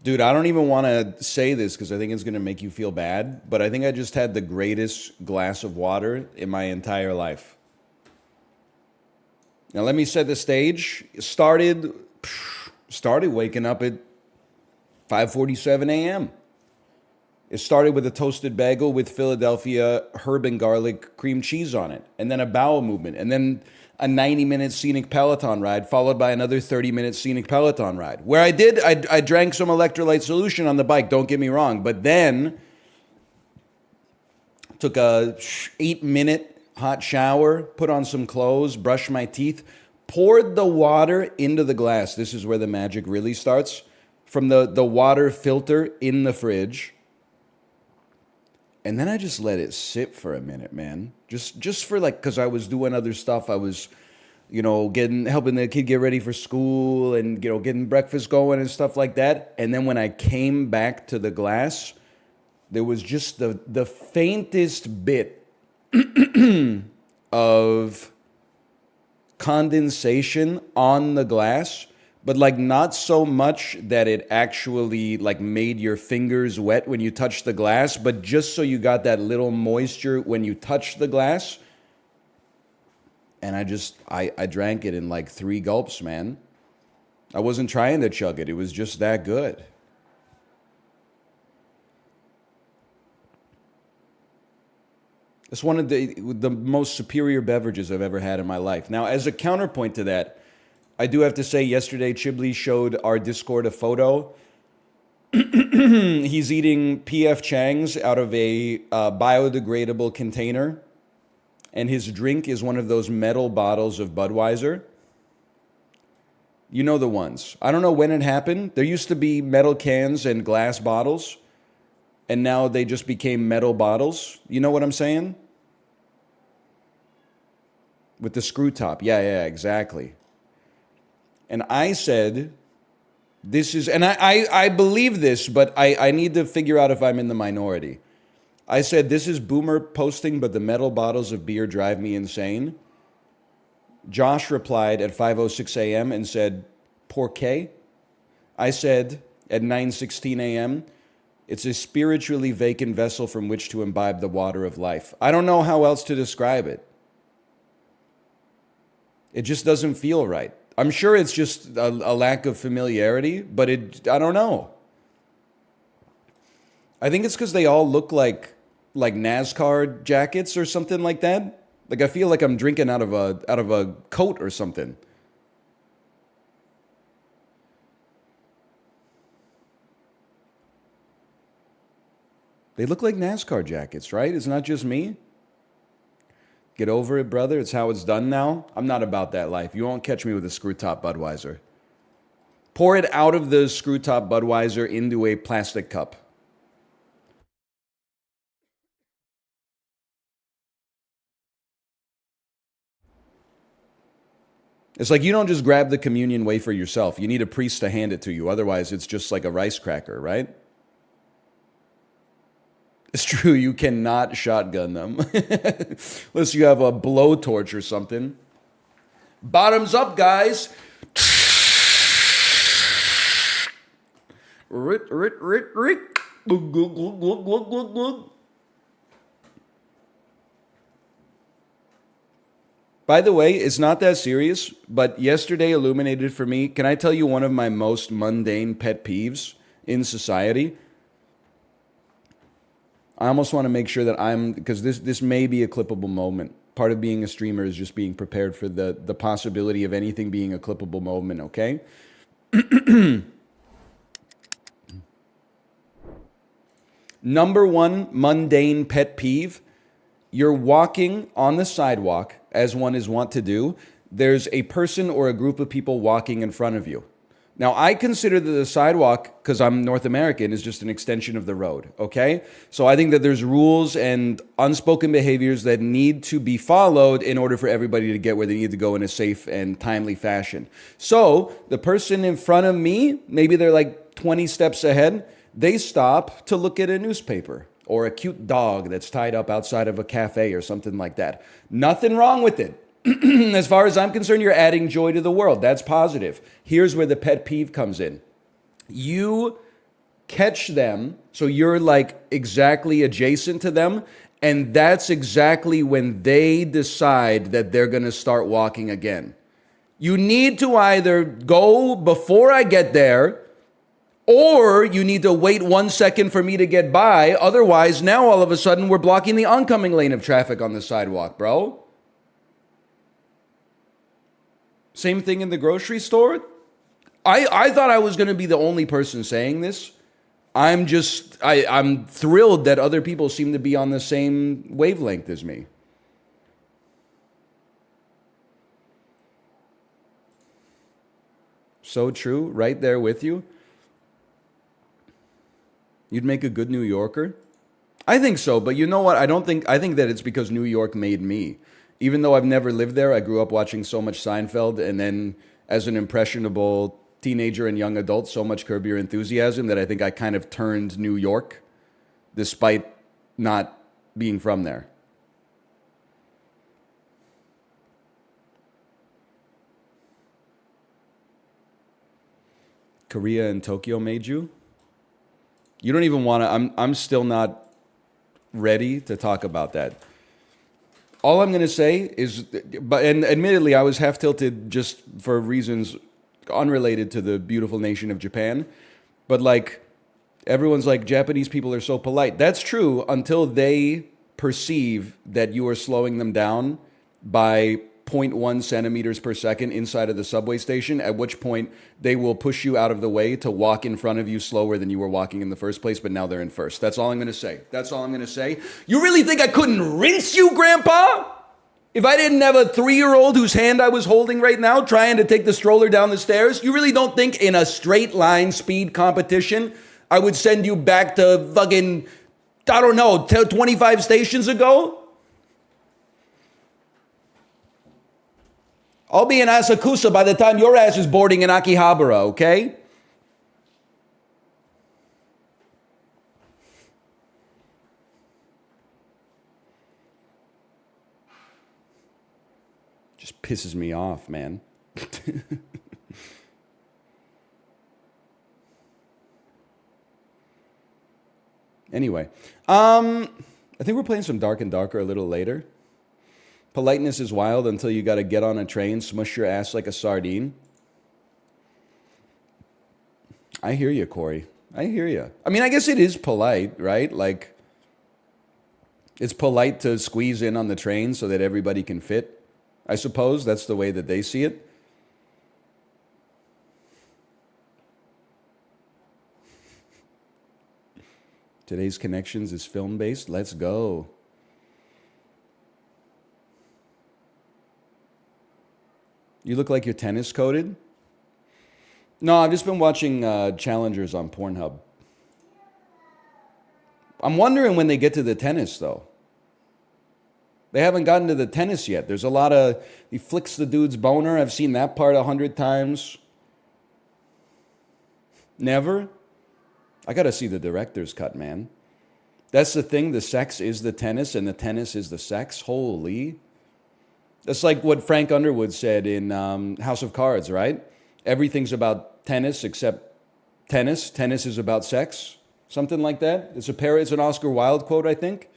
Dude, I don't even want to say this because I think it's going to make you feel bad, but I think I just had the greatest glass of water in my entire life. Now let me set the stage. Started waking up at 5:47 a.m. It started with a toasted bagel with Philadelphia herb and garlic cream cheese on it, and then a bowel movement, and then a 90-minute scenic Peloton ride, followed by another 30-minute scenic Peloton ride, where I drank some electrolyte solution on the bike, don't get me wrong, but then took a 8-minute hot shower, put on some clothes, brushed my teeth, poured the water into the glass. This is where the magic really starts. From the water filter in the fridge. And then I just let it sit for a minute, man. Just for like, because I was doing other stuff. I was, helping the kid get ready for school and, getting breakfast going and stuff like that. And then when I came back to the glass, there was just the faintest bit of condensation on the glass, but like not so much that it actually like made your fingers wet when you touch the glass, but just so you got that little moisture when you touch the glass. And I drank it in like 3 gulps, man. I wasn't trying to chug it. It was just that good. It's one of the most superior beverages I've ever had in my life. Now, as a counterpoint to that, I do have to say yesterday Chiblee showed our Discord a photo. He's eating P.F. Chang's out of a biodegradable container. And his drink is one of those metal bottles of Budweiser. You know the ones. I don't know when it happened. There used to be metal cans and glass bottles. And now they just became metal bottles. You know what I'm saying? With the screw top. Yeah, exactly. And I said, this is, and I believe this, but I need to figure out if I'm in the minority. I said, this is boomer posting, but the metal bottles of beer drive me insane. Josh replied at 5:06 a.m. and said, ¿Por qué? I said at 9:16 a.m., it's a spiritually vacant vessel from which to imbibe the water of life. I don't know how else to describe it. It just doesn't feel right. I'm sure it's just a lack of familiarity, but I don't know. I think it's because they all look like NASCAR jackets or something like that. Like I feel like I'm drinking out of a coat or something. They look like NASCAR jackets, right? It's not just me. Get over it, brother. It's how it's done now. I'm not about that life. You won't catch me with a screw top Budweiser. Pour it out of the screw top Budweiser into a plastic cup. It's like you don't just grab the communion wafer yourself. You need a priest to hand it to you. Otherwise, it's just like a rice cracker, right? It's true, you cannot shotgun them. Unless you have a blowtorch or something. Bottoms up, guys. By the way, it's not that serious, but yesterday illuminated for me. Can I tell you one of my most mundane pet peeves in society? I almost want to make sure that because this may be a clippable moment. Part of being a streamer is just being prepared for the possibility of anything being a clippable moment, okay? Number one mundane pet peeve, you're walking on the sidewalk, as one is wont to do. There's a person or a group of people walking in front of you. Now, I consider that the sidewalk, because I'm North American, is just an extension of the road, okay? So I think that there's rules and unspoken behaviors that need to be followed in order for everybody to get where they need to go in a safe and timely fashion. So the person in front of me, maybe they're like 20 steps ahead, they stop to look at a newspaper or a cute dog that's tied up outside of a cafe or something like that. Nothing wrong with it. As far as I'm concerned, you're adding joy to the world. That's positive. Here's where the pet peeve comes in. You catch them, so you're like exactly adjacent to them, and that's exactly when they decide that they're going to start walking again. You need to either go before I get there, or you need to wait 1 second for me to get by. Otherwise, now all of a sudden we're blocking the oncoming lane of traffic on the sidewalk, bro. Same thing in the grocery store. I thought I was going to be the only person saying this. I'm thrilled that other people seem to be on the same wavelength as me. So true, right there with you. You'd make a good New Yorker. I think so, but you know what? I think that it's because New York made me. Even though I've never lived there, I grew up watching so much Seinfeld, and then as an impressionable teenager and young adult, so much Curb Your Enthusiasm that I think I kind of turned New York despite not being from there. Korea and Tokyo made you? You don't even want to. I'm still not ready to talk about that. All I'm going to say is, and admittedly, I was half tilted just for reasons unrelated to the beautiful nation of Japan. But like, everyone's like, Japanese people are so polite. That's true until they perceive that you are slowing them down by zero point 0.1 centimeters per second inside of the subway station, at which point they will push you out of the way to walk in front of you slower than you were walking in the first place, but now they're in first. That's all I'm going to say. That's all I'm going to say. You really think I couldn't rinse you, Grandpa? If I didn't have a 3-year-old whose hand I was holding right now trying to take the stroller down the stairs, you really don't think in a straight line speed competition I would send you back to fucking, I don't know, 25 stations ago? I'll be in Asakusa by the time your ass is boarding in Akihabara, okay? Just pisses me off, man. Anyway, I think we're playing some Dark and Darker a little later. Politeness is wild until you got to get on a train, smush your ass like a sardine. I hear you, Corey. I hear you. I mean, I guess it is polite, right? Like, it's polite to squeeze in on the train so that everybody can fit. I suppose that's the way that they see it. Today's Connections is film-based. Let's go. You look like you're tennis coated. No, I've just been watching challengers on Pornhub. I'm wondering when they get to the tennis, though. They haven't gotten to the tennis yet. There's a lot of, he flicks the dude's boner. I've seen that part 100 times. Never? I got to see the director's cut, man. That's the thing. The sex is the tennis, and the tennis is the sex. Holy. That's like what Frank Underwood said in House of Cards, right? Everything's about tennis except tennis. Tennis is about sex. Something like that. It's an Oscar Wilde quote, I think.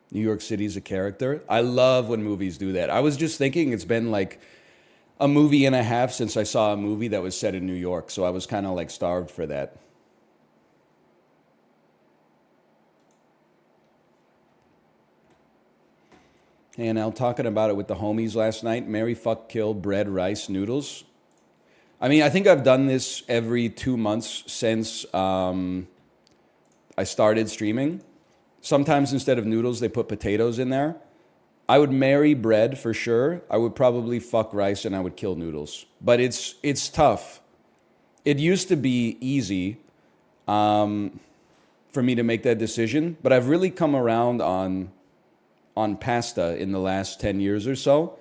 New York City's a character. I love when movies do that. I was just thinking it's been like a movie and a half since I saw a movie that was set in New York, so I was kind of like starved for that. And I was talking about it with the homies last night. Marry, fuck, kill, bread, rice, noodles. I mean, I think I've done this every 2 months since I started streaming. Sometimes instead of noodles, they put potatoes in there. I would marry bread for sure. I would probably fuck rice, and I would kill noodles. But it's tough. It used to be easy for me to make that decision, but I've really come around on pasta in the last 10 years or so.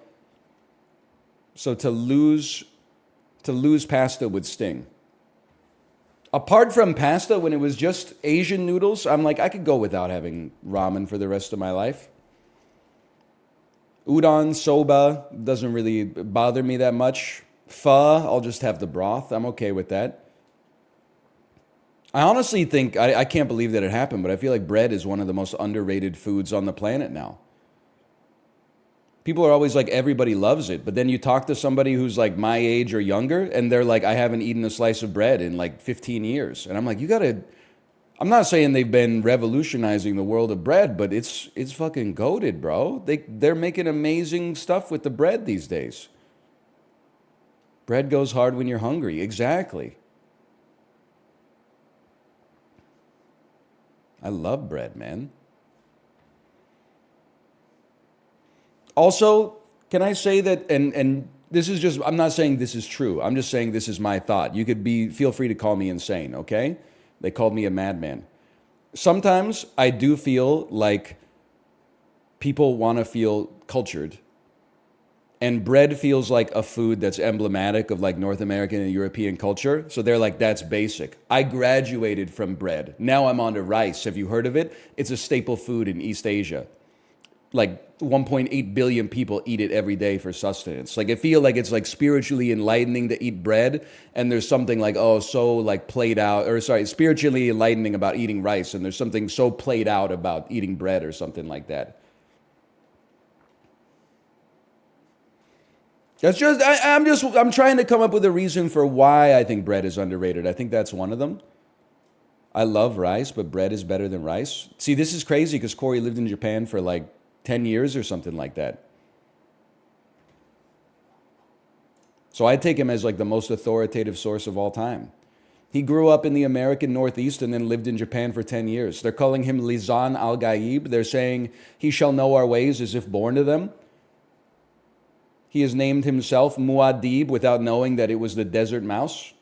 So to lose pasta would sting. Apart from pasta, when it was just Asian noodles, I'm like, I could go without having ramen for the rest of my life. Udon, soba doesn't really bother me that much. Pho, I'll just have the broth. I'm okay with that. I honestly think, I can't believe that it happened, but I feel like bread is one of the most underrated foods on the planet now. People are always like, everybody loves it. But then you talk to somebody who's like my age or younger, and they're like, I haven't eaten a slice of bread in like 15 years. And I'm like, you gotta, I'm not saying they've been revolutionizing the world of bread, but it's fucking goated, bro. They're making amazing stuff with the bread these days. Bread goes hard when you're hungry. Exactly. I love bread, man. Also, can I say that, and this is just, I'm not saying this is true. I'm just saying this is my thought. You could be, feel free to call me insane, okay? They called me a madman. Sometimes I do feel like people want to feel cultured. And bread feels like a food that's emblematic of like North American and European culture. So they're like, that's basic. I graduated from bread. Now I'm on to rice. Have you heard of it? It's a staple food in East Asia. Like 1.8 billion people eat it every day for sustenance. Like I feel like it's like spiritually enlightening to eat bread, and there's something like, oh, so like played out, or sorry, spiritually enlightening about eating rice, and there's something so played out about eating bread or something like that. That's just I'm trying to come up with a reason for why I think bread is underrated. I think that's one of them. I love rice, but bread is better than rice. See, this is crazy because Corey lived in Japan for like 10 years or something like that. So I take him as like the most authoritative source of all time. He grew up in the American Northeast and then lived in Japan for 10 years. They're calling him Lisan al-Gaib. They're saying he shall know our ways as if born to them. He has named himself Muad'Dib without knowing that it was the desert mouse.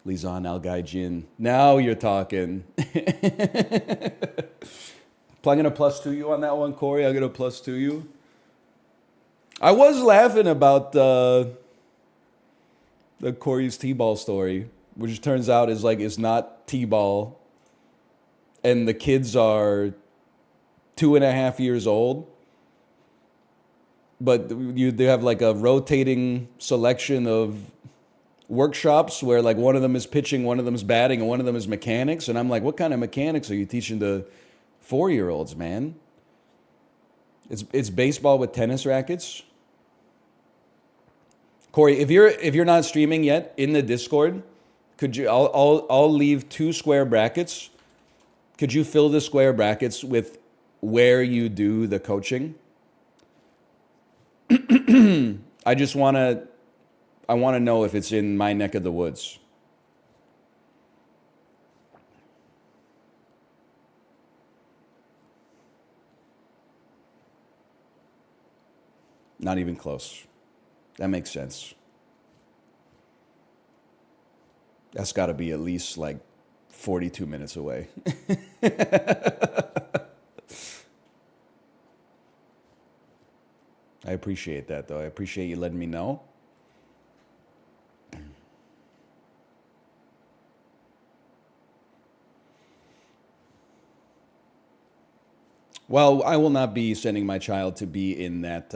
Lisan al-Gaijin. Now you're talking. I'm going to plus two you on that one, Corey. I'm going to plus two you. I was laughing about the Corey's T-ball story, which turns out is not T-ball. And the kids are 2.5 years old. But they have like a rotating selection of workshops where like one of them is pitching, one of them is batting, and one of them is mechanics. And I'm like, what kind of mechanics are you teaching to 4-year-olds, man? It's baseball with tennis rackets. Corey, if you're not streaming yet in the Discord, could you? I'll leave 2 square brackets. Could you fill the square brackets with where you do the coaching? I just want to know if it's in my neck of the woods. Not even close. That makes sense. That's got to be at least like 42 minutes away. I appreciate that, though. I appreciate you letting me know. Well, I will not be sending my child to be in that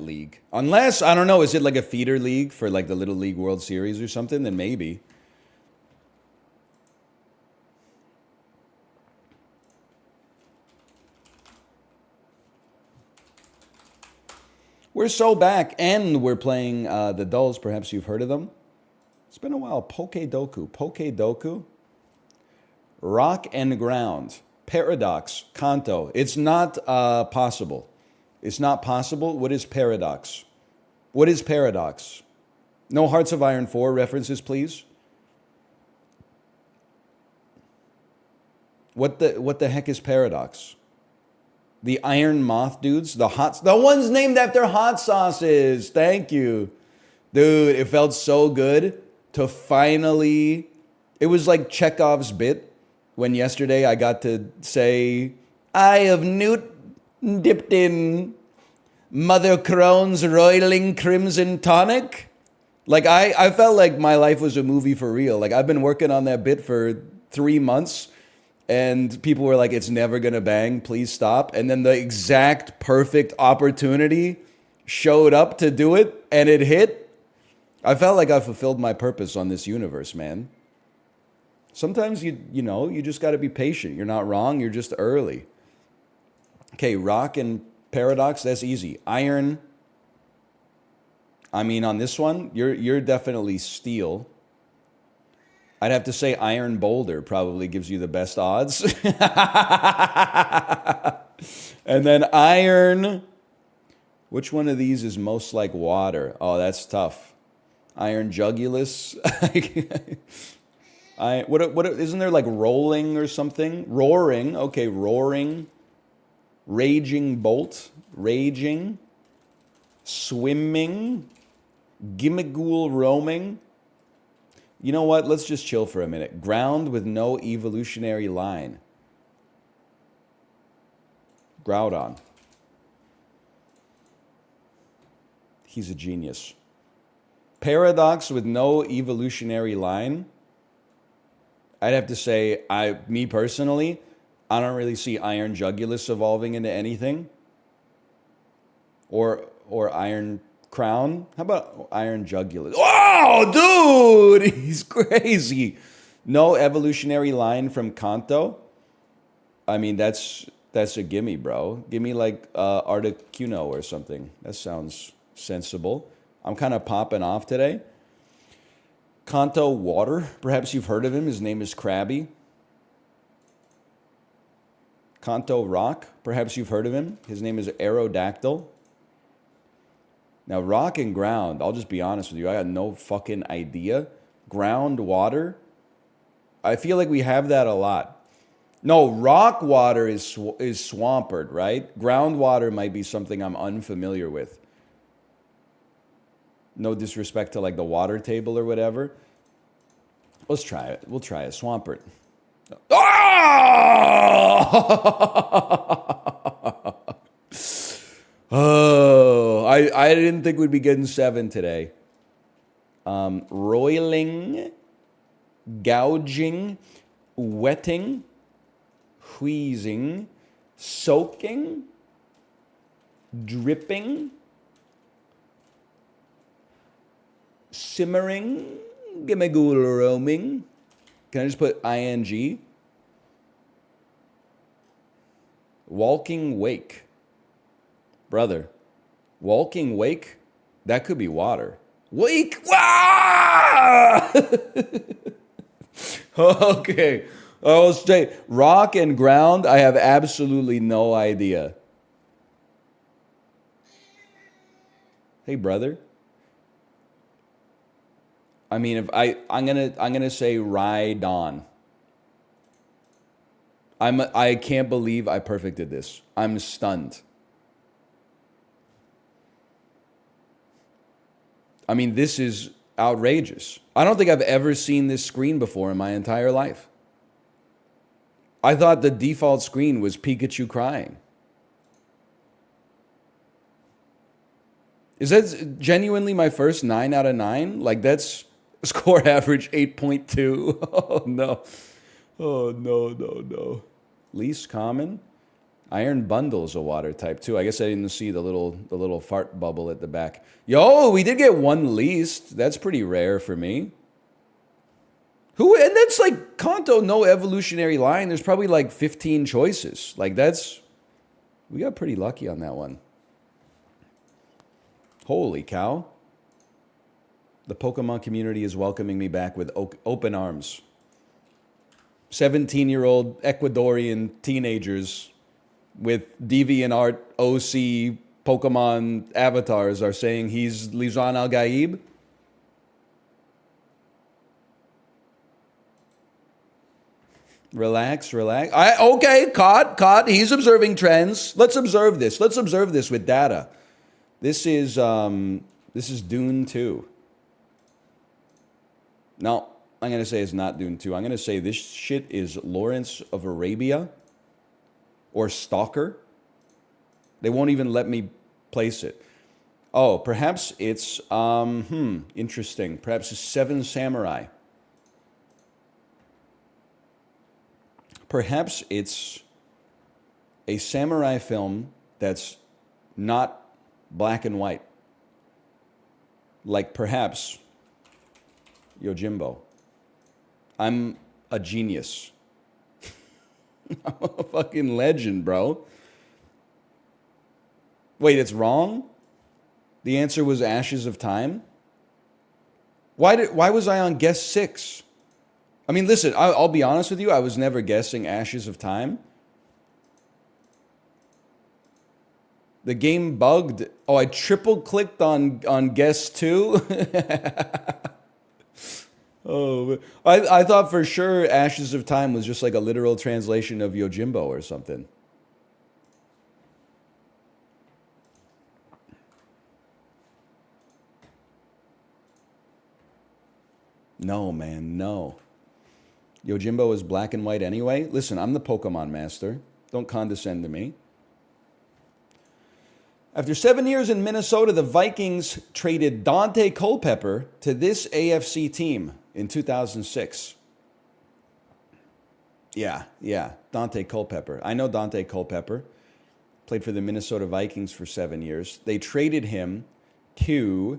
league, unless I don't know. Is it like a feeder league for like the Little League World Series or something? Then maybe. We're so back, and we're playing the Dulls. Perhaps you've heard of them. It's been a while. Poke-Doku. Rock and Ground. Paradox. Kanto. It's not possible. It's not possible. What is paradox? What is paradox? No Hearts of Iron 4 references, please. What the heck is paradox? The Iron Moth dudes, the ones named after hot sauces. Thank you. Dude, it felt so good to finally, it was like Chekhov's bit when yesterday I got to say, I have newt dipped in Mother Crone's roiling crimson tonic. Like I felt like my life was a movie for real. Like I've been working on that bit for 3 months, and people were like, "It's never gonna bang. Please stop." And then the exact perfect opportunity showed up to do it, and it hit. I felt like I fulfilled my purpose on this universe, man. Sometimes you just got to be patient. You're not wrong. You're just early. Okay, rock and paradox. That's easy. Iron. I mean, on this one, you're definitely steel. I'd have to say iron boulder probably gives you the best odds. And then iron. Which one of these is most like water? Oh, that's tough. Iron jugulus. What isn't there like rolling or something? Roaring. Okay, roaring. Raging bolt. Raging. Swimming. Gimmigool roaming. You know what? Let's just chill for a minute. Ground with no evolutionary line. Groudon. He's a genius. Paradox with no evolutionary line. I'd have to say, me personally, I don't really see Iron Jugulus evolving into anything. Or Iron Crown. How about Iron Jugulus? Oh, dude! He's crazy. No evolutionary line from Kanto. I mean, that's a gimme, bro. Give me like Articuno or something. That sounds sensible. I'm kind of popping off today. Kanto Water. Perhaps you've heard of him. His name is Krabby. Kanto Rock. Perhaps you've heard of him. His name is Aerodactyl. Now, rock and ground, I'll just be honest with you. I got no fucking idea. Ground water. I feel like we have that a lot. No, rock water is swampert, right? Groundwater might be something I'm unfamiliar with. No disrespect to like the water table or whatever. Let's try it. We'll try it. Swampert. Oh, I didn't think we'd be getting 7 today. Roiling, gouging, wetting, wheezing, soaking, dripping, simmering, gimmigool roaming. Can I just put ing? Walking wake. Brother, walking wake, that could be water. Wake! Wah! Okay. I'll say rock and ground, I have absolutely no idea. Hey, brother. I mean, if I'm gonna say ride on. I can't believe I perfected this. I'm stunned. I mean, this is outrageous. I don't think I've ever seen this screen before in my entire life. I thought the default screen was Pikachu crying. Is that genuinely my first 9 out of 9? Like, that's score average 8.2. Oh, no. Oh, no. Least common. Iron Bundle's a water type too. I guess I didn't see the little fart bubble at the back. Yo, we did get 1 least. That's pretty rare for me. And that's like Kanto, no evolutionary line. There's probably like 15 choices. Like we got pretty lucky on that one. Holy cow. The Pokemon community is welcoming me back with open arms. 17-year-old Ecuadorian teenagers with DeviantArt OC Pokemon avatars are saying he's Lizan Al-Gaib. Relax. Okay, caught. He's observing trends. Let's observe this. Let's observe this with data. This is Dune 2. No, I'm going to say it's not Dune 2. I'm going to say this shit is Lawrence of Arabia or Stalker. They won't even let me place it. Oh, perhaps it's interesting. Perhaps it's Seven Samurai. Perhaps it's a samurai film that's not black and white. Like perhaps Yojimbo. I'm a genius. I'm a fucking legend, bro. Wait, it's wrong? The answer was Ashes of Time? Why was I on guess 6? I mean, listen, I'll be honest with you. I was never guessing Ashes of Time. The game bugged. Oh, I triple clicked on guess 2. Oh, I thought for sure Ashes of Time was just like a literal translation of Yojimbo or something. No, man, no. Yojimbo is black and white anyway. Listen, I'm the Pokemon master. Don't condescend to me. After 7 years in Minnesota, the Vikings traded Dante Culpepper to this AFC team in 2006. Yeah, Dante Culpepper. I know Dante Culpepper. Played for the Minnesota Vikings for 7 years. They traded him to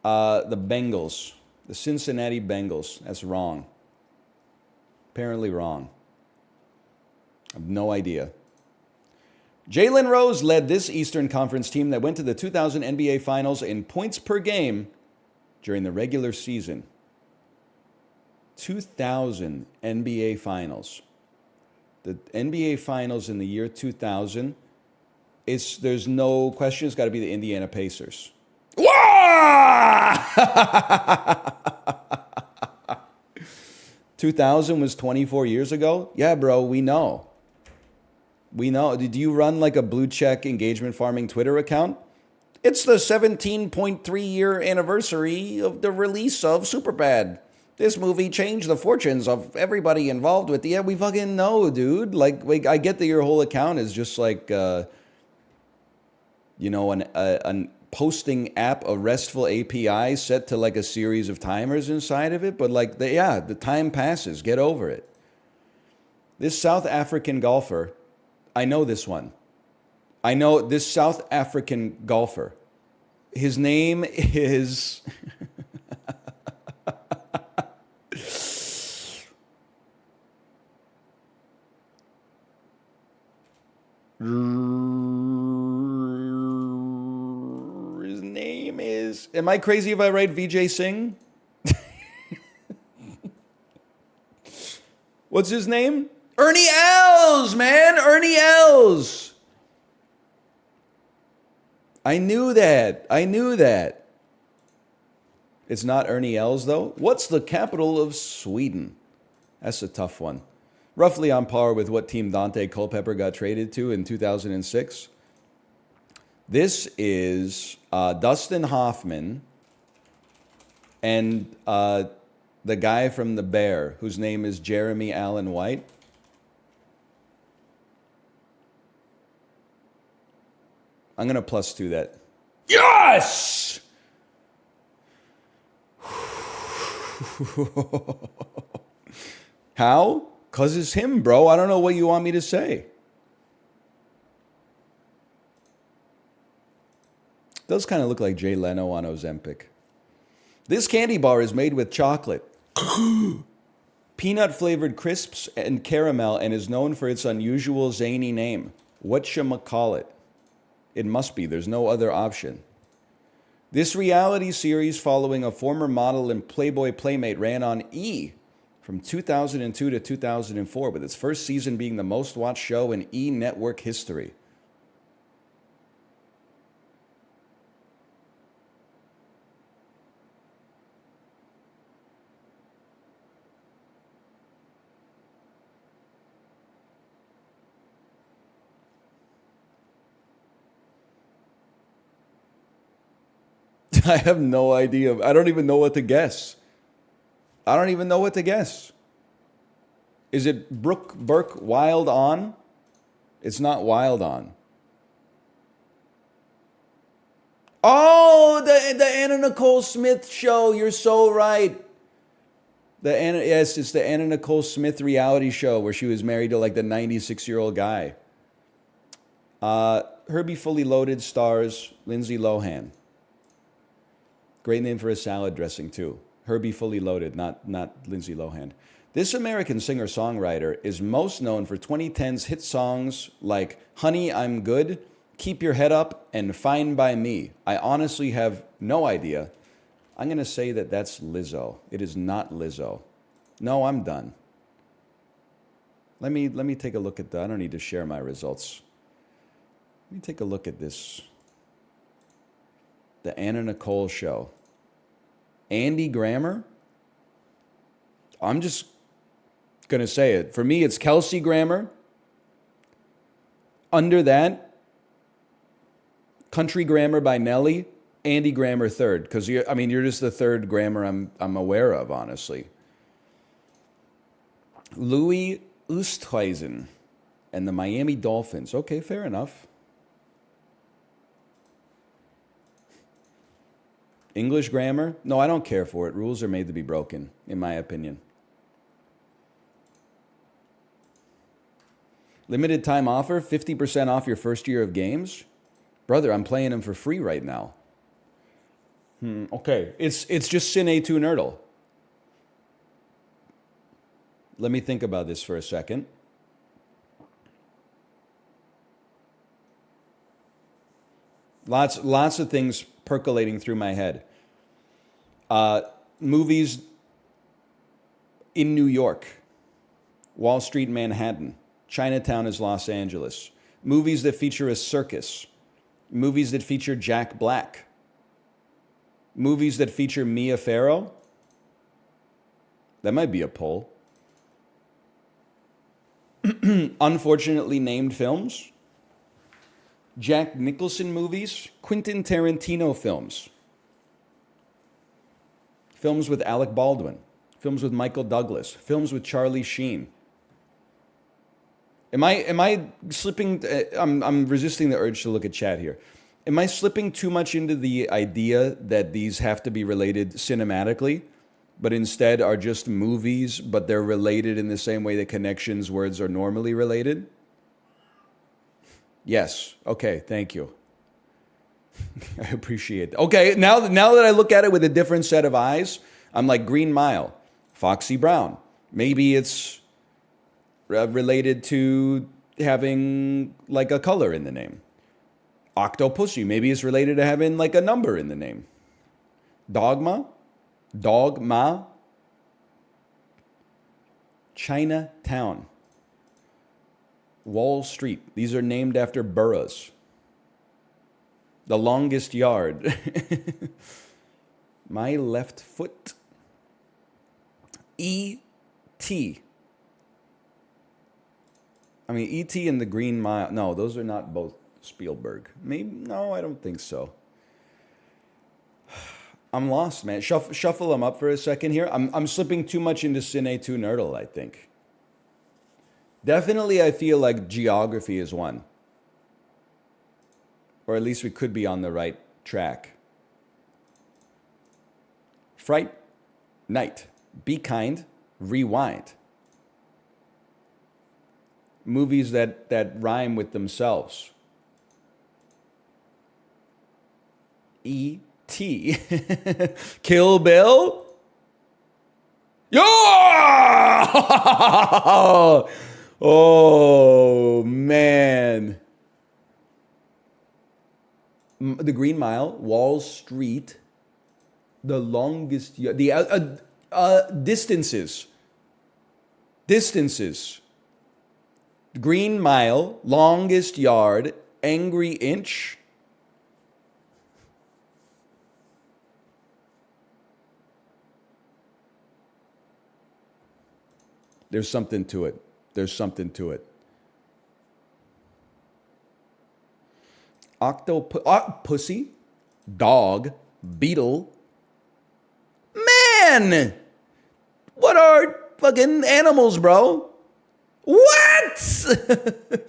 the Bengals, the Cincinnati Bengals. That's wrong. Apparently wrong. I have no idea. Jalen Rose led this Eastern Conference team that went to the 2000 NBA Finals in points per game during the regular season. 2000 NBA Finals. The NBA Finals in the year 2000, there's no question, it's got to be the Indiana Pacers. 2000 was 24 years ago? Yeah, bro, we know. We know. Did you run like a blue check engagement farming Twitter account? It's the 17.3 year anniversary of the release of Superbad. This movie changed the fortunes of everybody involved with it. Yeah, we fucking know, dude. Like I get that your whole account is just like, an posting app, a RESTful API set to like a series of timers inside of it. But like, the time passes. Get over it. This South African golfer, I know this one. I know this South African golfer. His name is... His name is... Am I crazy if I write Vijay Singh? What's his name? Ernie Els, man! Ernie Els! I knew that. It's not Ernie Els, though. What's the capital of Sweden? That's a tough one. Roughly on par with what team Dante Culpepper got traded to in 2006. This is Dustin Hoffman and the guy from The Bear, whose name is Jeremy Allen White. I'm going to +2 that. Yes! How? Because it's him, bro. I don't know what you want me to say. Does kind of look like Jay Leno on Ozempic. This candy bar is made with chocolate, peanut-flavored crisps, and caramel, and is known for its unusual zany name. Whatchamacallit? It must be. There's no other option. This reality series following a former model and Playboy playmate ran on E! From 2002 to 2004, with its first season being the most watched show in E! Network history. I have no idea. I don't even know what to guess. Is it Brooke Burke Wild On? It's not Wild On. Oh, the Anna Nicole Smith show. You're so right. Yes, it's the Anna Nicole Smith reality show where she was married to like the 96-year-old guy. Herbie Fully Loaded stars Lindsay Lohan. Great name for a salad dressing too. Herbie Fully Loaded, not Lindsay Lohan. This American singer-songwriter is most known for 2010's hit songs like Honey, I'm Good, Keep Your Head Up, and Fine by Me. I honestly have no idea. I'm going to say that that's Lizzo. It is not Lizzo. No, I'm done. Let me take a look at that. I don't need to share my results. Let me take a look at this. The Anna Nicole show. Andy Grammer? I'm just going to say it. For me, it's Kelsey Grammer. Under that, Country Grammar by Nelly. Andy Grammer third. Because you're just the third Grammer I'm aware of, honestly. Louis Oosthuizen and the Miami Dolphins. Okay, fair enough. English grammar? No, I don't care for it. Rules are made to be broken, in my opinion. Limited time offer, 50% off your first year of games? Brother, I'm playing them for free right now. Okay, it's just Sin A2 Nerdle. Let me think about this for a second. Lots of things percolating through my head. Movies in New York. Wall Street, Manhattan. Chinatown is Los Angeles. Movies that feature a circus. Movies that feature Jack Black. Movies that feature Mia Farrow. That might be a poll. Unfortunately named films. Jack Nicholson movies. Quentin Tarantino films. Films with Alec Baldwin. Films with Michael Douglas. Films with Charlie Sheen. Am I slipping? I'm resisting the urge to look at chat here. Am I slipping too much into the idea that these have to be related cinematically, but instead are just movies, but they're related in the same way that connections words are normally related? Yes. Okay. Thank you. I appreciate that. Okay. Now that I look at it with a different set of eyes, I'm like Green Mile, Foxy Brown. Maybe it's related to having like a color in the name. Octopussy, maybe it's related to having like a number in the name. Dogma, Chinatown, Wall Street. These are named after boroughs. The Longest Yard. My Left Foot. E.T. E.T. and the Green Mile. No, those are not both Spielberg. Maybe, no, I don't think so. I'm lost, man. Shuffle them up for a second here. I'm slipping too much into Cine 2 Nerdle, I think. Definitely, I feel like geography is one. Or at least we could be on the right track. Fright Night. Be Kind. Rewind. Movies that rhyme with themselves. E.T. Kill Bill? Yo! Oh, man. The Green Mile, Wall Street, The Longest Yard, the distances. Green Mile, Longest Yard, Angry Inch. There's something to it. Pussy, dog, beetle. Man! What are fucking animals, bro? What?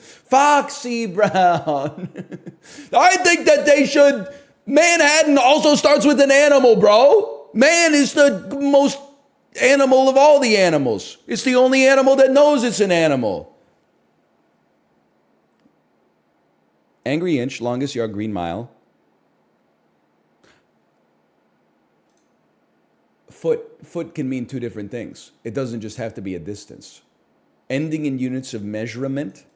Foxy Brown. I think that they should Manhattan also starts with an animal, bro. Man is the most animal of all the animals. It's the only animal that knows it's an animal. Angry Inch, longest yard, Green Mile. Foot can mean two different things. It doesn't just have to be a distance. Ending in units of measurement.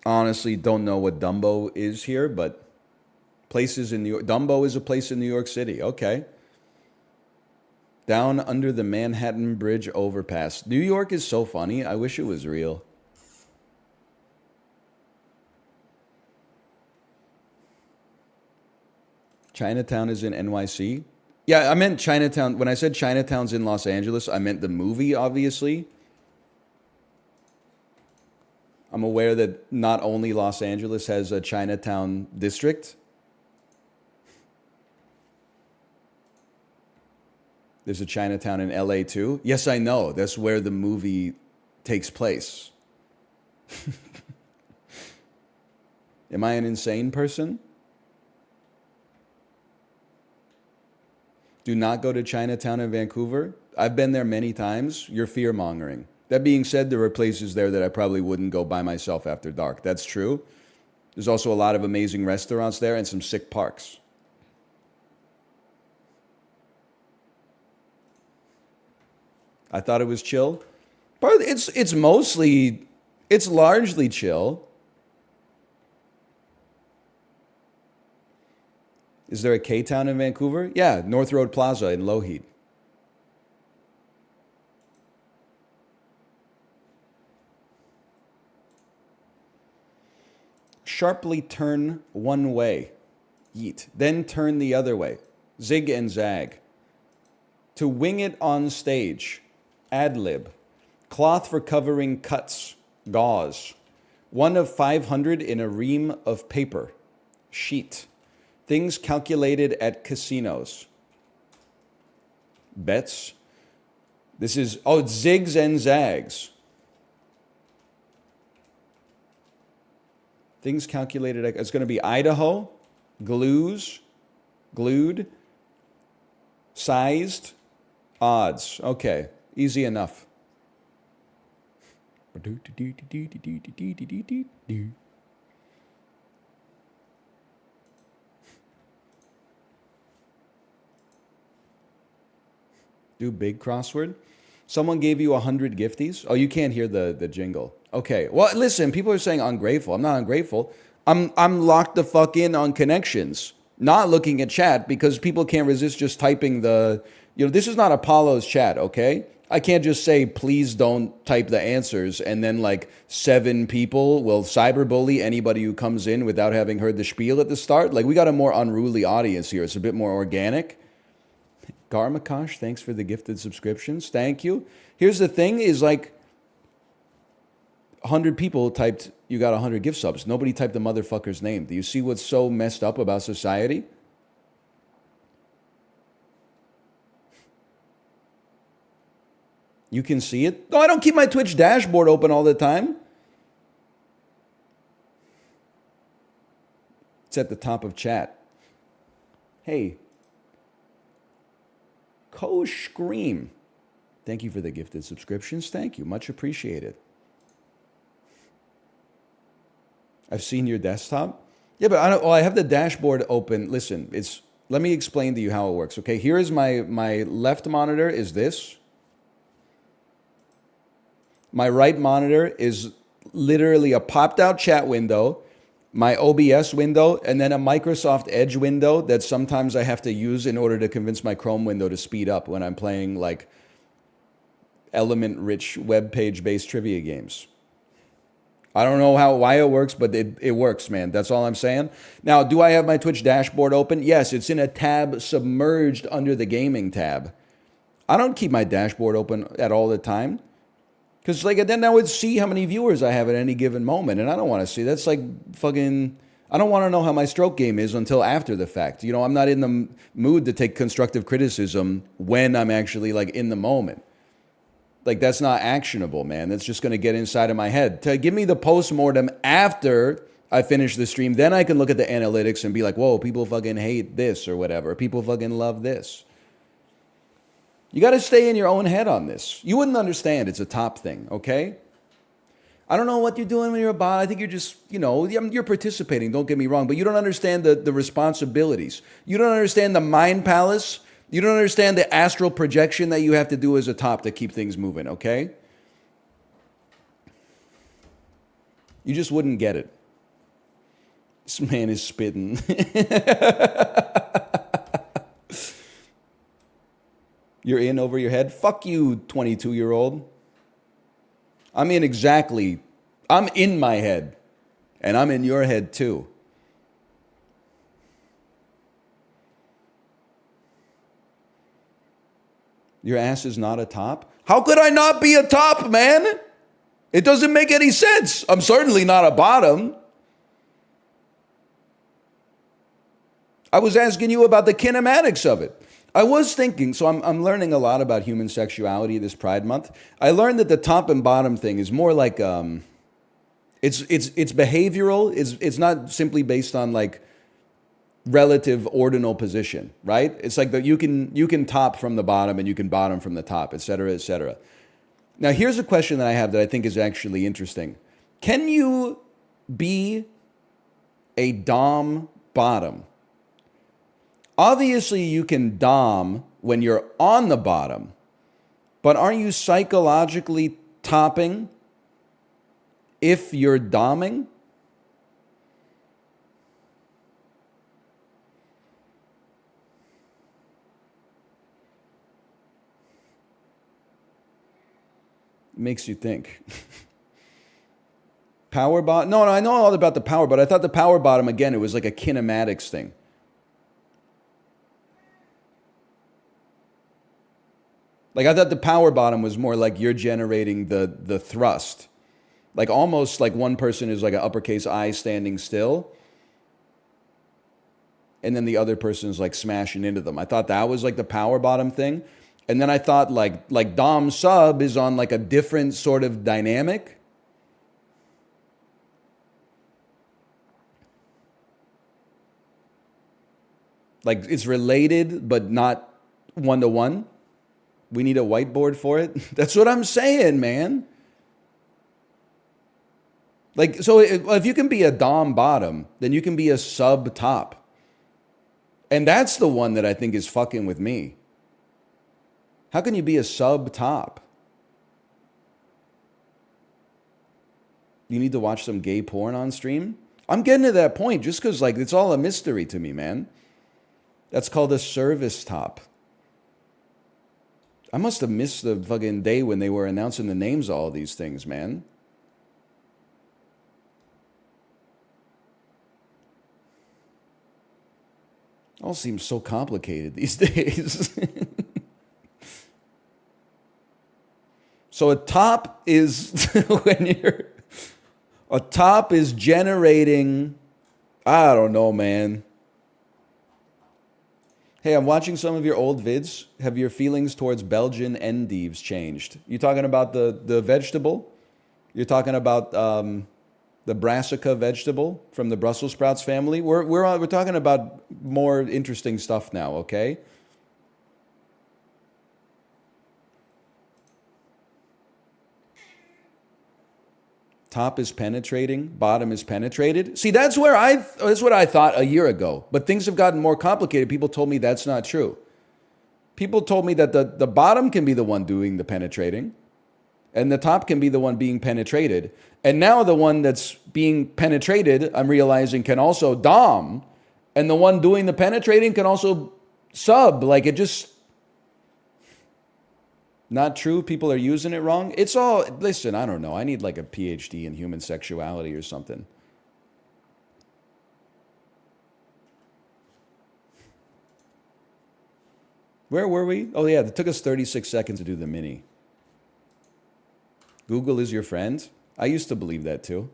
Honestly, don't know what Dumbo is here, but places in New York. Dumbo is a place in New York City. Okay. Down under the Manhattan Bridge overpass. New York is so funny. I wish it was real. Chinatown is in NYC. Yeah, I meant Chinatown. When I said Chinatown's in Los Angeles, I meant the movie, obviously. I'm aware that not only Los Angeles has a Chinatown district. There's a Chinatown in LA too. Yes, I know. That's where the movie takes place. Am I an insane person? Do not go to Chinatown in Vancouver. I've been there many times. You're fear-mongering. That being said, there are places there that I probably wouldn't go by myself after dark. That's true. There's also a lot of amazing restaurants there and some sick parks. I thought it was chill. But it's largely chill. Is there a K-Town in Vancouver? Yeah, North Road Plaza in Lougheed. Sharply turn one way. Yeet. Then turn the other way. Zig and zag. To wing it on stage. Ad-lib. Cloth for covering cuts. Gauze. 1 of 500 in a ream of paper. Sheet. Things calculated at casinos. Bets. This is, it's zigs and zags. Things calculated at, it's going to be Idaho, glues, glued, sized, odds. Okay, easy enough. Do big crossword. Someone gave you 100 gifties. Oh, you can't hear the jingle. Okay. Well, listen, people are saying ungrateful. I'm not ungrateful. I'm locked the fuck in on connections, not looking at chat because people can't resist just typing this is not Apollo's chat, okay? I can't just say, please don't type the answers, and then like 7 people will cyberbully anybody who comes in without having heard the spiel at the start. Like, we got a more unruly audience here. It's a bit more organic. Garmakosh, thanks for the gifted subscriptions. Thank you. Here's the thing is like 100 people typed, you got 100 gift subs. Nobody typed the motherfucker's name. Do you see what's so messed up about society? You can see it. No, I don't keep my Twitch dashboard open all the time. It's at the top of chat. Hey. Scream. Thank you for the gifted subscriptions. Thank you. Much appreciated. I've seen your desktop. Yeah, but I have the dashboard open. Listen, let me explain to you how it works. Okay, here is my left monitor is this. My right monitor is literally a popped out chat window, my OBS window, and then a Microsoft Edge window that sometimes I have to use in order to convince my Chrome window to speed up when I'm playing like element-rich web page-based trivia games. I don't know why it works, but it works, man. That's all I'm saying. Now, do I have my Twitch dashboard open? Yes, it's in a tab submerged under the gaming tab. I don't keep my dashboard open at all the time. Because then I would see how many viewers I have at any given moment, and I don't want to see. That's like fucking. I don't want to know how my stroke game is until after the fact. I'm not in the mood to take constructive criticism when I'm actually like in the moment. Like, that's not actionable, man. That's just going to get inside of my head. To give me the post-mortem after I finish the stream, then I can look at the analytics and be like, whoa, people fucking hate this or whatever. People fucking love this. You got to stay in your own head on this. You wouldn't understand it's a top thing, okay? I don't know what you're doing when you're a bot. I think you're just, you're participating, don't get me wrong, but you don't understand the responsibilities. You don't understand the mind palace. You don't understand the astral projection that you have to do as a top to keep things moving, okay? You just wouldn't get it. This man is spitting. You're in over your head? Fuck you, 22-year-old. I'm in my head. And I'm in your head too. Your ass is not a top? How could I not be a top, man? It doesn't make any sense. I'm certainly not a bottom. I was asking you about the kinematics of it. I was thinking, so I'm learning a lot about human sexuality this Pride Month. I learned that the top and bottom thing is more like it's behavioral. It's not simply based on like relative ordinal position, right? It's like that you can top from the bottom and you can bottom from the top, et cetera, et cetera. Now, here's a question that I have that I think is actually interesting. Can you be a dom bottom? Obviously, you can dom when you're on the bottom, but aren't you psychologically topping if you're doming? Makes you think. Power bottom? No, I know all about the power, but I thought the power bottom, again, it was like a kinematics thing. Like, I thought the power bottom was more like you're generating the thrust. Like, almost like one person is like an uppercase I standing still, and then the other person is like smashing into them. I thought that was like the power bottom thing. And then I thought like dom sub is on like a different sort of dynamic. Like, it's related, but not one-to-one. We need a whiteboard for it. That's what I'm saying, man. Like, so if you can be a dom bottom, then you can be a sub top. And that's the one that I think is fucking with me. How can you be a sub top? You need to watch some gay porn on stream? I'm getting to that point just because, like, it's all a mystery to me, man. That's called a service top. I must have missed the fucking day when they were announcing the names of all these things, man. All seems so complicated these days. So a top is a top is generating, I don't know, man. Hey, I'm watching some of your old vids. Have your feelings towards Belgian endives changed? You talking about the vegetable? You're talking about the brassica vegetable from the Brussels sprouts family? We're talking about more interesting stuff now, okay? Top is penetrating, bottom is penetrated. See, that's what I thought a year ago. But things have gotten more complicated. People told me that's not true. People told me that the bottom can be the one doing the penetrating, and the top can be the one being penetrated. And now the one that's being penetrated, I'm realizing, can also dom, and the one doing the penetrating can also sub. Like, it just... Not true. People are using it wrong. It's all, listen, I don't know. I need like a PhD in human sexuality or something. Where were we? Oh, yeah. It took us 36 seconds to do the mini. Google is your friend. I used to believe that too.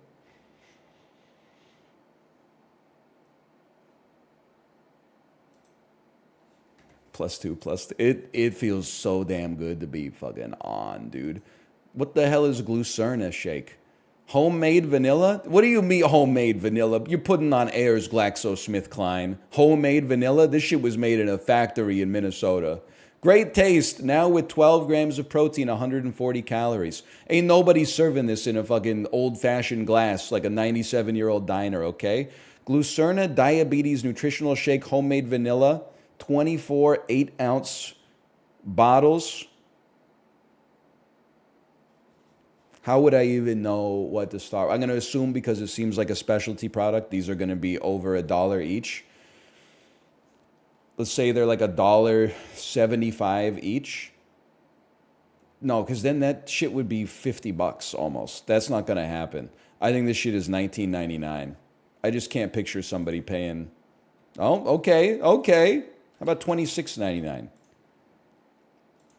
+2, +2. It feels so damn good to be fucking on, dude. What the hell is Glucerna shake? Homemade vanilla? What do you mean homemade vanilla? You're putting on Ayers GlaxoSmithKline. Homemade vanilla? This shit was made in a factory in Minnesota. Great taste. Now with 12 grams of protein, 140 calories. Ain't nobody serving this in a fucking old-fashioned glass like a 97-year-old diner, okay? Glucerna Diabetes Nutritional Shake Homemade Vanilla. 24 8-ounce bottles. How would I even know what to start? I'm going to assume because it seems like a specialty product, these are going to be over $1 each. Let's say they're like $1.75 each. No, because then that shit would be $50 almost. That's not going to happen. I think this shit is $19.99. I just can't picture somebody paying. Oh, okay. How about $26.99?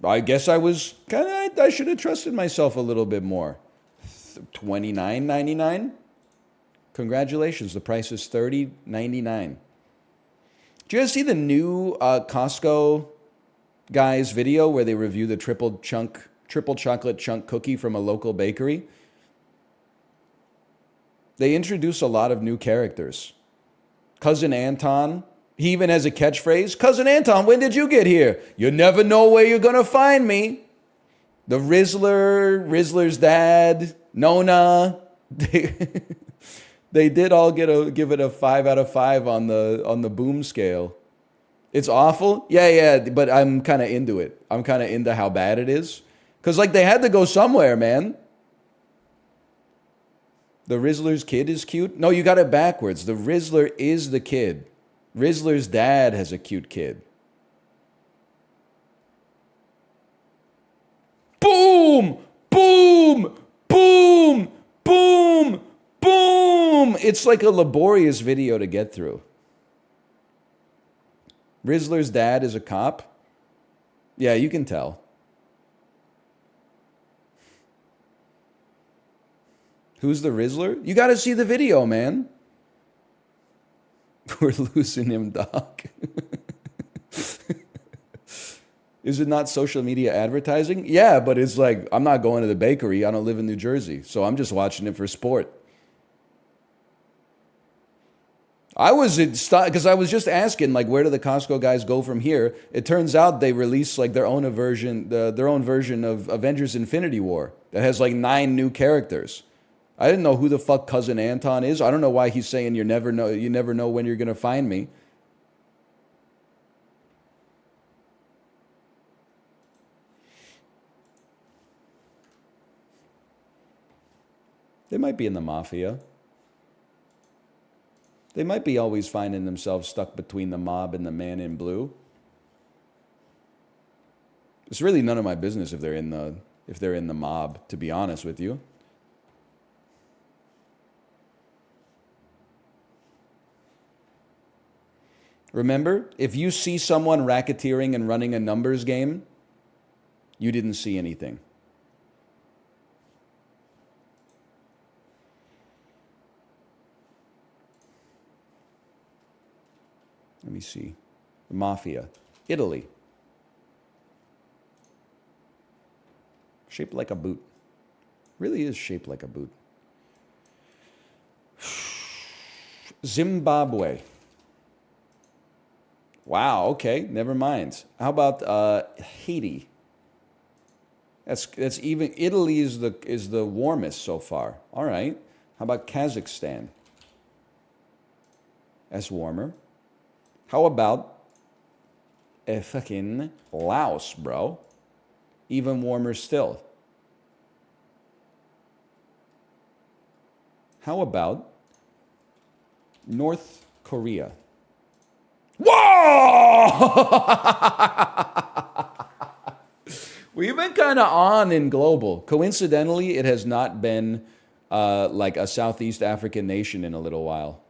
I guess I was I should have trusted myself a little bit more. $29.99? Congratulations, the price is $30.99. Did you guys see the new Costco guys video where they review the triple chocolate chunk cookie from a local bakery? They introduce a lot of new characters. Cousin Anton. He even has a catchphrase. Cousin Anton, when did you get here? You never know where you're going to find me. The Rizzler's dad, Nona. They did all give it a 5 out of 5 on the boom scale. It's awful. Yeah, but I'm kind of into it. I'm kind of into how bad it is. Because like they had to go somewhere, man. The Rizzler's kid is cute. No, you got it backwards. The Rizzler is the kid. Rizzler's dad has a cute kid. Boom! Boom! Boom! Boom! Boom! It's like a laborious video to get through. Rizzler's dad is a cop. Yeah, you can tell. Who's the Rizzler? You got to see the video, man. We're losing him, Doc. Is it not social media advertising? Yeah, but it's like, I'm not going to the bakery. I don't live in New Jersey, so I'm just watching it for sport. I was because I was just asking, like, where do the Costco guys go from here? It turns out they released like their own version of Avengers: Infinity War that has like 9 new characters. I didn't know who the fuck Cousin Anton is. I don't know why he's saying you never know when you're gonna find me. They might be in the mafia. They might be always finding themselves stuck between the mob and the man in blue. It's really none of my business if they're in the mob, to be honest with you. Remember, if you see someone racketeering and running a numbers game, you didn't see anything. Let me see. The mafia. Italy. Shaped like a boot. Really is shaped like a boot. Zimbabwe. Wow, okay, never mind. How about Haiti? That's even. Italy is the warmest so far. All right. How about Kazakhstan? That's warmer. How about fucking Laos, bro? Even warmer still. How about North Korea? Whoa! We've been kind of on in global. Coincidentally, it has not been like a Southeast African nation in a little while.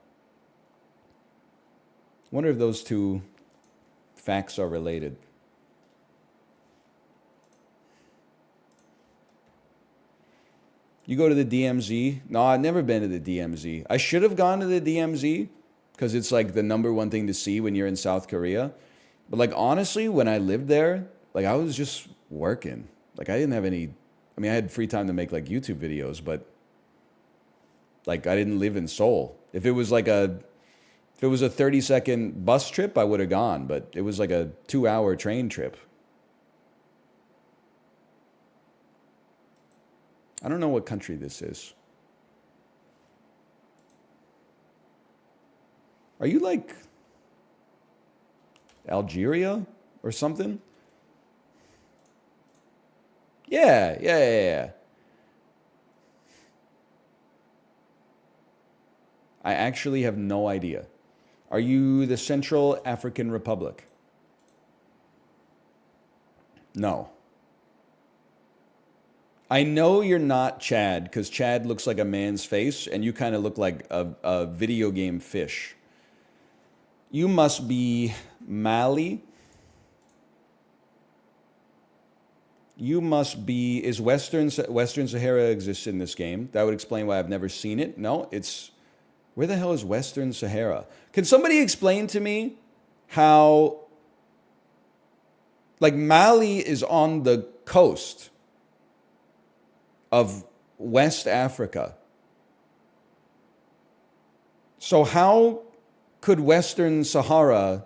Wonder if those two facts are related. You go to the DMZ? No, I've never been to the DMZ. I should have gone to the DMZ because it's like the #1 thing to see when you're in South Korea. But like honestly, when I lived there, like I was just working. Like I didn't have any. I mean, I had free time to make like YouTube videos, but like I didn't live in Seoul. If it was a 30-second bus trip, I would have gone, but it was like a 2-hour train trip. I don't know what country this is. Are you like Algeria or something? Yeah. I actually have no idea. Are you the Central African Republic? No. I know you're not Chad because Chad looks like a man's face and you kind of look like a video game fish. You must be Mali. You must be, is Western Sahara exists in this game? That would explain why I've never seen it. No, it's, where the hell is Western Sahara? Can somebody explain to me how, like Mali is on the coast of West Africa. So how could Western Sahara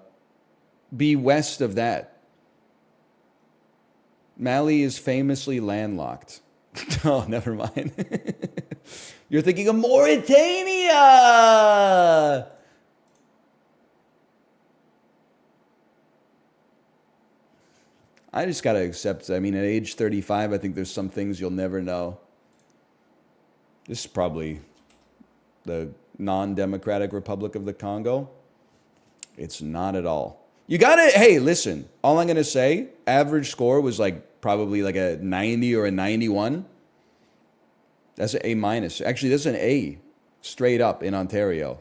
be west of that? Mali is famously landlocked. Oh, never mind. You're thinking of Mauritania! I just gotta accept, I mean, at age 35, I think there's some things you'll never know. This is probably the non-democratic Republic of the Congo. It's not at all. You gotta, hey, listen, all I'm gonna say, average score was like probably like a 90 or a 91. That's an A minus. Actually, that's an A straight up in Ontario.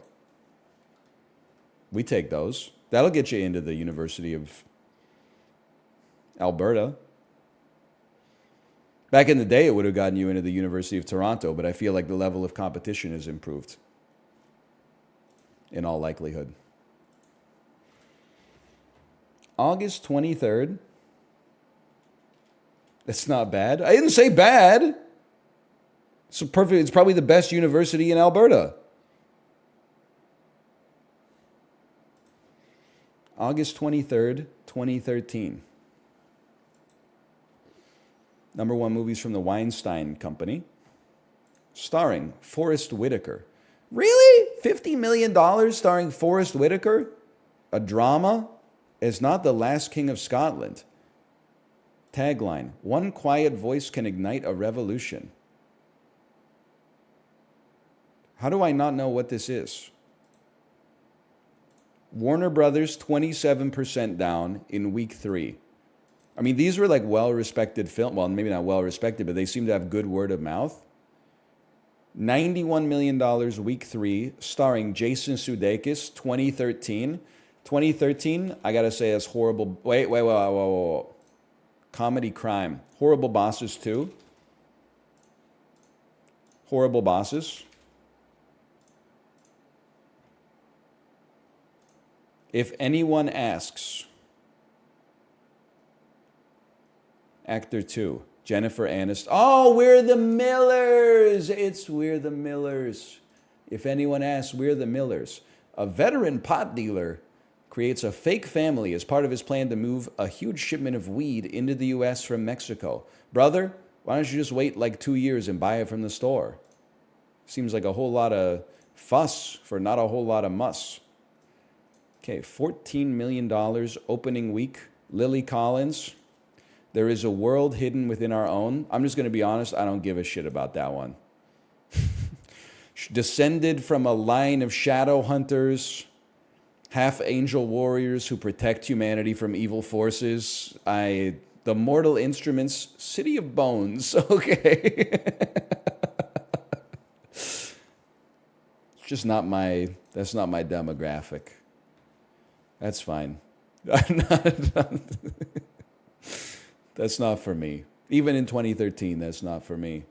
We take those. That'll get you into the University of Alberta. Back in the day, it would have gotten you into the University of Toronto, but I feel like the level of competition has improved in all likelihood. August 23rd. That's not bad. I didn't say bad. It's perfect. It's probably the best university in Alberta. August 23rd, 2013. Number one movies from the Weinstein Company, starring Forrest Whitaker. Really? $50 million starring Forrest Whitaker? A drama? Is not the last king of Scotland. Tagline, one quiet voice can ignite a revolution. How do I not know what this is? Warner Brothers, 27% down in week 3. I mean, these were like well-respected film. Well, maybe not well-respected, but they seem to have good word of mouth. $91 million week 3, starring Jason Sudeikis, 2013. 2013, I gotta say, is horrible. Wait. Comedy crime. Horrible Bosses 2. Horrible Bosses. If anyone asks, Actor 2, Jennifer Aniston. Oh, we're the Millers. It's We're the Millers. If anyone asks, we're the Millers. A veteran pot dealer creates a fake family as part of his plan to move a huge shipment of weed into the U.S. from Mexico. Brother, why don't you just wait like 2 years and buy it from the store? Seems like a whole lot of fuss for not a whole lot of muss. Okay, $14 million opening week. Lily Collins. There is a world hidden within our own. I'm just going to be honest, I don't give a shit about that one. Descended from a line of shadow hunters, half angel warriors who protect humanity from evil forces. The Mortal Instruments, City of Bones. Okay. It's just not that's not my demographic. That's fine. That's not for me. Even in 2013, that's not for me.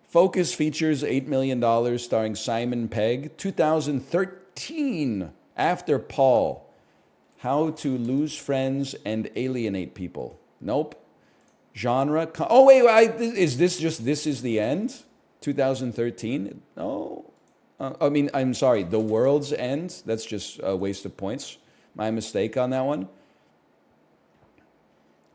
Focus features $8 million starring Simon Pegg. 2013, After Paul. How to lose friends and alienate people. Nope. Genre. Oh wait, is this just This Is the End? 2013? No. I mean, I'm sorry. The World's End. That's just a waste of points. My mistake on that one.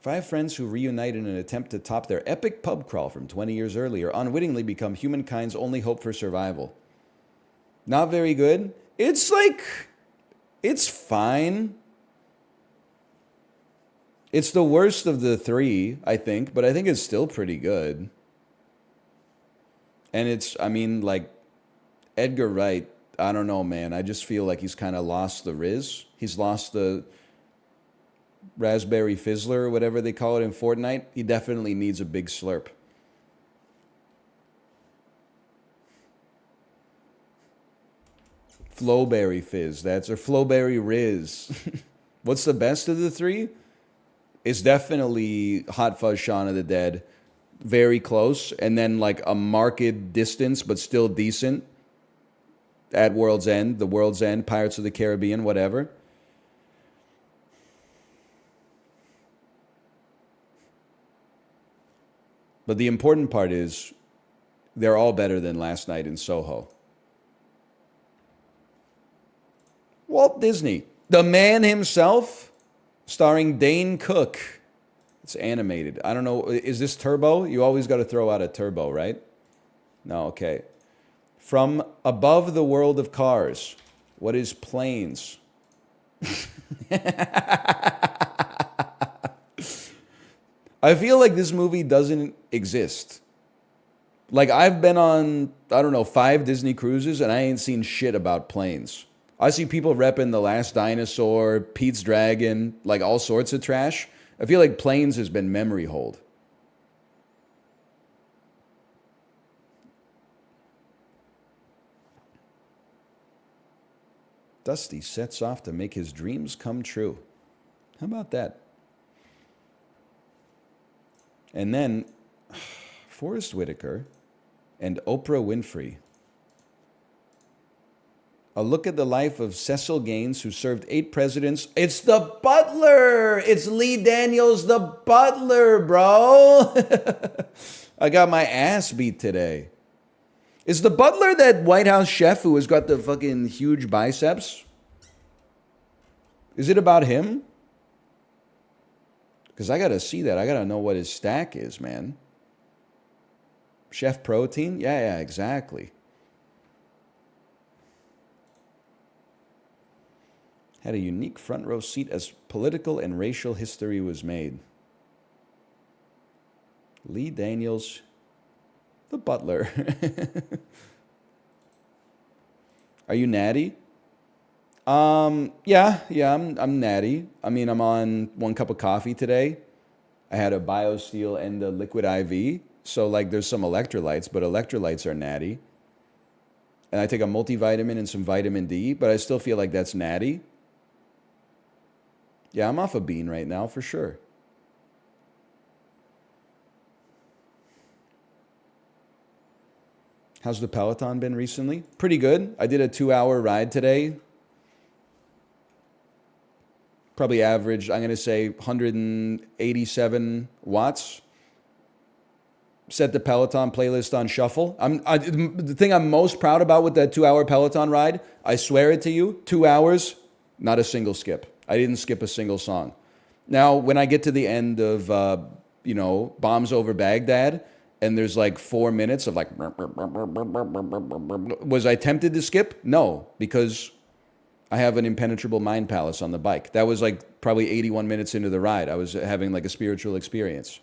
5 friends who reunite in an attempt to top their epic pub crawl from 20 years earlier unwittingly become humankind's only hope for survival. Not very good. It's like, it's fine. It's the worst of the 3, I think, but I think it's still pretty good. And it's, I mean, like, Edgar Wright, I don't know, man. I just feel like he's kind of lost the Riz. He's lost the Raspberry Fizzler or whatever they call it in Fortnite. He definitely needs a big slurp. Flowberry Fizz, or Flowberry Riz. What's the best of the 3? It's definitely Hot Fuzz Shaun of the Dead. Very close. And then like a marked distance, but still decent. At World's End, The World's End, Pirates of the Caribbean, whatever. But the important part is they're all better than Last Night in Soho. Walt Disney, the man himself, starring Dane Cook. It's animated. I don't know. Is this Turbo? You always got to throw out a Turbo, right? No, okay. From Above the World of Cars. What is Planes? I feel like this movie doesn't exist. Like, I've been on, I don't know, 5 Disney cruises, and I ain't seen shit about planes. I see people repping The Last Dinosaur, Pete's Dragon, like all sorts of trash. I feel like Planes has been memory hold. Dusty sets off to make his dreams come true. How about that? And then Forrest Whitaker and Oprah Winfrey. A look at the life of Cecil Gaines, who served 8 presidents. It's the butler. It's Lee Daniels, the butler, bro. I got my ass beat today. Is the butler that White House chef who has got the fucking huge biceps? Is it about him? Because I got to see that. I got to know what his stack is, man. Chef Protein? Yeah, exactly. Had a unique front row seat as political and racial history was made. Lee Daniels, the butler. Are you natty? Yeah, I'm natty. I mean, I'm on 1 cup of coffee today. I had a BioSteel and a Liquid IV. So, like, there's some electrolytes, but electrolytes are natty. And I take a multivitamin and some vitamin D, but I still feel like that's natty. Yeah, I'm off a bean right now, for sure. How's the Peloton been recently? Pretty good. I did a 2-hour ride today. Probably averaged, I'm going to say, 187 watts. Set the Peloton playlist on shuffle. The thing I'm most proud about with that 2-hour Peloton ride, I swear it to you, 2 hours, not a single skip. I didn't skip a single song. Now, when I get to the end of, Bombs Over Baghdad, and there's like 4 minutes of like, was I tempted to skip? No, because I have an impenetrable mind palace on the bike. That was like probably 81 minutes into the ride. I was having like a spiritual experience.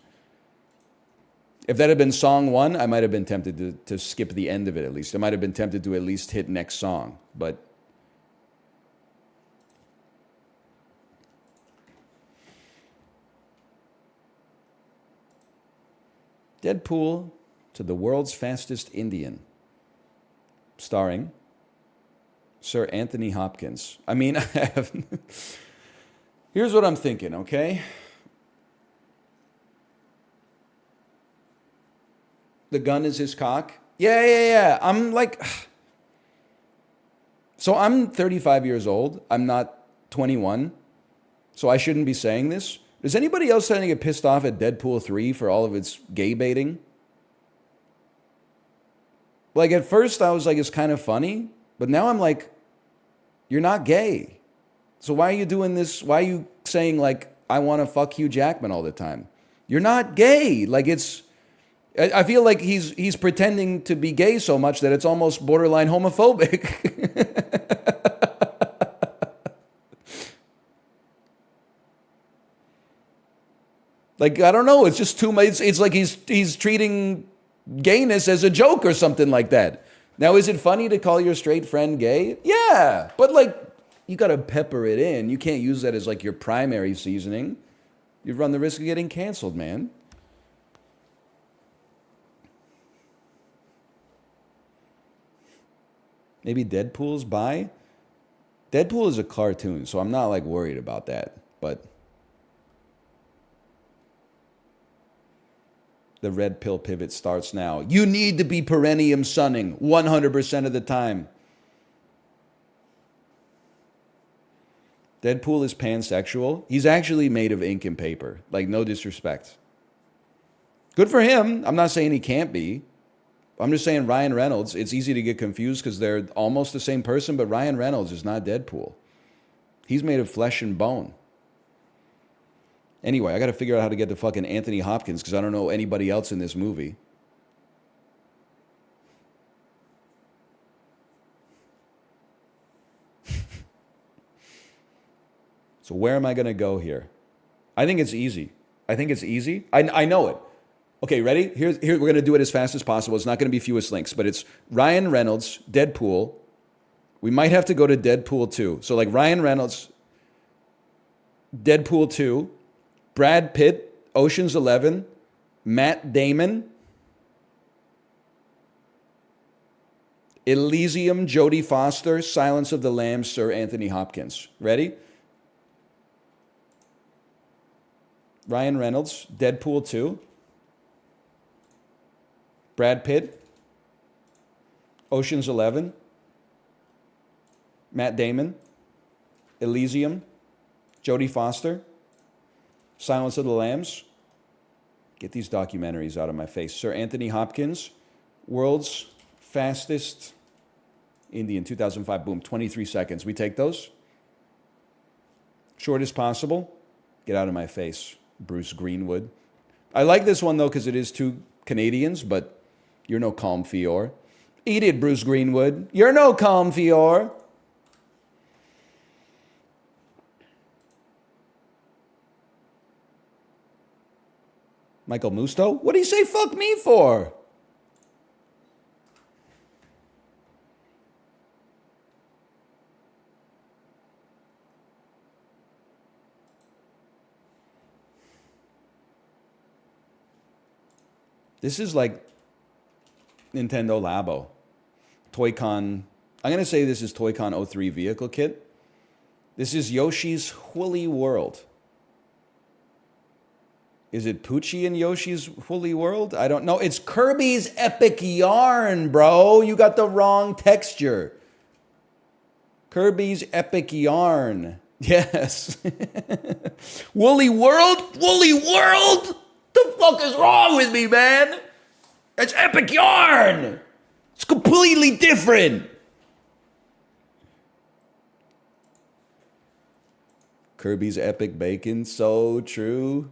If that had been song 1, I might have been tempted to skip the end of it at least. I might have been tempted to at least hit next song, but Deadpool to the World's Fastest Indian, starring Sir Anthony Hopkins. I mean, here's what I'm thinking, okay? The gun is his cock. Yeah. I'm like, so I'm 35 years old. I'm not 21. So I shouldn't be saying this. Is anybody else starting to get pissed off at Deadpool 3 for all of its gay baiting? Like, at first I was like, it's kind of funny, but now I'm like, you're not gay. So why are you doing this? Why are you saying, like, I want to fuck Hugh Jackman all the time? You're not gay. Like, I feel like he's pretending to be gay so much that it's almost borderline homophobic. Like, I don't know. It's just too much. It's like he's treating gayness as a joke or something like that. Now, is it funny to call your straight friend gay? Yeah, but like, you gotta pepper it in. You can't use that as like your primary seasoning. You run the risk of getting canceled, man. Maybe Deadpool's bi. Deadpool is a cartoon, so I'm not like worried about that. But the red pill pivot starts now. You need to be perennium sunning 100% of the time. Deadpool is pansexual. He's actually made of ink and paper. Like, no disrespect. Good for him. I'm not saying he can't be. I'm just saying Ryan Reynolds, it's easy to get confused because they're almost the same person, but Ryan Reynolds is not Deadpool. He's made of flesh and bone. Anyway, I got to figure out how to get to fucking Anthony Hopkins because I don't know anybody else in this movie. So where am I going to go here? I think it's easy. I know it. Okay, ready? Here we're going to do it as fast as possible. It's not going to be fewest links, but it's Ryan Reynolds, Deadpool. We might have to go to Deadpool 2. So like Ryan Reynolds, Deadpool 2, Brad Pitt, Ocean's 11, Matt Damon, Elysium, Jodie Foster, Silence of the Lambs, Sir Anthony Hopkins. Ready? Ryan Reynolds, Deadpool 2, Brad Pitt, Ocean's 11, Matt Damon, Elysium, Jodie Foster, Silence of the Lambs. Get these documentaries out of my face. Sir Anthony Hopkins, World's Fastest Indian, 2005. Boom, 23 seconds. We take those. Short as possible. Get out of my face, Bruce Greenwood. I like this one, though, because it is two Canadians, but you're no calm Fior. Eat it, Bruce Greenwood. You're no calm Fior. Michael Musto? What do you say fuck me for? This is like Nintendo Labo. Toy-Con. I'm going to say this is Toy-Con 03 vehicle kit. This is Yoshi's Woolly World. Is it Poochie in Yoshi's Woolly World? I don't know. It's Kirby's Epic Yarn, bro. You got the wrong texture. Kirby's Epic Yarn. Yes. Woolly World? Woolly World? The fuck is wrong with me, man? It's Epic Yarn. It's completely different. Kirby's Epic Bacon. So true.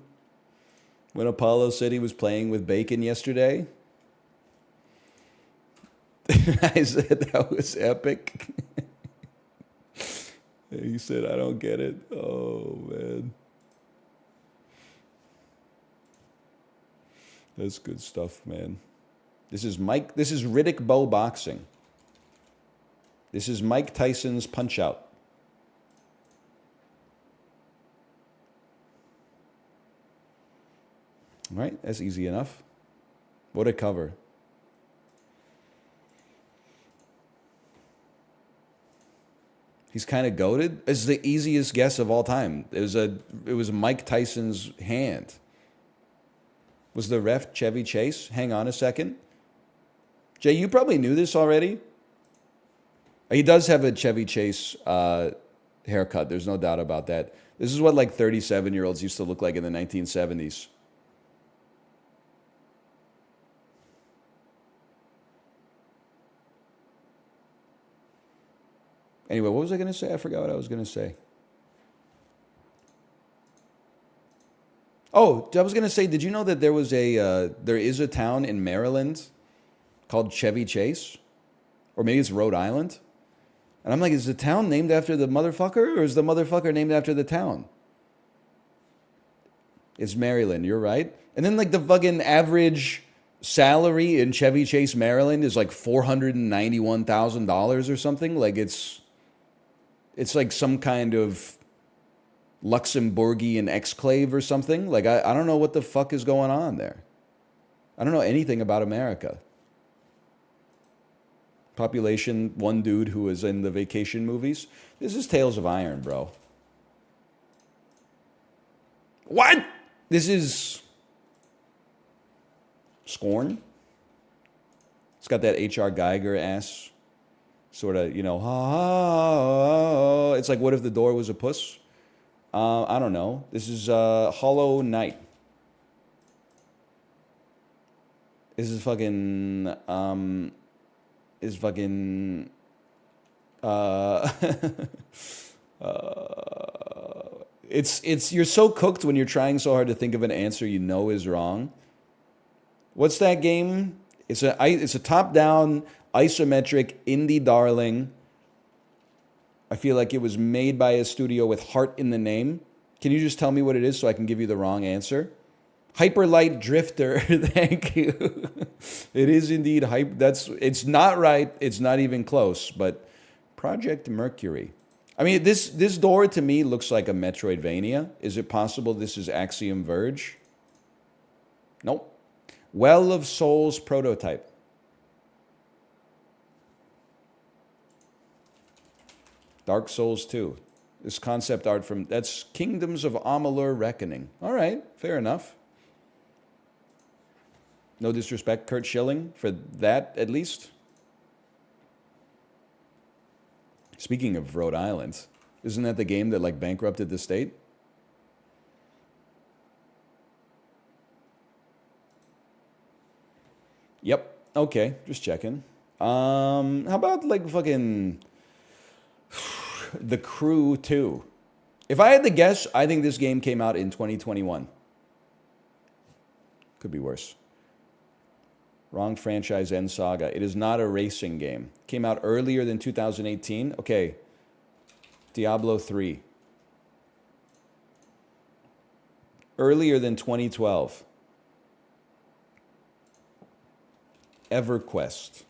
When Apollo said he was playing with bacon yesterday, I said that was epic. He said, I don't get it. Oh, man. That's good stuff, man. This is Riddick Bowe Boxing. This is Mike Tyson's Punch-Out. All right, that's easy enough. What a cover. He's kind of goated. It's the easiest guess of all time. It was Mike Tyson's hand. Was the ref Chevy Chase? Hang on a second. Jay, you probably knew this already. He does have a Chevy Chase haircut. There's no doubt about that. This is what like 37-year-olds used to look like in the 1970s. Anyway, what was I going to say? I forgot what I was going to say. Oh, I was going to say, did you know that there is a town in Maryland called Chevy Chase? Or maybe it's Rhode Island? And I'm like, is the town named after the motherfucker, or is the motherfucker named after the town? It's Maryland, you're right. And then like the fucking average salary in Chevy Chase, Maryland is like $491,000 or something. Like it's like some kind of Luxembourgian exclave or something. Like I don't know what the fuck is going on there. I don't know anything about America. Population, one dude who was in the Vacation movies. This is Tales of Iron, bro. What? This is Scorn. It's got that H.R. Geiger ass sort of, it's like, what if the door was a puss? I don't know. This is Hollow Knight. This is fucking it's you're so cooked when you're trying so hard to think of an answer you know is wrong. What's that game? It's a top-down isometric indie darling. I feel like it was made by a studio with heart in the name. Can you just tell me what it is so I can give you the wrong answer? Hyperlight Drifter. Thank you. It is indeed hype. It's not right. It's not even close. But Project Mercury. I mean, this door to me looks like a Metroidvania. Is it possible this is Axiom Verge? Nope. Well of Souls prototype. Dark Souls 2. This concept art that's Kingdoms of Amalur Reckoning. All right, fair enough. No disrespect, Kurt Schilling, for that at least. Speaking of Rhode Island, isn't that the game that like bankrupted the state? Yep. Okay, just checking. How about like fucking The Crew 2? If I had to guess, I think this game came out in 2021. Could be worse. Wrong franchise and saga. It is not a racing game. Came out earlier than 2018. Okay. Diablo 3. Earlier than 2012. EverQuest.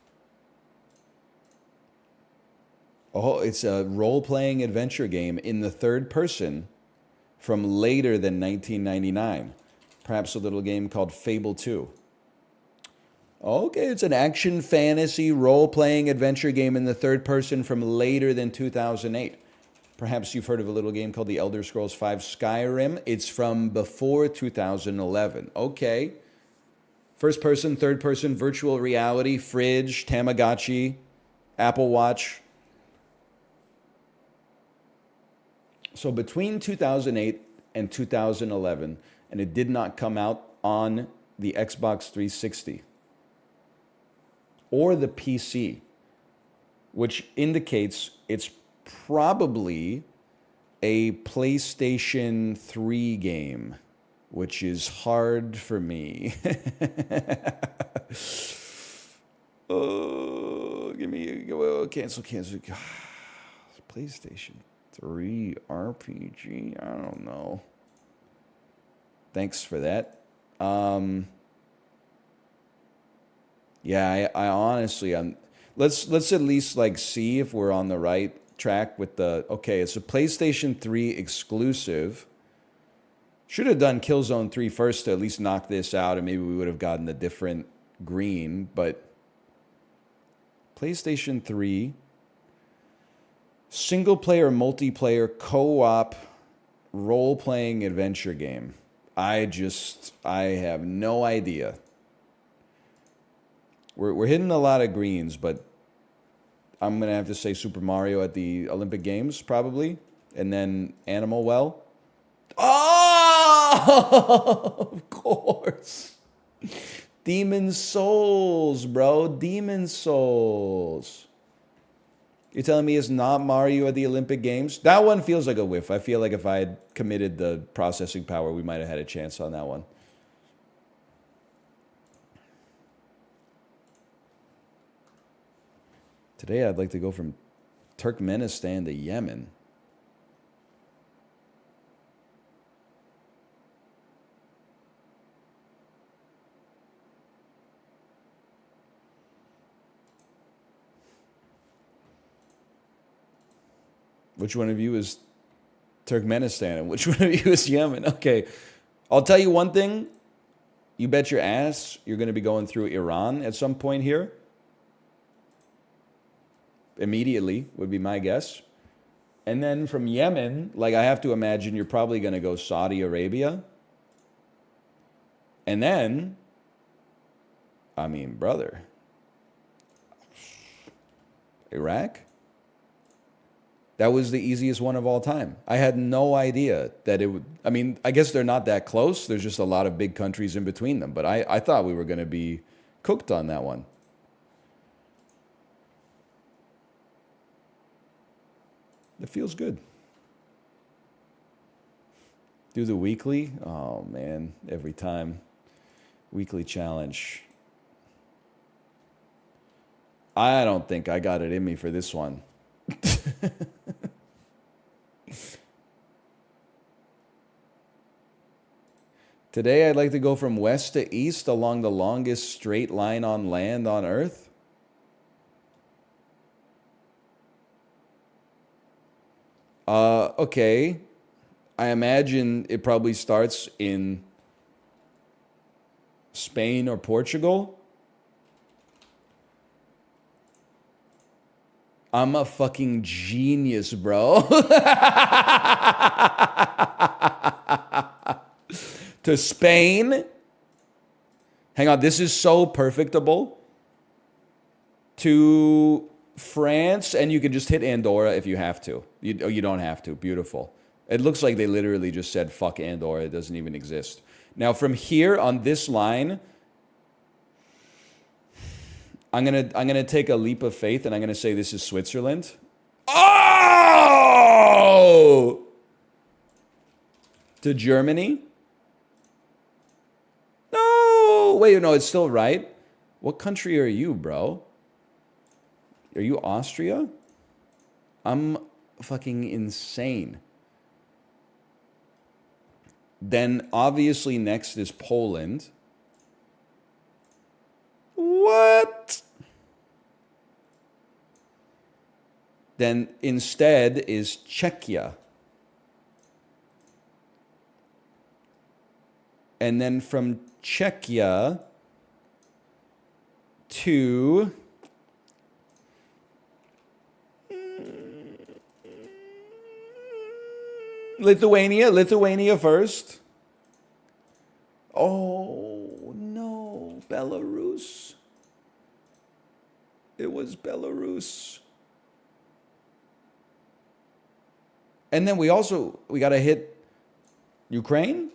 Oh, it's a role-playing adventure game in the third person from later than 1999. Perhaps a little game called Fable 2. Okay, it's an action fantasy role-playing adventure game in the third person from later than 2008. Perhaps you've heard of a little game called The Elder Scrolls V Skyrim. It's from before 2011. Okay. First person, third person, virtual reality, fridge, Tamagotchi, Apple Watch. So between 2008 and 2011, and it did not come out on the Xbox 360 or the PC, which indicates it's probably a PlayStation 3 game, which is hard for me. Oh, give me cancel. PlayStation 3 RPG. I don't know. Thanks for that. Yeah, I honestly, let's at least like see if we're on the right track with okay, it's a PlayStation 3 exclusive. Should have done Killzone 3 first to at least knock this out, and maybe we would have gotten a different green, but PlayStation 3 single player, multiplayer, co-op, role-playing adventure game. I have no idea. We're hitting a lot of greens, but I'm going to have to say Super Mario at the Olympic Games, probably. And then Animal Well. Oh, of course. Demon Souls, bro. Demon Souls. You're telling me it's not Mario at the Olympic Games? That one feels like a whiff. I feel like if I had committed the processing power, we might have had a chance on that one. Today, I'd like to go from Turkmenistan to Yemen. Which one of you is Turkmenistan and which one of you is Yemen? Okay, I'll tell you one thing. You bet your ass you're going to be going through Iran at some point here. Immediately would be my guess. And then from Yemen, like I have to imagine you're probably going to go Saudi Arabia. And then, I mean, brother, Iraq? That was the easiest one of all time. I had no idea that it would. I mean, I guess they're not that close. There's just a lot of big countries in between them. But I thought we were going to be cooked on that one. It feels good. Do the weekly? Oh, man, every time. Weekly challenge. I don't think I got it in me for this one. Today, I'd like to go from west to east along the longest straight line on land on Earth. Okay. I imagine it probably starts in Spain or Portugal. I'm a fucking genius, bro. To Spain. Hang on, this is so perfectable. To France, and you can just hit Andorra if you have to. You don't have to. Beautiful. It looks like they literally just said, fuck Andorra. It doesn't even exist. Now, from here on this line, I'm gonna take a leap of faith, and I'm gonna say this is Switzerland. Oh! To Germany? No! Wait, no, it's still right. What country are you, bro? Are you Austria? I'm fucking insane. Then obviously next is Poland. What? Then instead is Czechia. And then from Czechia to Lithuania first. Oh, no, Belarus. It was Belarus. And then we got to hit Ukraine.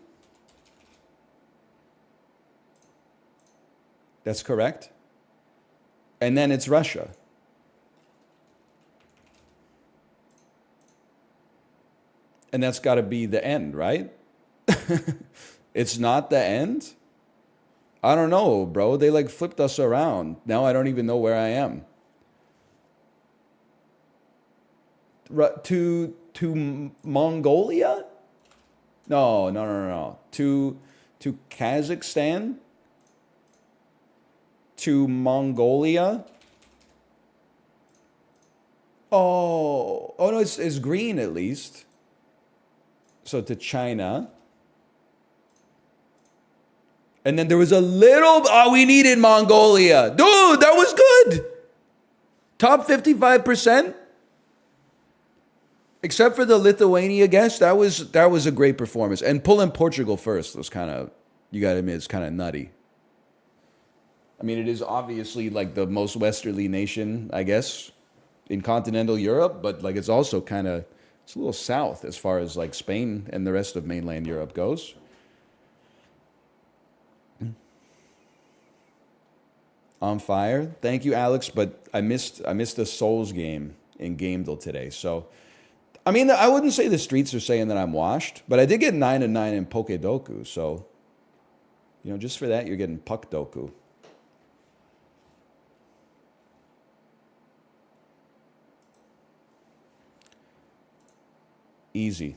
That's correct. And then it's Russia. And that's got to be the end, right? It's not the end? I don't know, bro. They like flipped us around. Now I don't even know where I am. To Mongolia? No. To Kazakhstan? To Mongolia? Oh no, it's green at least. So to China. And then there was a little, we needed Mongolia. Dude, that was good. Top 55%. Except for the Lithuania guess, that was a great performance. And pulling Portugal first was kind of, you got to admit, it's kind of nutty. I mean, it is obviously like the most westerly nation, I guess, in continental Europe, but like it's also kind of It's a little south as far as like Spain and the rest of mainland Europe goes. On fire. Thank you, Alex, but I missed the Souls game in Gamedale today. So, I mean, I wouldn't say the streets are saying that I'm washed, but I did get 9 and 9 in Pokedoku. So, you know, just for that, you're getting Puck Doku. Easy.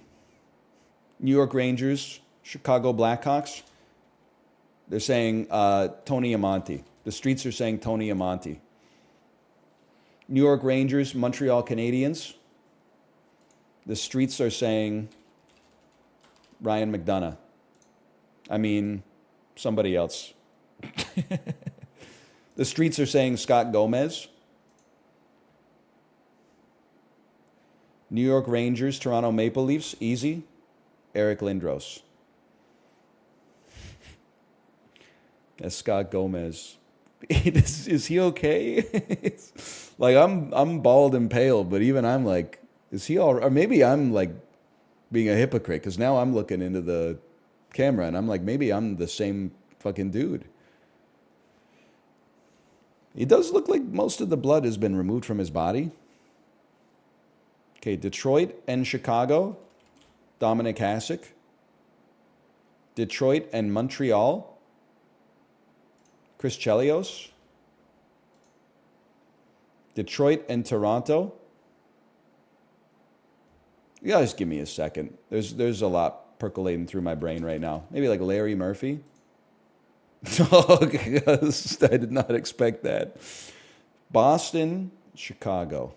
New York Rangers, Chicago Blackhawks. They're saying Tony Amonte. The streets are saying Tony Amonte. New York Rangers, Montreal Canadiens. The streets are saying Ryan McDonough. I mean, somebody else. The streets are saying Scott Gomez. New York Rangers, Toronto Maple Leafs, easy. Eric Lindros. That's Scott Gomez. Is he okay? Like I'm bald and pale, but even I'm like, is he all right? Or maybe I'm like being a hypocrite because now I'm looking into the camera and I'm like, maybe I'm the same fucking dude. He does look like most of the blood has been removed from his body. Okay, Detroit and Chicago, Dominic Hasek. Detroit and Montreal, Chris Chelios. Detroit and Toronto. You guys give me a second. There's a lot percolating through my brain right now. Maybe like Larry Murphy. Okay, I did not expect that. Boston, Chicago.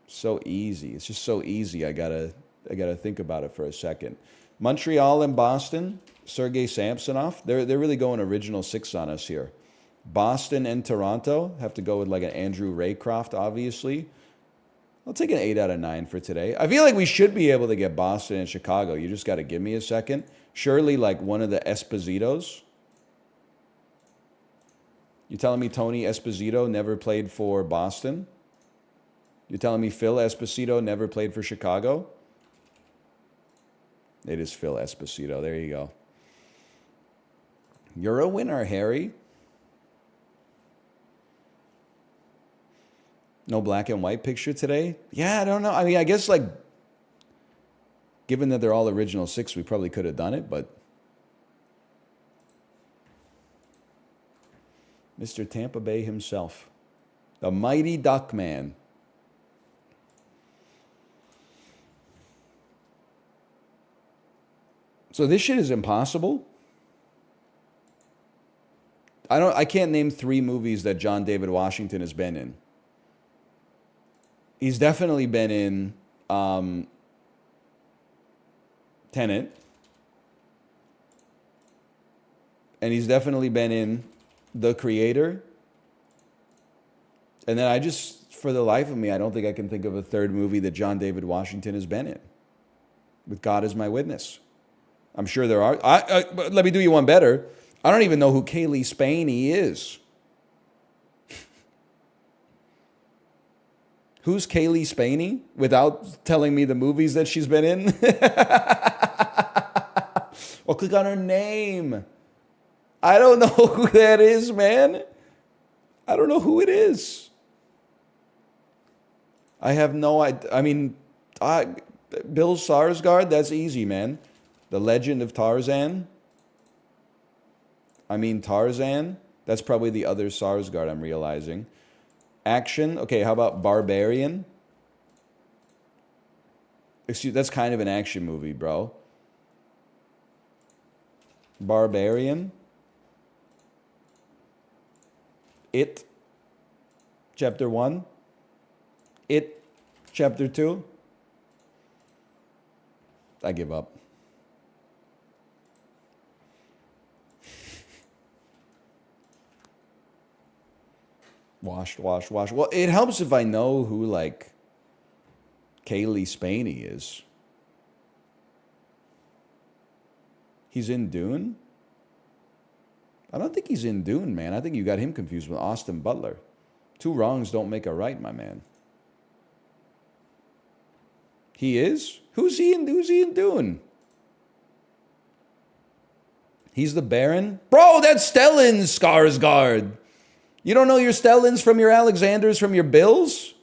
So easy. It's just so easy. I gotta think about it for a second. Montreal and Boston, Sergei Samsonov. They're really going original six on us here. Boston and Toronto, have to go with like an Andrew Raycroft, obviously. I'll take an 8 out of 9 for today. I feel like we should be able to get Boston and Chicago. You just got to give me a second. Surely like one of the Espositos. You telling me Tony Esposito never played for Boston? You're telling me Phil Esposito never played for Chicago? It is Phil Esposito. There you go. You're a winner, Harry. No black and white picture today? Yeah, I don't know. I mean, I guess like, given that they're all original six, we probably could have done it, but Mr. Tampa Bay himself, the mighty Duckman. So this shit is impossible. I can't name 3 movies that John David Washington has been in. He's definitely been in Tenet. And he's definitely been in The Creator. And then I just, for the life of me, I don't think I can think of a third movie that John David Washington has been in. With God as my witness. I'm sure there are. But let me do you one better. I don't even know who Kaylee Spaney is. Who's Kaylee Spaney? Without telling me the movies that she's been in? Or click on her name. I don't know who that is, man. I don't know who it is. I have no idea. I mean, Bill Skarsgård, that's easy, man. The Legend of Tarzan. I mean, Tarzan. That's probably the other Skarsgård, I'm realizing. Action. Okay, how about Barbarian? Excuse, that's kind of an action movie, bro. Barbarian. It. Chapter 1. It. Chapter 2. I give up. Washed. Well, it helps if I know who, like, Kaylee Spaney is. He's in Dune? I don't think he's in Dune, man. I think you got him confused with Austin Butler. 2 wrongs don't make a right, my man. He is? Who's he doing? He's the Baron? Bro, that's Stellan Skarsgård. You don't know your Stellans from your Alexanders from your Bills?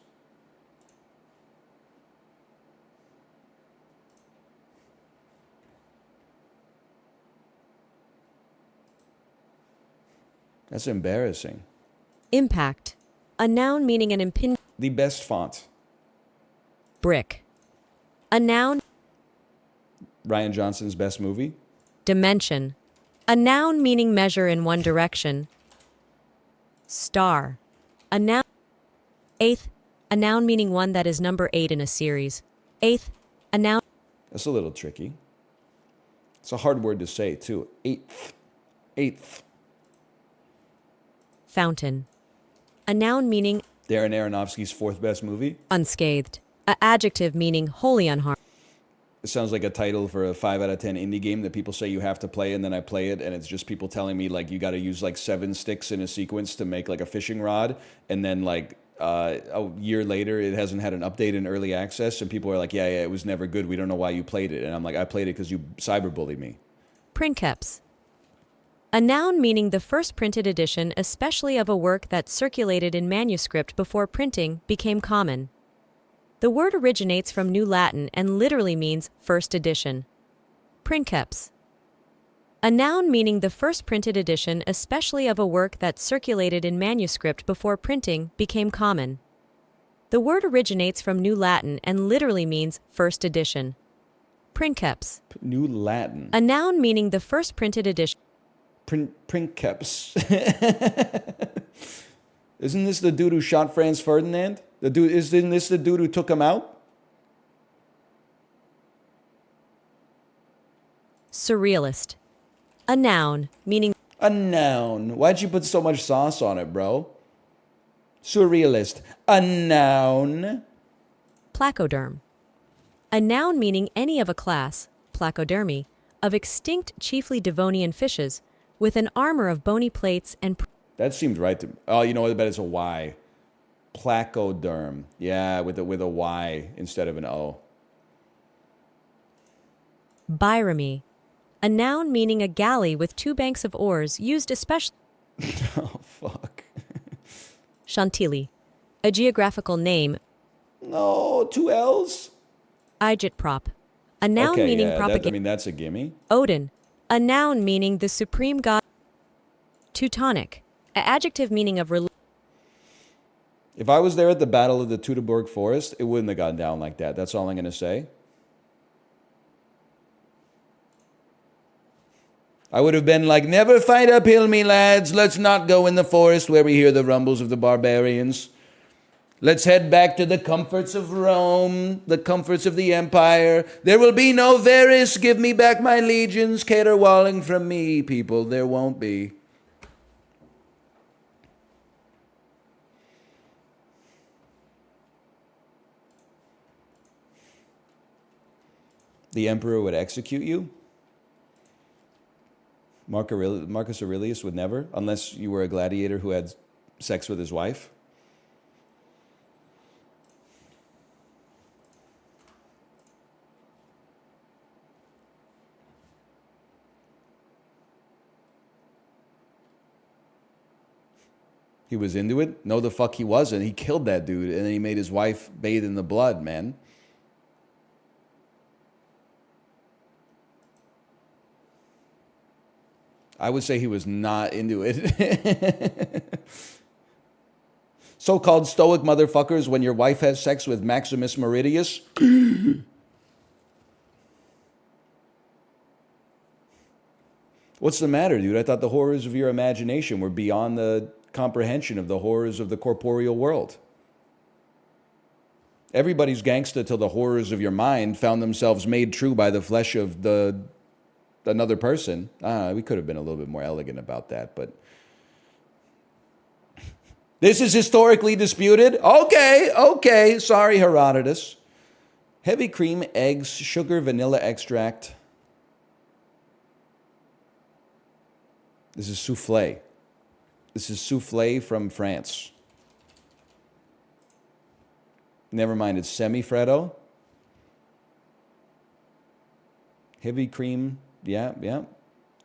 That's embarrassing. Impact. A noun meaning an impinging. The best font. Brick. A noun. Ryan Johnson's best movie. Dimension. A noun meaning measure in one direction. Star. A noun. Eighth. A noun meaning one that is number 8 in a series. Eighth. A noun. That's a little tricky. It's a hard word to say, too. Eighth. Eighth. Fountain. A noun meaning Darren Aronofsky's fourth best movie. unscathed. A adjective meaning wholly unharmed. It sounds like a title for a 5 out of 10 indie game that people say you have to play, and then I play it, and it's just people telling me, like, you got to use, like, 7 sticks in a sequence to make, like, a fishing rod, and then, like, a year later, it hasn't had an update in early access, and people are like, yeah, it was never good. We don't know why you played it. And I'm like, I played it because you cyberbullied me. Princeps. A noun meaning the first printed edition, especially of a work that circulated in manuscript before printing, became common. The word originates from New Latin and literally means first edition. Princeps. A noun meaning the first printed edition, especially of a work that circulated in manuscript before printing, became common. The word originates from New Latin and literally means first edition. Princeps. New Latin. A noun meaning the first printed edition. Princeps. Isn't this the dude who shot Franz Ferdinand? Isn't this the dude who took him out? Surrealist. A noun meaning A noun. Why'd you put so much sauce on it, bro? Surrealist. A noun. placoderm. A noun meaning any of a class, placodermi, of extinct chiefly Devonian fishes, with an armor of bony plates and That seemed right to me. Oh, you know what? I bet it's a Y. Placoderm. Yeah, with a Y instead of an O. byramy. A noun meaning a galley with 2 banks of oars used especially. Oh, fuck. Chantilly. A geographical name. No, 2 L's? Igitprop. A noun Okay, meaning yeah, propaganda. that's a gimme. Odin. A noun meaning the supreme god. Teutonic. An adjective meaning of If I was there at the Battle of the Teutoburg Forest, it wouldn't have gone down like that. That's all I'm going to say. I would have been like, never fight uphill, me lads. Let's not go in the forest where we hear the rumbles of the barbarians. Let's head back to the comforts of Rome, the comforts of the empire. There will be no Varys, give me back my legions, caterwauling from me, people. There won't be. The emperor would execute you? Marcus Aurelius would never, unless you were a gladiator who had sex with his wife. He was into it? No, the fuck he wasn't. He killed that dude, and then he made his wife bathe in the blood, man. I would say he was not into it. So-called stoic motherfuckers, when your wife has sex with Maximus Meridius. What's the matter, dude? I thought the horrors of your imagination were beyond the comprehension of the horrors of the corporeal world. Everybody's gangsta till the horrors of your mind found themselves made true by the flesh of another person. We could have been a little bit more elegant about that, but this is historically disputed. Okay. Sorry, Herodotus. Heavy cream, eggs, sugar, vanilla extract. This is soufflé. This is soufflé from France. Never mind, it's semi-freddo. Heavy cream, yeah, yeah.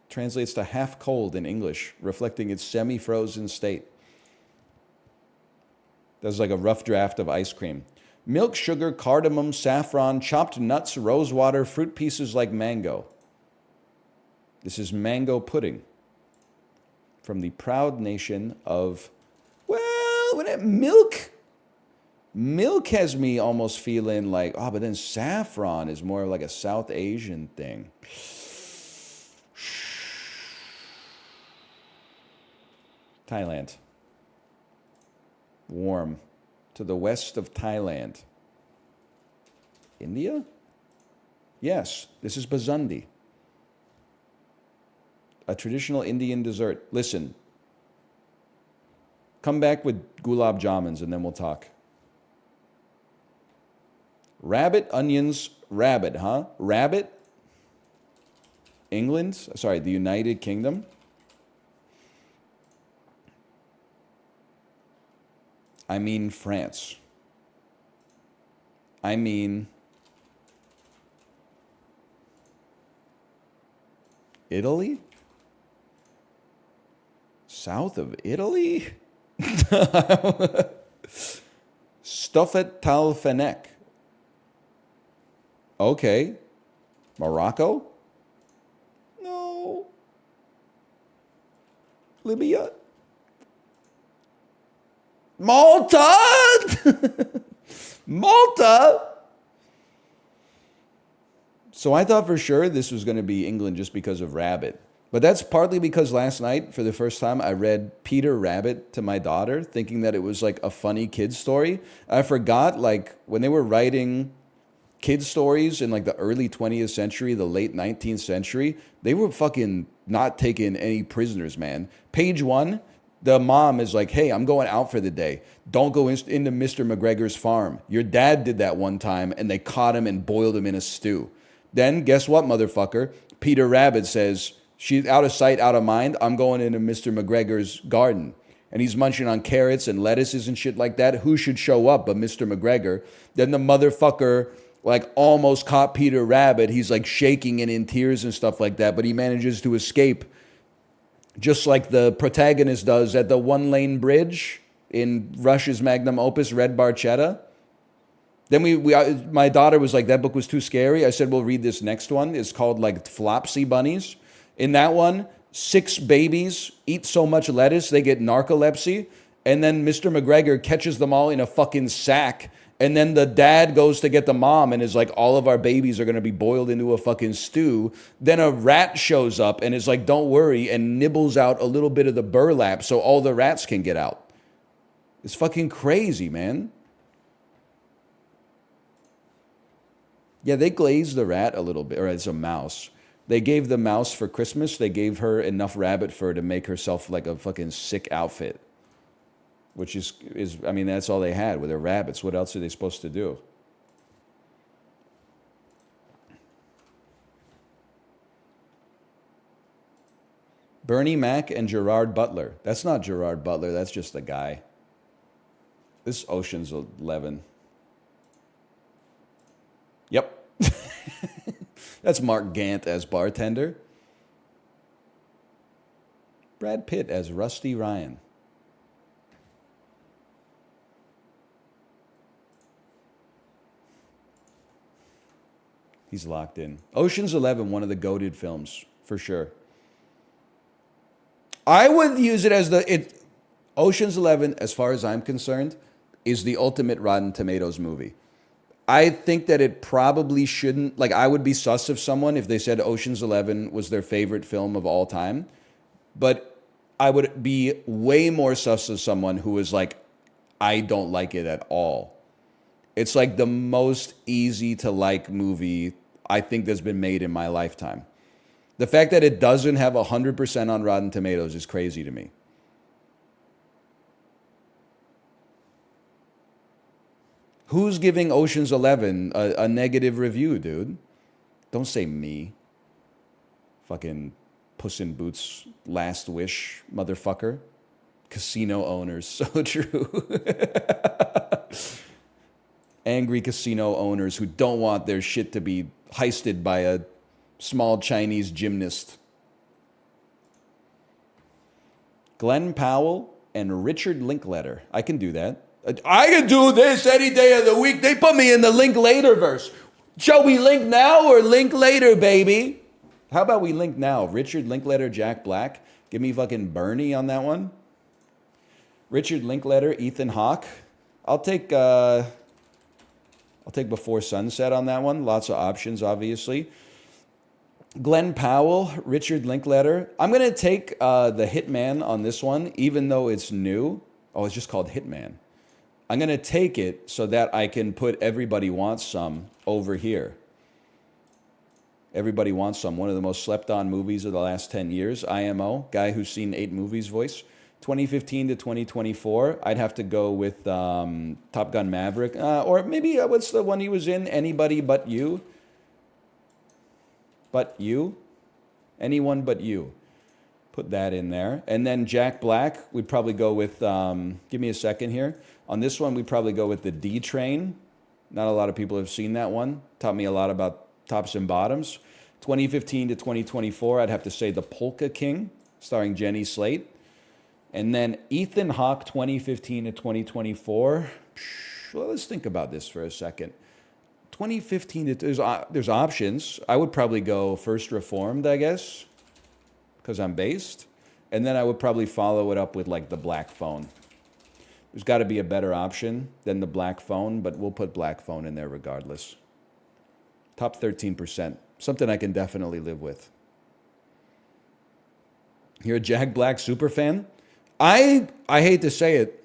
Translates to half cold in English, reflecting its semi-frozen state. That's like a rough draft of ice cream. Milk, sugar, cardamom, saffron, chopped nuts, rosewater, fruit pieces like mango. This is mango pudding from the proud nation of, well, milk has me almost feeling like, oh, but then saffron is more like a South Asian thing. Thailand. Warm. To the west of Thailand. India? Yes, this is Basundi. A traditional Indian dessert. Listen. Come back with gulab jamans and then we'll talk. Rabbit, onions, rabbit, huh? Rabbit? England? Sorry, the United Kingdom? I mean France. I mean Italy? South of Italy? Stuffet talfenek. Okay. Morocco? No. Libya? Malta? Malta? So I thought for sure this was going to be England just because of Rabbit. But that's partly because last night, for the first time, I read Peter Rabbit to my daughter, thinking that it was like a funny kid's story. I forgot, like, when they were writing kids' stories in like the early 20th century, the late 19th century, they were fucking not taking any prisoners, man. Page 1, the mom is like, hey, I'm going out for the day. Don't go into Mr. McGregor's farm. Your dad did that one time, and they caught him and boiled him in a stew. Then, guess what, motherfucker? Peter Rabbit says, she's out of sight, out of mind. I'm going into Mr. McGregor's garden. And he's munching on carrots and lettuces and shit like that. Who should show up but Mr. McGregor? Then the motherfucker like almost caught Peter Rabbit. He's like shaking and in tears and stuff like that. But he manages to escape just like the protagonist does at the one-lane bridge in Rush's magnum opus, Red Barchetta. Then my daughter was like, that book was too scary. I said, we'll read this next one. It's called like Flopsy Bunnies. In that one, 6 babies eat so much lettuce, they get narcolepsy. And then Mr. McGregor catches them all in a fucking sack. And then the dad goes to get the mom and is like, all of our babies are going to be boiled into a fucking stew. Then a rat shows up and is like, don't worry, and nibbles out a little bit of the burlap so all the rats can get out. It's fucking crazy, man. Yeah, they glazed the rat a little bit, or it's a mouse. They gave the mouse for Christmas, they gave her enough rabbit fur to make herself like a fucking sick outfit. Which is I mean, that's all they had with their rabbits. What else are they supposed to do? Bernie Mac and Gerard Butler. That's not Gerard Butler, that's just a guy. This is Ocean's 11. Yep. That's Mark Gant as bartender. Brad Pitt as Rusty Ryan. He's locked in. Ocean's 11, one of the goated films, for sure. I would use it as Ocean's 11, as far as I'm concerned, is the ultimate Rotten Tomatoes movie. I think that it probably shouldn't, like, I would be sus of someone if they said Ocean's 11 was their favorite film of all time. But I would be way more sus of someone who was like, I don't like it at all. It's like the most easy to like movie I think that's been made in my lifetime. The fact that it doesn't have 100% on Rotten Tomatoes is crazy to me. Who's giving Ocean's 11 a negative review, dude? Don't say me. Fucking Puss in Boots last wish, motherfucker. Casino owners, so true. Angry casino owners who don't want their shit to be heisted by a Small Chinese gymnast. Glenn Powell and Richard Linklater. I can do that. I can do this any day of the week. They put me in the Linklater verse. Shall we link now or link later, baby? How about we link now? Richard Linklater, Jack Black. Give me fucking Bernie on that one. Richard Linklater, Ethan Hawke. I'll take Before Sunset on that one. Lots of options, obviously. Glenn Powell, Richard Linklater. I'm going to take the Hitman on this one, even though it's new. Oh, it's just called Hitman. I'm going to take it so that I can put Everybody Wants Some over here. Everybody Wants Some, one of the most slept on movies of the last 10 years. IMO, guy who's seen 8 movies voice. 2015 to 2024, I'd have to go with Top Gun Maverick. Or maybe, what's the one he was in? Anybody But You? But You? Anyone But You. Put that in there. And then Jack Black, we'd probably go with, give me a second here. On this one, we'd probably go with the D Train. Not a lot of people have seen that one. Taught me a lot about tops and bottoms. 2015 to 2024, I'd have to say The Polka King, starring Jenny Slate. And then Ethan Hawke, 2015 to 2024. Well, let's think about this for a second. 2015, there's options. I would probably go First Reformed, I guess, because I'm based. And then I would probably follow it up with like The Black Phone. There's got to be a better option than The Black Phone, but we'll put Black Phone in there regardless. Top 13%. Something I can definitely live with. You're a Jack Black super fan? I hate to say it,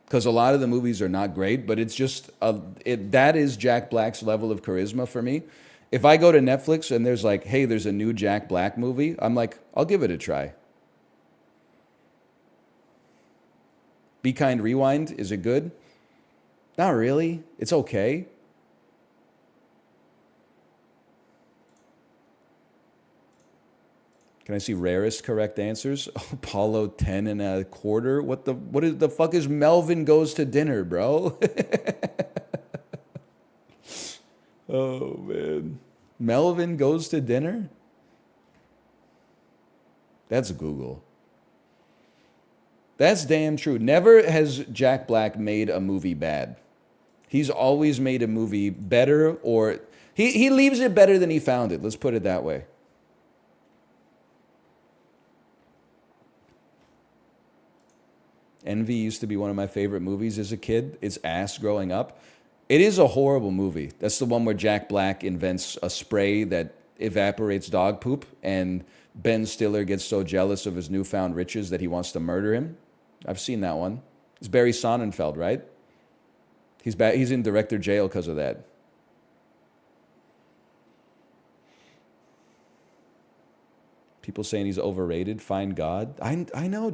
because a lot of the movies are not great, but it's just, that is Jack Black's level of charisma for me. If I go to Netflix and there's like, hey, there's a new Jack Black movie, I'm like, I'll give it a try. Be Kind Rewind, is it good? Not really. It's okay. Can I see rarest correct answers? Apollo 10 and a quarter? What the fuck is Melvin Goes to Dinner, bro? Oh, man. Melvin Goes to Dinner? That's Google. That's damn true. Never has Jack Black made a movie bad. He's always made a movie better, or he leaves it better than he found it. Let's put it that way. Envy used to be one of my favorite movies as a kid. It's ass growing up. It is a horrible movie. That's the one where Jack Black invents a spray that evaporates dog poop, and Ben Stiller gets so jealous of his newfound riches that he wants to murder him. I've seen that one. It's Barry Sonnenfeld, right? He's in director jail because of that. People saying he's overrated. Find God. I know.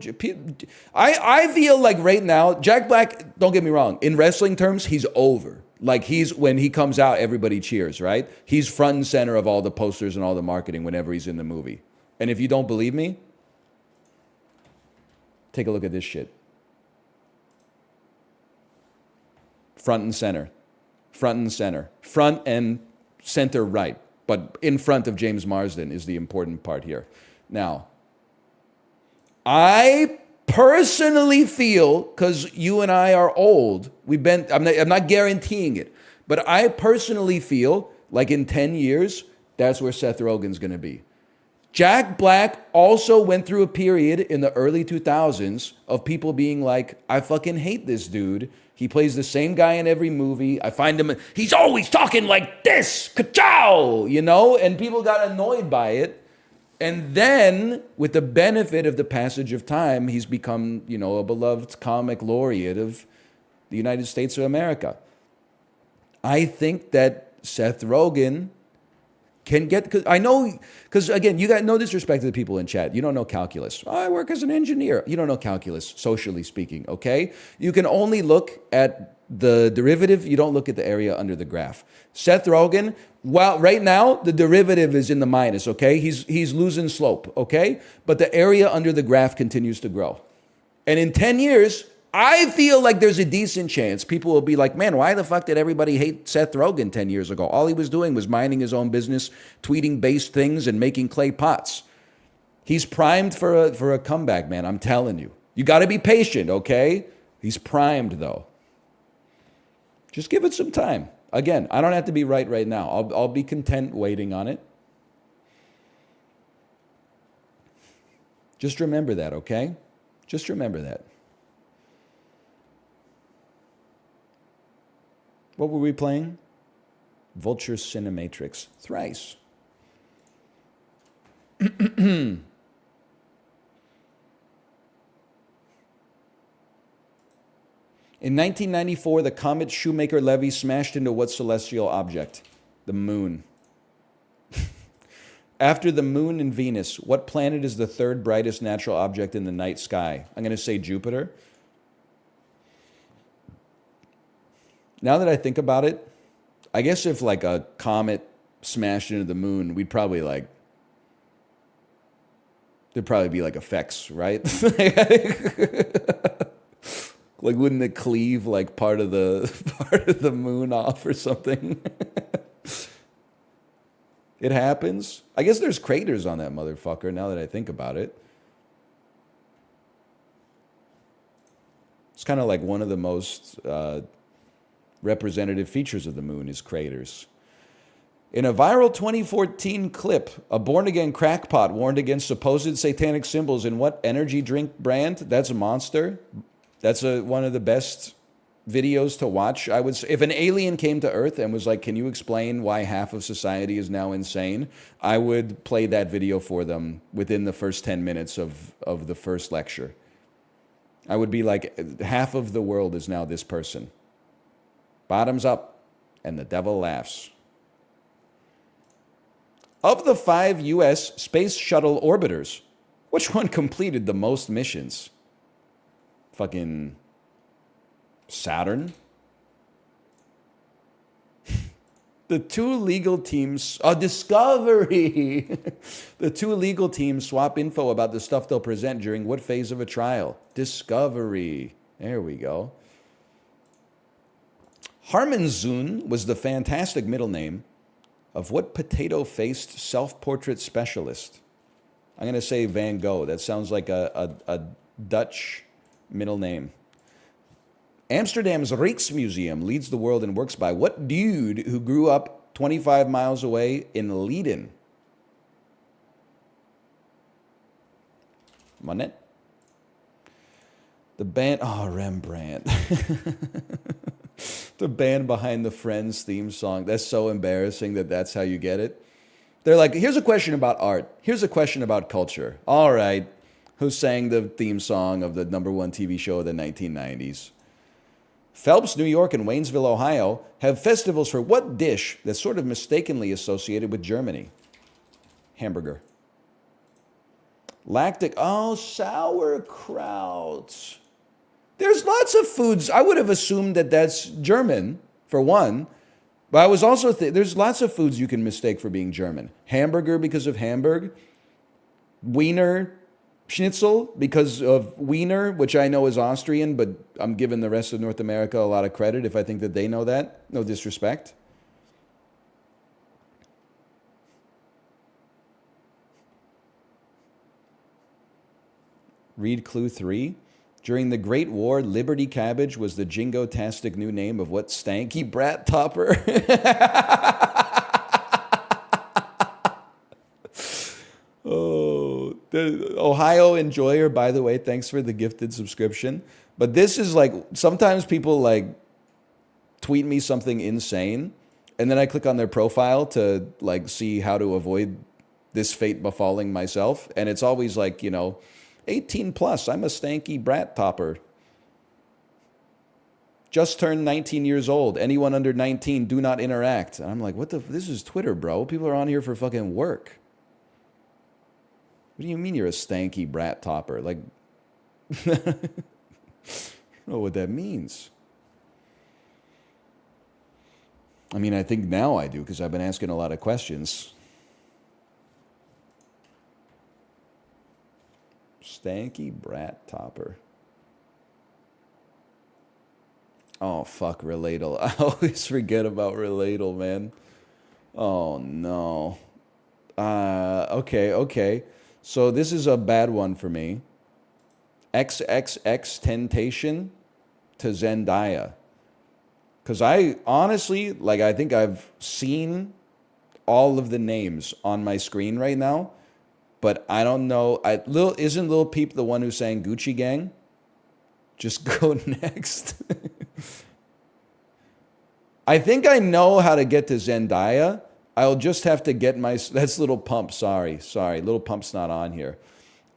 I feel like right now, Jack Black, don't get me wrong, in wrestling terms, he's over. Like when he comes out, everybody cheers, right? He's front and center of all the posters and all the marketing whenever he's in the movie. And if you don't believe me, take a look at this shit. Front and center. Front and center. Front and center right. But in front of James Marsden is the important part here. Now, I personally feel, because you and I are old, I'm not guaranteeing it, but I personally feel like in 10 years, that's where Seth Rogen's going to be. Jack Black also went through a period in the early 2000s of people being like, I fucking hate this dude. He plays the same guy in every movie. I find him, he's always talking like this, ka-chow, you know? And people got annoyed by it. And then, with the benefit of the passage of time, he's become, you know, a beloved comic laureate of the United States of America. I think that Seth Rogen can get, because again, you got no disrespect to the people in chat. You don't know calculus. I work as an engineer. You don't know calculus, socially speaking, okay? You can only look at the derivative. You don't look at the area under the graph. Seth Rogen, well, right now, the derivative is in the minus, okay? He's losing slope, okay? But the area under the graph continues to grow. And in 10 years, I feel like there's a decent chance people will be like, man, why the fuck did everybody hate Seth Rogen 10 years ago? All he was doing was minding his own business, tweeting based things, and making clay pots. He's primed for a comeback, man. I'm telling you. You got to be patient, okay? He's primed, though. Just give it some time. Again, I don't have to be right now. I'll be content waiting on it. Just remember that, okay? Just remember that. What were we playing? Vulture Cinematrix. Thrice. In 1994, the comet Shoemaker-Levy smashed into what celestial object? The moon. After the moon and Venus, what planet is the third brightest natural object in the night sky? I'm going to say Jupiter. Now that I think about it, I guess if like a comet smashed into the moon, we'd probably like, there'd probably be like effects, right? Like, wouldn't it cleave like part of the moon off or something? It happens. I guess there's craters on that motherfucker now that I think about it. It's kind of like one of the most representative features of the moon is craters. In a viral 2014 clip, a born-again crackpot warned against supposed satanic symbols in what energy drink brand? That's a Monster. That's one of the best videos to watch. I would say, if an alien came to Earth and was like, can you explain why half of society is now insane? I would play that video for them within the first 10 minutes of the first lecture. I would be like, half of the world is now this person. Bottoms up, and the devil laughs. Of the 5 U.S. space shuttle orbiters, which one completed the most missions? Fucking Saturn? The two legal teams, Discovery! The two legal teams swap info about the stuff they'll present during what phase of a trial? Discovery. There we go. Harmenzun was the fantastic middle name of what potato-faced self-portrait specialist? I'm going to say Van Gogh. That sounds like a Dutch middle name. Amsterdam's Rijksmuseum leads the world in works by what dude who grew up 25 miles away in Leiden? Monet? The band, Rembrandt. The band behind the Friends theme song. That's so embarrassing that that's how you get it. They're like, here's a question about art. Here's a question about culture. All right. Who sang the theme song of the #1 TV show of the 1990s? Phelps, New York, and Waynesville, Ohio have festivals for what dish that's sort of mistakenly associated with Germany? Hamburger. Lactic, sauerkraut. There's lots of foods. I would have assumed that that's German, for one. But I was also there's lots of foods you can mistake for being German. Hamburger because of Hamburg. Wiener Schnitzel because of Wiener, which I know is Austrian, but I'm giving the rest of North America a lot of credit if I think that they know that. No disrespect. Read clue 3. During the Great War, Liberty Cabbage was the jingo-tastic new name of what stanky brat topper? Ohio Enjoyer, by the way, thanks for the gifted subscription. But this is like, sometimes people like tweet me something insane, and then I click on their profile to like see how to avoid this fate befalling myself. And it's always like, 18 plus, I'm a stanky brat topper. Just turned 19 years old. Anyone under 19, do not interact. And I'm like, this is Twitter, bro. People are on here for fucking work. What do you mean you're a stanky brat topper? Like, I don't know what that means. I mean, I think now I do because I've been asking a lot of questions. Stanky brat topper. Oh, fuck, Relatal. I always forget about Relatal, man. Oh, no. Okay. So this is a bad one for me. XXX Temptation to Zendaya. Because I honestly, like, I think I've seen all of the names on my screen right now, but I don't know. Isn't Lil Peep the one who sang Gucci Gang? Just go next. I think I know how to get to Zendaya. I'll just have to get my. That's Little Pump. Sorry. Little Pump's not on here.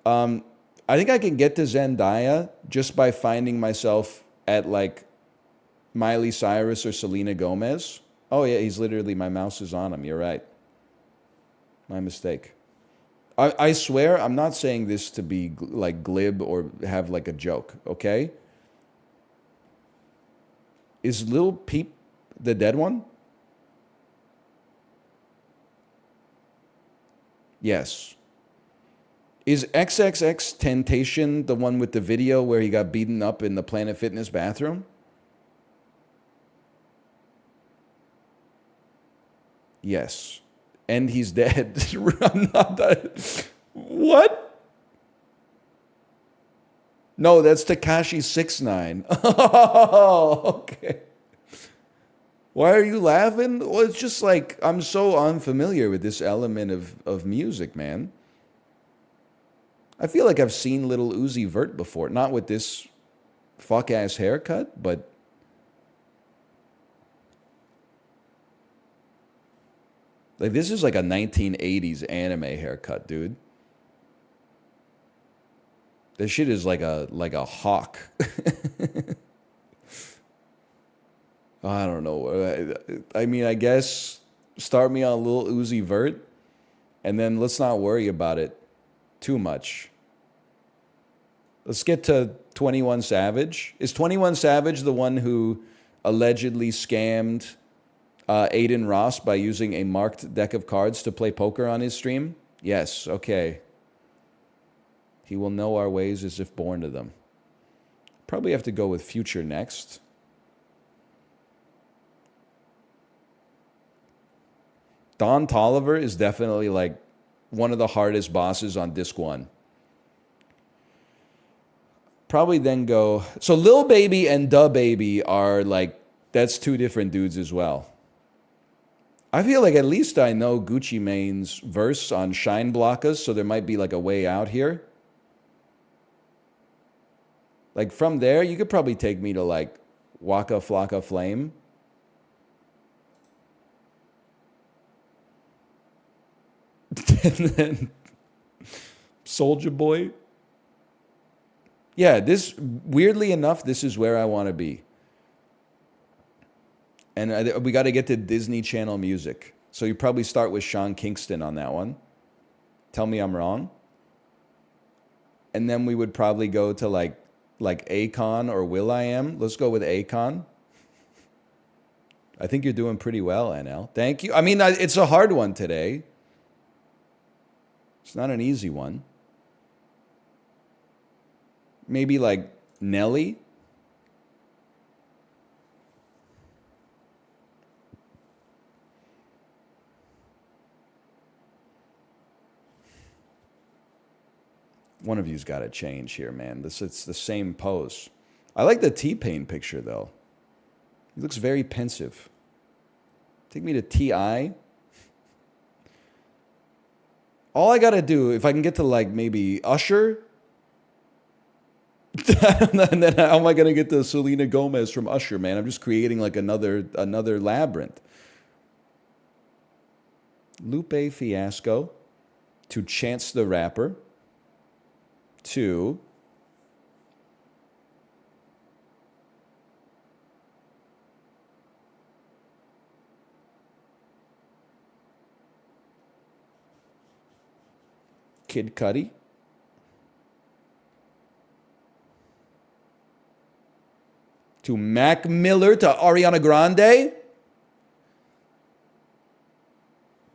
I think I can get to Zendaya just by finding myself at like Miley Cyrus or Selena Gomez. Oh, yeah, he's literally, my mouse is on him. You're right. My mistake. I swear, I'm not saying this to be like glib or have like a joke, okay? Is Lil Peep the dead one? Yes. Is XXX Temptation the one with the video where he got beaten up in the Planet Fitness bathroom? Yes. And he's dead. I'm not that. What? No, that's Tekashi 69. Oh, okay. Why are you laughing? Well, it's just like I'm so unfamiliar with this element of music, man. I feel like I've seen Little Uzi Vert before. Not with this fuck ass haircut, but like this is like a 1980s anime haircut, dude. This shit is like a hawk. I don't know. I mean, I guess start me on Lil Uzi Vert, and then let's not worry about it too much. Let's get to 21 Savage. Is 21 Savage the one who allegedly scammed Aiden Ross by using a marked deck of cards to play poker on his stream? Yes, okay. He will know our ways as if born to them. Probably have to go with Future next. Don Tolliver is definitely like one of the hardest bosses on disc 1. Probably then go. So Lil Baby and Da Baby are like, that's two different dudes as well. I feel like at least I know Gucci Mane's verse on Shine Blockas, so there might be like a way out here. Like from there, you could probably take me to like Waka Flocka Flame. And then Soldier Boy. Yeah, this, weirdly enough, this is where I want to be. And we got to get to Disney Channel music. So you probably start with Sean Kingston on that one. Tell me I'm wrong. And then we would probably go to like Akon or Will.i.am. Let's go with Akon. I think you're doing pretty well, NL. Thank you. I mean, it's a hard one today. It's not an easy one. Maybe like Nelly. One of you's got to change here, man. It's the same pose. I like the T-Pain picture, though. He looks very pensive. Take me to T.I. All I got to do, if I can get to like maybe Usher, and then how am I going to get to Selena Gomez from Usher, man? I'm just creating like another labyrinth. Lupe Fiasco to Chance the Rapper to Kid Cudi to Mac Miller to Ariana Grande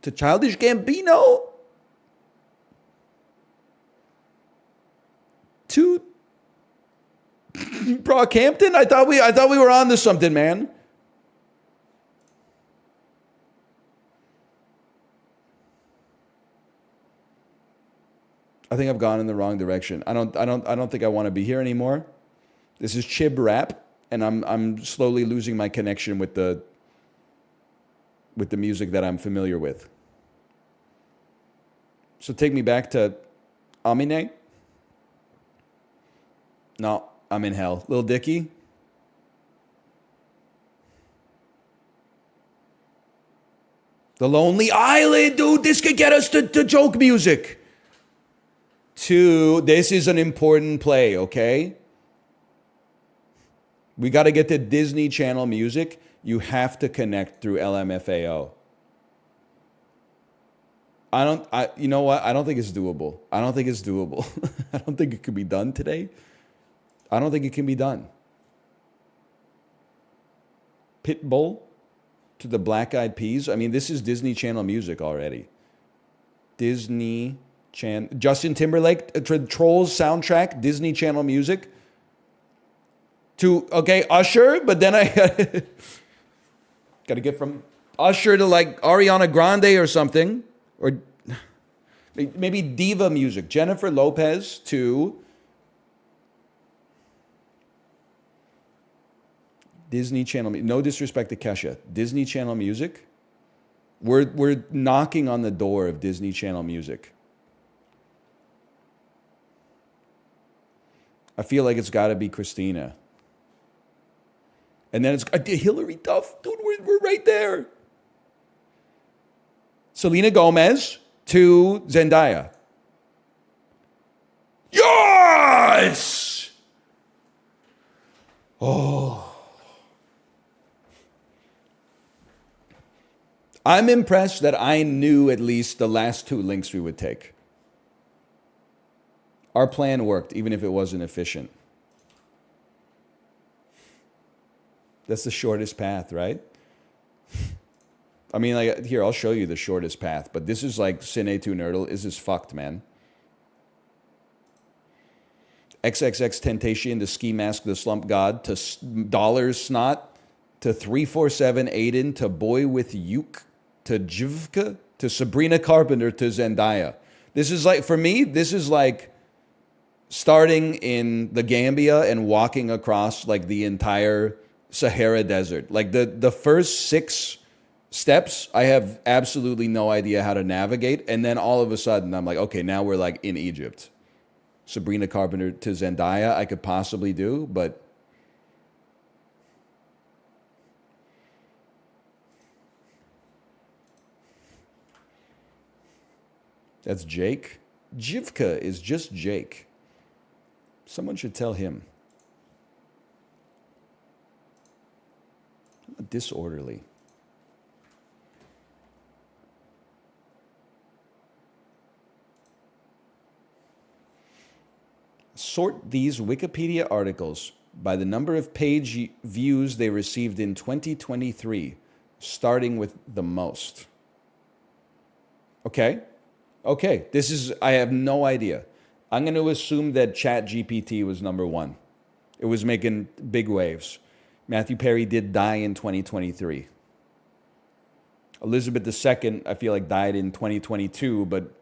to Childish Gambino to Brockhampton? I thought we were on to something, man. I think I've gone in the wrong direction. I don't think I want to be here anymore. This is Chib Rap, and I'm slowly losing my connection with the music that I'm familiar with. So take me back to Amine. No, I'm in hell. Lil Dicky. The Lonely Island, dude. This could get us to joke music. This is an important play, okay? We got to get to Disney Channel music. You have to connect through LMFAO. You know what? I don't think it's doable. I don't think it could be done today. I don't think it can be done. Pitbull to the Black Eyed Peas. I mean, this is Disney Channel music already. Justin Timberlake, Trolls soundtrack, Disney Channel music. Usher, but then I got to get from Usher to like Ariana Grande or something. Or maybe diva music. Jennifer Lopez to Disney Channel. No disrespect to Kesha. Disney Channel music. We're knocking on the door of Disney Channel music. I feel like it's got to be Christina. And then it's Hillary Duff. Dude, we're right there. Selena Gomez to Zendaya. Yes! Oh. I'm impressed that I knew at least the last two links we would take. Our plan worked, even if it wasn't efficient. That's the shortest path, right? I mean, like, here, I'll show you the shortest path, but this is like Cine 2 Nerdle. This is fucked, man. XXX Temptation to Ski Mask the Slump God to Dollars Snot to 347 Aiden to Boy with Uke to Jivka to Sabrina Carpenter to Zendaya. This is like, for me, this is like starting in the Gambia and walking across like the entire Sahara Desert. Like the first 6 steps, I have absolutely no idea how to navigate. And then all of a sudden, I'm like, okay, now we're like in Egypt. Sabrina Carpenter to Zendaya, I could possibly do, but that's Jake. Jivka is just Jake. Someone should tell him. Disorderly. Sort these Wikipedia articles by the number of page views they received in 2023, starting with the most. Okay? Okay, I have no idea. I'm going to assume that ChatGPT was number 1. It was making big waves. Matthew Perry did die in 2023. Elizabeth II, I feel like, died in 2022, but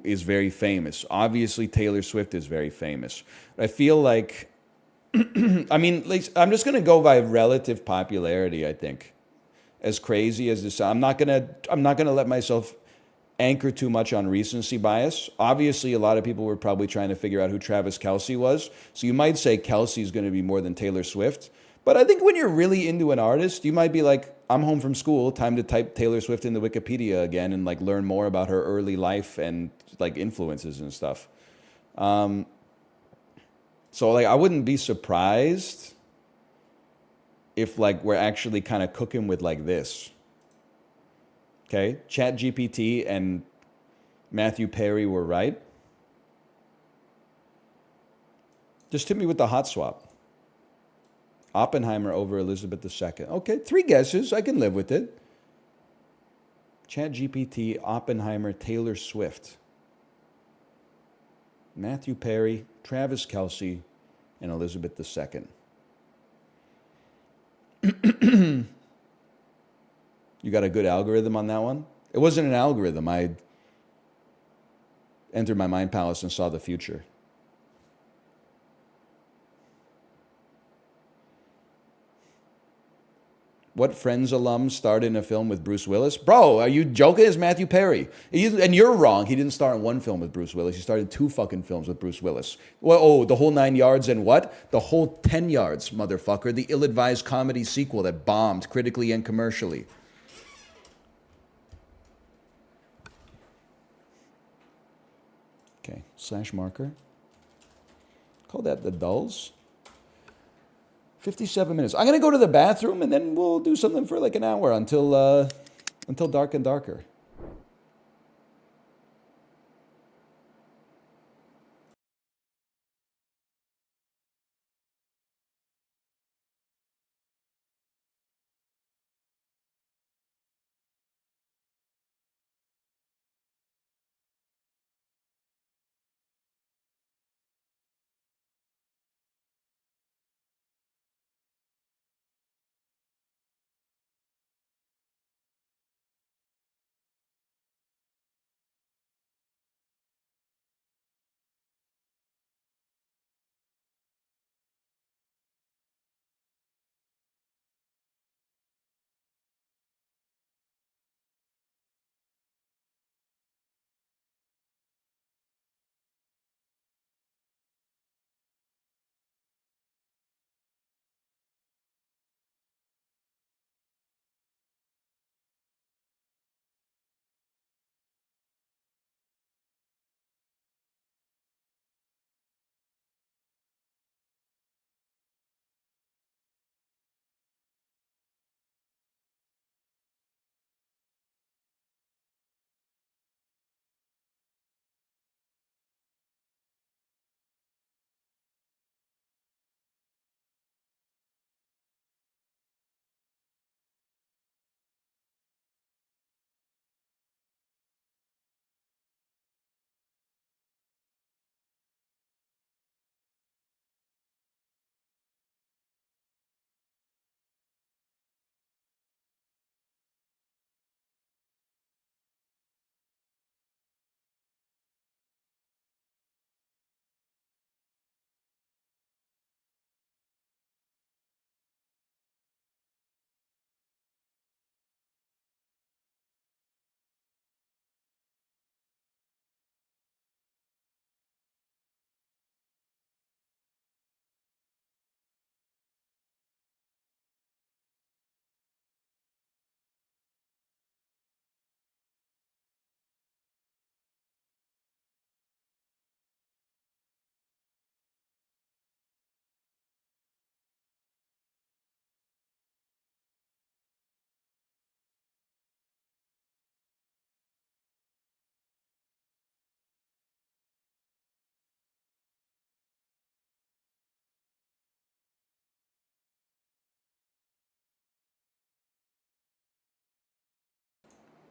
is very famous. Obviously, Taylor Swift is very famous. I feel like, I mean, like, I'm just going to go by relative popularity, I think. As crazy as this, I'm not going to let myself anchor too much on recency bias. Obviously, a lot of people were probably trying to figure out who Travis Kelce was. So you might say Kelce is going to be more than Taylor Swift. But I think when you're really into an artist, you might be like, I'm home from school, time to type Taylor Swift into Wikipedia again and like learn more about her early life and like influences and stuff. So like, I wouldn't be surprised if like we're actually kind of cooking with like this. Okay, ChatGPT and Matthew Perry were right. Just hit me with the hot swap. Oppenheimer over Elizabeth II. Okay, 3 guesses. I can live with it. ChatGPT, Oppenheimer, Taylor Swift. Matthew Perry, Travis Kelce, and Elizabeth II. You got a good algorithm on that one? It wasn't an algorithm. I entered my mind palace and saw the future. What Friends alum starred in a film with Bruce Willis? Bro, are you joking? It's Matthew Perry. And you're wrong. He didn't star in one film with Bruce Willis. He starred in 2 fucking films with Bruce Willis. Well, oh, The Whole 9 Yards and what? The Whole 10 Yards, motherfucker. The ill-advised comedy sequel that bombed critically and commercially. Okay, slash marker. Call that the dulls. 57 minutes. I'm going to go to the bathroom and then we'll do something for like an hour until dark and darker.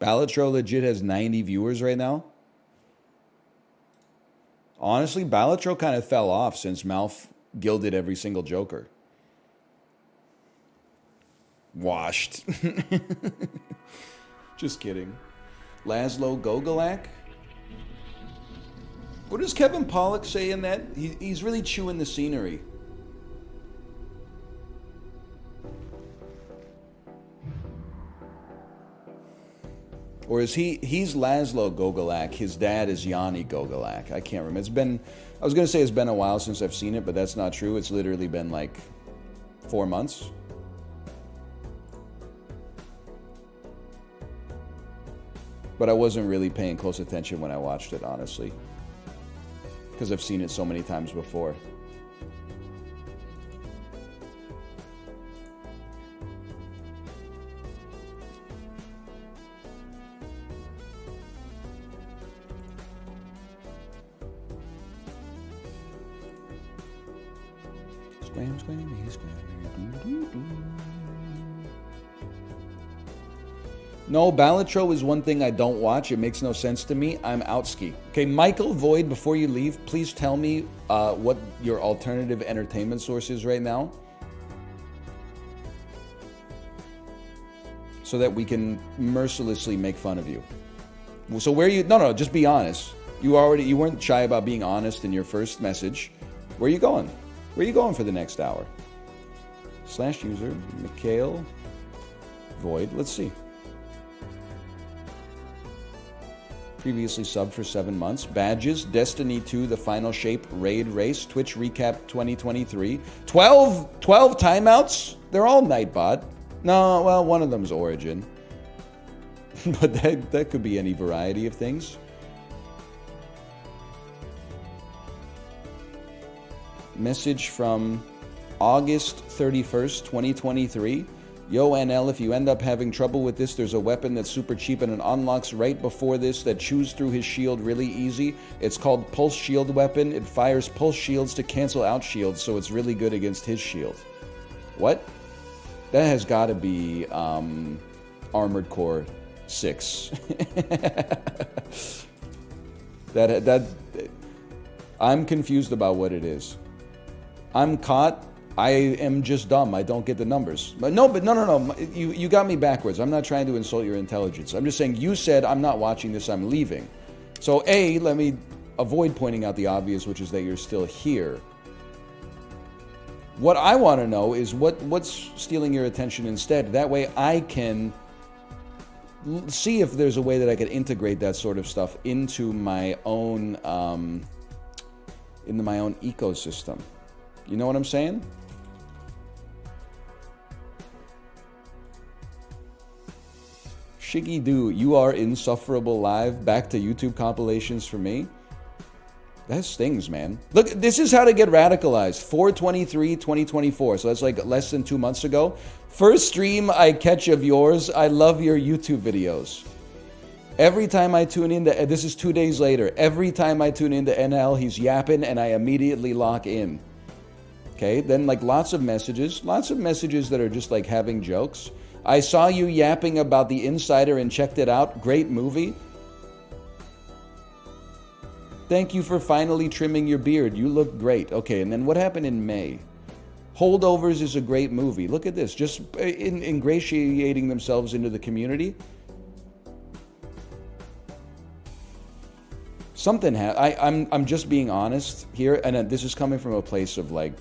Balatro legit has 90 viewers right now. Honestly, Balatro kind of fell off since Malf gilded every single Joker. Washed. Just kidding. Laszlo Gogolak? What does Kevin Pollak say in that? He's really chewing the scenery. Or is he's Laszlo Gogolak. His dad is Yanni Gogolak. I can't remember. I was going to say it's been a while since I've seen it, but that's not true. It's literally been like 4 months. But I wasn't really paying close attention when I watched it, honestly. Because I've seen it so many times before. Scram, scram, scram. No, Balatro is one thing I don't watch. It makes no sense to me. I'm outski. Okay, Michael Void, before you leave, please tell me what your alternative entertainment source is right now, so that we can mercilessly make fun of you. So where you? No, just be honest. You weren't shy about being honest in your first message. Where are you going? Where are you going for the next hour? /user Mikhail Void. Let's see. Previously subbed for 7 months. Badges, Destiny 2, The Final Shape, Raid Race, Twitch Recap 2023. 12 timeouts? They're all Nightbot. No, well, one of them's Origin. But that could be any variety of things. Message from August 31st, 2023. Yo, NL, if you end up having trouble with this, there's a weapon that's super cheap and it unlocks right before this that chews through his shield really easy. It's called Pulse Shield Weapon. It fires pulse shields to cancel out shields, so it's really good against his shield. What? That has got to be Armored Core 6. that I'm confused about what it is. I'm caught. I am just dumb. I don't get the numbers. But no. You got me backwards. I'm not trying to insult your intelligence. I'm just saying you said I'm not watching this, I'm leaving. So A, let me avoid pointing out the obvious, which is that you're still here. What I want to know is what's stealing your attention instead. That way I can see if there's a way that I could integrate that sort of stuff into my own ecosystem. You know what I'm saying? Shiggy Doo, you are insufferable live. Back to YouTube compilations for me. That stings, man. Look, this is how to get radicalized. 4/23/2024. So that's like less than 2 months ago. First stream I catch of yours. I love your YouTube videos. Every time I tune in to, this is 2 days later. Every time I tune into NL, he's yapping and I immediately lock in. Okay, then like lots of messages that are just like having jokes. I saw you yapping about The Insider and checked it out. Great movie. Thank you for finally trimming your beard. You look great. Okay, and then what happened in May? Holdovers is a great movie. Look at this. Just ingratiating themselves into the community. Something I'm just being honest here, and this is coming from a place of like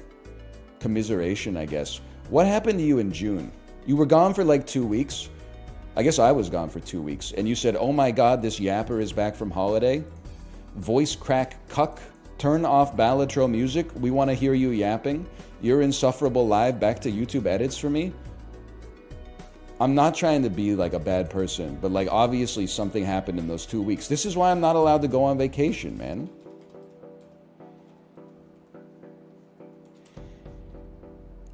commiseration, I guess. What happened to you in June? You were gone for like 2 weeks. I guess I was gone for 2 weeks. And you said, oh my God, this yapper is back from holiday. Voice crack cuck. Turn off Balatro music. We want to hear you yapping. You're insufferable live. Back to YouTube edits for me. I'm not trying to be like a bad person, but like obviously something happened in those 2 weeks. This is why I'm not allowed to go on vacation, man.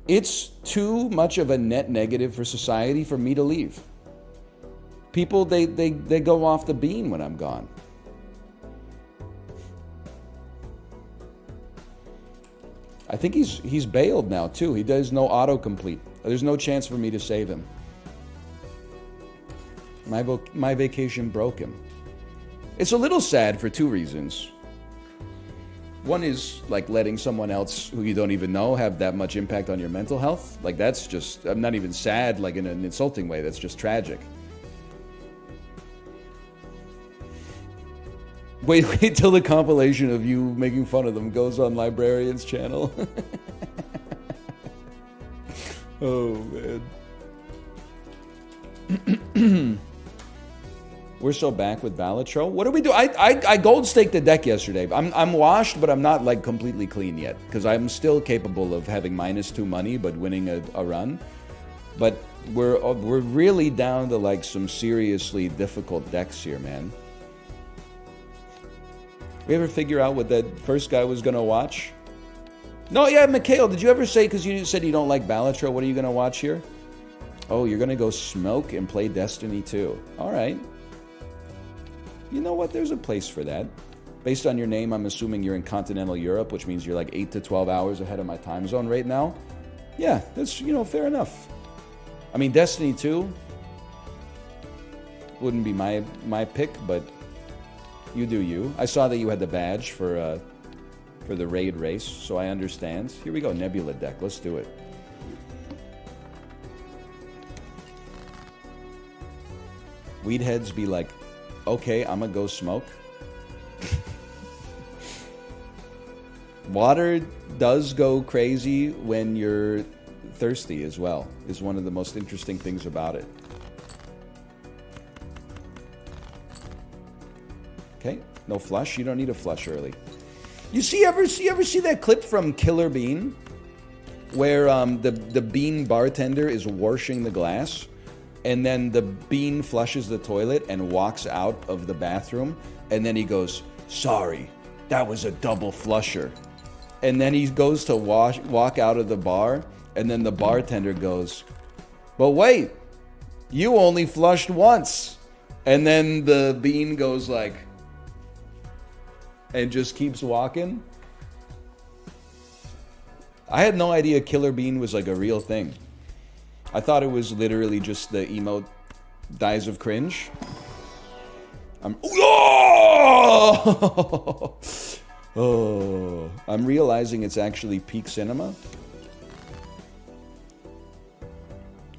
It's too much of a net negative for society for me to leave. People, they go off the beam when I'm gone. I think he's bailed now too. He does no autocomplete. There's no chance for me to save him. My vacation broke him. It's a little sad for 2 reasons. One is like letting someone else who you don't even know have that much impact on your mental health. Like that's just, I'm not even sad like in an insulting way. That's just tragic. Wait till the compilation of you making fun of them goes on Librarian's channel. Oh, man. We're so back with Balatro. What do we do? I gold staked the deck yesterday. I'm washed, but I'm not like completely clean yet because I'm still capable of having -2 money but winning a run. But we're really down to like some seriously difficult decks here, man. We ever figure out what that first guy was gonna watch? No, yeah, Mikhail, did you ever say, because you said you don't like Balatro, what are you gonna watch here? Oh, you're gonna go smoke and play Destiny 2. All right. You know what? There's a place for that. Based on your name, I'm assuming you're in continental Europe, which means you're like 8 to 12 hours ahead of my time zone right now. Yeah, that's, fair enough. I mean, Destiny 2, wouldn't be my pick, but you do you. I saw that you had the badge for the raid race, so I understand. Here we go, Nebula deck. Let's do it. Weedheads be like, okay, I'm gonna go smoke. Water does go crazy when you're thirsty as well, is one of the most interesting things about it. Okay, no flush. You don't need a flush early. You ever see that clip from Killer Bean where the Bean bartender is washing the glass, and then the Bean flushes the toilet and walks out of the bathroom, and then he goes, "Sorry, that was a double flusher." And then he goes to walk out of the bar, and then the bartender goes, "But wait, you only flushed once." And then the Bean goes like, and just keeps walking. I had no idea Killer Bean was like a real thing. I thought it was literally just the emote dies of cringe. I'm realizing it's actually peak cinema.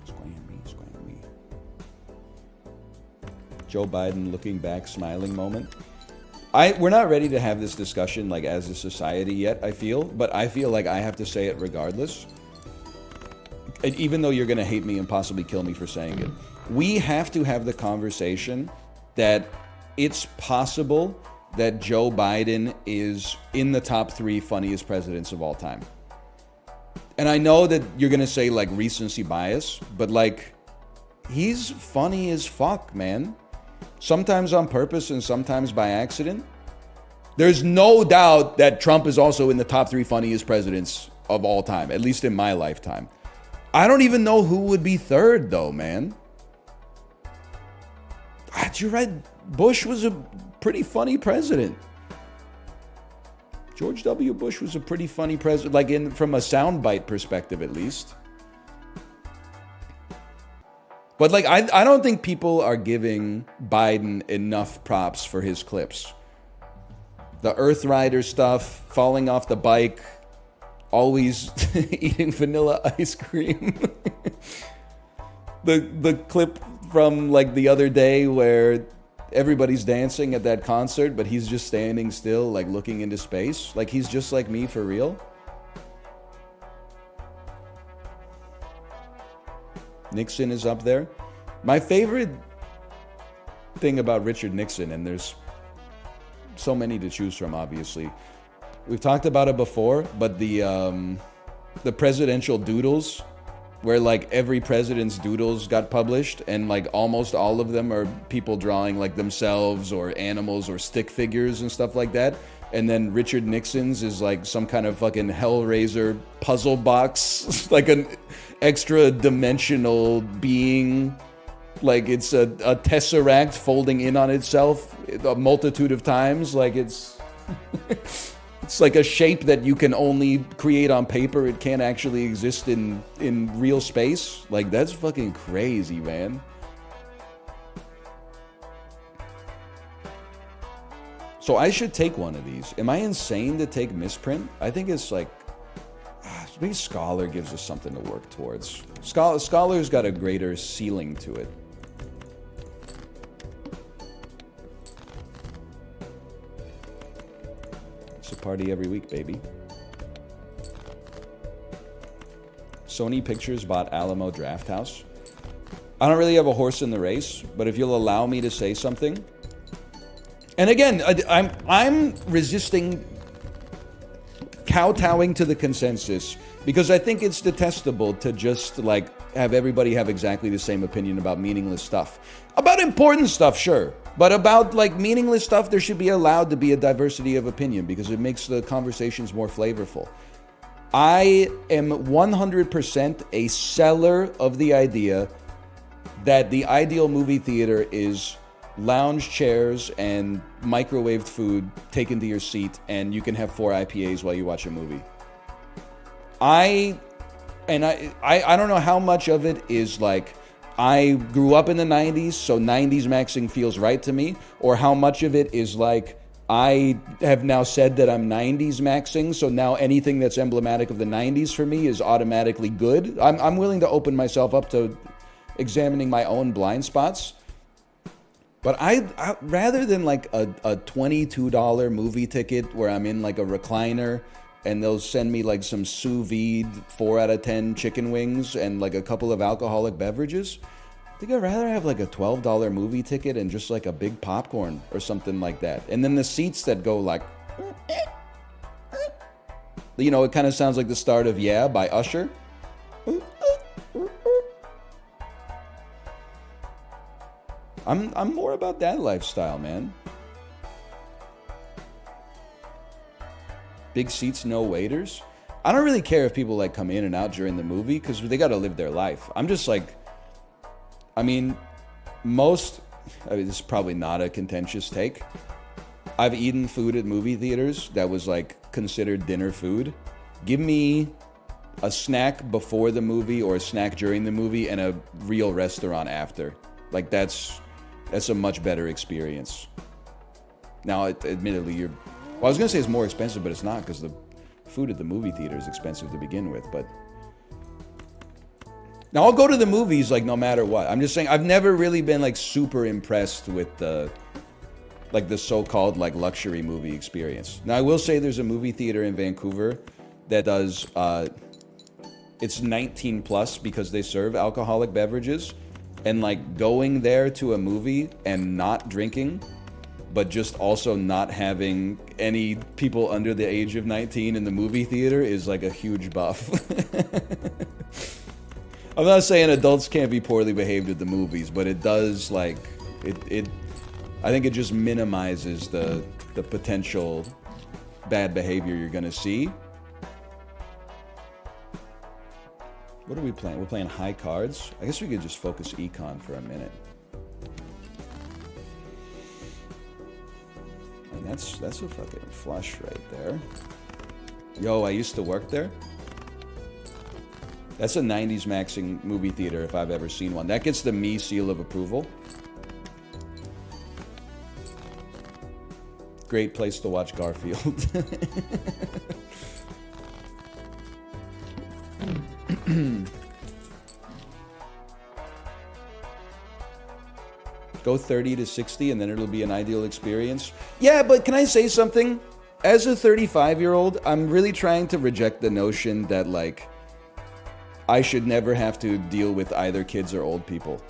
Squam me. Joe Biden looking back, smiling moment. We're not ready to have this discussion like as a society yet, I feel, but I feel like I have to say it regardless. And even though you're going to hate me and possibly kill me for saying it, we have to have the conversation that it's possible that Joe Biden is in the top 3 funniest presidents of all time. And I know that you're going to say like recency bias, but like he's funny as fuck, man. Sometimes on purpose and sometimes by accident. There's no doubt that Trump is also in the top 3 funniest presidents of all time, at least in my lifetime. I don't even know who would be third, though, man. You're right. Bush was a pretty funny president. George W. Bush was a pretty funny president, like from a soundbite perspective, at least. But like, I don't think people are giving Biden enough props for his clips. The Earth Rider stuff, falling off the bike, always eating vanilla ice cream. The clip from like the other day where everybody's dancing at that concert, but he's just standing still, like looking into space. Like he's just like me for real. Nixon is up there. My favorite thing about Richard Nixon, and there's so many to choose from, obviously. We've talked about it before, but the presidential doodles, where like every president's doodles got published, and like almost all of them are people drawing like themselves or animals or stick figures and stuff like that. And then Richard Nixon's is like some kind of fucking Hellraiser puzzle box, like an extra dimensional being. Like it's a tesseract folding in on itself a multitude of times. Like it's it's like a shape that you can only create on paper. It can't actually exist in real space. Like that's fucking crazy, man. So I should take one of these. Am I insane to take misprint? I think it's like, maybe Scholar gives us something to work towards. Scholar's got a greater ceiling to it. It's a party every week, baby. Sony Pictures bought Alamo Drafthouse. I don't really have a horse in the race, but if you'll allow me to say something. And again, I'm resisting kowtowing to the consensus because I think it's detestable to just like have everybody have exactly the same opinion about meaningless stuff. About important stuff, sure. But about like meaningless stuff, there should be allowed to be a diversity of opinion because it makes the conversations more flavorful. I am 100% a seller of the idea that the ideal movie theater is lounge chairs and microwaved food taken to your seat, and you can have 4 IPAs while you watch a movie. I don't know how much of it is like I grew up in the 90s, so 90s maxing feels right to me, or how much of it is like I have now said that I'm 90s maxing, so now anything that's emblematic of the 90s for me is automatically good. I'm willing to open myself up to examining my own blind spots. But I rather than like a $22 movie ticket where I'm in like a recliner and they'll send me like some sous vide 4 out of 10 chicken wings and like a couple of alcoholic beverages, I think I'd rather have like a $12 movie ticket and just like a big popcorn or something like that. And then the seats that go like, you know, it kind of sounds like the start of Yeah by Usher. I'm more about that lifestyle, man. Big seats, no waiters. I don't really care if people like come in and out during the movie because they got to live their life. I'm just like, I mean, this is probably not a contentious take. I've eaten food at movie theaters that was like considered dinner food. Give me a snack before the movie or a snack during the movie and a real restaurant after. Like that's a much better experience. Now, admittedly, I was gonna say it's more expensive, but it's not because the food at the movie theater is expensive to begin with. But now I'll go to the movies like no matter what. I'm just saying I've never really been like super impressed with the so-called like luxury movie experience. Now I will say there's a movie theater in Vancouver that does it's 19 plus because they serve alcoholic beverages, and like going there to a movie and not drinking but just also not having any people under the age of 19 in the movie theater is like a huge buff. I'm not saying adults can't be poorly behaved at the movies, but it does like it I think it just minimizes the potential bad behavior you're gonna see. What are we playing? We're playing high cards. I guess we could just focus econ for a minute. And that's a fucking flush right there. Yo, I used to work there. That's a 90s maxing movie theater if I've ever seen one. That gets the me seal of approval. Great place to watch Garfield. Go 30 to 60 and then it'll be an ideal experience. Yeah, but can I say something? As a 35-year-old, I'm really trying to reject the notion that like I should never have to deal with either kids or old people.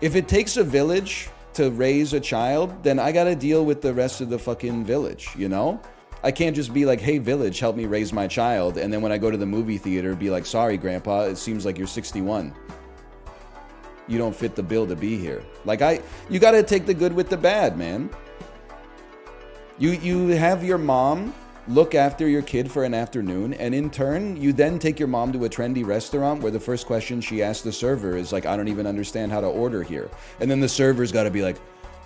If it takes a village to raise a child, then I gotta deal with the rest of the fucking village, you know? I can't just be like, hey village, help me raise my child, and then when I go to the movie theater, be like, sorry grandpa, it seems like you're 61. You don't fit the bill to be here. Like you gotta take the good with the bad, man. You have your mom look after your kid for an afternoon, and in turn, you then take your mom to a trendy restaurant where the first question she asks the server is like, I don't even understand how to order here. And then the server's gotta be like,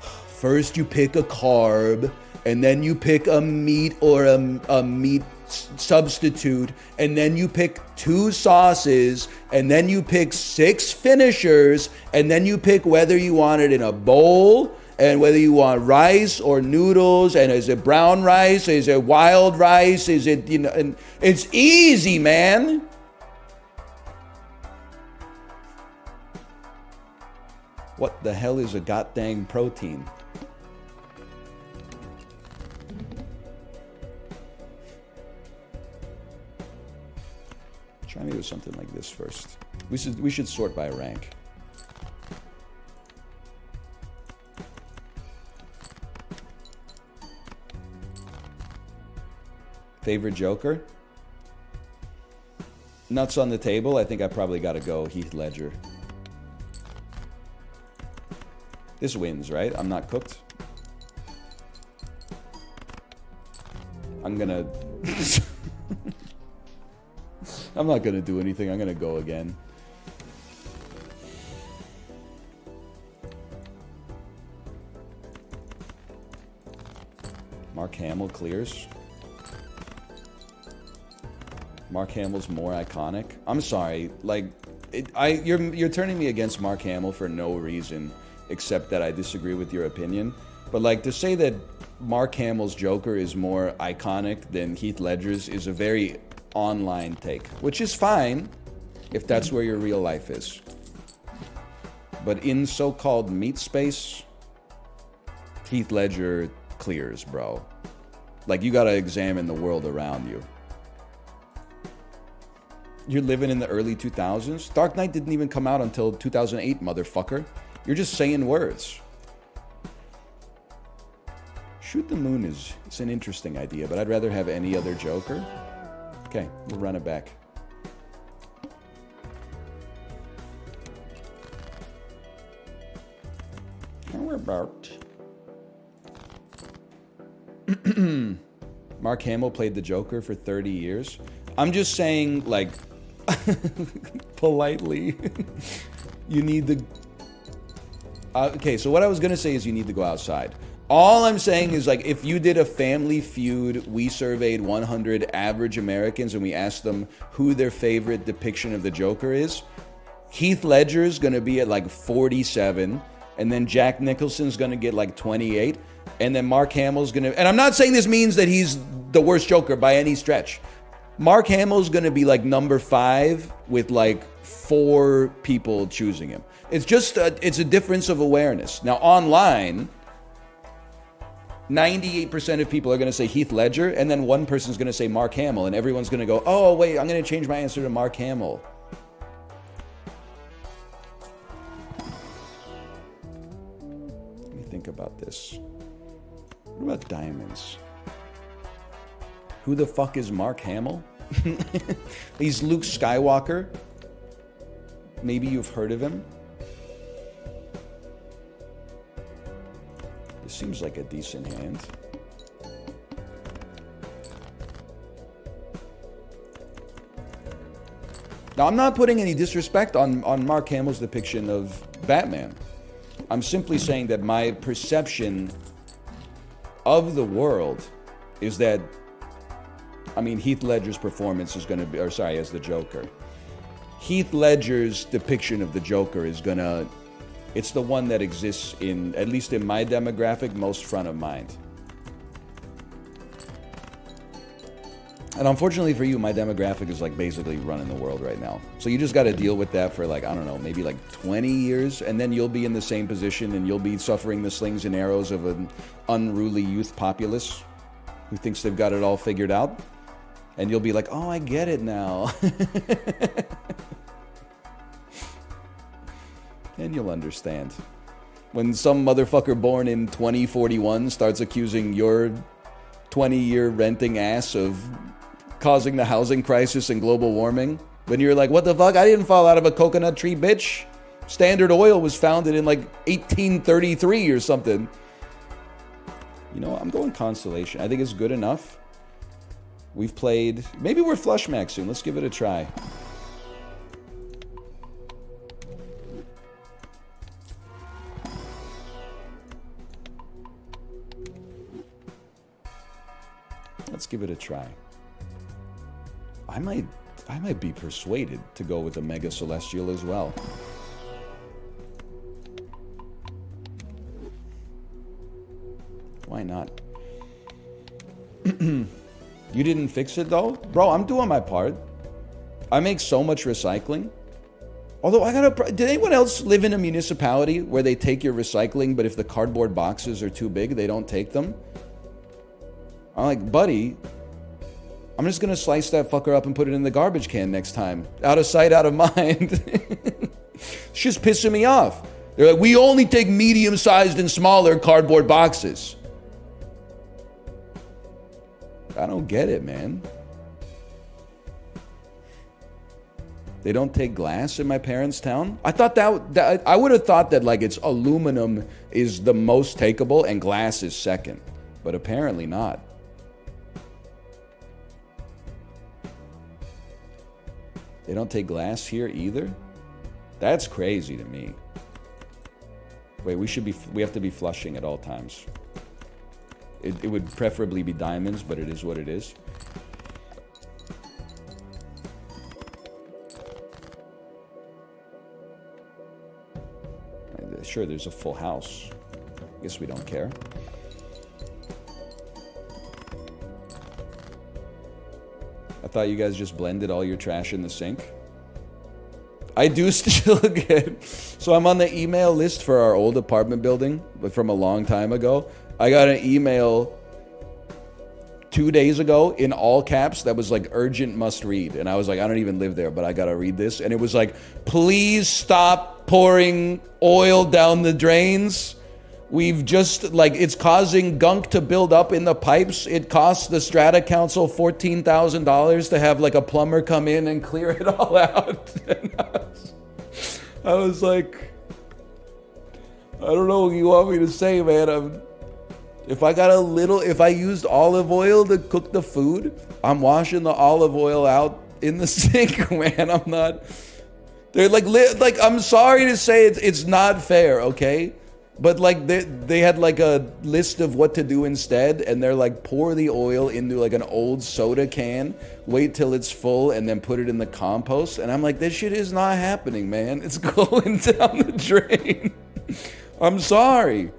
first you pick a carb, and then you pick a meat or a meat substitute, and then you pick 2 sauces, and then you pick 6 finishers, and then you pick whether you want it in a bowl, and whether you want rice or noodles, and is it brown rice, is it wild rice, is it, you know, and it's easy, man. What the hell is a goddamn protein? Try me with something like this first. We should sort by rank. Favorite Joker? Nuts on the table. I think I probably got to go Heath Ledger. This wins, right? I'm not cooked. I'm gonna... I'm not gonna do anything. I'm gonna go again. Mark Hamill clears. Mark Hamill's more iconic. I'm sorry, like, You're turning me against Mark Hamill for no reason except that I disagree with your opinion. But like to say that Mark Hamill's Joker is more iconic than Heath Ledger's is a very online take, which is fine if that's where your real life is. But in so-called meat space, Heath Ledger clears, bro. Like, you gotta examine the world around you. You're living in the early 2000s? Dark Knight didn't even come out until 2008, motherfucker. You're just saying words. Shoot the moon is an interesting idea, but I'd rather have any other Joker. Okay, we'll run it back. And we're about. Mark Hamill played the Joker for 30 years. I'm just saying, like, politely, you need the... okay, so what I was going to say is you need to go outside. All I'm saying is, like, if you did a Family Feud, we surveyed 100 average Americans and we asked them who their favorite depiction of the Joker is, Heath Ledger's going to be at, like, 47, and then Jack Nicholson's going to get, like, 28, and then Mark Hamill's going to... And I'm not saying this means that he's the worst Joker by any stretch. Mark Hamill's going to be, like, number 5 with, like, 4 people choosing him. It's just it's a difference of awareness. Now, online... 98% of people are going to say Heath Ledger, and then one person's going to say Mark Hamill, and everyone's going to go, oh, wait, I'm going to change my answer to Mark Hamill. Let me think about this. What about diamonds? Who the fuck is Mark Hamill? He's Luke Skywalker. Maybe you've heard of him. Seems like a decent hand. Now, I'm not putting any disrespect on Mark Hamill's depiction of Batman. I'm simply saying that my perception of the world is that, I mean, Heath Ledger's performance is going to be, or sorry, as the Joker. Heath Ledger's depiction of the Joker is going to... It's the one that exists in, at least in my demographic, most front of mind. And unfortunately for you, my demographic is like basically running the world right now. So you just got to deal with that for like, I don't know, maybe like 20 years. And then you'll be in the same position and you'll be suffering the slings and arrows of an unruly youth populace who thinks they've got it all figured out. And you'll be like, oh, I get it now. And you'll understand. When some motherfucker born in 2041 starts accusing your 20-year renting ass of causing the housing crisis and global warming, when you're like, what the fuck? I didn't fall out of a coconut tree, bitch. Standard Oil was founded in like 1833 or something. You know, I'm going Constellation. I think it's good enough. We've played... Maybe we're flush max soon. Let's give it a try. Let's give it a try. I might be persuaded to go with a Mega Celestial as well. Why not? You didn't fix it though? Bro, I'm doing my part. I make so much recycling. Although did anyone else live in a municipality where they take your recycling, but if the cardboard boxes are too big, they don't take them? I'm like, buddy, I'm just going to slice that fucker up and put it in the garbage can next time. Out of sight, out of mind. It's just pissing me off. They're like, we only take medium-sized and smaller cardboard boxes. I don't get it, man. They don't take glass in my parents' town? I thought that I would have thought that like it's aluminum is the most takeable and glass is second. But apparently not. They don't take glass here either? That's crazy to me. Wait, we have to be flushing at all times. It would preferably be diamonds, but it is what it is. Sure, there's a full house. Guess we don't care. I thought you guys just blended all your trash in the sink. I do still get... So I'm on the email list for our old apartment building, but from a long time ago. I got an email 2 days ago in all caps that was like urgent must read. And I was like, I don't even live there, but I gotta read this. And it was like, please stop pouring oil down the drains. We've just, like, it's causing gunk to build up in the pipes. It costs the Strata Council $14,000 to have, like, a plumber come in and clear it all out. And I was like, I don't know what you want me to say, man. If I used olive oil to cook the food, I'm washing the olive oil out in the sink, man. I'm not, they're like, I'm sorry to say it's not fair, okay? But like they had like a list of what to do instead, and they're like, pour the oil into like an old soda can, wait till it's full, and then put it in the compost. And I'm like, this shit is not happening, man. It's going down the drain. I'm sorry.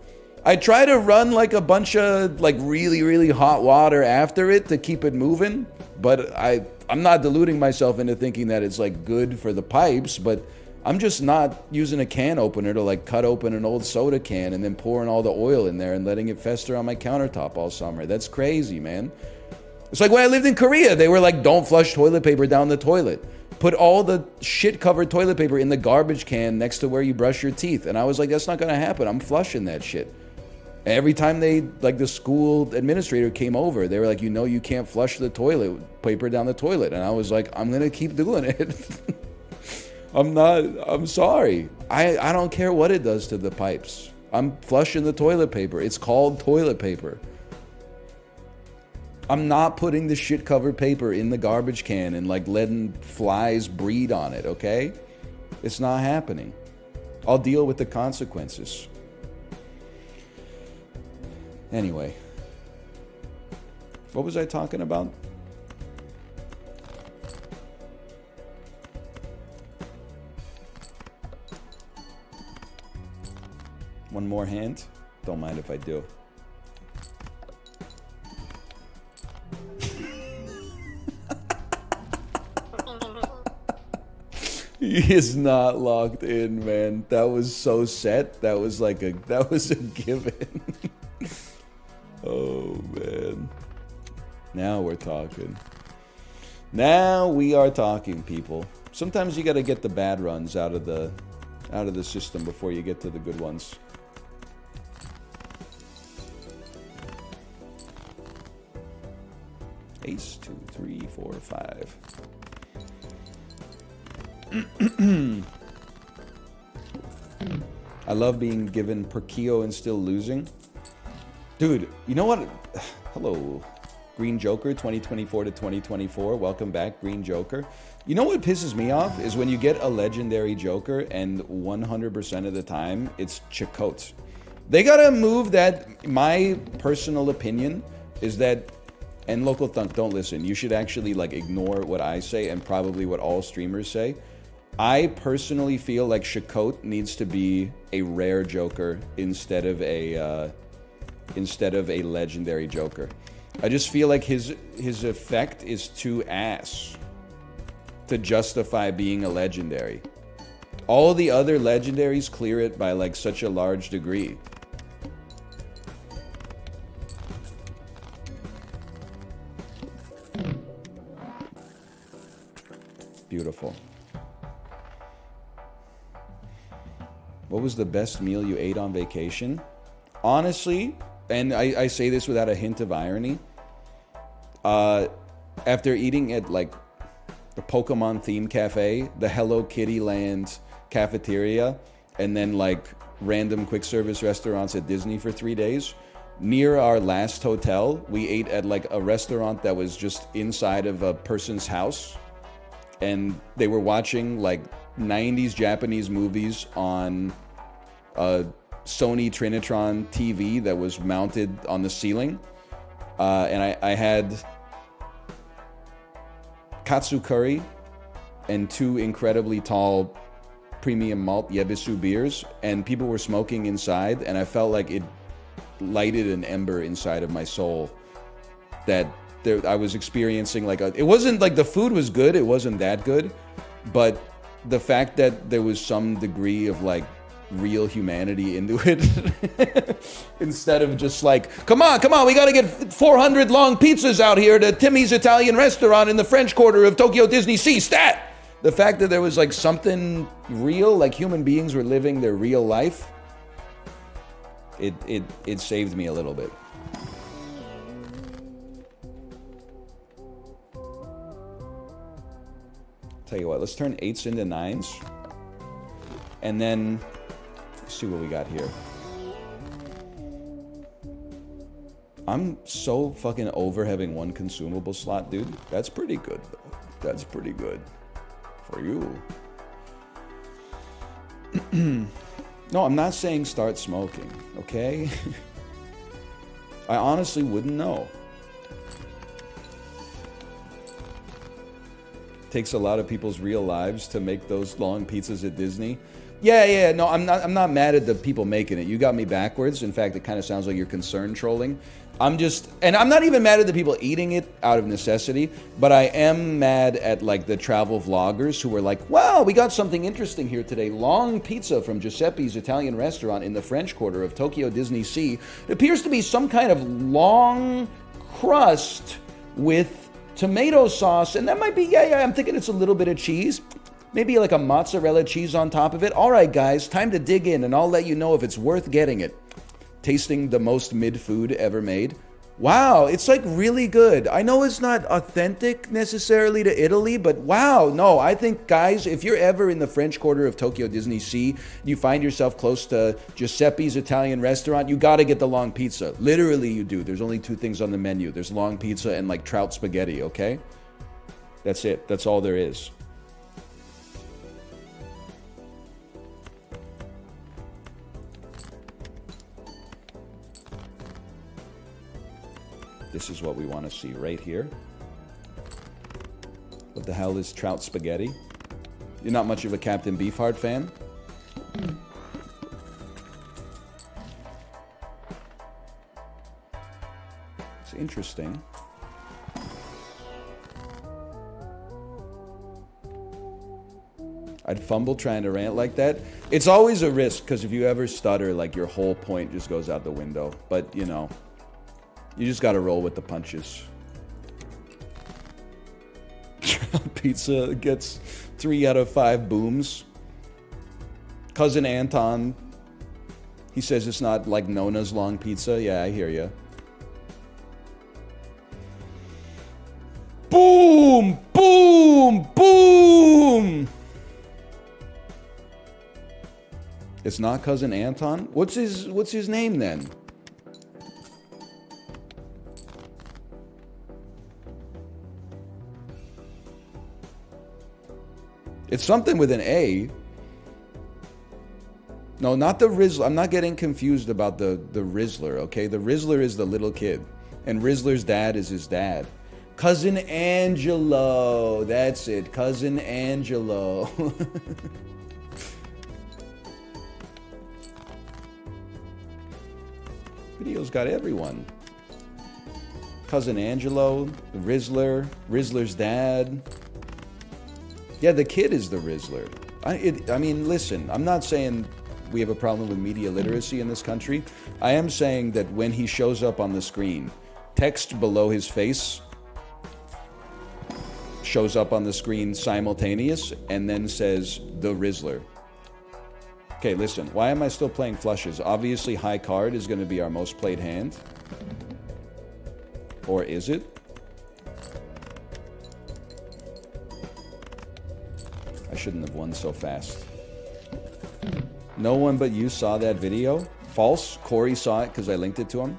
I try to run like a bunch of like really, really hot water after it to keep it moving, but I'm not deluding myself into thinking that it's like good for the pipes, but I'm just not using a can opener to like cut open an old soda can and then pouring all the oil in there and letting it fester on my countertop all summer. That's crazy, man. It's like when I lived in Korea, they were like, don't flush toilet paper down the toilet. Put all the shit-covered toilet paper in the garbage can next to where you brush your teeth. And I was like, that's not gonna happen. I'm flushing that shit. Every time the school administrator came over, they were like, you know, you can't flush the toilet paper down the toilet. And I was like, I'm gonna keep doing it. I'm sorry. I don't care what it does to the pipes. I'm flushing the toilet paper. It's called toilet paper. I'm not putting the shit covered paper in the garbage can and like letting flies breed on it, okay? It's not happening. I'll deal with the consequences. Anyway. What was I talking about? One more hand? Don't mind if I do. He is not locked in, man. That was so set. That was a given. Oh, man. Now we're talking. Now we are talking, people. Sometimes you gotta get the bad runs out of the system before you get to the good ones. Ace, 2, 3, 4, 5. I love being given Perkeo and still losing. Dude, you know what? Hello, Green Joker 2024 to 2024. Welcome back, Green Joker. You know what pisses me off is when you get a legendary Joker and 100% of the time it's Chakotay. They gotta move that. My personal opinion is that, and Local Thunk, don't listen. You should actually like ignore what I say and probably what all streamers say. I personally feel like Chakotay needs to be a rare Joker instead of a legendary Joker. I just feel like his effect is too ass to justify being a legendary. All the other legendaries clear it by like such a large degree. Beautiful. What was the best meal you ate on vacation? Honestly, and I say this without a hint of irony, after eating at like the Pokemon themed cafe, the Hello Kitty Land cafeteria, and then like random quick service restaurants at Disney for 3 days, near our last hotel, we ate at like a restaurant that was just inside of a person's house, and they were watching like 90s Japanese movies on a Sony Trinitron TV that was mounted on the ceiling. And I had katsu curry and 2 incredibly tall premium malt Yebisu beers, and people were smoking inside, and I felt like it lighted an ember inside of my soul that I was experiencing like it wasn't like the food was good, it wasn't that good, but the fact that there was some degree of like real humanity into it instead of just like, come on, we gotta get 400 long pizzas out here to Timmy's Italian restaurant in the French Quarter of Tokyo Disney Sea, stat! The fact that there was like something real, like human beings were living their real life, it saved me a little bit. Tell you what, let's turn 8s into 9s. And then, let's see what we got here. I'm so fucking over having one consumable slot, dude. That's pretty good, though. That's pretty good. For you. No, I'm not saying start smoking, okay? I honestly wouldn't know. Takes a lot of people's real lives to make those long pizzas at Disney. Yeah, no, I'm not mad at the people making it. You got me backwards. In fact, it kind of sounds like you're concerned trolling. I'm not even mad at the people eating it out of necessity, but I am mad at like the travel vloggers who were like, wow, we got something interesting here today. Long pizza from Giuseppe's Italian restaurant in the French Quarter of Tokyo Disney Sea. It appears to be some kind of long crust with tomato sauce, and that might be, yeah, I'm thinking it's a little bit of cheese. Maybe like a mozzarella cheese on top of it. All right, guys, time to dig in, and I'll let you know if it's worth getting it. Tasting the most mid food ever made. Wow, it's like really good. I know it's not authentic necessarily to Italy, but wow, no, I think, guys, if you're ever in the French Quarter of Tokyo Disney Sea, you find yourself close to Giuseppe's Italian restaurant, you gotta get the long pizza. Literally, you do. There's only 2 things on the menu. There's long pizza and like trout spaghetti, okay? That's it. That's all there is. This is what we want to see right here. What the hell is trout spaghetti? You're not much of a Captain Beefheart fan? It's interesting. I'd fumble trying to rant like that. It's always a risk, because if you ever stutter, like your whole point just goes out the window. But, you know, you just gotta roll with the punches. Pizza gets 3 out of 5 booms. Cousin Anton, he says it's not like Nona's long pizza. Yeah, I hear ya. Boom! Boom! Boom! It's not Cousin Anton? What's his name then? It's something with an A. No, not the Rizzler. I'm not getting confused about the Rizzler, okay? The Rizzler is the little kid. And Rizzler's dad is his dad. Cousin Angelo. That's it. Cousin Angelo. Video's got everyone. Cousin Angelo, the Rizzler, Rizzler's dad. Yeah, the kid is the Rizzler. I mean, listen, I'm not saying we have a problem with media literacy in this country. I am saying that when he shows up on the screen, text below his face shows up on the screen simultaneous and then says, the Rizzler. Okay, listen, why am I still playing flushes? Obviously, high card is going to be our most played hand. Or is it? I shouldn't have won so fast. No one but you saw that video? False. Corey saw it because I linked it to him.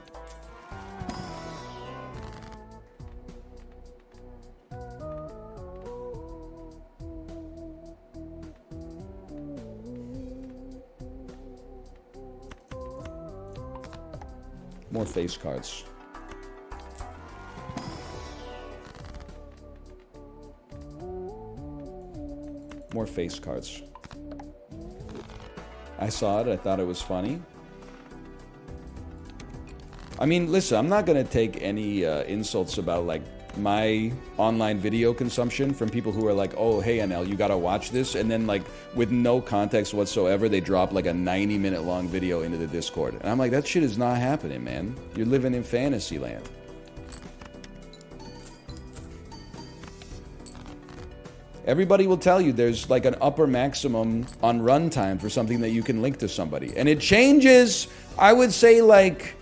More face cards. More face cards. I saw it. I thought it was funny. I mean, listen, I'm not going to take any insults about, like, my online video consumption from people who are like, oh, hey, NL, you got to watch this. And then, like, with no context whatsoever, they drop, like, a 90-minute long video into the Discord. And I'm like, that shit is not happening, man. You're living in fantasy land. Everybody will tell you there's like an upper maximum on runtime for something that you can link to somebody. And it changes, I would say, like,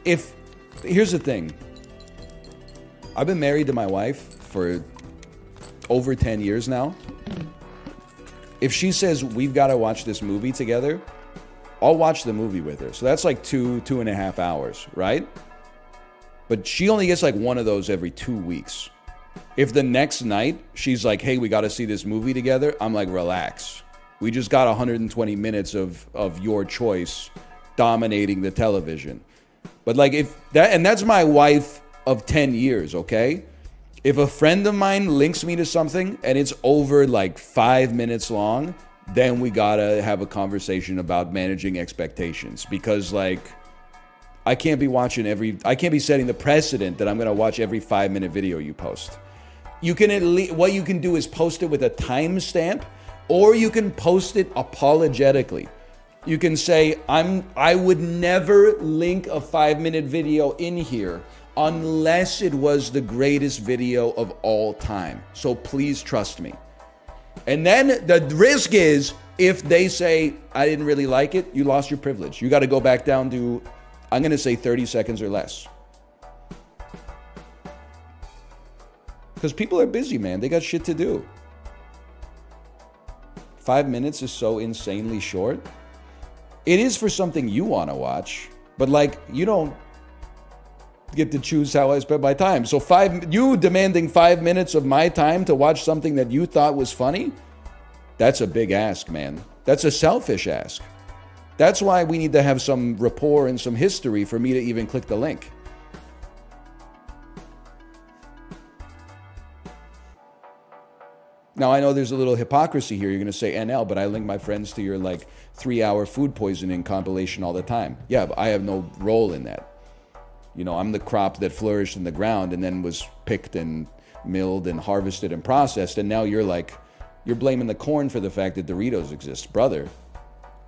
if, here's the thing. I've been married to my wife for over 10 years now. If she says we've got to watch this movie together, I'll watch the movie with her. So that's like 2.5 hours, right? But she only gets like one of those every 2 weeks. If the next night she's like, hey, we got to see this movie together, I'm like, relax. We just got 120 minutes of your choice dominating the television. But like, if that, and that's my wife of 10 years, okay? If a friend of mine links me to something and it's over like 5 minutes long, then we gotta have a conversation about managing expectations. Because like, I can't be setting the precedent that I'm gonna watch every 5-minute video you post. You can at least, what you can do is post it with a timestamp, or you can post it apologetically. You can say, I would never link a 5-minute video in here unless it was the greatest video of all time. So please trust me. And then the risk is, if they say, I didn't really like it, you lost your privilege. You got to go back down to, I'm going to say 30 seconds or less. Because people are busy, man. They got shit to do. 5 minutes is so insanely short. It is for something you want to watch, but like, you don't get to choose how I spend my time. So you demanding 5 minutes of my time to watch something that you thought was funny, that's a big ask, man. That's a selfish ask. That's why we need to have some rapport and some history for me to even click the link. Now, I know there's a little hypocrisy here. You're going to say, NL, but I link my friends to your, like, 3-hour food poisoning compilation all the time. Yeah, but I have no role in that. You know, I'm the crop that flourished in the ground and then was picked and milled and harvested and processed. And now you're blaming the corn for the fact that Doritos exist. Brother,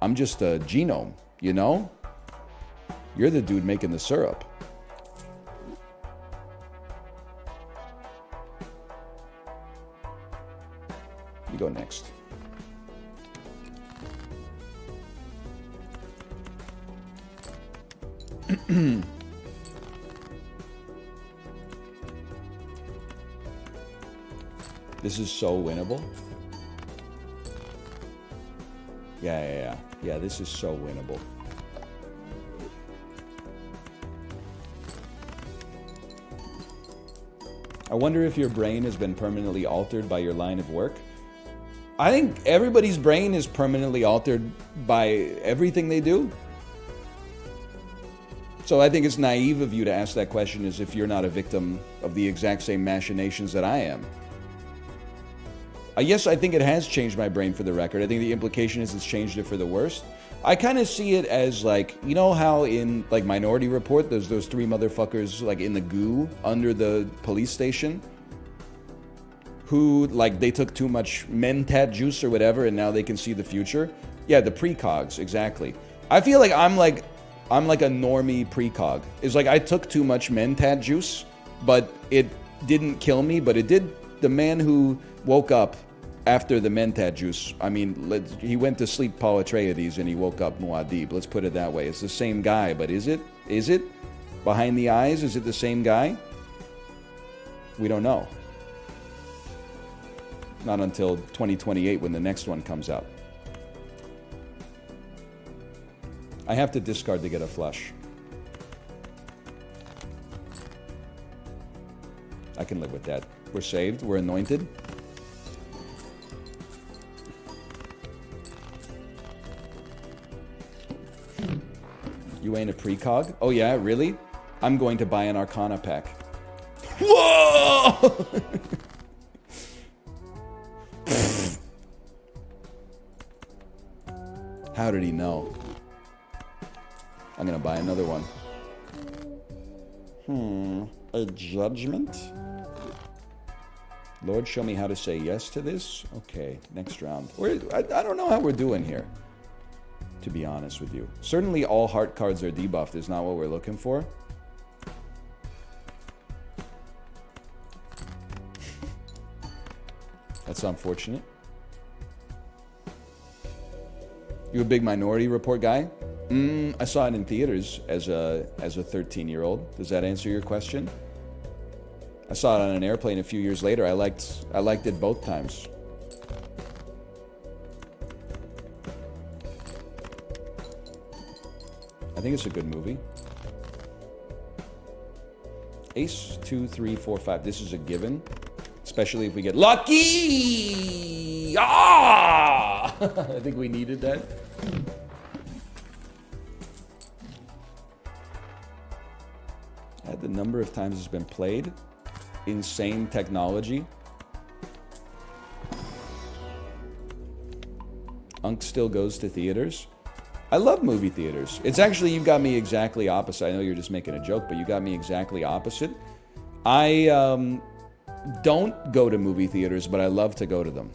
I'm just a genome, you know? You're the dude making the syrup. You go next. This is so winnable. Yeah, this is so winnable. I wonder if your brain has been permanently altered by your line of work. I think everybody's brain is permanently altered by everything they do. So I think it's naive of you to ask that question as if you're not a victim of the exact same machinations that I am. Yes, I think it has changed my brain, for the record. I think the implication is it's changed it for the worst. I kind of see it as like, you know how in like Minority Report, there's those 3 motherfuckers like in the goo under the police station? Who, like, they took too much mentat juice or whatever, and now they can see the future. Yeah, the precogs, exactly. I feel like I'm like a normie precog. It's like I took too much mentat juice, but it didn't kill me, but it did. The man who woke up after the mentat juice, I mean, he went to sleep Paul Atreides and he woke up Muad'Dib. Let's put it that way. It's the same guy, but is it? Is it? Behind the eyes, is it the same guy? We don't know. Not until 2028 when the next one comes out. I have to discard to get a flush. I can live with that. We're saved. We're anointed. You ain't a precog? Oh yeah, really? I'm going to buy an Arcana pack. Whoa! How How did he know? I'm gonna buy another one. A judgment? Lord, show me how to say yes to this. Okay, next round. I don't know how we're doing here, to be honest with you. Certainly all heart cards are debuffed is not what we're looking for. That's unfortunate. You a big Minority Report guy? I saw it in theaters as a 13-year-old. Does that answer your question? I saw it on an airplane a few years later. I liked it both times. I think it's a good movie. Ace, 2, 3, 4, 5. This is a given. Especially if we get lucky! Ah! I think we needed that. At the number of times it's been played. Insane technology. Unk still goes to theaters. I love movie theaters. It's actually, you got me exactly opposite. I know you're just making a joke, but you got me exactly opposite. I don't go to movie theaters, but I love to go to them.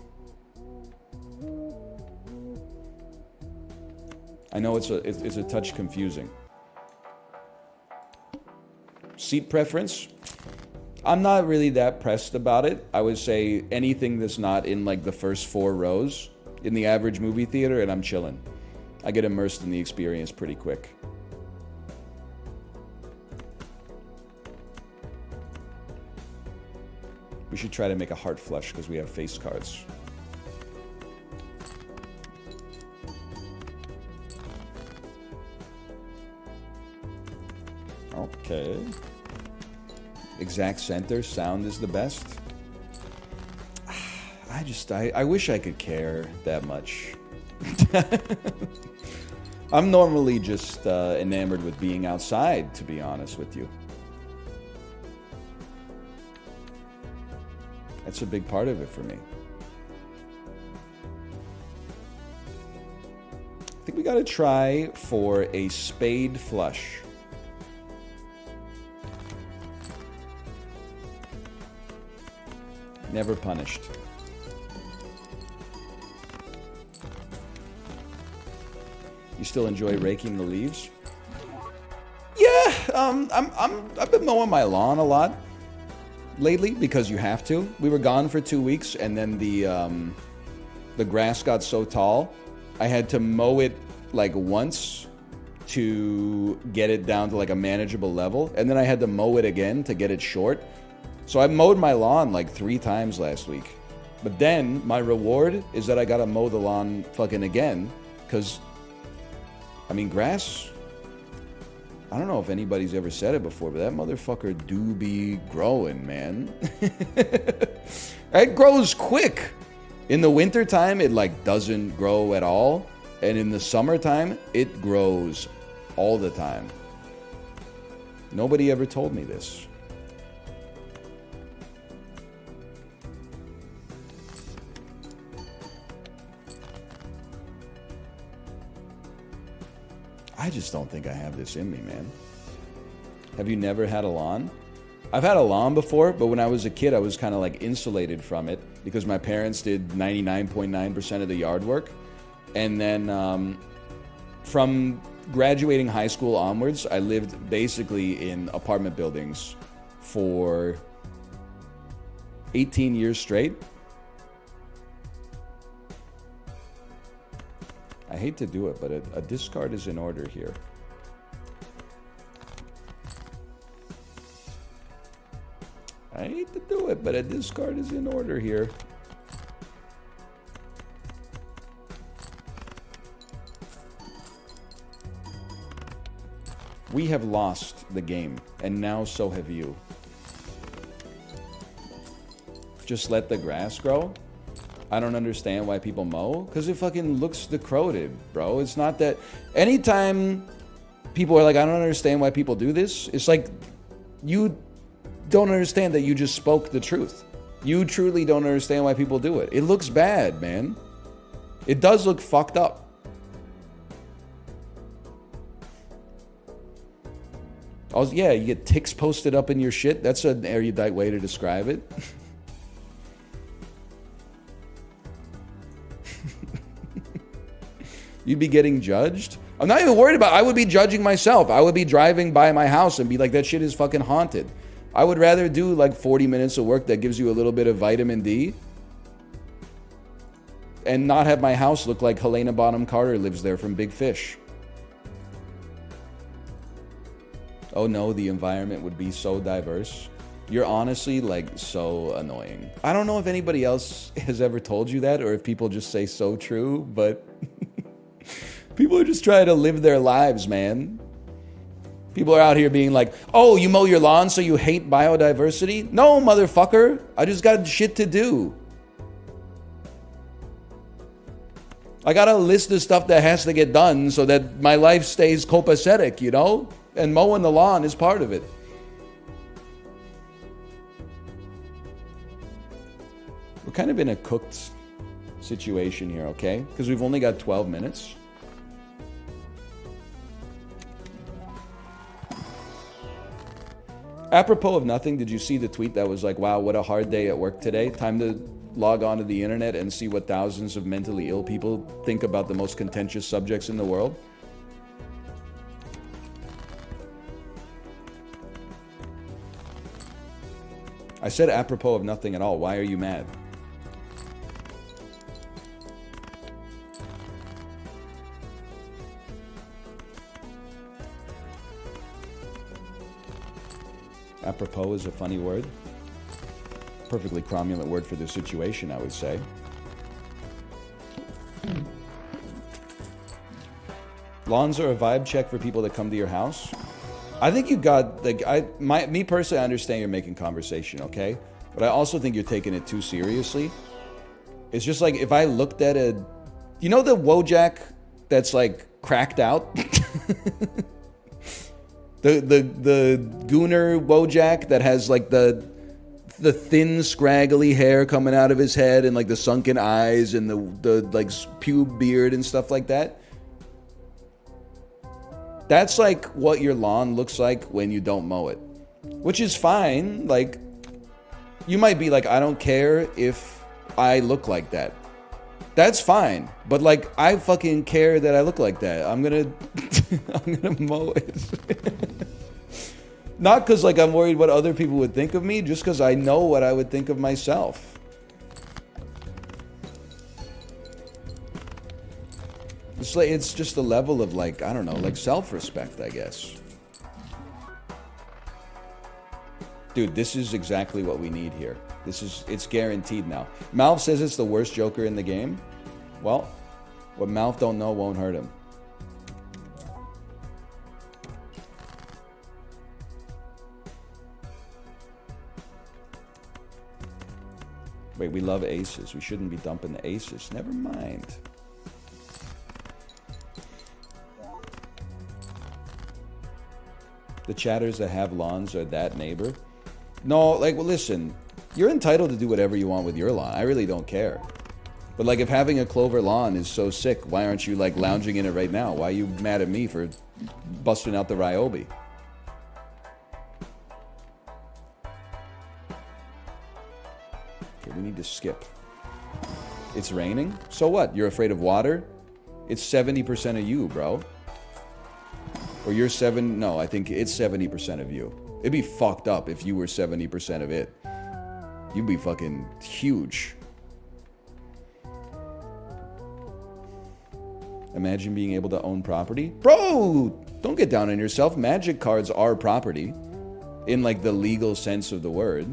I know it's a touch confusing. Seat preference? I'm not really that pressed about it. I would say anything that's not in like the first 4 rows in the average movie theater, and I'm chilling. I get immersed in the experience pretty quick. We should try to make a heart flush because we have face cards. Okay. Exact center, sound is the best. I wish I could care that much. I'm normally just enamored with being outside, to be honest with you. That's a big part of it for me. I think we gotta try for a spade flush. Never punished. You still enjoy raking the leaves? Yeah, I've been mowing my lawn a lot lately because you have to. We were gone for 2 weeks, and then the grass got so tall, I had to mow it like once to get it down to like a manageable level, and then I had to mow it again to get it short. So I mowed my lawn like 3 times last week. But then my reward is that I gotta mow the lawn fucking again, because I mean, grass, I don't know if anybody's ever said it before, but that motherfucker do be growing, man. It grows quick. In the wintertime, it like doesn't grow at all. And in the summertime, it grows all the time. Nobody ever told me this. I just don't think I have this in me, man. Have you never had a lawn? I've had a lawn before, but when I was a kid, I was kind of like insulated from it because my parents did 99.9% of the yard work. And then from graduating high school onwards, I lived basically in apartment buildings for 18 years straight. I hate to do it, but a discard is in order here. I hate to do it, but a discard is in order here. We have lost the game, and now so have you. Just let the grass grow? I don't understand why people mow, because it fucking looks decrepit, bro. It's not that... Anytime people are like, I don't understand why people do this, it's like, you don't understand that you just spoke the truth. You truly don't understand why people do it. It looks bad, man. It does look fucked up. Also, yeah, you get ticks posted up in your shit. That's an erudite way to describe it. You'd be getting judged? I'm not even worried about it. I would be judging myself. I would be driving by my house and be like, that shit is fucking haunted. I would rather do like 40 minutes of work that gives you a little bit of vitamin D and not have my house look like Helena Bonham Carter lives there from Big Fish. Oh no, the environment would be so diverse. You're honestly like so annoying. I don't know if anybody else has ever told you that or if people just say so true, but people are just trying to live their lives, man. People are out here being like, oh, you mow your lawn so you hate biodiversity? No, motherfucker. I just got shit to do. I got a list of stuff that has to get done so that my life stays copacetic, you know? And mowing the lawn is part of it. We're kind of in a cooked situation here, okay? Because we've only got 12 minutes. Apropos of nothing, did you see the tweet that was like, wow, what a hard day at work today? Time to log on to the internet and see what thousands of mentally ill people think about the most contentious subjects in the world? I said apropos of nothing at all. Why are you mad? Apropos is a funny word. Perfectly cromulent word for the situation, I would say. Lawns are a vibe check for people that come to your house. I think you got, like, me personally, I understand you're making conversation, okay? But I also think you're taking it too seriously. It's just like, if I looked at a, you know the Wojak that's like cracked out? The Gooner Wojak that has like the thin scraggly hair coming out of his head and like the sunken eyes and the like pube beard and stuff like that. That's like what your lawn looks like when you don't mow it, which is fine. Like, you might be like, I don't care if I look like that. That's fine. But like, I fucking care that I look like that. I'm gonna mow it. Not because like I'm worried what other people would think of me, just because I know what I would think of myself. It's just a level of like, I don't know, like self-respect, I guess. Dude, this is exactly what we need here. It's guaranteed now. Malv says it's the worst Joker in the game. Well, what Malv don't know won't hurt him. Wait, we love aces. We shouldn't be dumping the aces. Never mind. The chatters that have lawns are that neighbor. No, like, well, listen. You're entitled to do whatever you want with your lawn. I really don't care. But, like, if having a clover lawn is so sick, why aren't you, like, lounging in it right now? Why are you mad at me for busting out the Ryobi? Okay, we need to skip. It's raining? So what? You're afraid of water? It's 70% of you, bro. Or you're no, I think it's 70% of you. It'd be fucked up if you were 70% of it. You'd be fucking huge. Imagine being able to own property. Bro, don't get down on yourself. Magic cards are property. In like the legal sense of the word.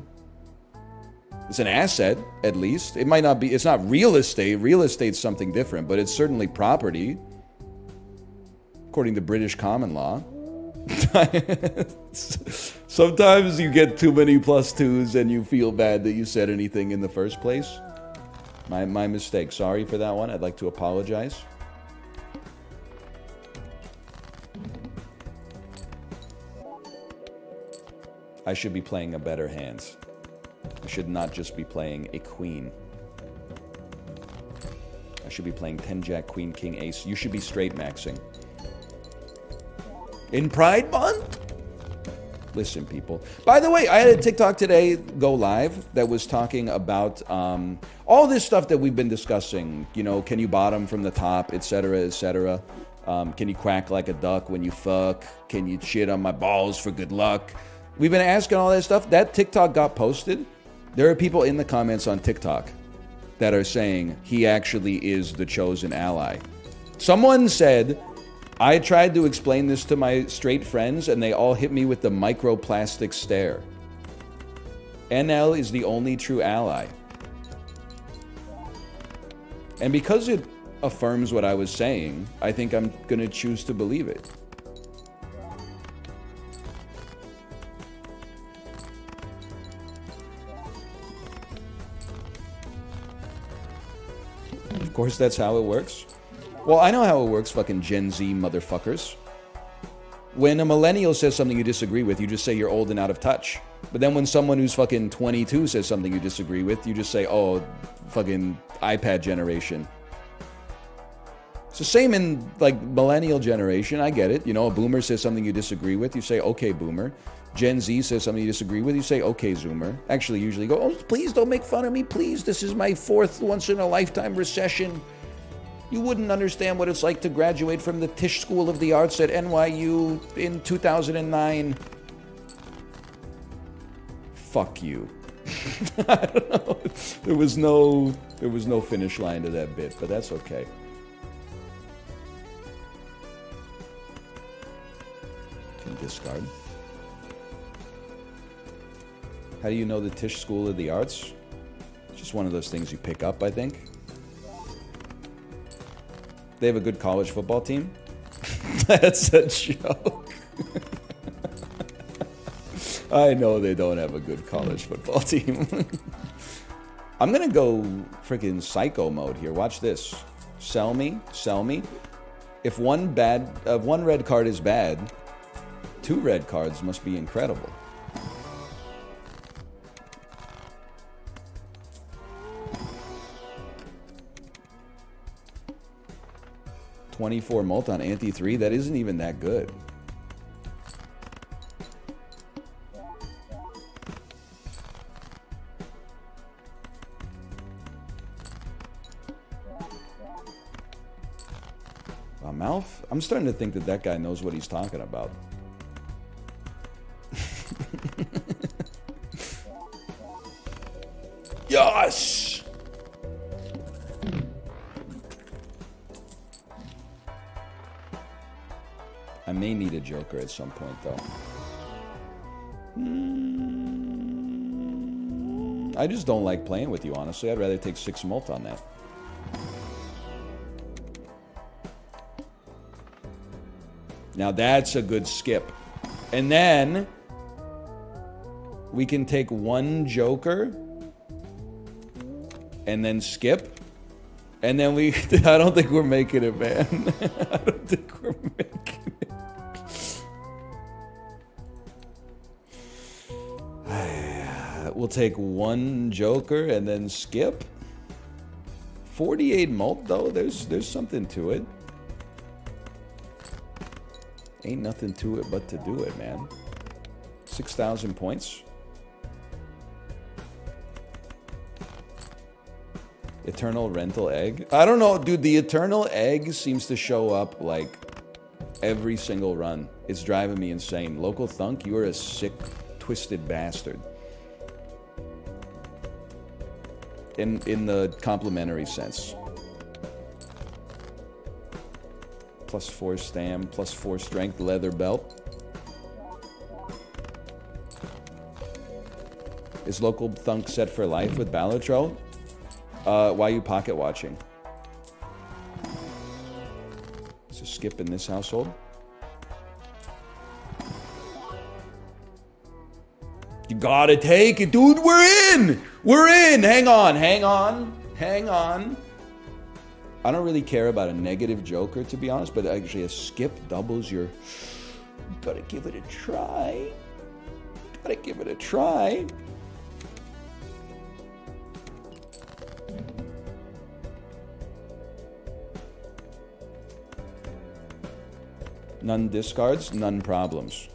It's an asset, at least. It might not be, it's not real estate. Real estate's something different, but it's certainly property. According to British common law. Sometimes you get too many +2s and you feel bad that you said anything in the first place. My mistake. Sorry for that one. I'd like to apologize. I should be playing a better hand. I should not just be playing a queen. I should be playing 10 jack, queen, king, ace. You should be straight maxing. In Pride Month? Listen, people. By the way, I had a TikTok today go live that was talking about all this stuff that we've been discussing. You know, can you bottom from the top, etc., etc. Can you quack like a duck when you fuck? Can you shit on my balls for good luck? We've been asking all that stuff. That TikTok got posted. There are people in the comments on TikTok that are saying he actually is the chosen ally. Someone said, I tried to explain this to my straight friends and they all hit me with the microplastic stare. NL is the only true ally. And because it affirms what I was saying, I think I'm going to choose to believe it. Of course, that's how it works. Well, I know how it works, fucking Gen Z motherfuckers. When a millennial says something you disagree with, you just say you're old and out of touch. But then when someone who's fucking 22 says something you disagree with, you just say, oh, fucking iPad generation. It's the same in, like, millennial generation. I get it. You know, a boomer says something you disagree with, you say, okay, boomer. Gen Z says something you disagree with, you say, okay, Zoomer. Actually, usually go, oh, please don't make fun of me, please. This is my fourth once-in-a-lifetime recession. You wouldn't understand what it's like to graduate from the Tisch School of the Arts at NYU in 2009. Fuck you. I don't know. There was no finish line to that bit, but that's okay. Can discard. How do you know the Tisch School of the Arts? It's just one of those things you pick up, I think. They have a good college football team? That's a joke. I know they don't have a good college football team. I'm gonna go freaking psycho mode here. Watch this. Sell me, sell me. If one red card is bad, 2 red cards must be incredible. $24 mult on Anti 3, that isn't even that good. Mouth? I'm starting to think that that guy knows what he's talking about. Yes! I may need a joker at some point, though. I just don't like playing with you, honestly. I'd rather take 6 mult on that. Now that's a good skip. And then we can take 1 joker and then skip. And then we... I don't think we're making it, man. I don't think we're making it. We'll take 1 joker and then skip. 48 mult, though. There's something to it. Ain't nothing to it but to do it, man. 6,000 points. Eternal rental egg. I don't know, dude. The eternal egg seems to show up like every single run. It's driving me insane. Local thunk, you are a sick, twisted bastard. In the complimentary sense. +4 stam, +4 strength, leather belt. Is local thunk set for life with Balotro? Why are you pocket watching? Is a skip in this household? You gotta take it, dude. We're in! We're in! Hang on, hang on, hang on. I don't really care about a negative joker, to be honest, but actually a skip doubles your... Gotta give it a try. Gotta give it a try. None discards, none problems.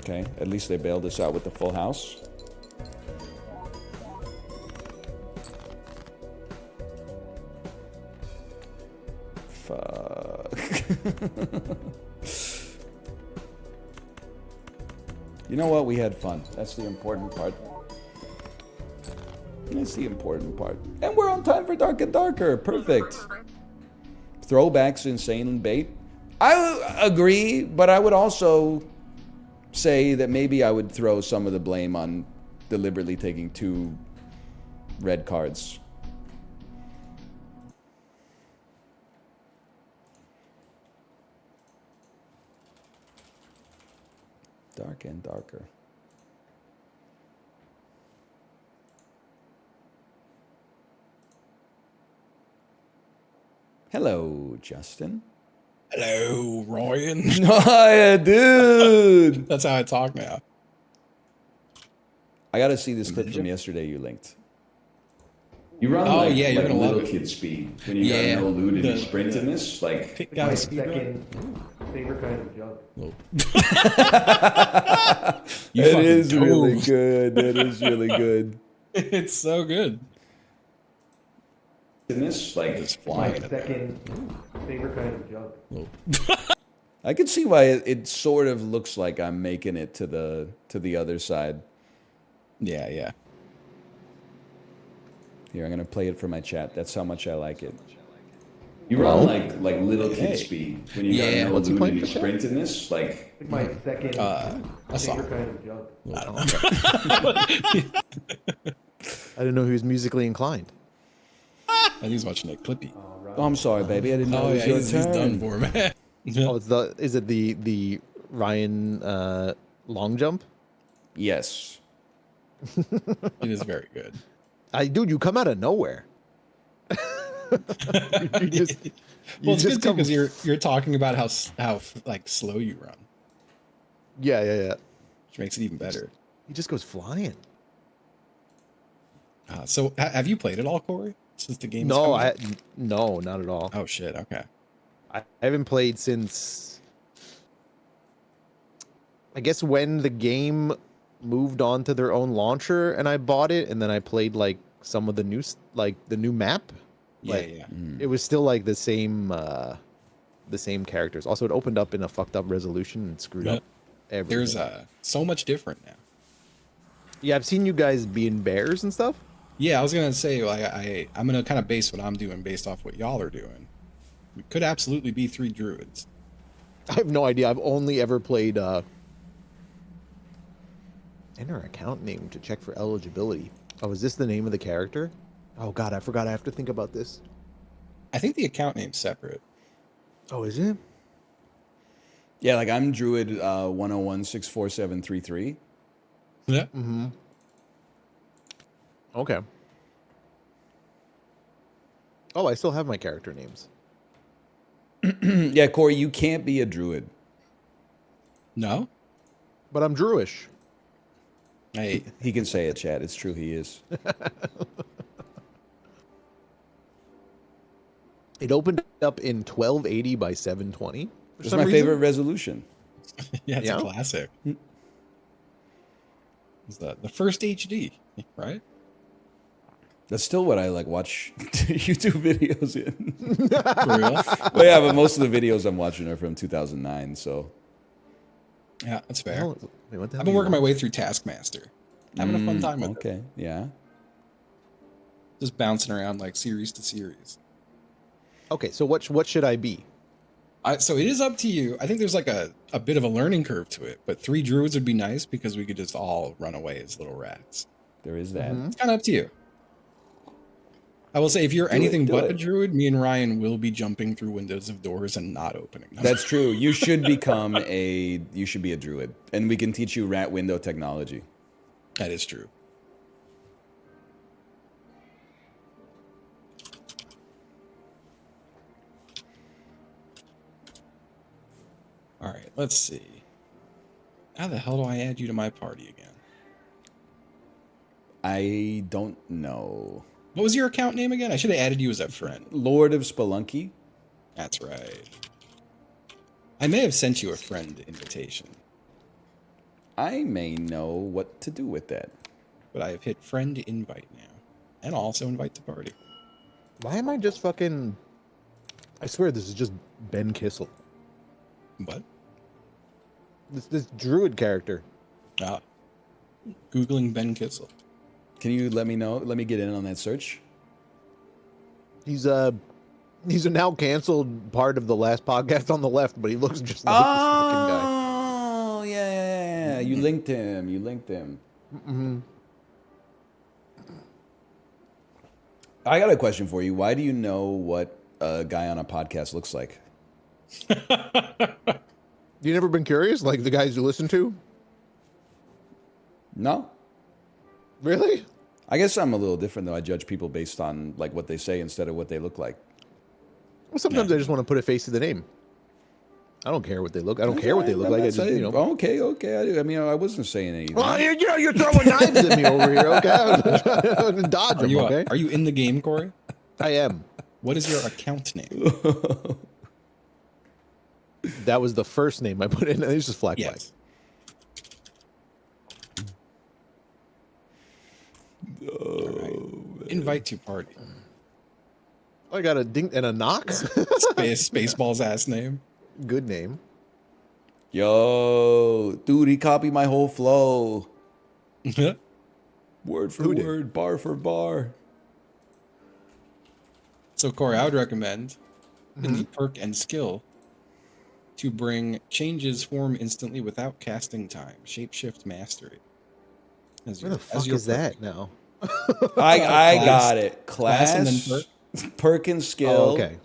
Okay, at least they bailed us out with the full house. Fuck. You know what? We had fun. That's the important part. That's the important part. And we're on time for Dark and Darker. Perfect. Throwbacks, insane bait. I agree, but I would also say that maybe I would throw some of the blame on deliberately taking 2 red cards. Dark and Darker. Hello, Justin. Hello, Ryan. Hiya, dude. That's how I talk now. I gotta see this clip from yesterday you linked. You run Oh, like, yeah, you're like gonna love little it. kid speed when you Yeah, got no loot and the- you sprint in this. Like, Pick out My a speed run. second favorite kind of junk. You It fucking is really dove. good. That is really good. It's so good. in this, like, Just My flying at that. second favorite kind of junk. I can see why it sort of looks like I'm making it to the other side. Yeah, yeah. Here, I'm gonna play it for my chat. That's how much I like it. you run like little kid Hey. speed when you Yeah. got no What's loot and you sprint in this. Like, My second I saw favorite it. kind of junk. I don't know. I didn't know he was musically inclined. I think he's watching a Clippy. Oh, I'm sorry, baby. I didn't know Oh, it yeah, was your he's turn. done for, man. Oh, is it the Ryan long jump? Yes. It is very good. Dude, you come out of nowhere. you just, Well, it's good too come- because you're talking about how like slow you run, Yeah. which makes it even better. He just goes flying. So have you played it all, Corey? Since the game? No, no, not at all. Oh shit. Okay. I haven't played since, I guess, when the game moved on to their own launcher and I bought it, and then I played like some of the new map. Yeah, Like, yeah. It was still like the same characters. Also, it opened up in a fucked up resolution and screwed Yep. up everything. There's so much different now. Yeah, I've seen you guys being bears and stuff. Yeah, I was gonna say like I'm gonna kind of base what I'm doing based off what y'all are doing. We could absolutely be 3 druids. I have no idea. I've only ever played enter account name to check for eligibility. Oh, is this the name of the character? Oh god, I forgot. I have to think about this. I think the account name's separate. Oh, is it? Yeah, like I'm Druid 101-64733. Yeah. Okay. Oh, I still have my character names. Yeah, Corey, you can't be a Druid. No. But I'm Druish. Hey, He can say it, Chad. It's true, he is. It opened up in 1280 by 720. It's my favorite resolution. yeah, it's Yeah? a classic. It's the first HD, right? That's still what I like watch YouTube videos in. For real? Well, yeah, but most of the videos I'm watching are from 2009, so. Yeah, that's fair. Hell, wait, what the hell I've been do you working my want? way through Taskmaster. Having a fun time with it. Okay, yeah. Just bouncing around like series to series. Okay, so what should I be? So it is up to you. I think there's like a bit of a learning curve to it, but 3 druids would be nice because we could just all run away as little rats. There is that. It's kind of up to you. I will say, if you're anything do but it. a druid, me and Ryan will be jumping through windows of doors and not opening them. That's true. You should become you should be a Druid. And we can teach you rat window technology. That is true. All right, let's see. How the hell do I add you to my party again? I don't know. What was your account name again? I should have added you as a friend. Lord of Spelunky? That's right. I may have sent you a friend invitation. I may know what to do with that. But I have hit friend invite now. And also invite to party. Why am I just fucking... I swear this is just Ben Kissel. What? This druid character. Ah. Googling Ben Kissel. Can you let me know? Let me get in on that search. He's a now canceled part of the last podcast on the left, but he looks just like this fucking guy. Oh, yeah. You linked him. Mm-hmm. I got a question for you. Why do you know what a guy on a podcast looks like? You never been curious, like the guys you listen to? No. Really? I guess I'm a little different though. I judge people based on like what they say instead of what they look like. Well, sometimes I just want to put a face to the name. I don't care what they look. I don't care what they look like. I just, you know. Okay. I mean, I wasn't saying anything. Well, you're throwing knives at me over here. Okay, I'm gonna dodge them. Okay. Are you in the game, Corey? I am. What is your account name? That was the first name I put in. It's just Flag Flag. Yes. Right. Invite to party. I got a ding and a knock. Spaceballs ass name. Good name. Yo, dude, he copied my whole flow. Word for Who did? word, bar for bar. So Corey, I would recommend in the perk and skill to bring changes form instantly without casting time. Shapeshift mastery. Where the fuck is that now? I got it. Class and then perk and skill. Oh, okay.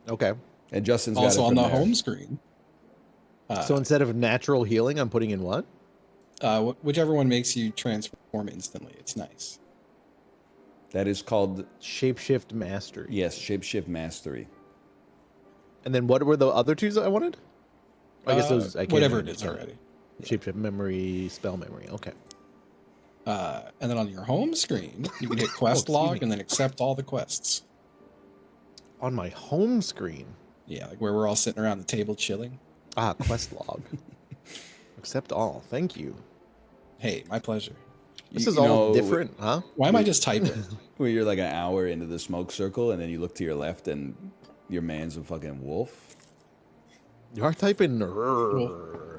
Okay. And Justin's Also got it on from the there. home screen. So instead of natural healing, I'm putting in what? Whichever one makes you transform instantly. It's nice. That is called, Shapeshift mastery. yes, shapeshift mastery. And then what were the other two that I wanted? I guess those. I can't Whatever it remember. is already. Shapeshift memory, spell memory. Okay. And then on your home screen, you can hit quest excuse log me. and then accept all the quests. On my home screen. Yeah, like where we're all sitting around the table chilling. Ah, quest log. Accept all. Thank you. Hey, my pleasure. This You is all know, different, huh? Why am I just typing? Where you're like an hour into the smoke circle and then you look to your left and your man's a fucking wolf. You are typing.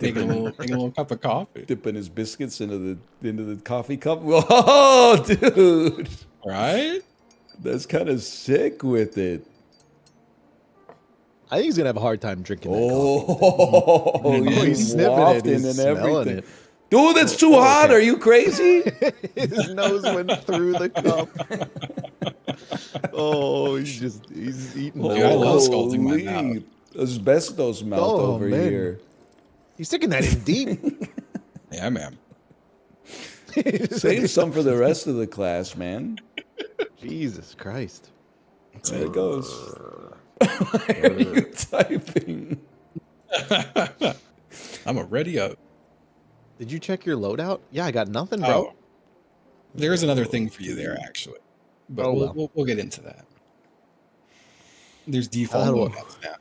Taking a little cup of coffee. Dipping his biscuits into the coffee cup. Whoa, dude. Right? That's kind of sick with it. I think he's gonna have a hard time drinking that Oh, coffee. He's sniffing it. wafting He's and smelling everything. it. Dude, that's too hot. okay. Are you crazy? His nose went through the cup. Oh, he's eating. Dude, I love scalding my mouth. Holy asbestos mouth Oh, over man. here. He's sticking that in deep. Yeah, man. Save some for the rest of the class, man. Jesus Christ. There it goes. Why are you typing? I'm already up. Did you check your loadout? Yeah, I got nothing, bro. Oh, there is another thing for you there, actually. But Oh, well. we'll get into that. There's default well. loadouts now.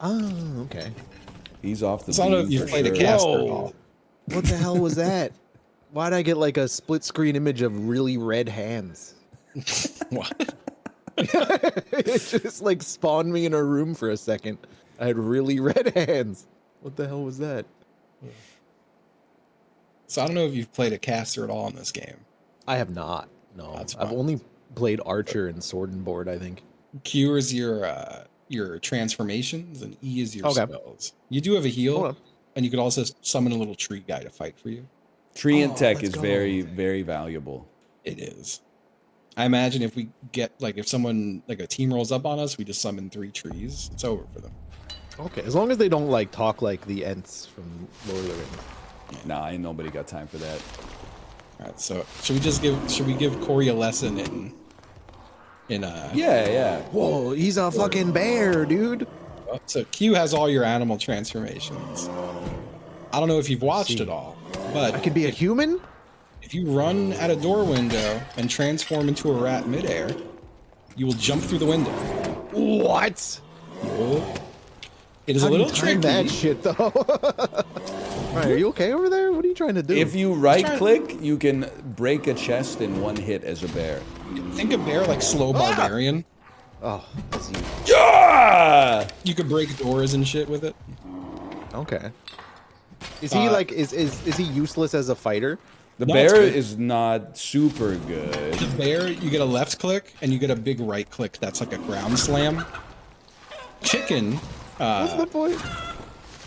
Oh, okay. He's off the So I don't know if beam you've for played a sure. caster at all. What the hell was that? Why'd I get like a split screen image of really red hands? What? It just like spawned me in a room for a second. I had really red hands. What the hell was that? So I don't know if you've played a caster at all in this game. I have not. No, That's I've fine. only played Archer and Sword and Board, I think. Q is your transformations, and E is your Okay. spells. You do have a Hold heal, on. and you could also summon a little tree guy to fight for you. Tree and tech let's is go. very, very valuable. It is. I imagine if we get if someone a team rolls up on us, we just summon 3 trees. It's over for them. Okay, as long as they don't like talk like the Ents from Lord of the Rings. Nah, ain't nobody got time for that. All right. So should we give Corey a lesson in Yeah. Whoa, he's a fucking bear, dude. So Q has all your animal transformations. I don't know if you've watched it all, but I could be a human? if you run at a door window and transform into a rat midair, you will jump through the window. What? It is How a do you little time tricky. that shit though? Ryan, are you okay over there? What are you trying to do? If you right click, you can break a chest in one hit as a bear. Think a bear like slow barbarian. Oh, that's you. Yeah! You could break doors and shit with it. Okay. Is he like is he useless as a fighter? The No, it's bear good. is not super good. The bear, you get a left click and you get a big right click. That's like a ground slam. Chicken. What's the point?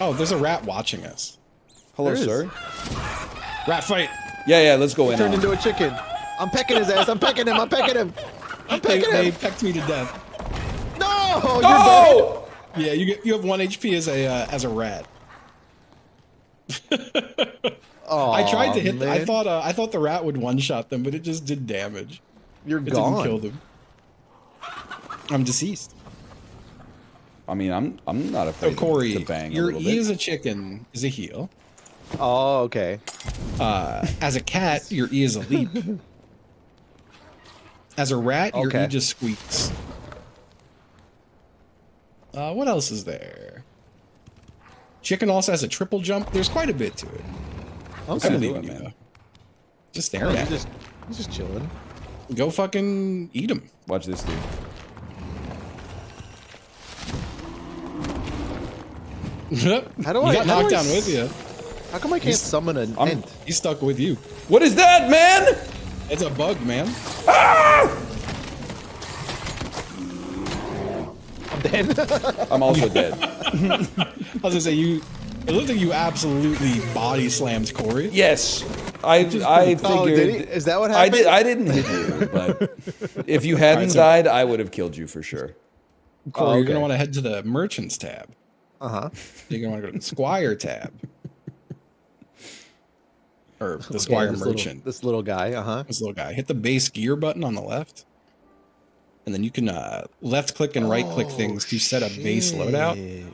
Oh, there's a rat watching us. Hello, There is. sir. Rat fight. Yeah, let's go in. Turned on. into a chicken. I'm pecking his ass. I'm pecking him. I'm pecking him. I'm pecking They him. pecked me to death. No, you're dead. Oh! Yeah, you have 1 HP as a rat. I tried to hit. man. I thought the rat would one shot them, but it just did damage. You're It gone. didn't kill them. I'm deceased. I mean, I'm not So afraid Corey, to bang a your little E bit. as a chicken is a heal. Oh, okay. As a cat, your E is a leap. As a rat, your Okay. E just squeaks. What else is there? Chicken also has a triple jump. There's quite a bit to it. I Okay. believe in do you, it, man. though. Just staring at it. He's just chilling. Go fucking eat him. Watch this, dude. How do He I- got how do knocked I down with you. How come I can't summon an ent? He's stuck with you. What is that, man? It's a bug, man. I'm dead. I'm also dead. I was gonna say it looked like you absolutely body slammed Corey. Yes, I figured. Oh, did he? Is that what happened? I didn't hit you, but if you hadn't so- died, I would have killed you for sure. Corey, Oh, you're gonna okay. want to head to the merchants tab. Uh-huh. You're gonna want to go to the Squire tab. Or the Squire this merchant. This little guy, uh-huh. This little guy. Hit the base gear button on the left. And then you can left click and right click things to set a base loadout.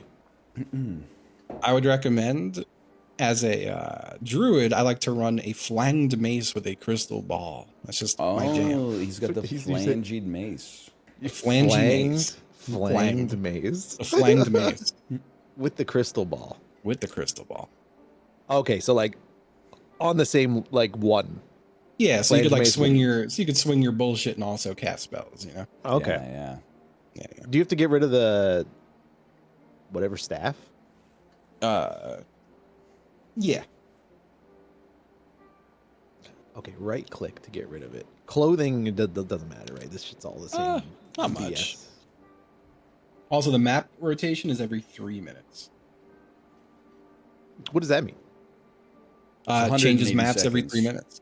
I would recommend, as a druid, I like to run a flanged mace with a crystal ball. That's just my jam. Oh, he's got the You said- flanged mace. A flanged mace. Flanged maze A flanged mace with the crystal ball. with the crystal ball. Okay, so like on the same like one. Yeah, so you could Flanged like mace swing with- your swing your bullshit and also cast spells, you know? Okay. Yeah. Yeah. Do you have to get rid of the whatever staff? Yeah. Okay, right click to get rid of it. Clothing doesn't matter, right? This shit's all the same. Not BS. much. Also, the map rotation is every 3 minutes. What does that mean? Changes 180 maps every seconds. 3 minutes.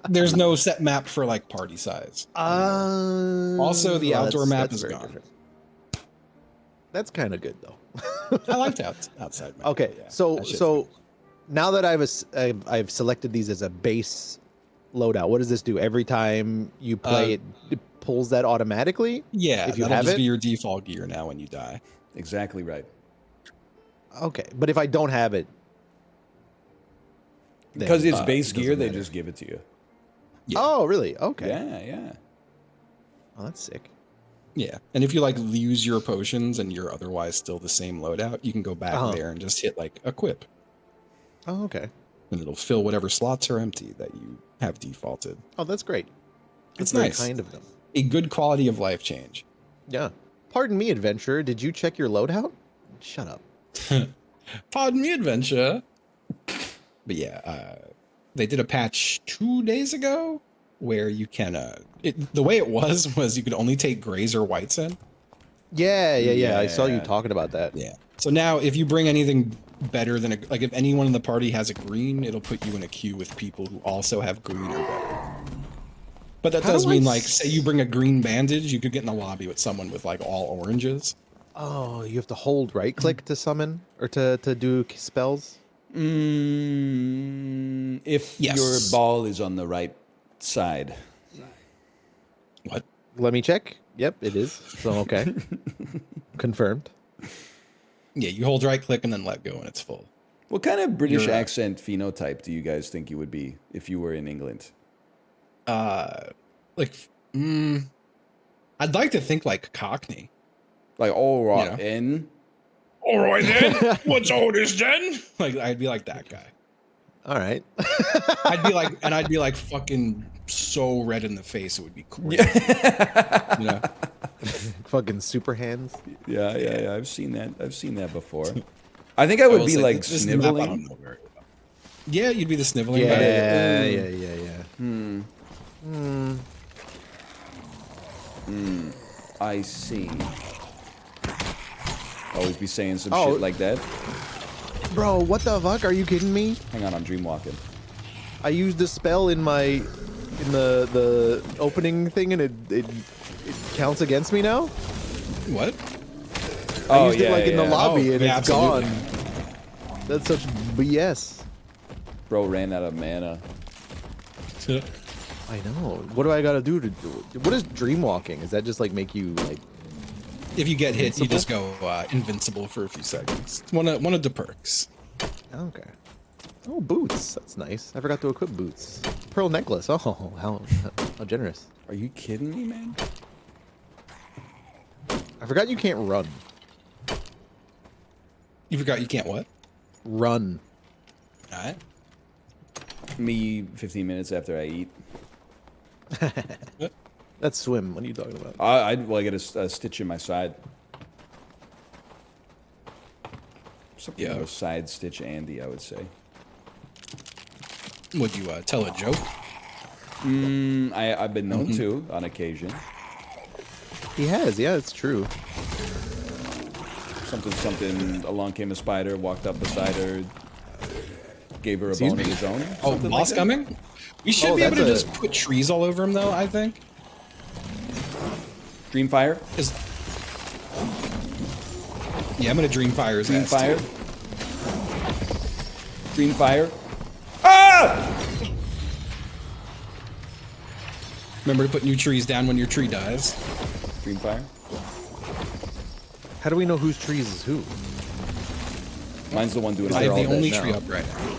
There's no set map for like party size. Also, the outdoor map is very gone. different. That's kind of good though. I like the outside map. Okay, yeah, so that shit's so now that I've selected these as a base loadout, what does this do? Every time you play it pulls that automatically? yeah, if you that'll have just it? be your default gear now when you die. Exactly right. Okay, but if I don't have it, then- Because it's base it gear, doesn't they matter. just give it to you. Yeah. Oh, really? Okay. Yeah. Oh, that's sick. Yeah, and if you like use your potions and you're otherwise still the same loadout, you can go back Uh-huh. there and just hit like equip, Oh, okay. and it'll fill whatever slots are empty that you have defaulted. Oh, that's great. It's That's very nice. kind of them. A good quality of life change. Yeah. Pardon me, adventurer. Did you check your loadout? Shut up. Pardon me, adventure. But yeah, they did a patch 2 days ago where you can. The way it was you could only take grays or whites in. Yeah. I saw you Yeah. talking about that. Yeah. So now, if you bring anything better than like if anyone in the party has a green, it'll put you in a queue with people who also have green or better. But that How does do I mean like, say you bring a green bandage, you could get in a lobby with someone with like all oranges. Oh, you have to hold right click to summon or to do spells? If Yes. your ball is on the right side. What? Let me check. Yep, it is. So okay. Confirmed. Yeah, you hold right click and then let go, and it's full. What kind of British You're, accent phenotype do you guys think you would be if you were in England? Like, I'd like to think like Cockney. Like, all right, Yeah. in. All right then, what's all this then? Like I'd be like that guy. All right. I'd be like fucking so red in the face. It would be crazy. You know? Fucking super hands. Yeah. I've seen that before. I think I would will be say, like this map I don't sniveling. know very well. Yeah, you'd be the sniveling guy. Yeah. I see. Always be saying some Oh. shit like that. Bro, what the fuck? Are you kidding me? Hang on, I'm dreamwalking. I used a spell in the opening thing, and it counts against me now. What? I used it like in the yeah. lobby, Oh, and yeah, it's absolutely. gone. That's such BS. Bro ran out of mana. I know. What do I gotta do to do it? What is dreamwalking? Is that just like make you like? If you get hit, you just go invincible for a few seconds. It's one of the perks. Okay. Oh, boots. That's nice. I forgot to equip boots. Pearl necklace. Oh, how generous. Are you kidding me, man? I forgot you can't run. You forgot you can't what? Run. All right. Me 15 minutes after I eat. That's swim. What are you talking about? I get a stitch in my side. Something Yeah. of a side stitch Andy, I would say. Would you tell a joke? I've been known to on occasion. He has. Yeah, it's true. Something. Along came a spider, walked up beside her, gave her a Excuse bone of me? his own. Oh, something boss like that. coming? We should Oh, be able to that's just put trees all over him, though. I think. Dreamfire. Yeah, I'm gonna Dreamfire his ass, Dreamfire. too. Dreamfire. Ah! Remember to put new trees down when your tree dies. Dreamfire. How do we know whose trees is who? Mine's the one doing I it have all the day. only now. tree up right now.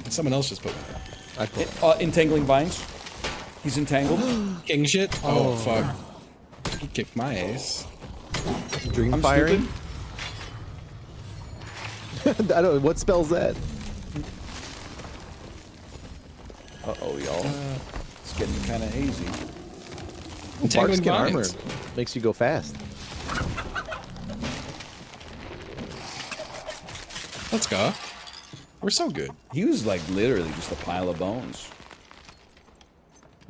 And someone else just put it up. I put Entangling vines. He's entangled. King shit? Oh, fuck. He kicked my ass. dream I'm firing. stupid. I don't know what spells that. Uh-oh, y'all. It's getting kind of hazy. Entangling Barkskin armor vines. makes you go fast. Let's go. We're so good. He was like literally just a pile of bones.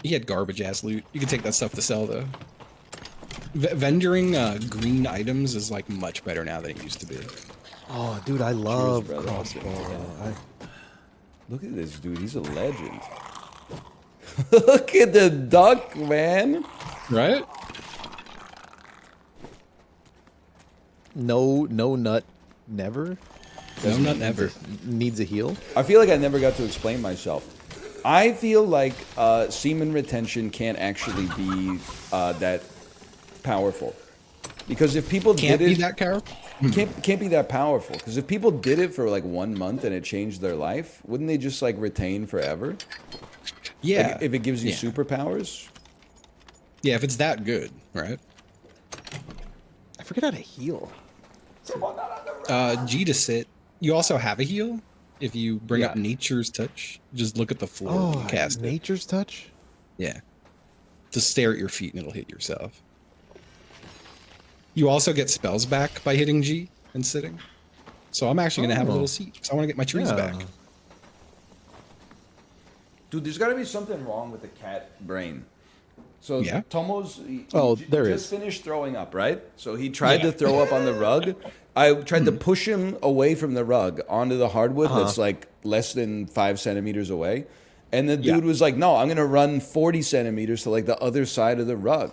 He had garbage ass loot. You can take that stuff to sell though. Vendoring green items is like much better now than it used to be. Oh, dude, I love brother. crossbow. Look at this dude. He's a legend. Look at the duck, man. Right? No nut, never. No, not never. Needs a heal. I feel like I never got to explain myself. I feel like semen retention can't actually be that powerful. Because if people Can't did be it, that careful. can't be that powerful. Because if people did it for like 1 month and it changed their life, wouldn't they just like retain forever? Yeah. Like, if it gives you Yeah. superpowers. Yeah, if it's that good, right? I forget how to heal. G to sit. You also have a heal. If you bring up Yeah. Nature's Touch, just look at the floor Oh, when you cast it. nature's touch. Yeah. Just stare at your feet and it'll hit yourself. You also get spells back by hitting G and sitting. So I'm actually going to have a Oh. little seat because I want to get my trees Yeah. back. Dude, there's got to be something wrong with the cat brain. So Yeah? Tomo's There just is. finished throwing up, right? So he tried Yeah. to throw up on the rug. I tried to push him away from the rug onto the hardwood that's like less than 5 centimeters away. And the dude Yeah. was like, no, I'm going to run 40 centimeters to like the other side of the rug.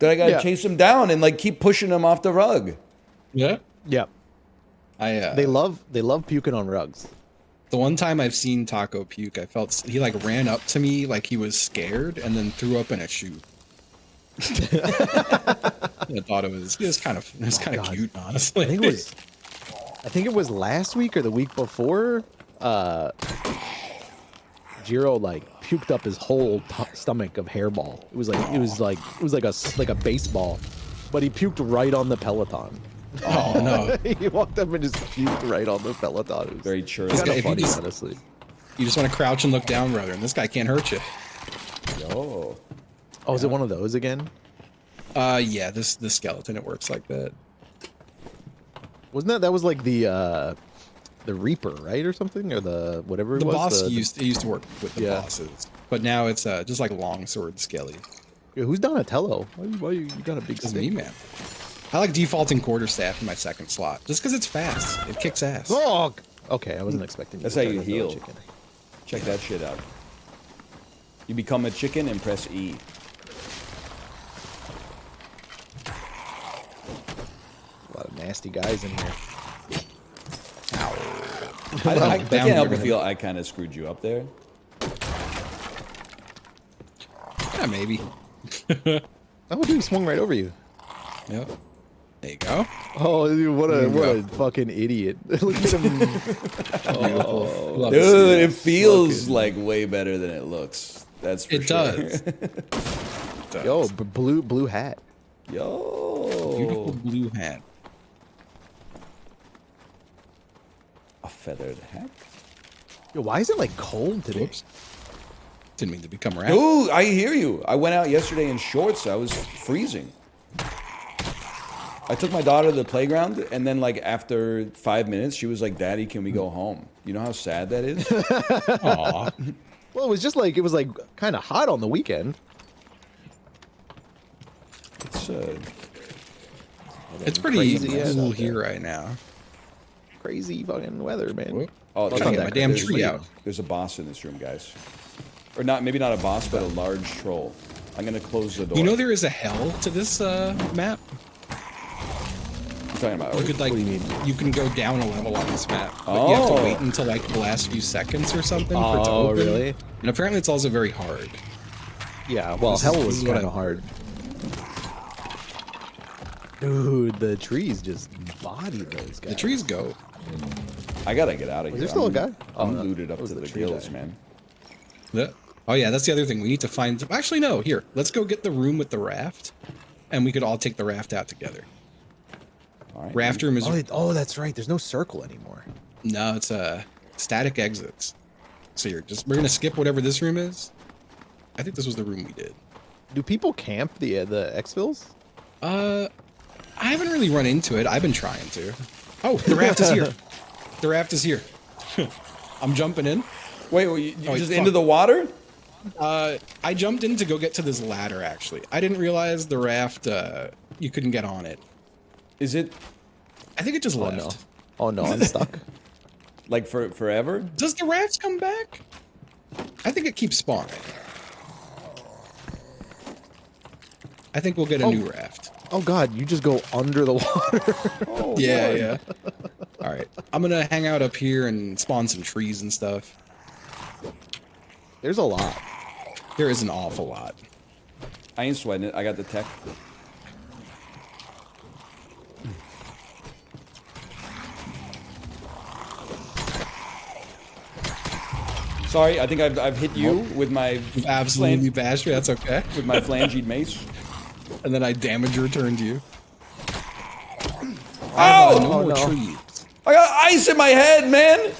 Then I got to Yeah. chase him down and like keep pushing him off the rug. Yeah. Yeah. I They love puking on rugs. The one time I've seen Taco puke, I felt he like ran up to me like he was scared and then threw up in a shoe. I thought it was kind of God. cute, honestly. I think it was last week or the week before. Jiro like puked up his whole stomach of hairball. It was like a baseball, but he puked right on the Peloton. Oh no! He walked up and just puked right on the Peloton. It was Very church. kind guy- of if he funny, just- honestly. You just want to crouch and look down, brother, and this guy can't hurt you. Yo. Oh, is it one of those again? Yeah, this skeleton, it works like that. Wasn't that was like the Reaper, right, or something, or the whatever it The was? boss The- used to work with the Yeah. bosses, but now it's just like longsword skelly. Yeah, who's Donatello? Why you got a big It's stick? me, man. I like defaulting quarterstaff in my second slot, just because it's fast. It kicks ass. Oh, okay. I wasn't expecting. That's to how turn you into a heal. chicken. Check that shit out. You become a chicken and press E. A lot of nasty guys in here. I Down can't help here. but feel I kind of screwed you up there. Yeah, maybe. Oh, dude, he swung right over you. Yep. There you go. Oh, dude, what There a you what go. a fucking idiot! Look at him. Love to see Dude, that. it feels like way better than it looks. That's for It sure. does. It does. Yo, blue hat. Yo. Beautiful blue hat. A feathered hat. Yo, why is it like cold today? Whoops. Didn't mean to become rap. Ooh, I hear you. I went out yesterday in shorts. I was freezing. I took my daughter to the playground, and then like after 5 minutes, she was like, "Daddy, can we go home?" You know how sad that is? Aw. Well, it was like kind of hot on the weekend. It's It's pretty Crazy ass cool out there. here right now. Crazy fucking weather, man. Whoop. oh, Gotta not get that my damn crazy. tree out. There's a boss in this room, guys. Or not, maybe not a boss, but a large troll. I'm gonna close the door. You know there is a hell to this map? I'm talking about. You could like What do you mean? you can go down a level on this map, but you have to Oh. wait until like the last few seconds or something for it to Oh, open. really? And apparently it's also very hard. Yeah. Well, This is- hell this was is what kind I- of hard. Dude, the trees just bodied those guys. The trees go. I gotta get out of here. there still a guy? Oh, I'm no. looted up That was to the the tree gills, guy. man. Yeah. Oh yeah, that's the other thing. We need to find. Actually, no. Here, let's go get the room with the raft, and we could all take the raft out together. All right. Raft room is Oh, that's right. There's no circle anymore. no, it's static exits. So we're gonna skip whatever this room is. I think this was the room we did. Do people camp the exfils? I haven't really run into it. I've been trying to. Oh, the raft is here. The raft is here. I'm jumping in. Wait, you Oh, just fuck. into the water? I jumped in to go get to this ladder. Actually, I didn't realize the raft. You couldn't get on it. Is it I think it just Oh left. no. Oh no, I'm stuck. like for forever? Does the raft come back? I think it keeps spawning. I think we'll get a new raft. Oh god, you just go under the water. Oh, Yeah, Lord. yeah. All right, I'm gonna hang out up here and spawn some trees and stuff. There's a lot. There is an awful lot. I ain't sweating it. I got the tech. Sorry, I think I've hit you with my You've absolutely bashed me. That's okay. with my flanged mace. And then I damage returned you. Oh! No Oh, more no. trees. I got ice in my head, man.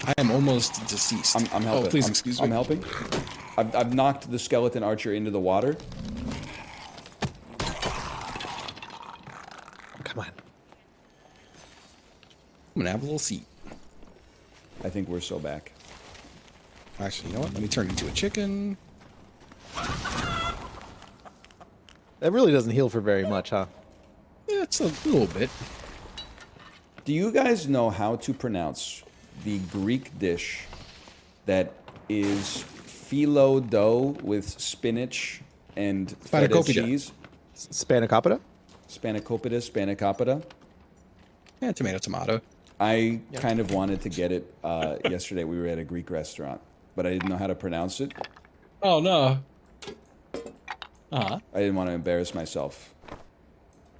I am almost deceased. I'm helping. Oh, please I'm, excuse me. I'm helping. I've knocked the skeleton archer into the water. Come on. I'm gonna have a little seat. I think we're so back. Actually, you know what? Let me turn into a chicken. That really doesn't heal for very much, huh? Yeah, it's a little bit. Do you guys know how to pronounce the Greek dish that is phyllo dough with spinach and feta Spanakopita. cheese? Spanakopita? Spanakopita, spanakopita. Yeah, tomato. I kind of wanted to get it yesterday. We were at a Greek restaurant, but I didn't know how to pronounce it. Oh no. Uh-huh. I didn't want to embarrass myself.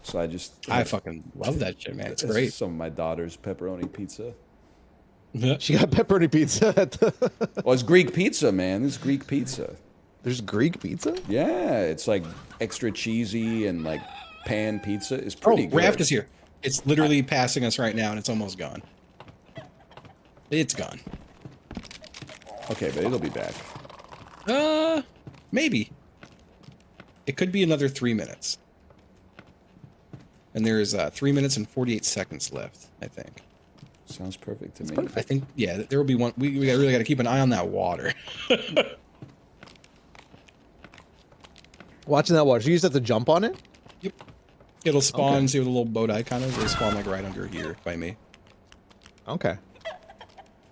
So I just I fucking love that shit, man. It's This great. is some of my daughter's pepperoni pizza. She got pepperoni pizza. Well, it's Greek pizza, man. It's Greek pizza. There's Greek pizza? Yeah, it's like extra cheesy and like pan pizza. It's pretty good. Raft is here. It's literally passing us right now, and it's almost gone. It's gone. Okay, but it'll be back. Maybe. It could be another 3 minutes. And there's 3 minutes and 48 seconds left, I think. Sounds perfect to me. I think, yeah, there will be one. We really got to keep an eye on that water. Watching that water. So you just have to jump on it? Yep. It'll spawn, Okay. see what the little boat icon is? It'll spawn like right under here by me. Okay.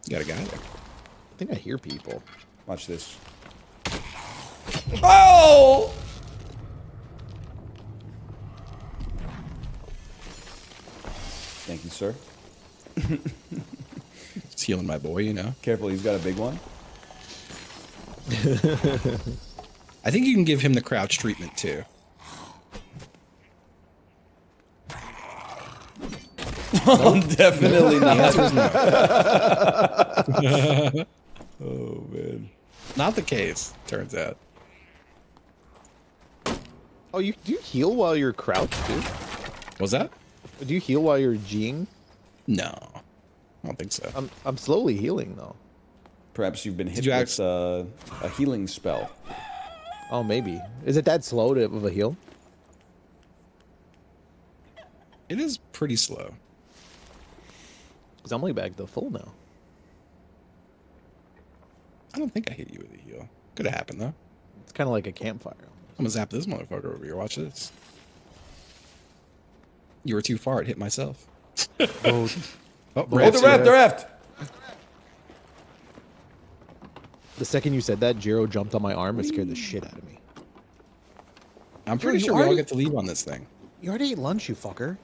You got a guy there. I think I hear people. Watch this. Oh! Thank you, sir. It's healing my boy, you know. Careful, he's got a big one. I think you can give him the crouch treatment too. Oh, definitely The not. answer is no. Oh, man. Not the case, turns out. Oh, do you heal while you're crouched, dude? Was that? Do you heal while you're G'ing? No. I don't think so. I'm slowly healing though. Perhaps you've been hit you with a healing spell. Oh, maybe. Is it that slow of a heal? It is pretty slow. Because I'm only back to full now. I don't think I hit you with a heal. Could have happened though. It's kind of like a campfire. I'm gonna zap this motherfucker over here. Watch this. You were too far. It hit myself. Oh, Oh, Oh, Raft's the raft, here. the raft! the second you said that, Jiro jumped on my arm and scared the shit out of me. I'm pretty you sure we all already- get to leave on this thing. You already ate lunch, you fucker.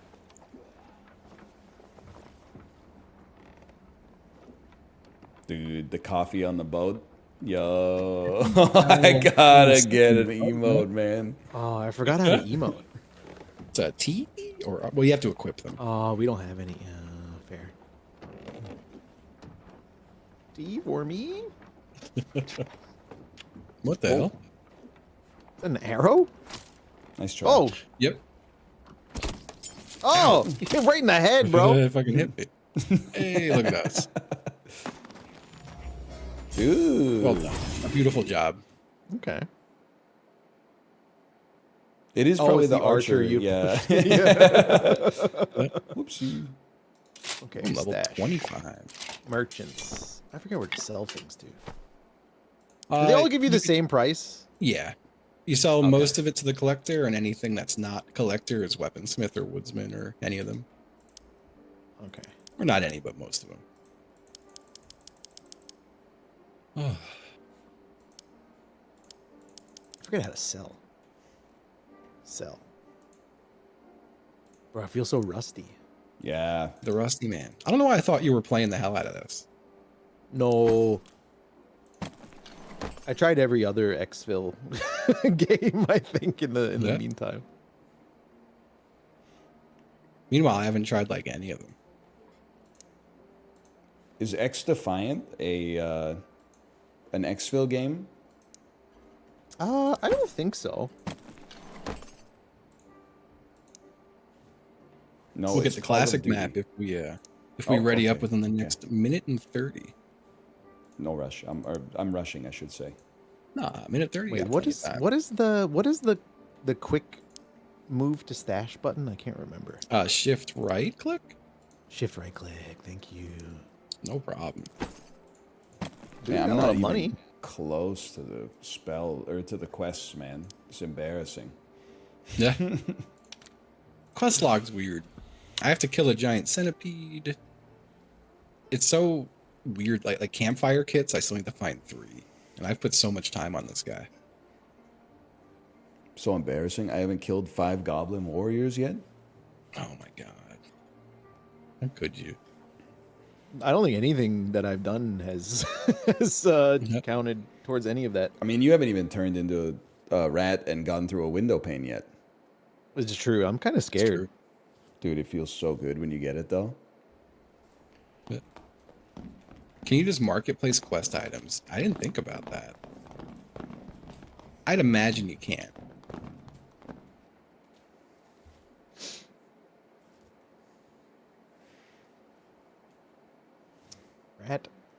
Dude, the coffee on the boat. Yo, I gotta get an emote, man. Oh, I forgot how to emote. It's a T or well, you have to equip them. Oh, we don't have any. Fair. Steve or me? What the hell? An arrow? Nice try. Oh, Yep. oh, right in the head, bro. Fucking hit me. Hey, look at us. Dude. Well done. A beautiful job. Okay. It is Oh, probably it's the the archer archer. you- Yeah. Whoopsie. Okay. I'm level stash. 25. Merchants. I forget where to sell things to. Do Uh, they all give you the same price? Yeah. You sell most of it to the collector, and anything that's not collector is weaponsmith or woodsman or any of them. Okay. Or not any, but most of them. I forget how to sell. Sell. Bro, I feel so rusty. Yeah. The Rusty Man. I don't know why I thought you were playing the hell out of this. No. I tried every other Xfil game, I think, in the Yeah. meantime. Meanwhile, I haven't tried like any of them. Is X Defiant an Xfil game? I don't think so. No. We'll get it's the Call of classic Duty. map if we Oh, ready up okay. within the next minute and 30. No rush. I'm rushing, I should say. Nah, minute 30. Wait, got what plenty is of time. what is the quick move to stash button? I can't remember. Shift right click? Shift right click. Thank you. No problem. Dude, Man, got I'm a lot not of even money. close to the spell or to the quests, man. It's embarrassing. Yeah. Quest log's weird. I have to kill a giant centipede. It's so weird. Like campfire kits, I still need to find 3. And I've put so much time on this guy. So embarrassing. I haven't killed 5 goblin warriors yet. Oh my god. How could you? I don't think anything that I've done has counted towards any of that. I mean, you haven't even turned into a rat and gone through a window pane yet. It's true. I'm kind of It's scared. true. Dude, it feels so good when you get it, though. Yeah. Can you just marketplace quest items? I didn't think about that. I'd imagine you can.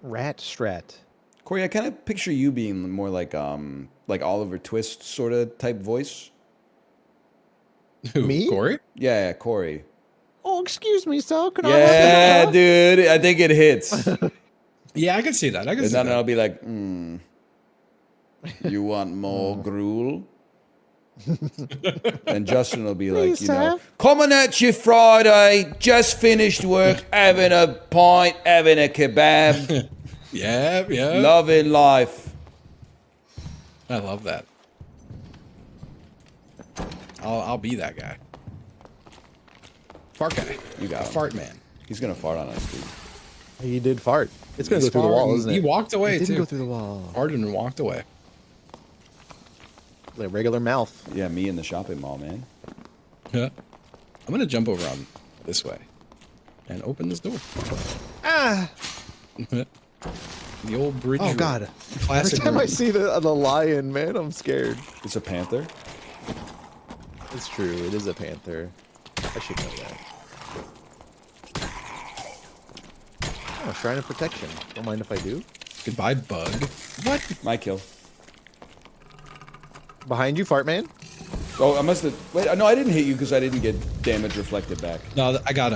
Rat strat. Corey, I kind of picture you being more like Oliver Twist sort of type voice. Who, Me? Corey? Yeah, Corey. Oh, excuse me, sir. Can Yeah, dude. I think it hits. Yeah, I can see that. I can And see then that. I'll be like, you want more gruel? And Justin will be like, Please, sir. coming at you Friday, just finished work, having a pint, having a kebab, Yeah, yeah. loving life. I love that. I'll be that guy. Fart guy. You got him. Fart man. He's gonna fart on us, dude. He did fart. It's gonna He's go through the wall, farting. isn't it? He walked away It didn't too. go through the wall. Farted and walked away. Like regular mouth. Yeah, me in the shopping mall, man. Yeah. I'm gonna jump over on this way and open this door. Ah! The old bridge. Oh room. God! Every Classic. time I room. see the lion, man, I'm scared. It's a panther. It's true. It is a panther. I should know that. Oh, Shrine of Protection. Don't mind if I do. Goodbye, bug. What? My kill. Behind you, fart man. Oh, I must have. Wait, no, I didn't hit you because I didn't get damage reflected back. No, I got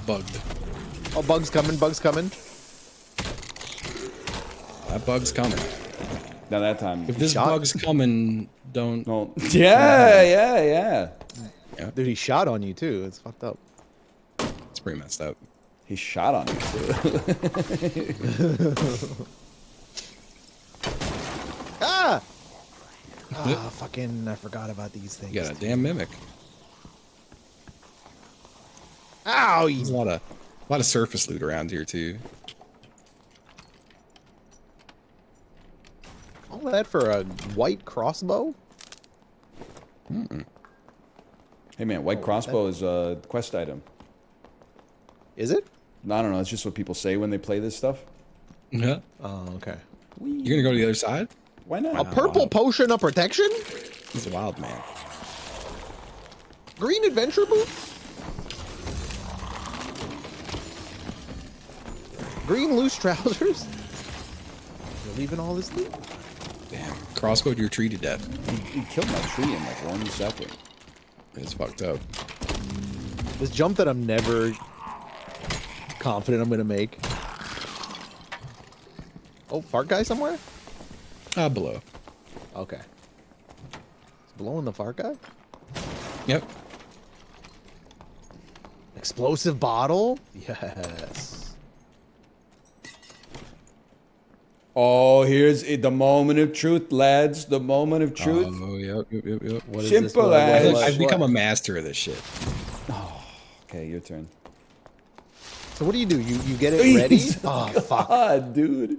bugged. Oh, bug's coming. Bug's coming. That bug's coming. Now that time. If this Shot? bug's coming, don't. No. Yeah. Dude, he shot on you too. It's fucked up. It's pretty messed up. He shot on me too. Ah! Ah, fucking! I forgot about these things. You got a damn mimic. Ow! There's a lot of surface loot around here too. All that for a white crossbow? Hey man, white crossbow is a quest item. Is it? No, I don't know. It's just what people say when they play this stuff. Yeah. Oh, okay. You're gonna go to the other side? Why not? A purple potion of protection? He's a wild man. Green adventure boots? Green loose trousers? You're leaving all this loot? Damn. Crossbowed your tree to death. He killed my tree in like 1 second. It's fucked up. This jump that I'm never confident I'm gonna make. Oh, fart guy somewhere? Below. Okay. Is below in the fart guy? Yep. Explosive bottle? Yes. Oh, here's the moment of truth, lads. The moment of truth. Oh, yep. What is Simple this? as- I've become a master of this shit. Okay, your turn. So what do? You get it ready? Oh fuck. God, dude.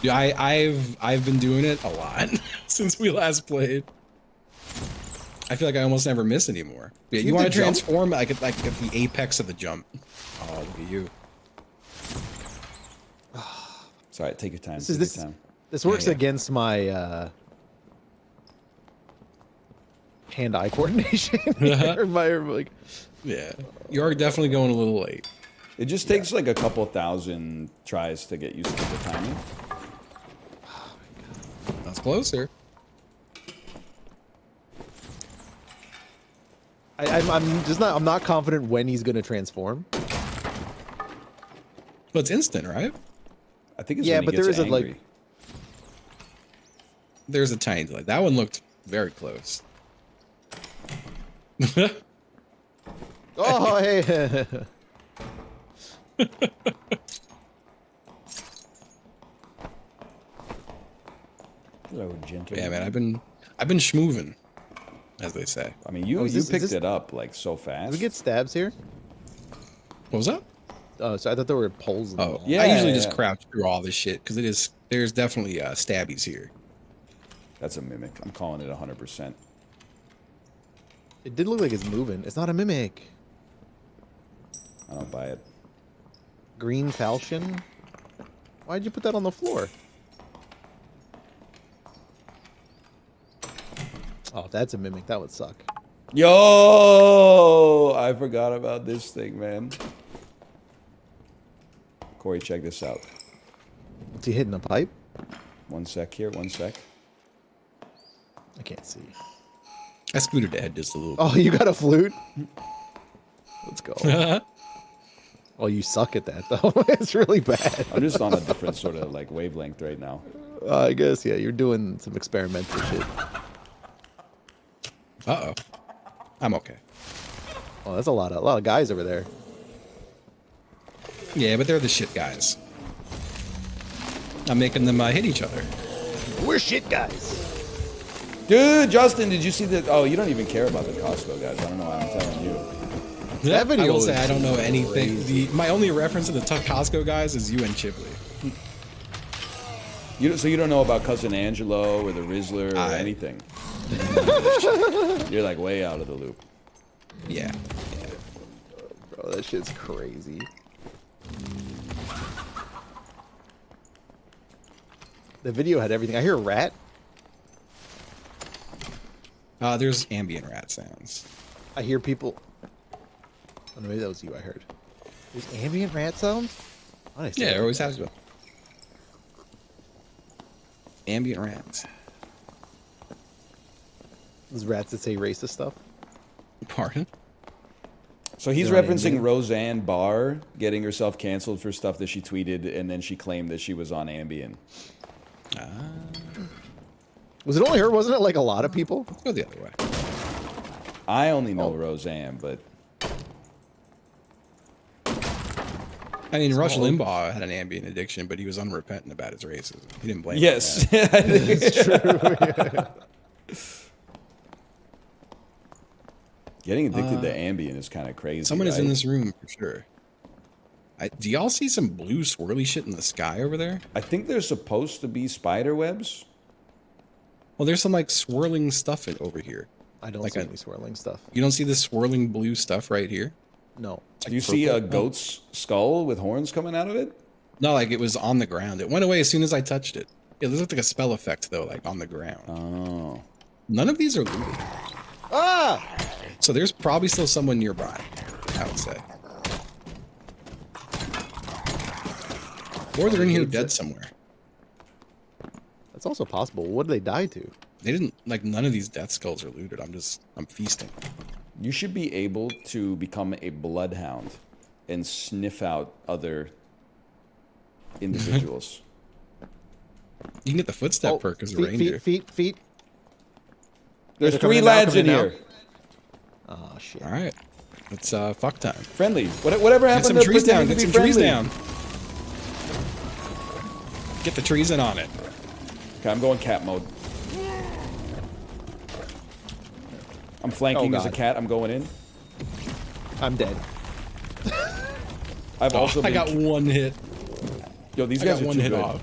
Dude, I've been doing it a lot since we last played. I feel like I almost never miss anymore. Yeah, you You want have to to jump? transform like at the apex of the jump. Oh, look at you. It's all right. Take your time. This Take is your time. this works yeah. against my hand-eye coordination. My, like, Yeah, you are definitely going a little late. It just takes like a couple thousand tries to get used to the timing. That's closer. I'm just not. I'm not confident when he's gonna transform. Well, it's instant, right? I think it's Yeah, when he but there gets is a, like- angry. There's a tiny delay. That one looked very close. Oh hey. Hello, gentleman. Yeah, man, I've been schmoovin', as they say. I mean, you Oh, is you this- is picked this- it up like so Do fast. we get stabs here? What was that? Oh, so I thought there were poles. In the Oh, wall. yeah. I usually just crouch through all this shit because there's definitely stabbies here. That's a mimic. I'm calling it 100%. It did look like it's moving. It's not a mimic. I don't buy it. Green falchion. Why'd you put that on the floor? Oh, if that's a mimic. That would suck. Yo, I forgot about this thing, man. Corey, check this out. Is he hitting the pipe? One sec here, one sec. I can't see. I scooted ahead just a little Oh, you got a flute? Let's go. bit. Oh, you suck at that, though. It's really bad. I'm just on a different sort of like wavelength right now. I guess, yeah, you're doing some experimental shit. Uh-oh. I'm okay. Oh, that's a lot of guys over there. Yeah, but they're the shit guys. I'm making them hit each other. We're shit guys. Dude, Justin, did you see that? Oh, you don't even care about the Costco guys. I don't know why I'm telling you. That video I will is say I don't know anything. My only reference to the Costco guys is you and Chipley. So you don't know about Cousin Angelo or the Rizzler or anything? You're like way out of the loop. Yeah. Bro, that shit's crazy. The video had everything. I hear a rat. There's ambient rat sounds. I hear people. Oh, no, maybe that was you I heard. There's ambient rat sounds? Why did I say Yeah, that? there always has been. Ambient rats. Those rats that say racist stuff. Pardon? So he's They're on referencing Ambien? Roseanne Barr getting herself canceled for stuff that she tweeted, and then she claimed that she was on Ambien. Was it only her? Wasn't it like a lot of people? Let's go the other way. I only know Roseanne, but I mean, Rush Limbaugh had an ambient addiction, but he was unrepentant about his racism. He didn't blame yes, him for that. it's true. Getting addicted to Ambien is kind of crazy. Someone is right? in this room for sure. Do y'all see some blue swirly shit in the sky over there? I think there's supposed to be spider webs. Well, there's some like swirling stuff over here. I don't Like see a- any swirling stuff. You don't see this swirling blue stuff right here? No. It's like Do you see a purple. goat's skull with horns coming out of it? No, like it was on the ground. It went away as soon as I touched it. It looked like a spell effect though, like on the ground. Oh. None of these are looted. Ah! So there's probably still someone nearby, I would say. Or they're in here dead somewhere. That's also possible. What did they die to? They didn't, like, none of these death skulls are looted. I'm feasting. You should be able to become a bloodhound and sniff out other individuals. You can get the footstep perk as a feet, ranger. feet. There's They're coming three in now, lads coming in in now. here. Oh, shit. All right. It's fuck time. Friendly. Whatever Get happened some to trees down. pretending Get to be some trees friendly? down. Get the trees in on it. Okay, I'm going cat mode. I'm flanking as a God. cat. I'm going in. I'm dead. I've also I been... got one hit. Yo, these I guys got are one too hit good. off.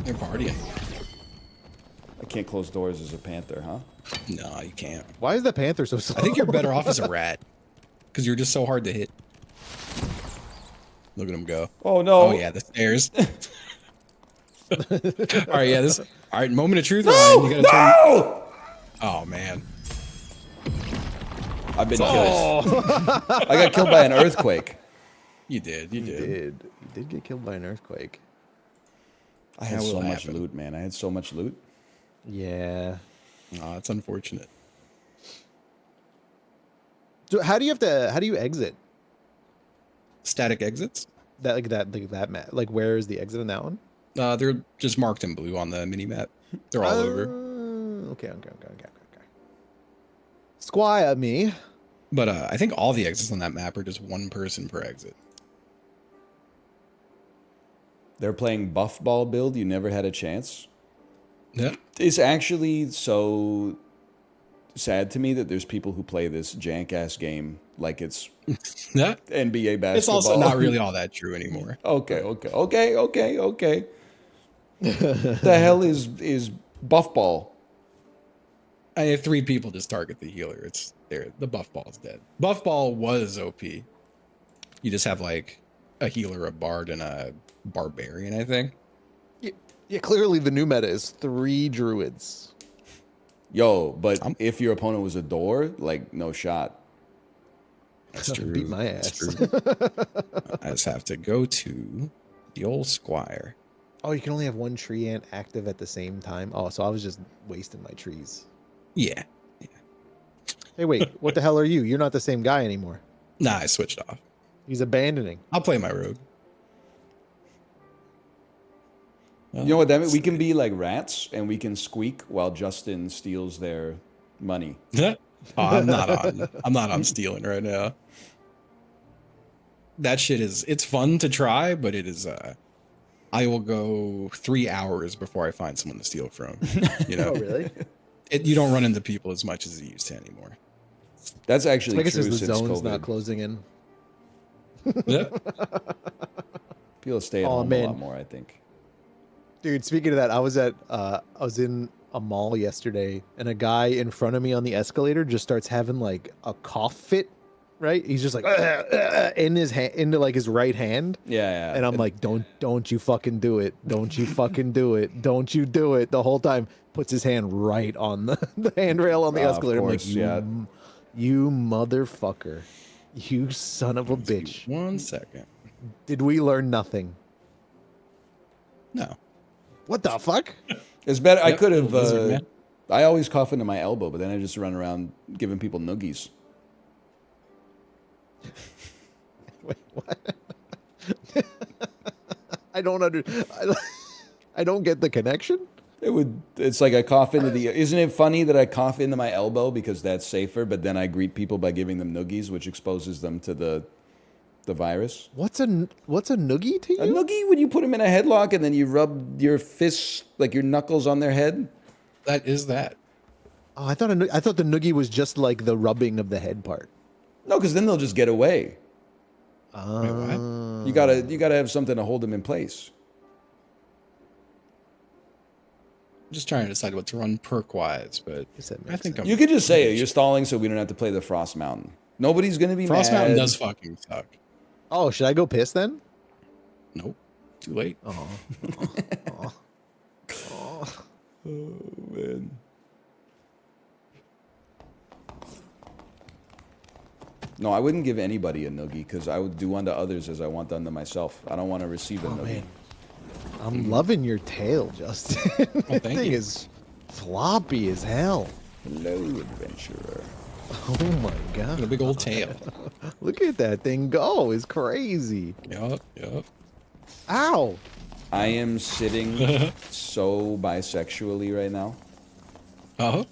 They're partying. I can't close doors as a panther, huh? No, you can't. Why is the panther so slow? I think you're better off as a rat. Because you're just so hard to hit. Look at him go. Oh, no. Oh, yeah, the stairs. All right, yeah, this... All right, moment of truth, No! Ryan. You gotta turn... No! Oh, man. I've been killed. I got killed by an earthquake. You did. You did. You did get killed by an earthquake. I had That so will much happen. loot, man. I had so much loot. Yeah. Oh, it's unfortunate. So how do you exit? Static exits? That map? Like, where is the exit in that one? They're just marked in blue on the mini map. They're all over. Okay. Squire me. But I think all the exits on that map are just one person per exit. They're playing buff ball build. You never had a chance. Yeah. It's actually so sad to me that there's people who play this jank ass game like it's Yeah. NBA basketball. It's also not really all that true anymore. Okay. The hell is buff ball? I have 3 people just target the healer. It's there. The buff ball is dead. Buff ball was OP. You just have like a healer, a bard, and a barbarian, I think. Yeah, clearly the new meta is 3 druids. Yo, but if your opponent was a door, like no shot. That's true. Beat my That's ass. true. I just have to go to the old squire. Oh, you can only have 1 tree ant active at the same time. Oh, so I was just wasting my trees. Yeah. Hey, wait, what the hell are you? You're not the same guy anymore. Nah, I switched off. He's abandoning. I'll play my rogue. You know what that means? We can be like rats and we can squeak while Justin steals their money. Oh, I'm not on stealing right now. That shit it's fun to try, but it is I will go 3 hours before I find someone to steal from. You know? Oh, really? You don't run into people as much as you used to anymore. That's actually I guess true it's the since zone's COVID. not closing in. Yeah. People stay at Aw, home man. a lot more, I think. Dude, speaking of that, I was in a mall yesterday, and a guy in front of me on the escalator just starts having like a cough fit. Right? He's just like in his hand, into like his right hand. Yeah. And I'm like, don't you fucking do it. Don't you fucking do it. Don't you do it. The whole time puts his hand right on the handrail on the escalator. Of I'm course, like, yeah. you motherfucker. You son of a bitch. 1 second. Did we learn nothing? No. What the fuck? It's better. I Yep, could have. lizard man. I always cough into my elbow, but then I just run around giving people noogies. Wait, what? I don't I don't get the connection. It's like I cough into the. Isn't it funny that I cough into my elbow because that's safer, but then I greet people by giving them noogies, which exposes them to the virus. What's a noogie to you? A noogie when you put them in a headlock and then you rub your fists, like your knuckles, on their head. That is that. Oh, I thought the noogie was just like the rubbing of the head part. No, because then they'll just get away. Wait, what? You gotta have something to hold them in place. I'm just trying to decide what to run perk wise, but Guess that I makes think I'm. You could just say it. You're stalling, so we don't have to play the Frost Mountain. Nobody's gonna be Frost mad. Mountain does fucking suck. Oh, should I go piss then? Nope. Too late. Oh. Man. No, I wouldn't give anybody a noogie because I would do unto others as I want done to myself. I don't want to receive a noogie. Man. I'm loving your tail, Justin. Oh, That thank thing you. is floppy as hell. Hello, adventurer. Oh my Got a god. big old tail. Look at that thing go. It's crazy. Yup. Ow. I am sitting so bisexually right now. Oh.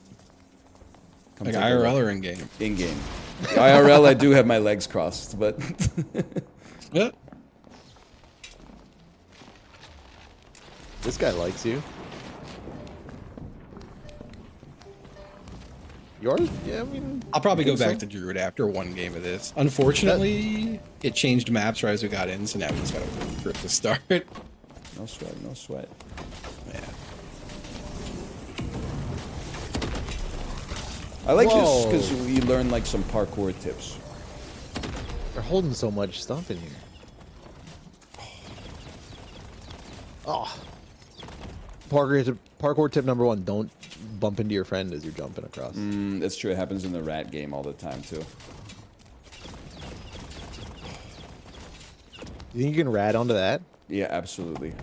Come Like take a IRL look. or in game. In game. IRL, I do have my legs crossed, but Yeah. This guy likes you. Yours? Yeah, I mean, I'll probably go think back so. to Druid after 1 game of this. Unfortunately, it changed maps right as we got in, so now we just gotta wait for it to start. no sweat, no sweat. Yeah. I like this Whoa. because we learn like some parkour tips. they're holding so much stuff in here. Oh. Parkour tip number 1, don't bump into your friend as you're jumping across. That's true. It happens in the rat game all the time too. You think you can rat onto that? Yeah, absolutely.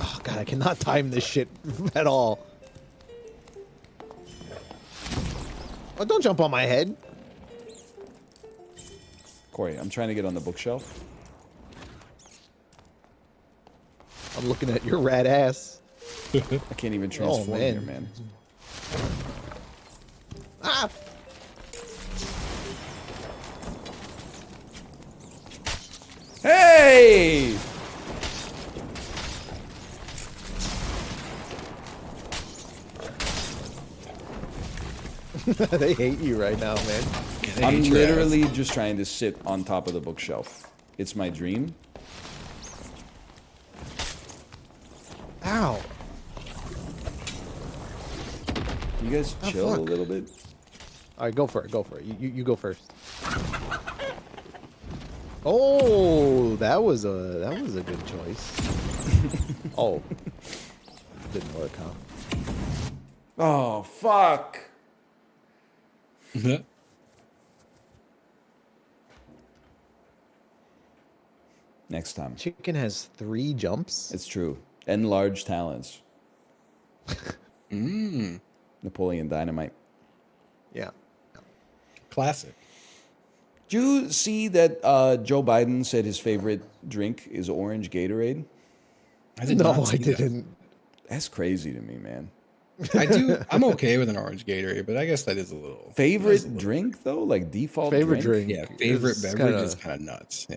Oh god, I cannot time this shit at all. Oh, don't jump on my head. Corey, I'm trying to get on the bookshelf. I'm looking at your rat ass. I can't even transform man. here, man. Ah! Hey! They hate you right now, man. I'm literally just trying to sit on top of the bookshelf. It's my dream. Ow. You guys Oh, chill a fuck. little bit. All right, go for it. Go for it. You go first. Oh, that was a good choice. Oh, didn't work, huh? Oh, fuck. Next time. Chicken has 3 jumps. It's true. And large talons. Mmm. Napoleon Dynamite. Yeah. Classic. Did you see that Joe Biden said his favorite drink is orange Gatorade? I did No, not see I didn't. That's crazy to me, man. that. I do. I'm okay with an orange Gatorade, but I guess that is a little Favorite drink, though? Like default Favorite drink? drink. Yeah, favorite It's beverage kinda- is kind of nuts. Yeah.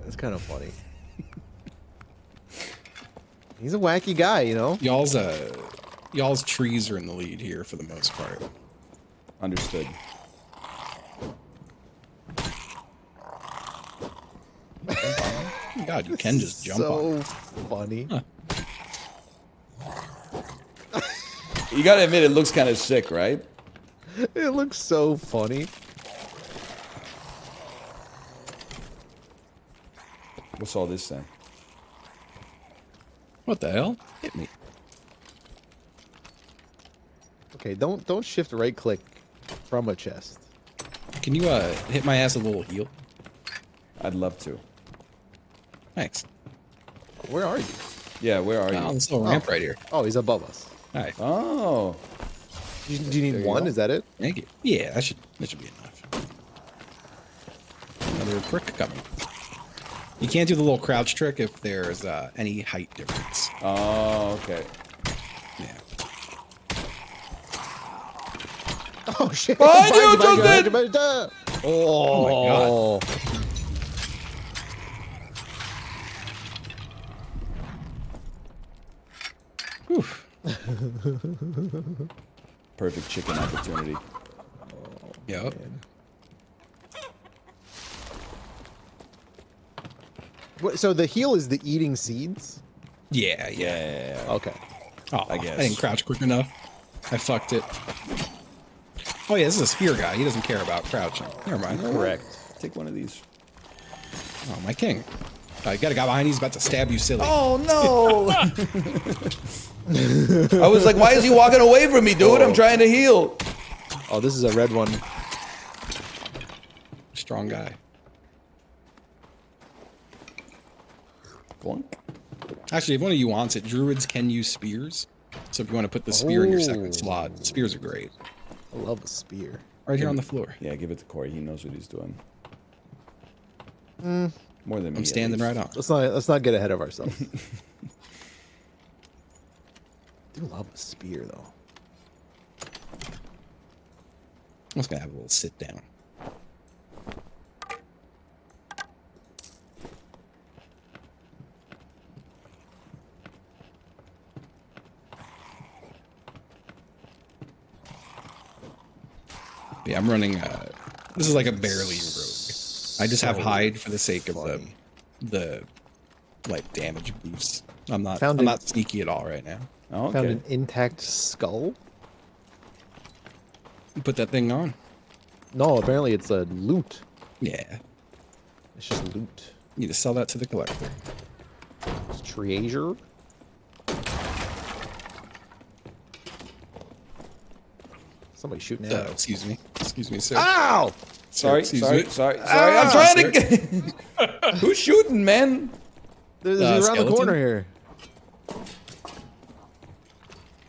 It's kind of funny. He's a wacky guy, you know. Y'all's trees are in the lead here for the most part. Understood. God, you can just jump on. So funny. Huh. You gotta admit, it looks kind of sick, right? It looks so funny. What's all this then? What the hell? Hit me. Okay, don't shift right click from a chest. Can you hit my ass with a little heal? I'd love to. Thanks. Where are you? Yeah, where are On you? this little ramp right here. Oh, he's above us. All right. Oh. Do you need There you one? go. Is that it? Thank you. Yeah, that should be enough. Another prick coming. You can't do the little crouch trick if there's any height difference. Oh, okay. Yeah. Oh shit! Behind you, Behind Justin! behind you. Oh Oh, Whew. Perfect chicken opportunity. Yep. What, so the heal is the eating seeds? Yeah, yeah. Yeah. Okay. Oh, I guess. I didn't crouch quick enough. I fucked it. Oh yeah, this is a spear guy. He doesn't care about crouching. Never mind. Correct. Take one of these. Oh, my king. You got a guy behind you. He's about to stab you silly. Oh no! I was like, why is he walking away from me, dude? I'm trying to heal. Oh, this is a red one. Strong guy. Glunk. Actually, if one of you wants it, druids can use spears. So if you want to put the spear in your Oh. second slot, spears are great. I love a spear. Right here on the floor. Yeah, give it to Corey. He knows what he's doing. More than me. I'm at standing least. right on. Let's not get ahead of ourselves. I do love a spear though. I'm just gonna have a little sit down. Yeah, I'm running. This is like a barely rogue. I just have So hide for the sake of funny. the like damage boost. I'm not. Found I'm it. not sneaky at all right now. Oh, Found okay. an intact skull. Put that thing on. No, apparently it's a loot. Yeah. It's just loot. Need to sell that to the collector. It's treasure. Somebody shooting at us. Excuse me. Excuse me, sir. Ow! Sorry, Excuse sorry, me. sorry, sorry. I'm trying to get. Who's shooting, man? There's around the Skeleton? corner here.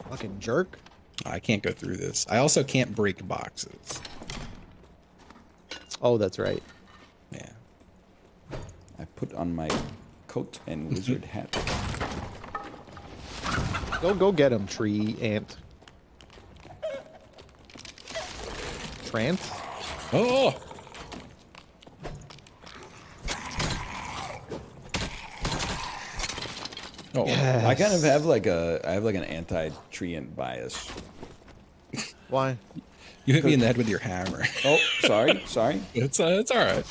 Fucking jerk. I can't go through this. I also can't break boxes. Oh, that's right. Yeah. I put on my coat and wizard hat. Go get him, tree ant. Trant? Oh. Oh. Yes. I kind of have like an anti-treant bias. Why? You hit me in the head with your hammer. Oh, sorry, sorry. It's all right.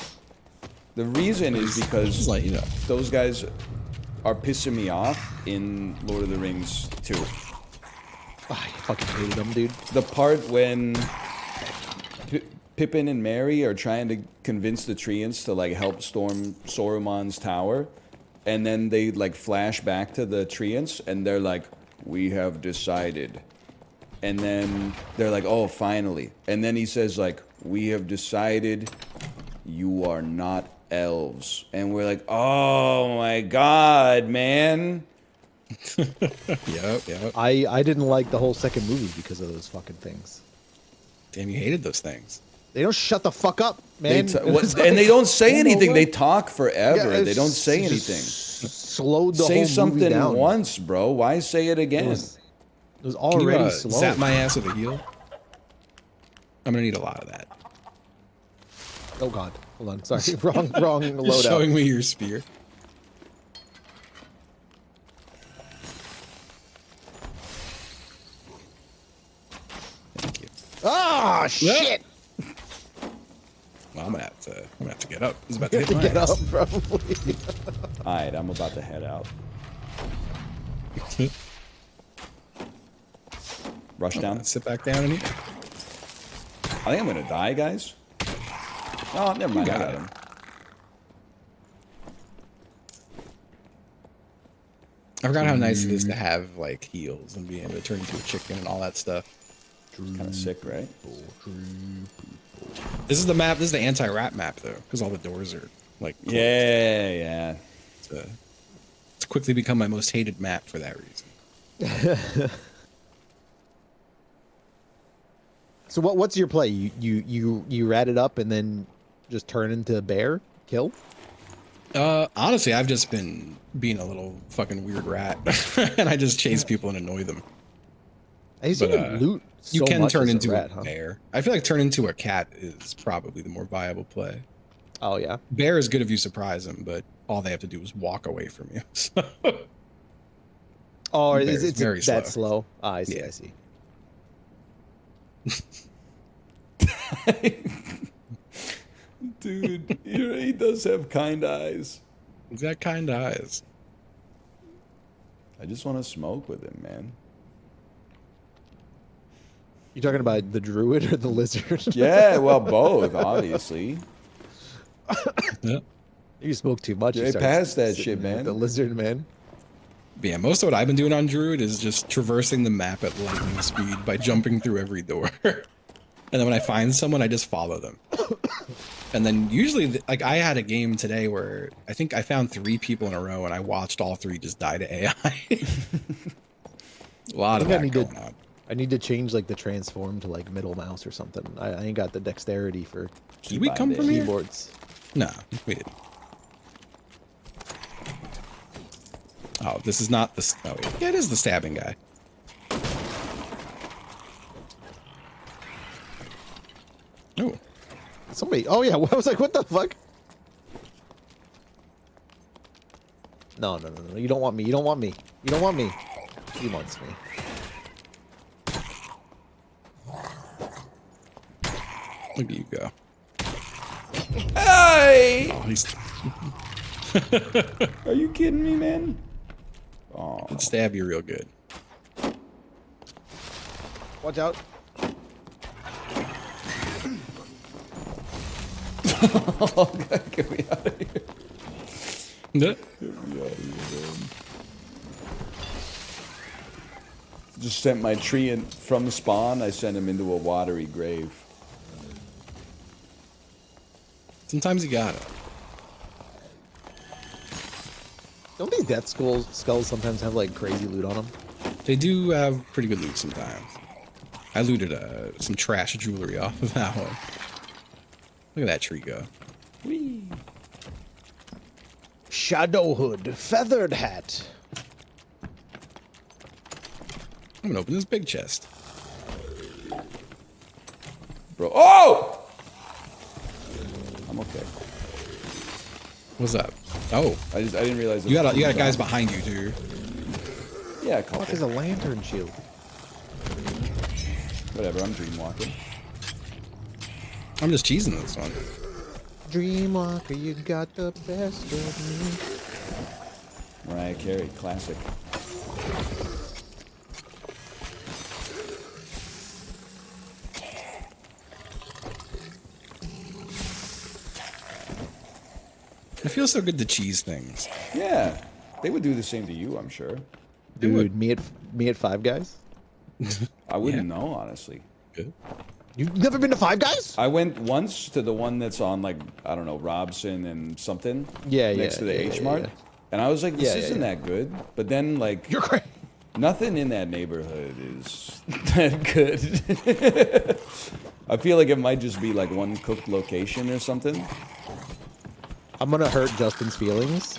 The reason is Just because let you know. those guys are pissing me off in Lord of the Rings 2. Oh, I fucking hated them, dude. The part when Pippin and Merry are trying to convince the Treants to like help storm Saruman's tower, and then they like flash back to the Treants, and they're like, "We have decided." And then they're like, "Oh, finally." And then he says like, "We have decided you are not elves." And we're like, "Oh my god, man." Yep. I didn't like the whole second movie because of those fucking things. Damn, you hated those things. They don't shut the fuck up, They man. and they don't say anything. They talk forever. Yeah, They don't say just anything. Slowed the Say whole movie something down. once, bro. Why say it again? It was Can you already slow. zap my ass with a heal? I'm gonna need a lot of that. Oh god, hold on. Sorry, wrong loadout. Showing me your spear. Thank you. Ah, shit! Well, I'm gonna have to get up. It's about to hit my Get ass. up, probably. All right, I'm about to head out. Rush down. Sit back down and eat. I think I'm gonna die, guys. Oh, never mind. I got got it. him. I forgot how nice it is to have like heals and being able to turn into a chicken and all that stuff. Kind of sick, right? This is the map. This is the anti-rat map though, because all the doors are like closed. Yeah. It's quickly become my most hated map for that reason. So what's your play? You rat it up and then just turn into a bear? Kill? Honestly, I've just been being a little fucking weird rat, and I just chase people and annoy them. I used to But, loot so You can much turn as into rat, a huh? bear. I feel like turn into a cat is probably the more viable play. Oh yeah. Bear is good if you surprise them, but all they have to do is walk away from you. So, Oh, Bear's it's very that slow. slow? Ah, I see. Yeah. I see. Dude, he does have kind eyes. he's got kind eyes. I just want to smoke with him, man. You talking about the druid or the lizard? Yeah, well, both, obviously. Yeah. You smoke too much. you Hey, start pass that sitting shit, with man. The lizard, man. But yeah, most of what I've been doing on Druid is just traversing the map at lightning speed by jumping through every door. And then when I find someone, I just follow them. And then usually, like I had a game today where I think I found 3 people in a row and I watched all 3 just die to AI. A lot of I think I that need to- going on. I need to change like the transform to like middle mouse or something. I ain't got the dexterity for Did we come from here? keyboards. No, we didn't. Oh, this is not the... Oh, yeah, it is the stabbing guy. Oh. Somebody. Oh yeah. I was like, what the fuck? No. You don't want me. You don't want me. You don't want me. He wants me. Look at you go. Hey! Oh, he's... Are you kidding me, man? Oh, He'd stab you real good. Watch out. God, get me out of here. Yeah. Just sent my tree in from spawn. I sent him into a watery grave. Sometimes you gotta. Don't these death skulls sometimes have like crazy loot on them? They do have pretty good loot sometimes. I looted some trash jewelry off of that one. Look at that tree go. Whee! Shadow hood, feathered hat. I'm gonna open this big chest. Bro. Oh! I'm okay. What's up? Oh, I didn't realize you got guys behind you, dude. Yeah, a What couple. is a lantern shield? Whatever, I'm dreamwalking. I'm just cheesing this one. Dreamwalker, you got the best of me. Mariah Carey, classic. It feels so good to cheese things. Yeah, they would do the same to you, I'm sure. Dude, me at Five Guys. I wouldn't know, honestly. Good. You've never been to Five Guys? I went once to the one that's on, like, I don't know, Robson and something. Yeah, next to the yeah, H Mart. yeah. And I was like, this Yeah, isn't that good. But then, like, You're crazy. nothing in that neighborhood is that good. I feel like it might just be like one cooked location or something. I'm gonna hurt Justin's feelings,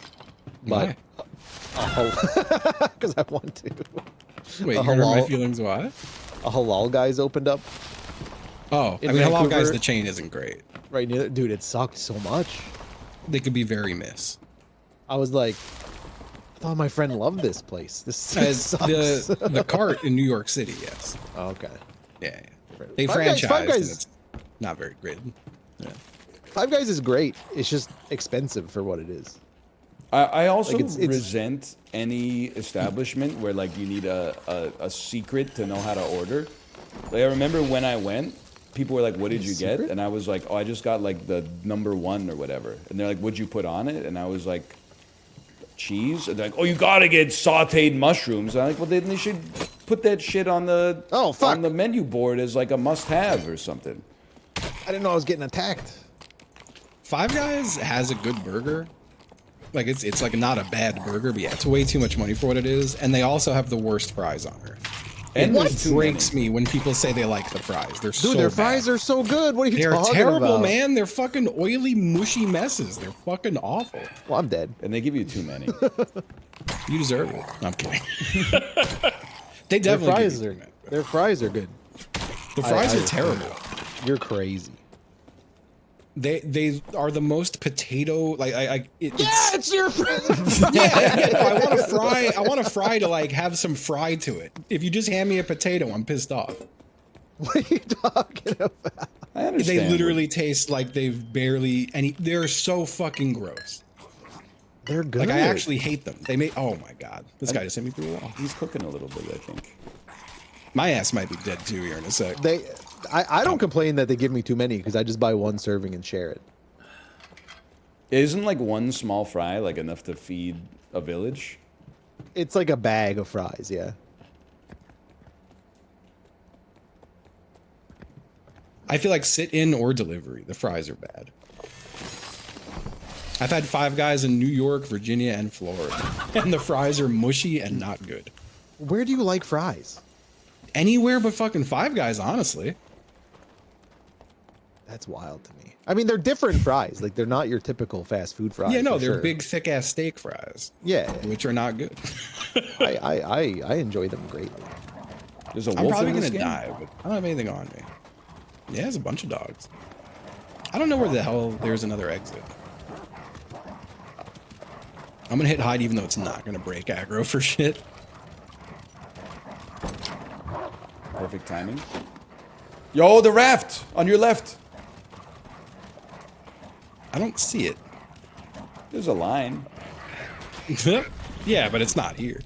but because I want to. Wait, A you hurt my halal- feelings? Why? A halal guy's opened up Oh, In I mean, Halal Guys, Vancouver- the chain isn't great. right near. Dude, it sucked so much. They could be very miss. I was like, I thought my friend loved this place. This As sucks. the cart in New York City, yes. Oh, okay. Yeah. They Five Guys- franchise. Five Guys- It's not very great. Yeah. Five Guys is great. It's just expensive for what it is. I also Like, it's- resent any establishment where like you need a secret to know how to order. Like I remember when I went, people were like, "What did you get?" secret? And I was like, "Oh, I just got like the #1 or whatever." And they're like, "What'd you put on it?" And I was like, "Cheese." And they're like, "Oh, you gotta get sautéed mushrooms." And I'm like, "Well, then they should put that shit on the Oh, fuck. on the menu board as like a must-have or something." I didn't know I was getting attacked. Five Guys has a good burger. Like it's like not a bad burger, but yeah, it's way too much money for what it is. And they also have the worst fries on earth. And It there's too breaks many. me when people say they like the fries. They're Dude, so their bad. fries are so good. What are you They're talking terrible, about? man. They're fucking oily, mushy messes. They're fucking awful. Well, I'm dead. And they give you too many. You deserve it. No, I'm kidding. They Their definitely fries give you are too much. their fries are good. The fries I- are terrible. You're crazy. They are the most potato like Yeah, it's your friend. yeah, no, I want a fry to like have some fry to it. If you just hand me a potato, I'm pissed off. What are you talking about? I understand. They literally taste like they've barely any. They're so fucking gross. They're good. Like I actually hate them. They make. Oh my god, this guy just hit me through a wall. He's cooking a little bit, I think. My ass might be dead too here in a sec. I don't complain that they give me too many because I just buy one serving and share it. Isn't like one small fry like enough to feed a village? It's like a bag of fries, yeah. I feel like sit in or delivery. The fries are bad. I've had Five Guys in New York, Virginia, and Florida, and the fries are mushy and not good. Where do you like fries? Anywhere but fucking Five Guys, honestly. That's wild to me. I mean, they're different fries. Like they're not your typical fast food fries. Yeah, no, for they're sure. big, thick ass steak fries, Yeah, which are not good. I enjoy them greatly. There's a I'm wolf probably in this gonna game? die, but I don't have anything on me. Yeah, there's a bunch of dogs. I don't know where the hell there's another exit. I'm gonna hit hide even though it's not gonna break aggro for shit. Perfect timing. Yo, the raft on your left. I don't see it. There's a line. Yeah, but it's not here.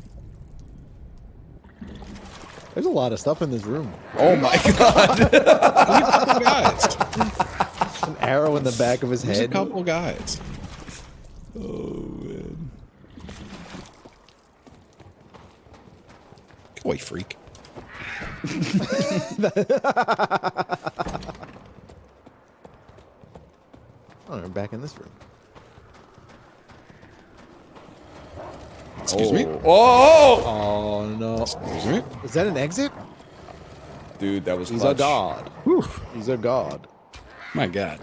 There's a lot of stuff in this room. Oh my god. Couple guys. An arrow in the back of his There's a head. couple guys. Oh man. Go away, freak. Oh, we're back in this room. Excuse me. Oh! Oh no! Excuse me. Is that an exit? Dude, that was He's clutch. a god. He's a god. My God.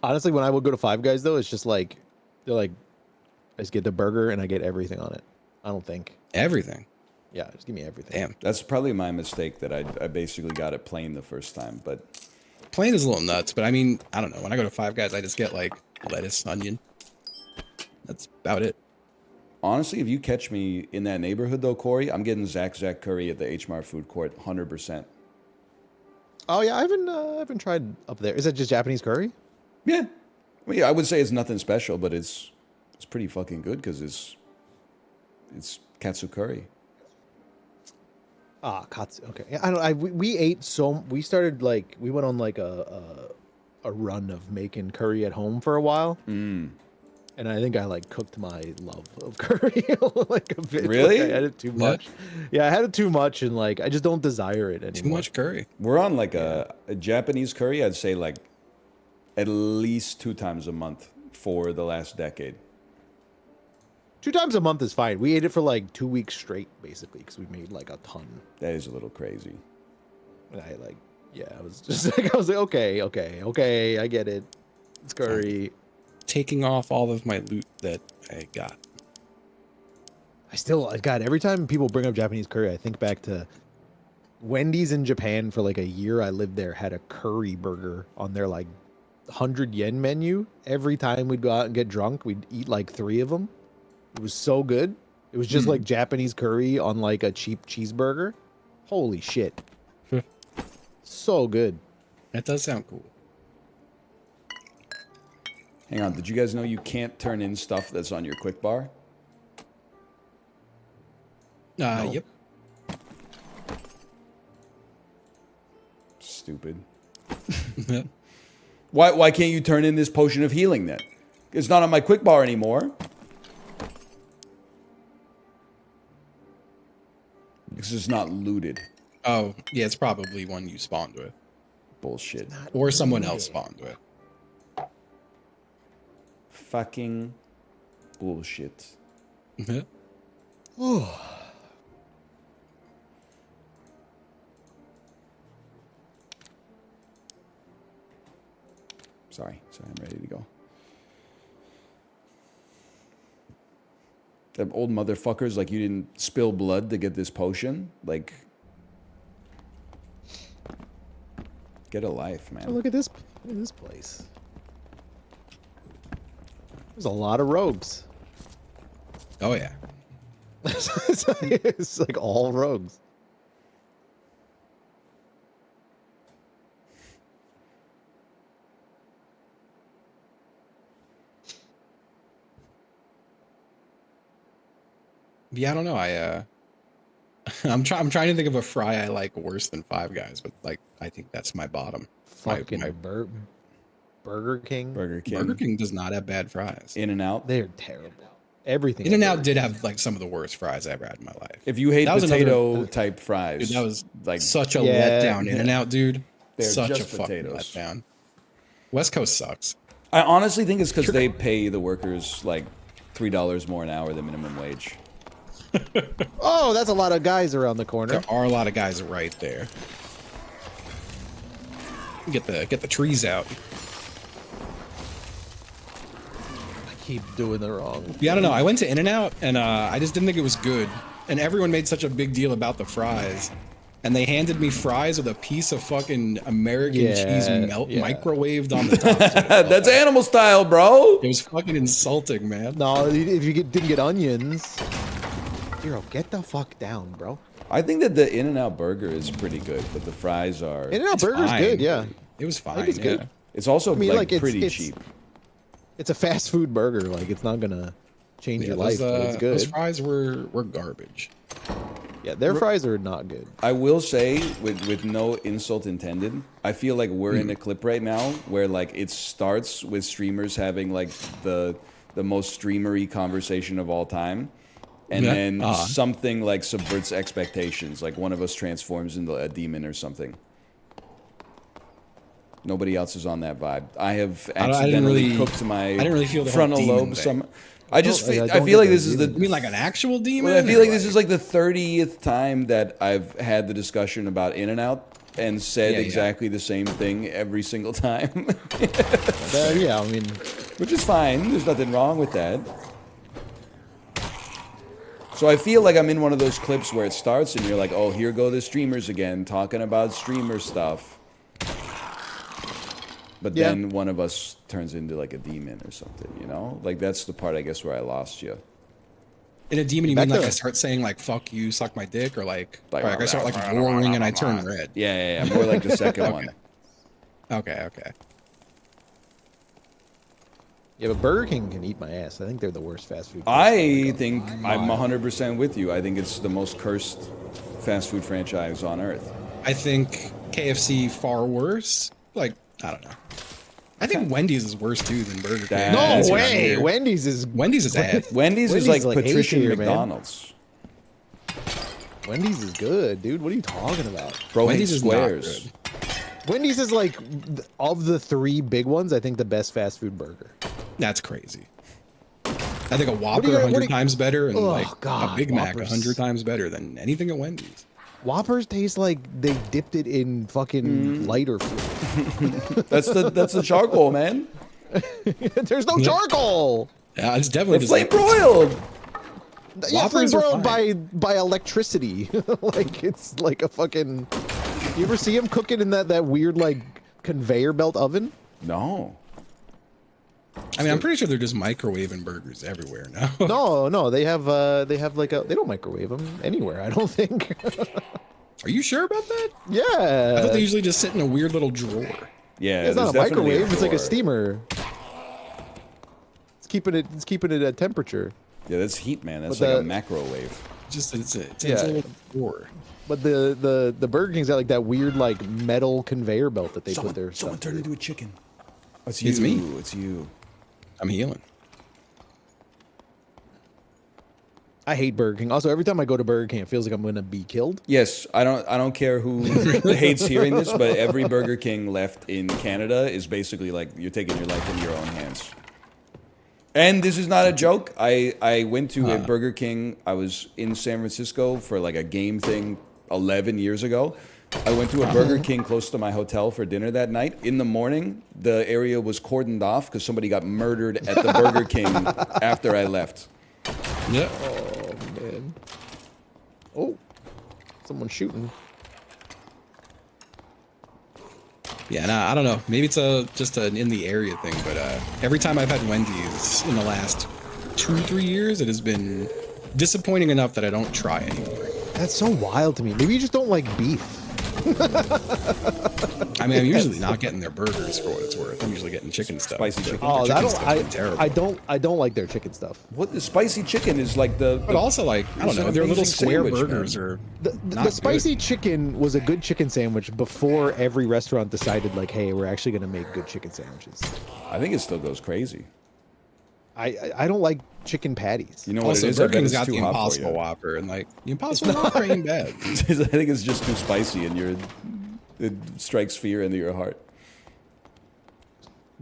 Honestly, when I would go to Five Guys, though, it's just like they're like, I just get the burger and I get everything on it. I don't think. Everything. Yeah, just give me everything. Damn. That's probably my mistake that I basically got it plain the first time, but Plain is a little nuts, but I mean, I don't know. When I go to Five Guys, I just get like lettuce, onion. That's about it. honestly, if you catch me in that neighborhood though, Corey, I'm getting Zach Curry at the H Mart food court 100%. Oh yeah, I haven't tried up there. Is that just Japanese curry? Yeah. Well, yeah, I would say it's nothing special, but it's pretty fucking good because it's katsu curry. Ah, katsu. Okay. Yeah, I don't. We ate so. We started like we went on like a a run of making curry at home for a while. And I think I like cooked my love of curry like a bit. Really? Like, I had it too Yeah. much. Yeah, I had it too much, and like I just don't desire it anymore. Too much curry. We're on like a Japanese curry. I'd say like at least 2 times a month for the last decade. 2 times a month is fine. We ate it for like 2 weeks straight, basically, because we made like a ton. That is a little crazy. And I like, yeah, I was just like, I was like, okay, I get it. It's curry. Taking off all of my loot that I got. God, every time people bring up Japanese curry, I think back to Wendy's in Japan for like a year. I lived there, had a curry burger on their like 100 yen menu. Every time we'd go out and get drunk, we'd eat like 3 of them. It was so good. It was just like Japanese curry on like a cheap cheeseburger. Holy shit. So good. That does sound cool. Hang on, did you guys know you can't turn in stuff that's on your quick bar? Yep. Stupid. Why can't you turn in this potion of healing then? It's not on my quick bar anymore. Because it's not looted. Oh, yeah, it's probably one you spawned with. Bullshit. Or someone else spawned with. Fucking bullshit. Sorry, I'm ready to go. Them old motherfuckers, like, you didn't spill blood to get this potion? Like, get a life, man. Oh, look at this place. There's a lot of rogues. Oh, yeah. It's like all rogues. Yeah, I don't know. I'm trying to think of a fry I like worse than Five Guys, but like I think that's my bottom. Fucking My Burger King. Burger King. Burger King does not have bad fries. In and Out. They're terrible. Everything. In and Out did have like some of the worst fries I ever had in my life. If you hate That was potato type fries, Dude, that was like such a Yeah, letdown. In and Out, dude. They're Such a just fucking potatoes. letdown. West Coast sucks. I honestly think it's because they pay the workers like $3 more an hour than minimum wage. Oh, that's a lot of guys around the corner. There are a lot of guys right there. Get the trees out. I keep doing the wrong. Yeah, I don't know. I went to In-N-Out and I just didn't think it was good. And everyone made such a big deal about the fries. And they handed me fries with a piece of fucking American cheese microwaved on the top. That's animal style, bro. It was fucking insulting, man. No, if you didn't get onions. Hero, get the fuck down, bro. I think that the In-N-Out burger is pretty good, but the fries are. In-N-Out It's Burger's fine. good, yeah. It was fine. think it's good. yeah. It's also I mean, like, like, pretty it's- cheap. It's a fast food burger. Like, it's not gonna change your life, but it's Those good. fries were garbage. Yeah, their fries are not good. I will say, with no insult intended, I feel like we're in a clip right now where like it starts with streamers having like the most streamery conversation of all time. And Yeah. then something like subverts expectations, like one of us transforms into a demon or something. Nobody else is on that vibe. I have I didn't accidentally really- cooked my I didn't really feel the whole frontal demon lobe. thing. I just I feel, don't I feel like get this that is either. the. You mean like an actual demon? Well, I feel or like this is like the 30th time that I've had the discussion about In-N-Out and said Yeah, yeah. exactly the same thing every single time, Yeah, I mean, which is fine. There's nothing wrong with that. So I feel like I'm in one of those clips where it starts and you're like, oh, here go the streamers again, talking about streamer stuff. But Yeah. then one of us turns into like a demon or something, you know? Like that's the part, I guess, where I lost you. In a demon, you Back mean like to- I start saying like "fuck you, suck my dick," or like Like, I start like roaring and I turn red. Yeah, more like the second one. Okay. yeah, but Burger King can eat my ass. I think they're the worst fast food. I think I'm 100% with you. I think it's the most cursed fast food franchise on earth. I think KFC far worse. Like I don't know. I think Wendy's is worse too than Burger King. That's No Yeah. way. weird. Wendy's is Wendy's is ass. Wendy's is Wendy's like is like A patrician tier, man. McDonald's. Wendy's is good, dude. What are you talking about? Bro Wendy's hates is not squares. good. Wendy's is like of the 3 big ones, I think the best fast food burger. That's crazy. I think a Whopper you- 100 what do you- times better, and Oh, like a God, Big Mac Whoppers. 100 times better than anything at Wendy's. Whoppers taste like they dipped it in fucking lighter fluid. That's the charcoal, man. There's no charcoal. Yeah, it's definitely It's just flame broiled. Yeah, flame Whoppers are broiled fine. by electricity. Like it's like a fucking. You ever see him cooking in that weird like conveyor belt oven? No. I mean, I'm pretty sure they're just microwaving burgers everywhere now. No, they have like a. They don't microwave them anywhere. I don't think. Are you sure about that? Yeah, I thought they usually just sit in a weird little drawer. Yeah, it's not a there's definitely microwave. It's like a drawer. steamer. It's keeping it at temperature. Yeah, that's heat, man. That's But like a the- macro wave. Just it's a Yeah. little drawer. But the Burger King's got like that weird like metal conveyor belt that they put their Someone stuff turned through. into a chicken. It's It's you. me. It's you. I'm healing. I hate Burger King. Also, every time I go to Burger King, it feels like I'm gonna be killed. Yes, I don't care who hates hearing this, but every Burger King left in Canada is basically like you're taking your life in your own hands. And this is not a joke. I went to a Burger King. I was in San Francisco for like a game thing 11 years ago. I went to a Burger King close to my hotel for dinner that night. In the morning, the area was cordoned off because somebody got murdered at the Burger King after I left. Yeah. Oh man. Oh, someone's shooting. Yeah, nah, I don't know. Maybe it's just an in the area thing, but every time I've had Wendy's in the last 2-3 years, it has been disappointing enough that I don't try anymore. That's so wild to me. Maybe you just don't like beef. I mean, I'm usually not getting their burgers for what it's worth. I'm usually getting chicken stuff. Spicy chicken. Oh, Their I chicken don't. stuff is terrible. I don't like their chicken stuff. What the spicy chicken is like But also, like, I don't It's an know, their little amazing square sandwich, burgers man. are The not spicy good. chicken was a good chicken sandwich before every restaurant decided like, hey, we're actually gonna make good chicken sandwiches. I think it still goes crazy. I don't like chicken patties. You know what Also, it is? I Burger bet King's it's got too the hot for Impossible you. Whopper, and like the Impossible Whopper ain't bad. I think it's just too spicy, and it strikes fear into your heart.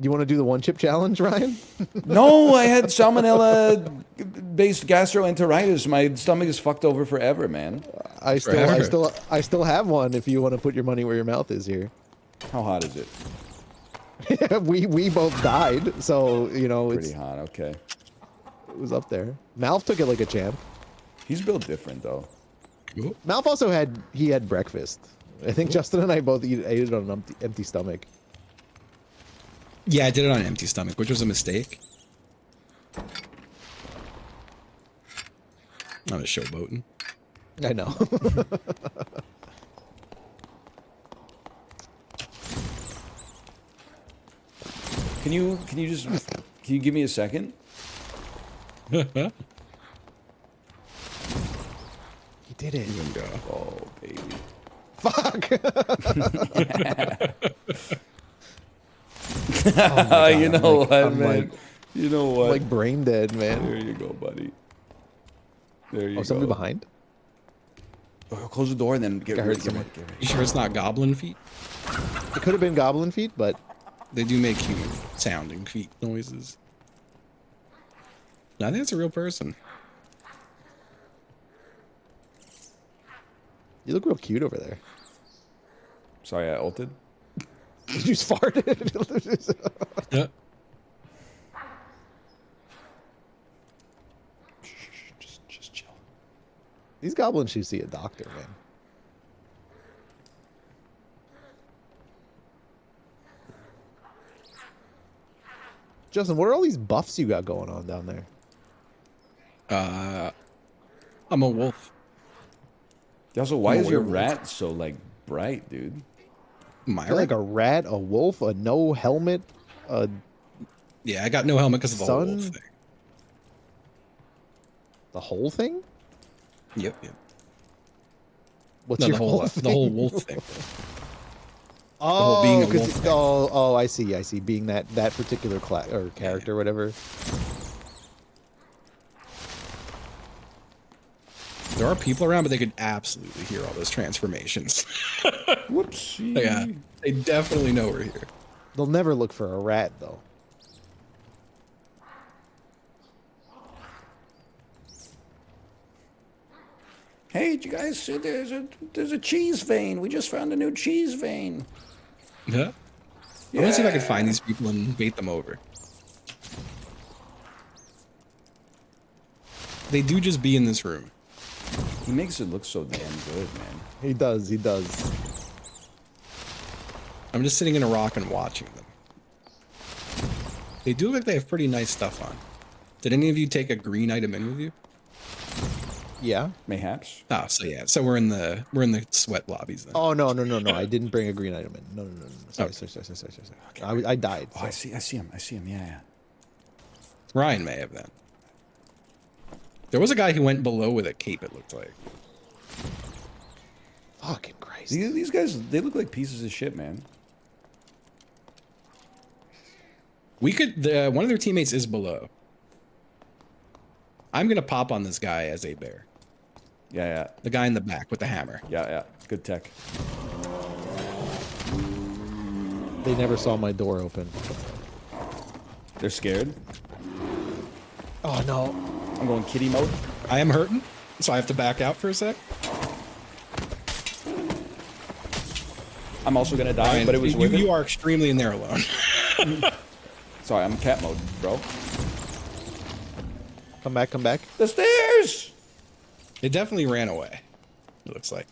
You want to do the one chip challenge, Ryan? No, I had salmonella-based gastroenteritis. My stomach is fucked over forever, man. I still have one. If you want to put your money where your mouth is here. How hot is it? we both died, so you know Pretty hot. Okay. it was up there. Malf took it like a champ. He's built different, though. Cool. Malf also had breakfast. I think Justin and I both ate it on an empty stomach. Yeah, I did it on an empty stomach, which was a mistake. I'm just showboating. I know. Can you give me a second? He did it. Oh, baby. Fuck. You know what, I'm man? like- You know what? Like brain dead, man. There you go, buddy. There you Oh, go. somebody behind? Oh, close the door and then get I heard ready. Get someone. ready. Get ready. You sure it's not goblin feet? It could have been goblin feet, but They do make human sounding feet noises. No, I think it's a real person. you look real cute over there. Sorry, I ulted. You just farted. Yeah. Just chill. These goblins should see a doctor, man. Justin, what are all these buffs you got going on down there? I'm a wolf. Also, why I'm a is your werewolf. rat so like bright, dude? Myra? Like a rat, a wolf, a no helmet, a Yeah, I got no helmet because of the whole wolf Sun? thing. the whole thing? Yep, yep. What's No, your the whole wolf thing. whole being a because wolf thing. oh, I see. Being that particular class or character, whatever. There are people around, but they could absolutely hear all those transformations. Whoopsie. Yeah, they definitely know we're here. They'll never look for a rat though. Hey, did you guys see there's a cheese vein? We just found a new cheese vein. Yeah. I'm gonna see if I can find these people and bait them over. They do just be in this room. He makes it look so damn good, man. He does. I'm just sitting in a rock and watching them. They do look like they have pretty nice stuff on. Did any of you take a green item in with you? Yeah. Mayhaps. Oh, so yeah. So we're in the sweat lobbies then. Oh no! I didn't bring a green item in. No. Sorry. I died. Oh, I see him. Yeah. Ryan may have that. There was a guy who went below with a cape, it looked like. Fucking Christ. These guys, they look like pieces of shit, man. We could, one of their teammates is below. I'm gonna pop on this guy as a bear. Yeah. The guy in the back with the hammer. Yeah. Good tech. They never saw my door open. They're scared. Oh no. I'm going kitty mode. I am hurting, so I have to back out for a sec. I'm also gonna die, Ryan, but it was worth it. you are extremely in there alone. Sorry, I'm cat mode, bro. Come back. The stairs! It definitely ran away. It looks like.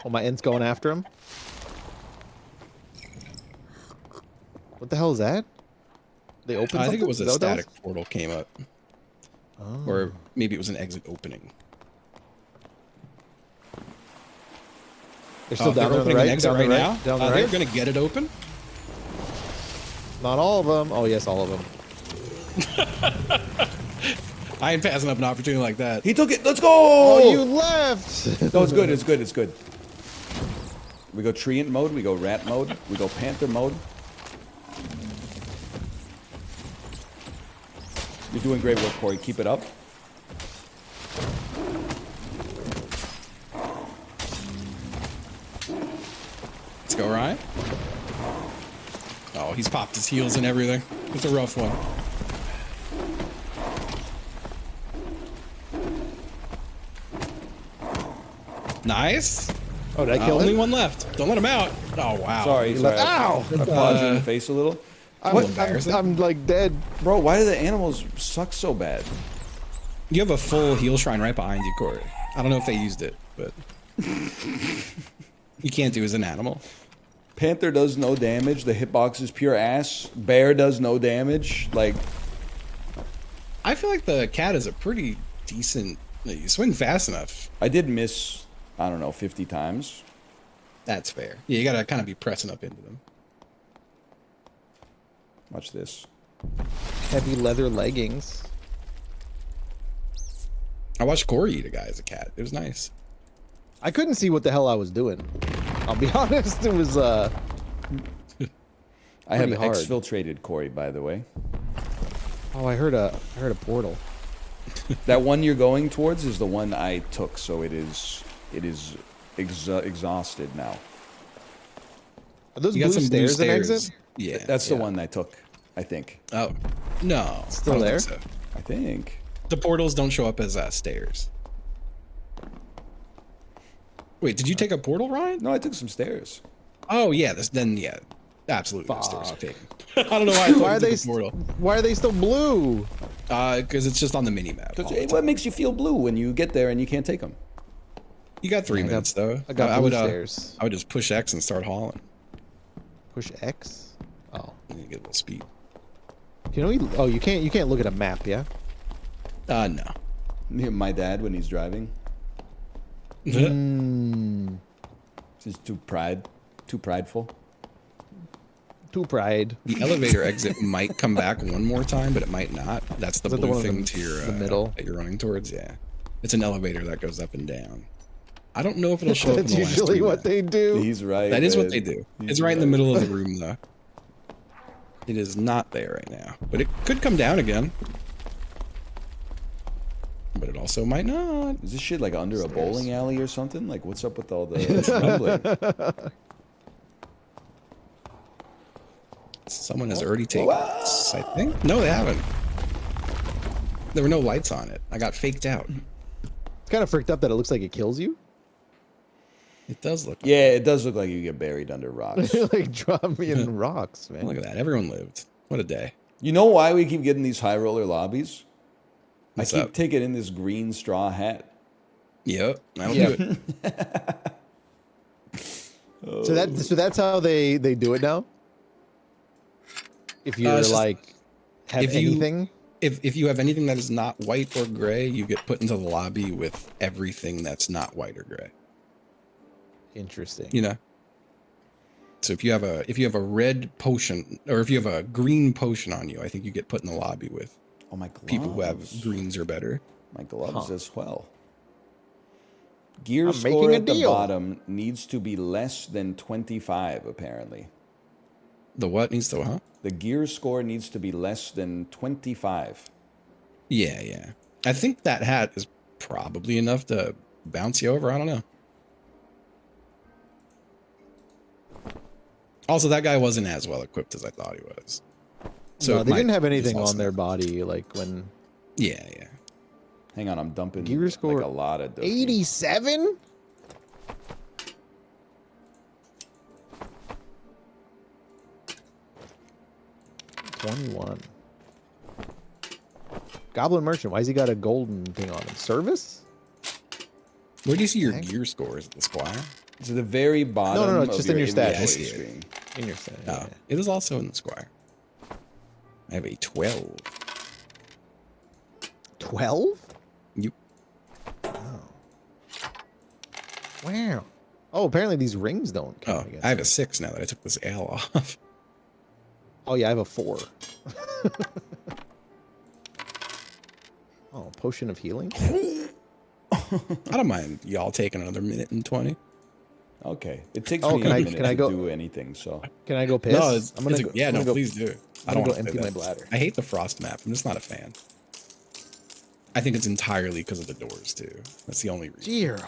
Oh, my end's going after him. What the hell is that? They opened I think it was a something? static portal came up. Oh. Or maybe it was an exit opening. They're still They're down on the opening right. an exit Down the right now. Down the They're right. going to get it open. Not all of them. Oh yes, all of them. I ain't passing up an opportunity like that. He took it. Let's go! Oh, you left. No, it's good. It's good. We go treant mode. We go rat mode. We go panther mode. You're doing great work, Corey. Keep it up. Let's go, Ryan. Oh, he's popped his heels and everything. It's a rough one. Nice. Oh, did I kill Only him? one left. Don't let him out. Oh, wow. Sorry. Ow! I paused you in the face a little. I'm like dead. Bro, why do the animals suck so bad? You have a full heal shrine right behind you, Corey. I don't know if they used it, but you can't do as an animal. Panther does no damage. The hitbox is pure ass. Bear does no damage. Like, I feel like the cat is a pretty decent. You swing fast enough. I did miss, I don't know, 50 times. That's fair. Yeah, you gotta kind of be pressing up into them. Watch this. Heavy leather leggings. I watched Corey eat a guy as a cat. It was nice. I couldn't see what the hell I was doing. I'll be honest. It was I have pretty hard. exfiltrated Corey, by the way. Oh, I heard a portal. That one you're going towards is the one I took, so it is exhausted now. Are those You blue got some stairs blue and stairs. exit? Yeah. That's the one I took, I think. Oh, no. Still I don't there? think so. I think. The portals don't show up as stairs. Wait, did you take a portal, Ryan? No, I took some stairs. Oh, yeah. Yeah. Absolutely. The stairs are Fuck. taken. I don't know why I thought Why you are they? took a portal. Why are they still blue? Because it's just on the mini map. What makes you feel blue when you get there and you can't take them? You got 3 minutes though. I got blue stairs. I would just push X and start hauling. Push X. Oh, And you get a little speed. you know. You can't. You can't look at a map. Yeah. No. My dad when he's driving. Mm, He's too prideful. too pride. The elevator exit might come back one more time, but it might not. That's the Is that the blue one in thing the- to your the middle? that you're running towards. Yeah, it's an elevator that goes up and down. I don't know if it'll show up in That's the last usually three what maps. they do. He's right. That is what man. they do. He's It's right in the middle of the room, though. It is not there right now, but it could come down again. But it also might not. Is this shit like under a bowling alley or something? Like, what's up with all the rumbling? Someone has already taken this, I think. No, they haven't. There were no lights on it. I got faked out. It's kind of freaked up that it looks like it kills you. It does look. Yeah, it does look like you get buried under rocks. Like drop me in rocks, man. Look at that. Everyone lived. What a day. You know why we keep getting these high roller lobbies? What's I keep up? taking in this green straw hat. Yep. That'll Yeah. do it. So that's how they do it now. If you're it's just- like have if you- anything, If you have anything that is not white or gray, you get put into the lobby with everything that's not white or gray. interesting. You know. So if you have a red potion or if you have a green potion on you, I think you get put in the lobby with Oh, my gloves. people who have greens or better. My gloves Huh. as well. Gear I'm score making a at the deal. bottom needs to be less than 25, apparently. The what needs to, huh? The gear score needs to be less than 25. Yeah. I think that hat is probably enough to bounce you over. I don't know. Also, that guy wasn't as well equipped as I thought he was. So it they might didn't have use anything also on their that. body like when Yeah. Hang on, I'm dumping gear score like a lot of dookie. 87. $21. Goblin Merchant. Why has he got a golden thing on him? Service? Where do you see your Heck? gear scores at the Squire? It's at the very bottom. no, it's of just in your stats. inventory I see it. screen. In your set. Oh, it is also in the Squire. I have a 12. 12? You Wow. Oh, apparently these rings don't Oh, count against I have me. a 6 now that I took this L off. Oh, yeah, I have a 4. Oh, potion of healing? I don't mind y'all taking another minute and 20. Okay. It takes Oh, me can a I- minute can I to go- do anything, so. Can I go piss? No, I'm gonna go, please do. I'm gonna go wanna empty play my that. bladder. I hate the frost map. I'm just not a fan. I think it's entirely because of the doors too. That's the only reason. 0.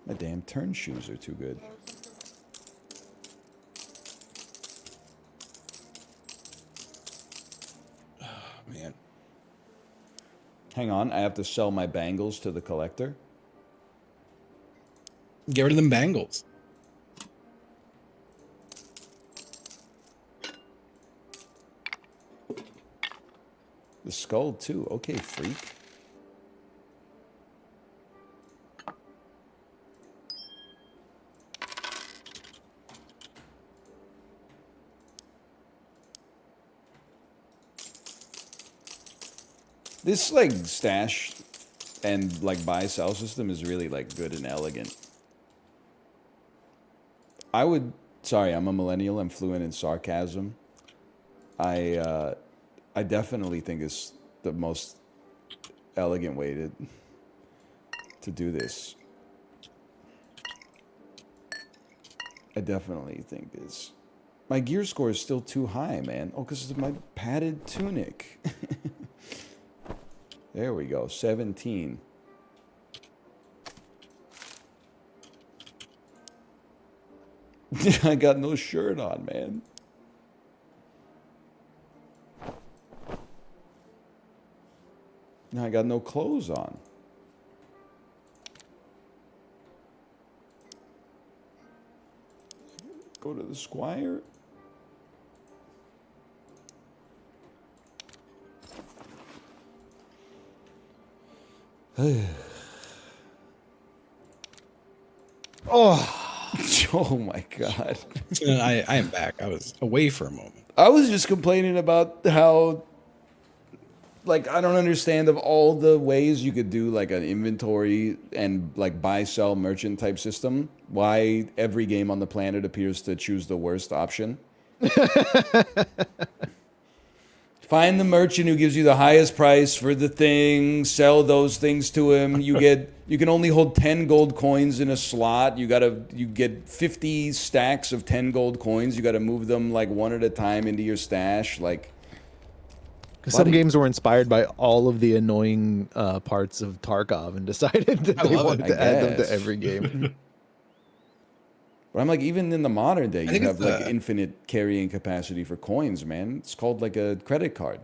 My damn turn shoes are too good. Man, Hang on, I have to sell my bangles to the collector. get rid of them bangles. The skull, too. Okay, freak. This, like, stash and, like, buy-sell system is really, like, good and elegant. I would... Sorry, I'm a millennial. I'm fluent in sarcasm. I definitely think it's the most elegant way to do this. I definitely think this. My gear score is still too high, man. Oh, because of my padded tunic. There we go, 17. I got no shirt on, man. Now I got no clothes on. Go to the Squire. Oh my god. I am back. I was away for a moment. I was just complaining about how, like, I don't understand of all the ways you could do like an inventory and like buy sell merchant type system, why every game on the planet appears to choose the worst option. Find the merchant who gives you the highest price for the thing. Sell those things to him. You can only hold 10 gold coins in a slot. You get 50 stacks of 10 gold coins. You got to move them like one at a time into your stash. Like, Because some games were inspired by all of the annoying parts of Tarkov and decided that they wanted to add them to every game. But I'm like, even in the modern day, you think have it's like infinite carrying capacity for coins, man. It's called like a credit card.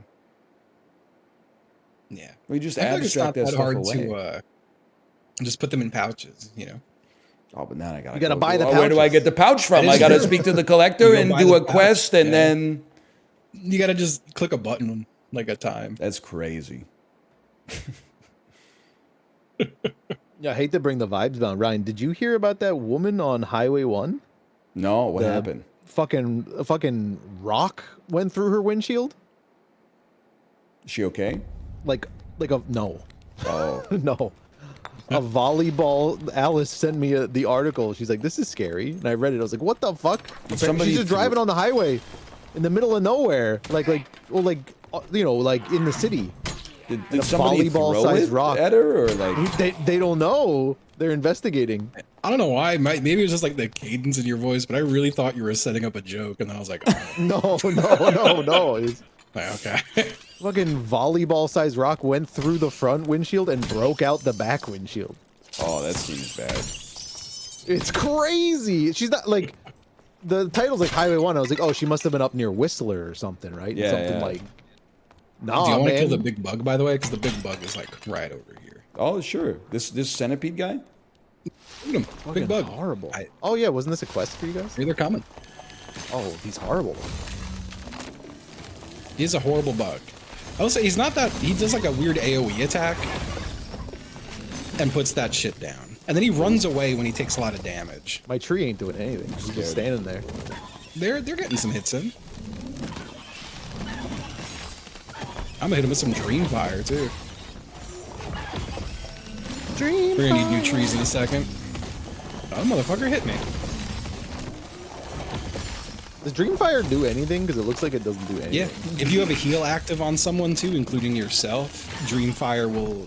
Yeah. We just I feel like it's not abstract that that stuff hard away. to just put them in pouches, you know. Oh, but now I gotta. You gotta buy the Where do I pouches. get the pouch from? That is I gotta true. speak to the collector You go and buy do the a pouch, quest, and yeah. then You gotta just click a button like a time. that's crazy. Yeah, I hate to bring the vibes down. Ryan, did you hear about that woman on Highway 1? No, what The happened? Fucking rock went through her windshield? Is she okay? Like a no. Oh, No. A volleyball. Alice sent me the article. She's like, "This is scary," and I read it. I was like, "What the fuck?" somebody She's just driving on the highway, in the middle of nowhere, like in the city. did somebody throw volleyball-sized it rock. at her, or like? They don't know. They're investigating. I don't know why. Maybe it was just like the cadence in your voice, but I really thought you were setting up a joke, and then I was like, oh, No. It's like, okay. fucking volleyball-sized rock went through the front windshield and broke out the back windshield. Oh, that seems bad. It's crazy. She's not like the title's like Highway 1. I was like, oh, she must have been up near Whistler or something, right? Yeah, Something yeah. like. Do Nah, you want to man. kill the big bug, by the way? Because the big bug is like right over here. Oh, sure. This centipede guy. Look at him. Fucking Big bug. horrible. I- Oh yeah, wasn't this a quest for you guys? Here they're coming. Oh, he's horrible. He's a horrible bug. I will say he's not that. He does like a weird AOE attack and puts that shit down, and then he runs away when he takes a lot of damage. My tree ain't doing anything. He's just standing there. They're getting some hits in. I'm gonna hit him with some dream fire too. Dream. We're gonna need new trees in a second. Oh, motherfucker hit me. Does Dreamfire do anything? Because it looks like it doesn't do anything. Yeah, if you have a heal active on someone too, including yourself, Dreamfire will.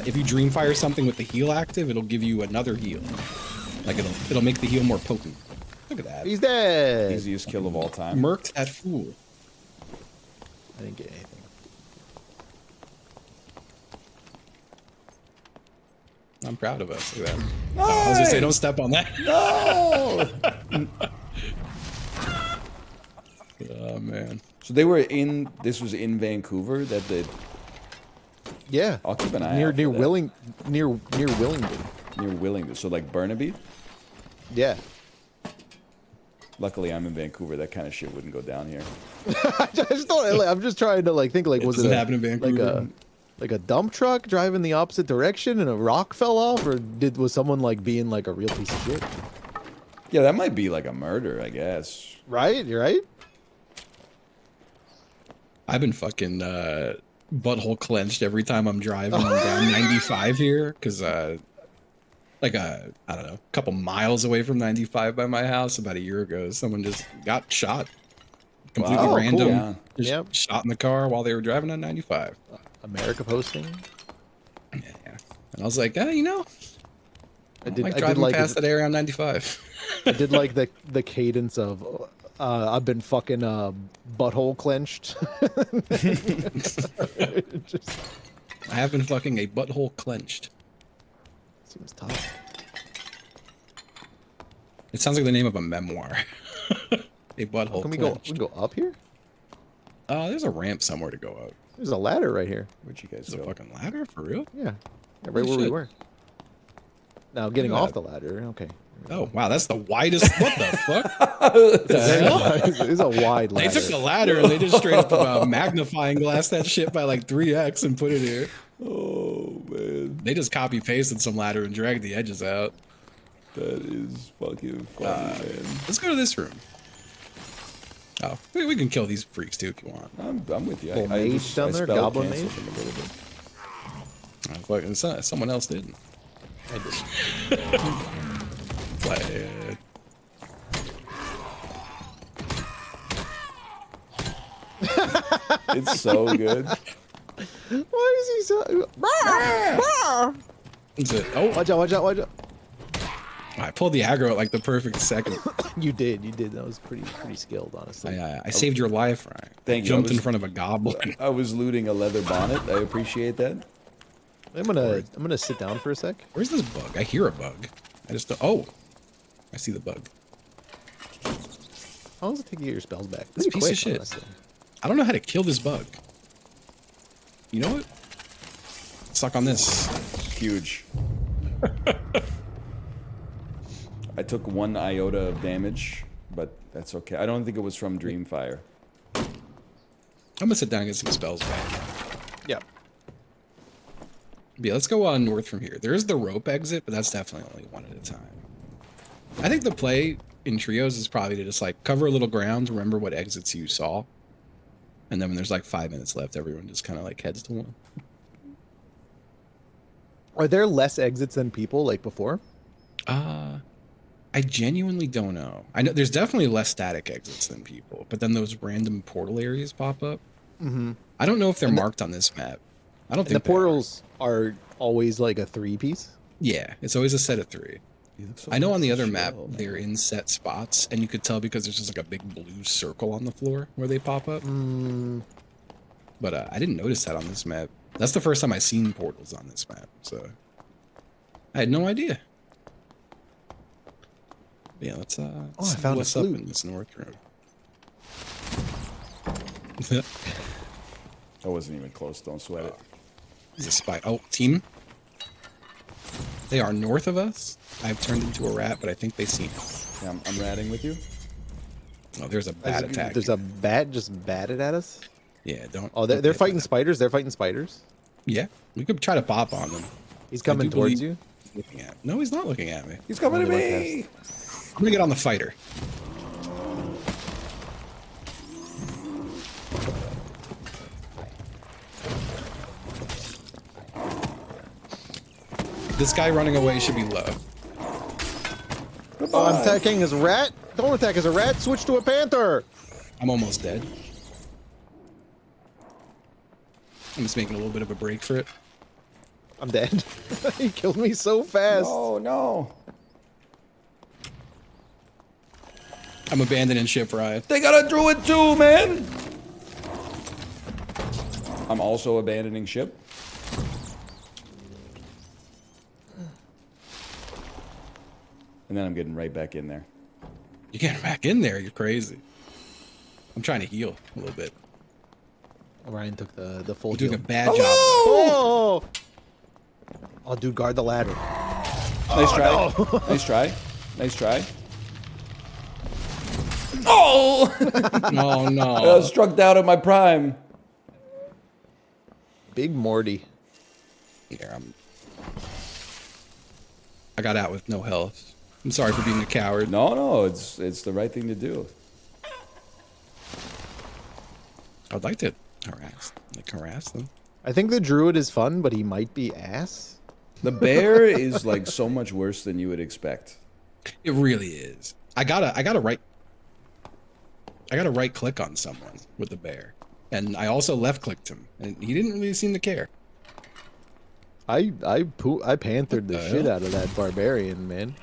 If you Dreamfire something with the heal active, it'll give you another heal. Like it'll make the heal more potent. Look at that. He's dead. Easiest kill of all time. Murked that fool. I didn't get anything. I'm proud of us. Look at that. Oh, I was gonna say, don't step on that. No. Oh man. So they were in. This was in Vancouver. That they. Yeah. I'll keep an eye near out near for that. near Willingdon. Near Willingdon. So like Burnaby. Yeah. Luckily, I'm in Vancouver. That kind of shit wouldn't go down here. I just don't. I'm just trying to like think like was doesn't it happen in Vancouver. like a dump truck driving the opposite direction and a rock fell off, or was someone like being like a real piece of shit? Yeah, that might be like a murder, I guess. Right? You're right. I've been fucking butthole clenched every time I'm driving down 95 here, because I don't know, a couple miles away from 95 by my house about a year ago, someone just got shot. Completely Wow, cool. random. Yeah. Just Yep. shot in the car while they were driving on 95. America posting. Yeah. And I was like, you know, I I did. like I did driving like. past that area on 95. I did like the cadence of. I've been fucking butthole clenched. Just I have been fucking a butthole clenched. seems tough. It sounds like the name of a memoir. A butthole Can we go? clenched. We can go up here. There's a ramp somewhere to go up. There's a ladder right here. Where'd you guys There's a go? fucking ladder? For real? Yeah, right Holy where we shit. were. Now getting Look at off that. the ladder. Okay. Oh, wow, that's the widest. What the fuck? The hell? It's a wide They ladder. took the ladder and they just straight up magnifying glass that shit by like 3x and put it here. Oh man, They just copy pasted some ladder and dragged the edges out. that is fucking funny, man. Let's go to this room. Oh, we can kill these freaks too if you want. I'm with you. Little mage down there, spell goblin canceled mage? them a little bit. Fucking someone else didn't. I did. Flathead. It's so good. Why is he so? That's it. Oh, Watch out! Watch out! Watch out! I pulled the aggro at like the perfect second. You did. You did. That was pretty skilled, honestly. I saved your life, Ryan. Thank you. Jumped in front of a goblin. I was looting a leather bonnet. I appreciate that. I'm gonna sit down for a sec. Where's this bug? I hear a bug. I just oh, I see the bug. How long does it take to get your spells back? This Pretty piece of quick, shit. honestly. I don't know how to kill this bug. You know what? Suck on this. Huge. I took 1 iota of damage, but that's okay. I don't think it was from Dreamfire. I'm gonna sit down and get some spells back. Yeah. Yeah, let's go on north from here. There is the rope exit, but that's definitely only one at a time. I think the play in trios is probably to just like cover a little ground, remember what exits you saw, and then when there's like 5 minutes left, everyone just kind of like heads to one. Are there less exits than people like before? I genuinely don't know. I know there's definitely less static exits than people, but then those random portal areas pop up. Mm-hmm. I don't know if they're marked on this map. I don't And think the portals are always like a 3-piece. Yeah, it's always a set of 3. You look so I know on the nice other and map chill, man. they're in set spots, and you could tell because there's just like a big blue circle on the floor where they pop up. But I didn't notice that on this map. That's the first time I've seen portals on this map, so I had no idea. Yeah, let's I see found a what's up flute. in this north room. I wasn't even close. Don't sweat it. There's a spy. Oh, team. They are north of us. I've turned into a rat, but I think they see me. Yeah, I'm ratting with you. Oh, there's a bat attack. There's a bat just batted at us. Yeah, don't. Oh, don't they're get fighting that. spiders. They're fighting spiders. Yeah, we could try to pop on them. He's coming do towards believe- you. Looking at. No, he's not looking at me. He's coming to I'm gonna me. I'm gonna get on the fighter. This guy running away should be low. Oh, I'm attacking as a rat. Don't attack as a rat. Switch to a panther. I'm almost dead. I'm just making a little bit of a break for it. I'm dead. He killed me so fast. Oh no! I'm abandoning ship, Ryan. They got a druid too, man. I'm also abandoning ship. And then I'm getting right back in there. You're getting back in there. You're crazy. I'm trying to heal a little bit. Ryan took the full You're doing a heal. bad job. Oh! Oh, dude, guard the ladder. Nice try. no. Nice try. Nice try. Oh! Oh I no. was struck down at my prime. Big Morty. Here, I got out with no health. I'm sorry for being a coward. No, it's the right thing to do. I'd like to harass them. I think the druid is fun, but he might be ass. The bear is like so much worse than you would expect. It really is. I gotta right click on someone with the bear, and I also left clicked him, and he didn't really seem to care. I panthered the What the shit hell? out of that barbarian, man.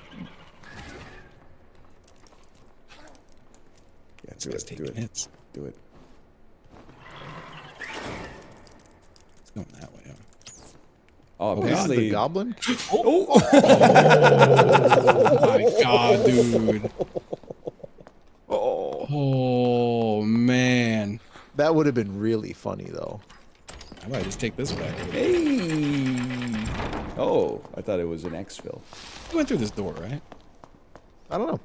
Yeah, This do guy's it. Do taking it. hits. Do it. It's going that way. Huh? Oh, This is the apparently. goblin. Oh my god, dude. Oh man. That would have been really funny, though. I might just take this back. Hey. Oh, I thought it was an exfil. You went through this door, right? I don't know.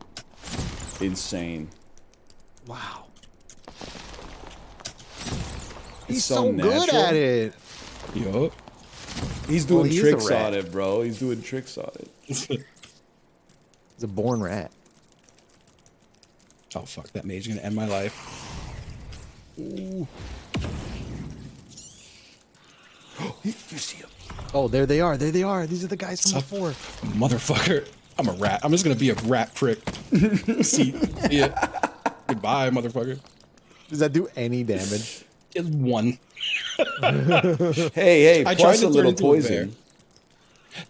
Insane. Wow. It's He's so good natural. at it. Yup. He's doing he is a tricks rat. on it, bro. He's doing tricks on it. He's a born rat. Oh fuck, that mage is gonna end my life. Ooh. You see him? Oh, there they are. There they are. These are the guys from Sup? before. Motherfucker. I'm a rat. I'm just gonna be a rat prick. See ya. Goodbye, motherfucker. Does that do any damage? It's one. Hey, I tried plus to a turn little into a poison.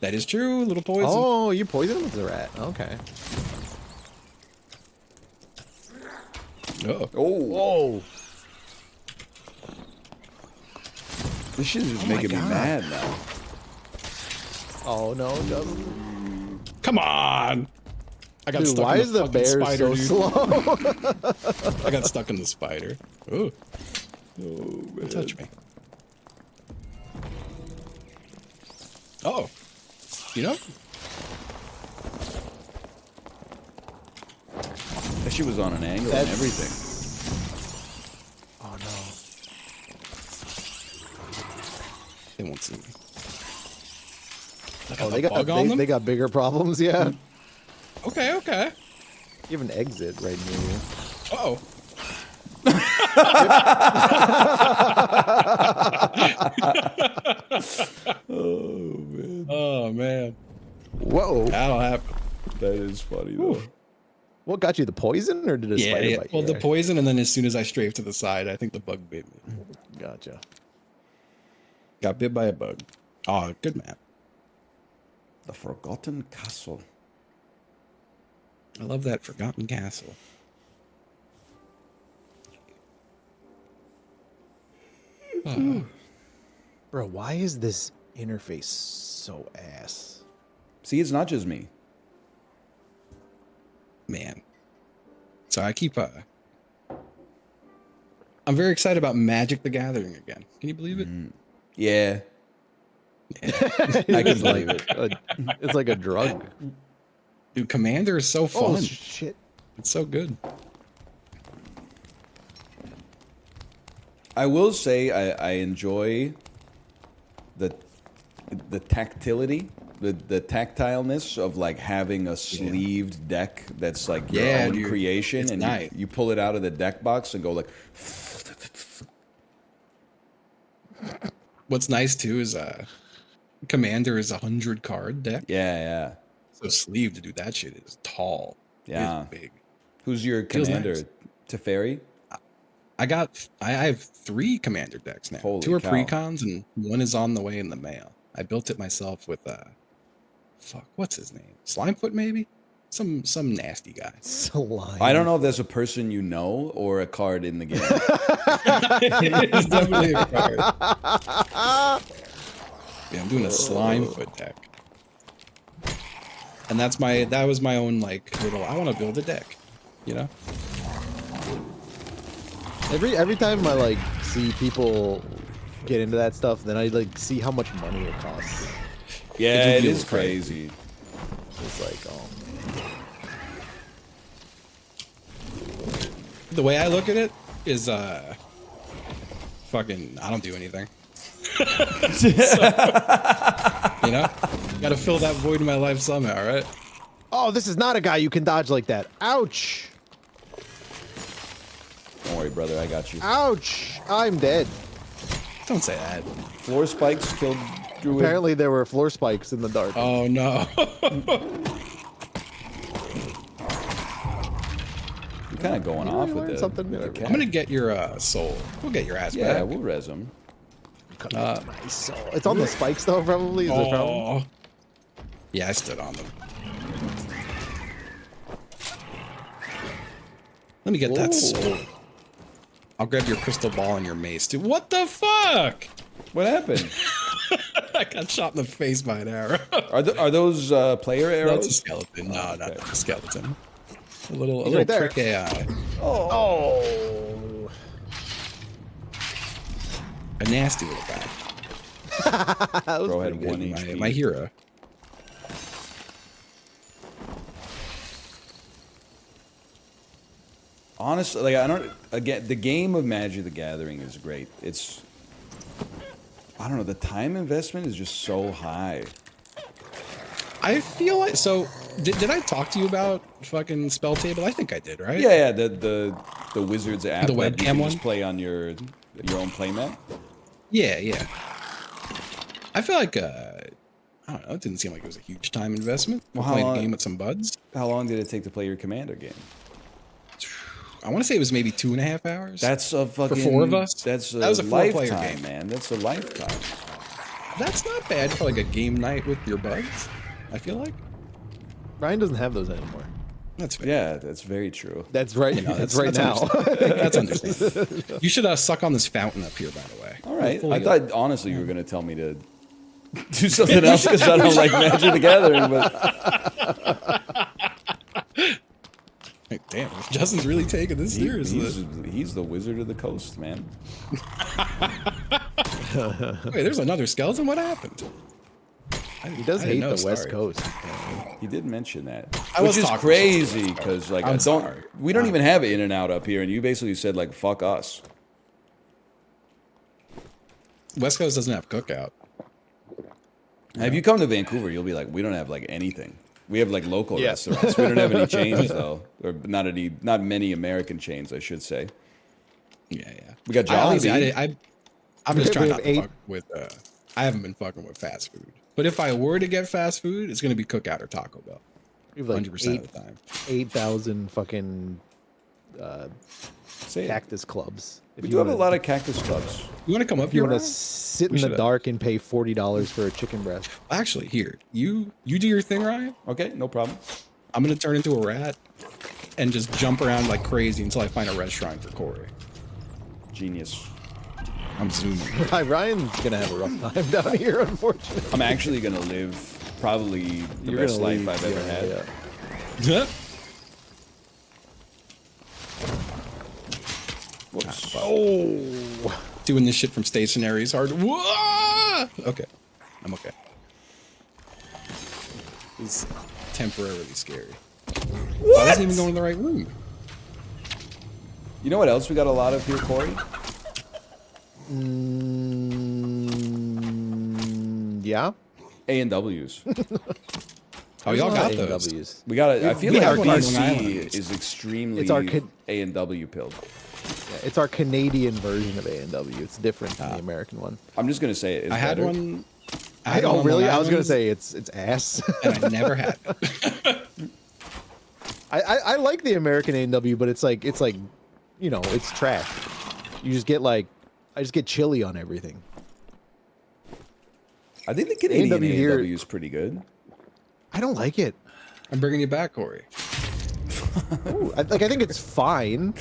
That is true. Little poison. Oh, you poisoned him with the rat. Okay. Oh. Oh, Whoa. this shit is just my making me God. mad now. Oh no, Justin. Come on. I got Dude, stuck why in is the fucking bear spider, so dude. slow? I got stuck in the spider. Ooh. Don't touch me. Oh. You know? That shit was on an angle and That's- everything. Oh no. They won't see me. Look Oh, at they the got bug on them? they got bigger problems. Yeah. Okay, okay. You have an exit right near you. Uh-oh. Oh, man. Whoa. That'll happen. That is funny though. What got you, the poison, or did a Yeah, spider yeah. bite you? Well, the there? poison, and then as soon as I strafed to the side, I think the bug bit me. Gotcha. Got bit by a bug. Oh, good map. The Forgotten Castle. I love that Forgotten Castle. Bro, why is this interface so ass? See, it's not just me. Man. So I keep I'm very excited about Magic the Gathering again. Can you believe it? Yeah. I can believe it. It's like a drug. Dude, Commander is so fun. Oh shit! It's so good. I will say I enjoy the tactility, the tactileness of like having a sleeved deck that's like your Yeah, own dude. creation, It's and nice. you pull it out of the deck box and go like. What's nice too is Commander is 100 card deck. Yeah. So sleeve to do that shit is tall. Yeah. It's big. Who's your Feels commander? nice. Teferi? I have 3 Commander decks now. Holy 2 are cow. pre-cons and 1 is on the way in the mail. I built it myself with fuck, what's his name? Slimefoot maybe? Some nasty guy. Slime. I don't know if that's a person you know or a card in the game. It's definitely a card. Yeah, I'm doing a Slimefoot deck. And that was my own like little I want to build a deck, you know? Every time I like see people get into that stuff, then I like see how much money it costs. Yeah, it reveals is crazy. It's like, oh man. The way I look at it is fucking I don't do anything. So, you know? Gotta fill that void in my life somehow, right? Oh, this is not a guy you can dodge like that. Ouch! Don't worry, brother, I got you. Ouch! I'm dead. Don't say that. Floor spikes killed Druid. Apparently there were floor spikes in the dark. Oh no. You're kind of going You off learned with it. something new with the every cat. I'm gonna get your soul. We'll get your ass Yeah, back. we'll res him. My soul. It's on the spikes though, probably. Is it probably? Oh. Yeah, I stood on them. Let me get that soul. I'll grab your crystal ball and your mace, too. What the fuck? What happened? I got shot in the face by an arrow. Are those player That's a arrows? skeleton. No, okay. not a skeleton. A little right there. trick AI. Oh. A nasty little guy. That was Bro had pretty good. 1 HP. My hero. Honestly, like I don't. Again, the game of Magic the Gathering is great. It's. I don't know. The time investment is just so high. I feel like so. Did I talk to you about fucking Spell Table? I think I did, right? Yeah. The Wizards app The that you webcam can one? just play on your own playmat. Yeah. I feel like I don't know. It didn't seem like it was a huge time investment. Well, We're how playing long- a game with some buds. How long did it take to play your Commander game? I want to say it was maybe 2.5 hours. That's a fucking. four of us? That's a That was a four-player lifetime, game. man. That's a lifetime. That's not bad for like a game night with your buds. I feel like Ryan doesn't have those anymore. that's fair. Yeah, that's very true. That's right. You know, that's right now. understandable. That's understandable. You should suck on this fountain up here, by the way. All right. Fully I thought honestly you were gonna tell me to do something else because I don't like Magic the Gathering, but Like, damn, Justin's really taking this seriously. he's the wizard of the coast, man. Wait, there's another skeleton. What happened? He does I hate didn't know, the West sorry. Coast. He did mention that, I which was is talking crazy because like I'm I don't. sorry. We don't even have In and Out up here, and you basically said like fuck us. West Coast doesn't have cookout. If you come to Vancouver, you'll be like, we don't have like anything. We have like local Yeah. restaurants. We don't have any chains though, or not many American chains, I should say. Yeah, yeah. We got Honestly, Jollibee. I'm just We trying have not to fuck with. I haven't been fucking with fast food. But if I were to get fast food, it's gonna be Cookout or Taco Bell. We have like 100% of the time. 8,000 fucking Say it. cactus clubs. If We you do have a wanna- lot of cactus clubs. You want to come up If you here? want to Ryan? sit We in the should- dark and pay $40 for a chicken breast. Actually, here you do your thing, Ryan. Okay, no problem. I'm gonna turn into a rat and just jump around like crazy until I find a restaurant for Corey. Genius. I'm zooming. Ryan's gonna have a rough time down here, unfortunately. I'm actually gonna live probably the You're best gonna life leave, I've ever yeah, had. yeah. Whoops. Oh, Doing this shit from stationary is hard. Whoa! Okay, I'm okay. It's temporarily scary. I wasn't even going to the right room. You know what else we got a lot of here, Corey? yeah. A&Ws. Oh, y'all got There's a lot of those. AWs. We got. I feel we like have our one on Long Island. BC is extremely It's our A&W pilled. Yeah, it's our Canadian version of A&W. It's different than the American one. I'm just gonna say it. It's I had better. one. I had one don't on really. Long I was gonna Island, say it's ass. and I never had it. I like the American A&W, but it's like you know, it's trash. You just get like I just get chili on everything. I think the Canadian A&W here- A&W is pretty good. I don't like it. I'm bringing you back, Corey. Ooh, I think it's fine,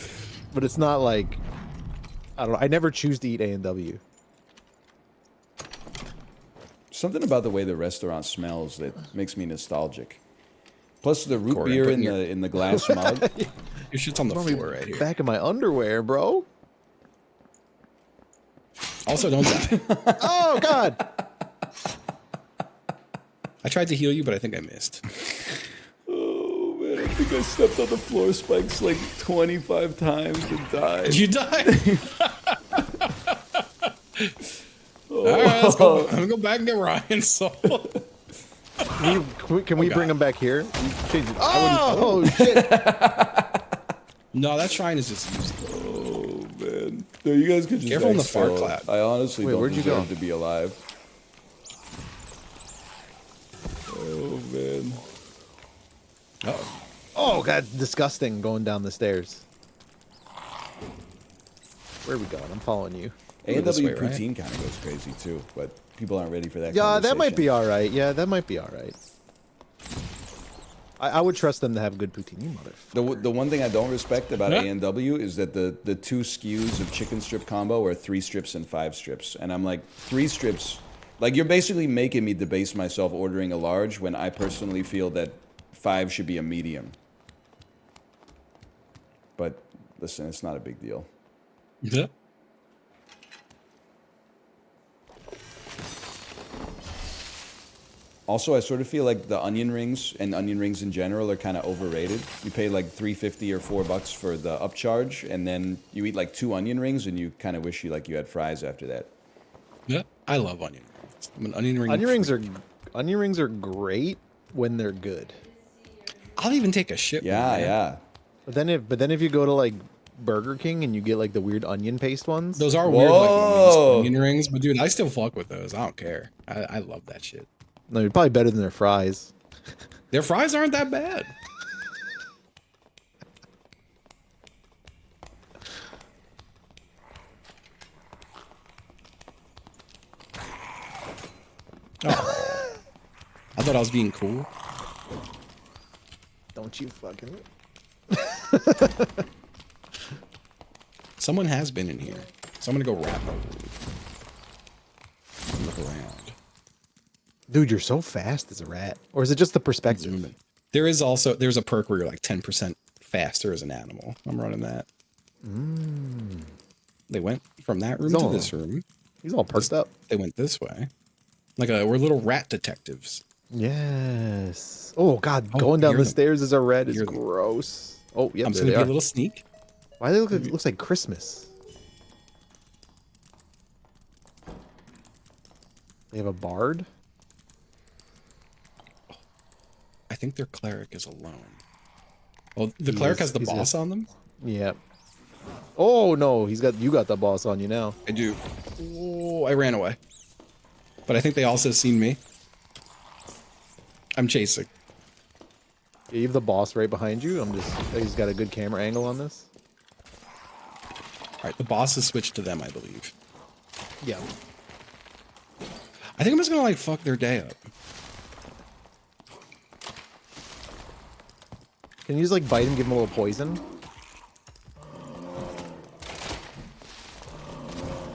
but it's not like I don't know. I never choose to eat A&W. Something about the way the restaurant smells that makes me nostalgic. Plus the root Corey, beer I'm in putting the glass mug. Your shit's on the floor right here. Back in my underwear, bro. Also, don't die. Oh God. I tried to heal you, but I think I missed. Oh man, I think I stepped on the floor spikes like 25 times and died. You died. All right, let's go. I'm gonna go back and get Ryan's soul. Can we bring God. him back here? Oh shit. No, that shrine is just used. Oh man, no, you guys could just Careful in the fart exhale. cloud. I honestly Wait, don't where'd you deserve go? to be alive. Oh man. Uh-oh. Oh God, it's disgusting going down the stairs. Where are we going? I'm following you. A&W this way, right? poutine kind of goes crazy too, but people aren't ready for that. Yeah, that might be conversation. all right. Yeah, that might be all right. I would trust them to have good poutine, you motherfucker. The one thing I don't respect about Yeah. A&W is that the two SKUs of chicken strip combo are 3 strips and 5 strips, and I'm like 3 strips. Like you're basically making me debase myself ordering a large when I personally feel that 5 should be a medium. But listen, it's not a big deal. Yeah. Also, I sort of feel like the onion rings and onion rings in general are kind of overrated. You pay like $3.50 or $4 for the upcharge, and then you eat like 2 onion rings, and you kind of wish you had fries after that. Yeah. I love onion rings. I'm an onion ring. Onion rings are great when they're good. I'll even take a shit. Yeah, one, man. yeah. But then if you go to like Burger King and you get like the weird onion paste ones. Those are weird, like Whoa. onion rings, but dude, I still fuck with those. I don't care. I love that shit. No, you're probably better than their fries. Their fries aren't that bad. thought I was being cool. Don't you fucking. Someone has been in here. So I'm gonna go rat mode. Look around. Dude, you're so fast as a rat. Or is it just the perspective? Zoom in. There's a perk where you're like 10% faster as an animal. I'm running that. They went from that room to this room. He's all perked up. They went this way. We're little rat detectives. Yes. Oh God, Oh, going down hear the them. stairs as a rat is Hear them. gross. Oh, yeah, I'm just there gonna they be a are. little sneak. Why do they look like, it looks like Christmas? They have a bard? I think their cleric is alone. Oh, the He cleric is- has the he's boss on them? Yeah. Oh no, you got the boss on you now. I do. Oh, I ran away. But I think they also seen me. I'm chasing. Yeah, you have the boss right behind you. He's got a good camera angle on this. All right, the boss has switched to them, I believe. Yeah. I think I'm just gonna fuck their day up. Can you just bite him, give him a little poison?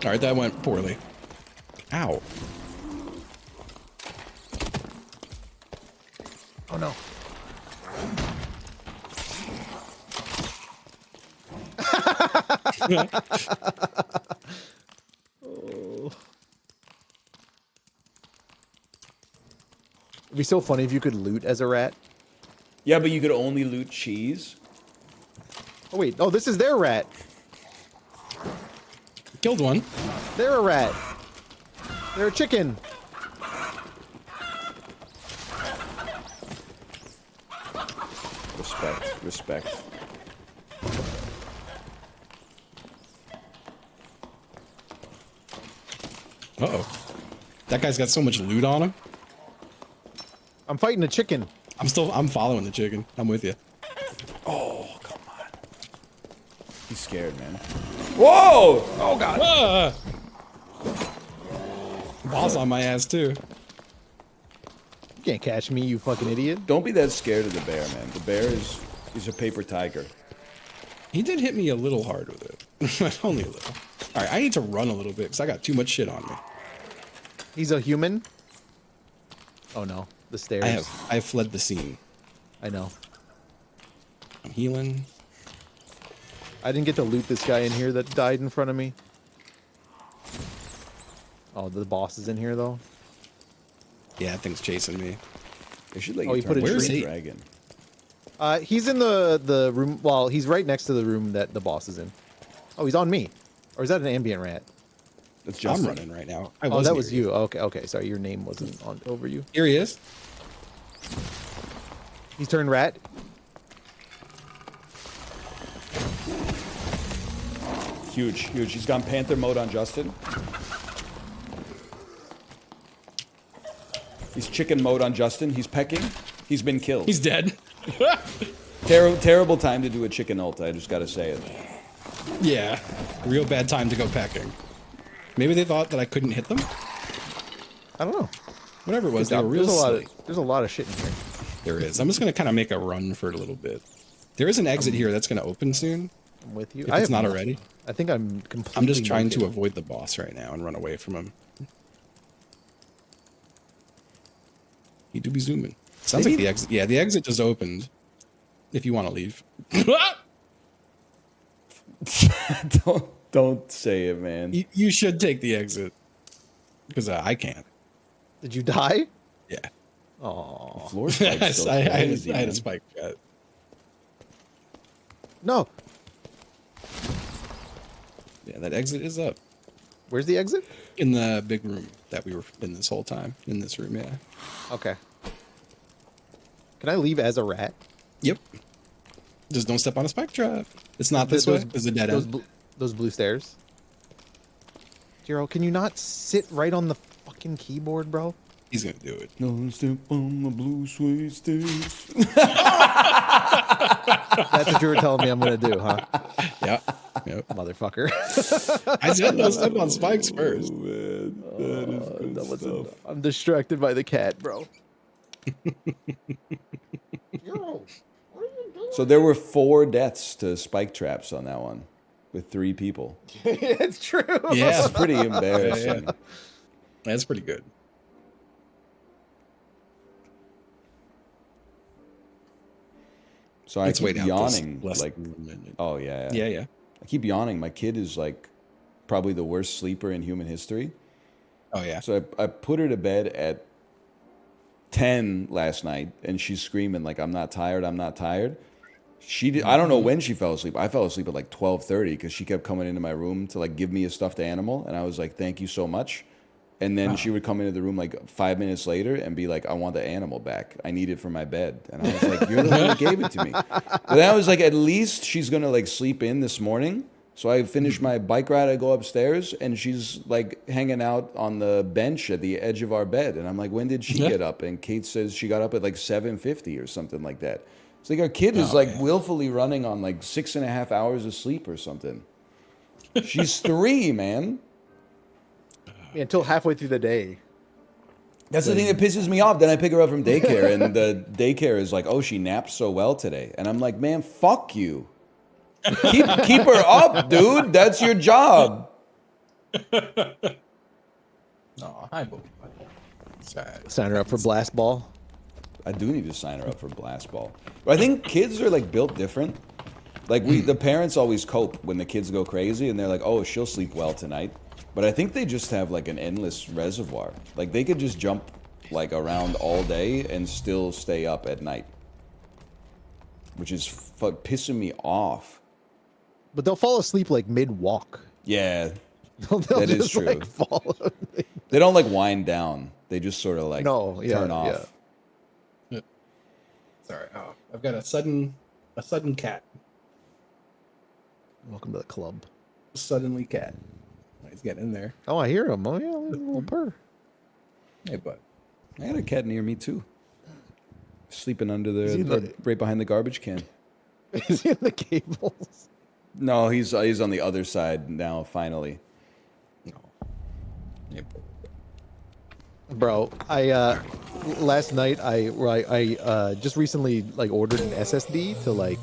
All right, that went poorly. Ow. Oh no. Oh. It'd be so funny if you could loot as a rat. Yeah, but you could only loot cheese. Oh wait, oh this is their rat. Killed one. They're a rat. They're a chicken. Respect. Uh-oh. That guy's got so much loot on him. I'm fighting a chicken. I'm following the chicken. I'm with you. Oh, come on. He's scared, man. Whoa! Oh, God. Ah! Boss on my ass, too. You can't catch me, you fucking idiot. Don't be that scared of the bear, man. The bear is a paper tiger. He did hit me a little hard with it. But only a little. All right, I need to run a little bit because I got too much shit on me. He's a human. Oh no, the stairs. I have fled the scene. I know. I'm healing. I didn't get to loot this guy in here that died in front of me. Oh, the boss is in here though. Yeah, that thing's chasing me. They should let Oh, you you put turn a into tree? a dragon. He's in the room. Well, he's right next to the room that the boss is in. Oh, he's on me. Or is that an ambient rat? That's just I'm running right now. I Oh, that near was you. Okay. Sorry, your name wasn't on over you. Here he is. He's turned rat. Huge. He's gone Panther mode on Justin. He's chicken mode on Justin. He's pecking. He's been killed. He's dead. Terrible time to do a chicken ult. I just gotta say it. Yeah. Real bad time to go pecking. Maybe they thought that I couldn't hit them? I don't know. Whatever it was, they were real silly. There's a lot of shit in here. There is. I'm just going to kind of make a run for it a little bit. There is an exit here that's going to open soon. I'm with you. If it's not already. I think I'm completely. I'm just trying to naked. avoid the boss right now and run away from him. You do be zooming. Sounds like the exit. Yeah, the exit just opened. If you want to leave. Don't say it, man. You should take the exit. Because I can't. Did you die? Yeah. Oh Floor I spike's so crazy, had a man. spike shot. no. Yeah, that exit is up. Where's the exit? In the big room that we were in this whole time. In this room, yeah. Okay. Can I leave as a rat? Yep. Just don't step on a spike trap. It's not this way. It's a dead end. Those blue stairs. Jiro, can you not sit right on the fucking keyboard, bro? He's gonna do it. No step on the blue suede stairs. That's what you were telling me I'm gonna do, huh? Yeah. Yep. Motherfucker. I said no step on spikes first. Man, that is good stuff. I'm distracted by the cat, bro. So there were 4 deaths to spike traps on that one, with 3 people. It's true. Yeah, It's pretty embarrassing. that's pretty good. So I Let's keep wait out this yawning. less Like, than a minute. oh yeah, Yeah. I keep yawning. My kid is like probably the worst sleeper in human history. Oh yeah. So I put her to bed at 10 last night, and she's screaming like, "I'm not tired. I'm not tired." I don't know when she fell asleep. I fell asleep at like 12:30 because she kept coming into my room to like give me a stuffed animal, and I was like, "Thank you so much." And then she would come into the room like 5 minutes later and be like, "I want the animal back. I need it for my bed." And I was like, "You're the one that gave it to me." But then I was like, at least she's gonna like sleep in this morning. So I finish my bike ride, I go upstairs, and she's like hanging out on the bench at the edge of our bed. And I'm like, "When did she get up?" And Kate says she got up at like 7:50 or something like that. It's like our kid is like willfully running on like 6.5 hours of sleep or something. She's 3, man. Yeah, until halfway through the day. That's the thing that pisses me off. Then I pick her up from daycare, and the daycare is like, "Oh, she napped so well today," and I'm like, "Man, fuck you. Keep her up, dude. That's your job." No, hi, Boo. Sad. Sign her up for blast ball. I do need to sign her up for blast ball. But I think kids are like built different. Like the parents always cope when the kids go crazy, and they're like, "Oh, she'll sleep well tonight." But I think they just have like an endless reservoir. Like they could just jump like around all day and still stay up at night, which is pissing me off. But they'll fall asleep like mid-walk. Yeah, They'll that is just true. like fall. They don't like wind down. They just sort of like turn off. Yeah. Sorry. Oh, I've got a sudden cat. Welcome to the club. Suddenly cat. He's getting in there. Oh, I hear him. Oh yeah, a little purr. Hey, bud. I had a cat near me too, sleeping under Is he right behind the garbage can. Is he in the cables? No, he's on the other side now. Finally, No. Hey, bud. Bro, I last night I just recently like ordered an SSD to like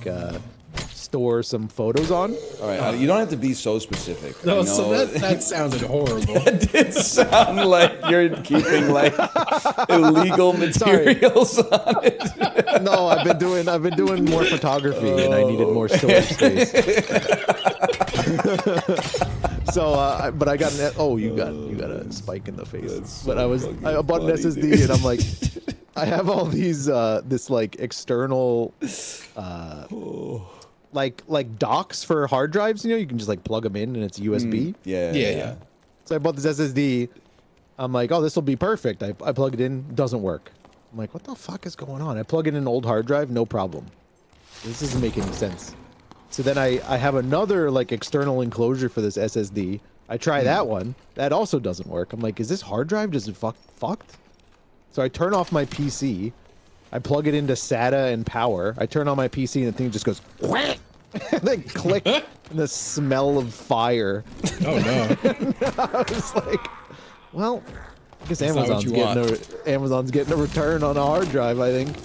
store some photos on. all right. You don't have to be so specific. No, I so know- that sounded horrible. It sounds like you're keeping like illegal materials on it. No, I've been doing more photography and I needed more storage space. So, but I got you got a spike in the face. But I bought an funny, SSD dude. and I'm like, I have all these this like external like docks for hard drives. You know, you can just like plug them in and it's USB. Yeah. So I bought this SSD. I'm like, oh, this will be perfect. I plug it in, doesn't work. I'm like, what the fuck is going on? I plug in an old hard drive, no problem. This doesn't make any sense. So then I have another like external enclosure for this SSD. I try that one. That also doesn't work. I'm like, is this hard drive just fucked? So I turn off my PC. I plug it into SATA and power. I turn on my PC and the thing just goes whack! And then click and the smell of fire. Oh no. I was like, well, I guess That's not what Amazon's getting a return on a hard drive, I think.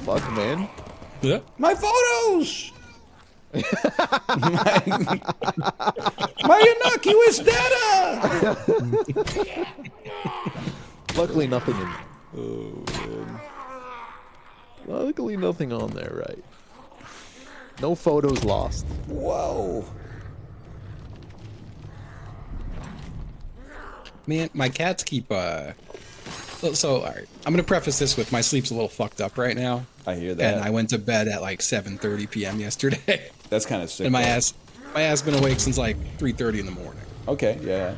Fuck, man. Yeah. My photos. my innocuous data. Luckily, nothing in. Oh man. Luckily, nothing on there, right? No photos lost. Whoa. Man, my cats keep so all right. I'm gonna preface this with my sleep's a little fucked up right now. I hear that. And I went to bed at like 7:30 p.m. yesterday. That's kind of sick. And my though. ass been awake since like 3:30 in the morning. Okay, yeah.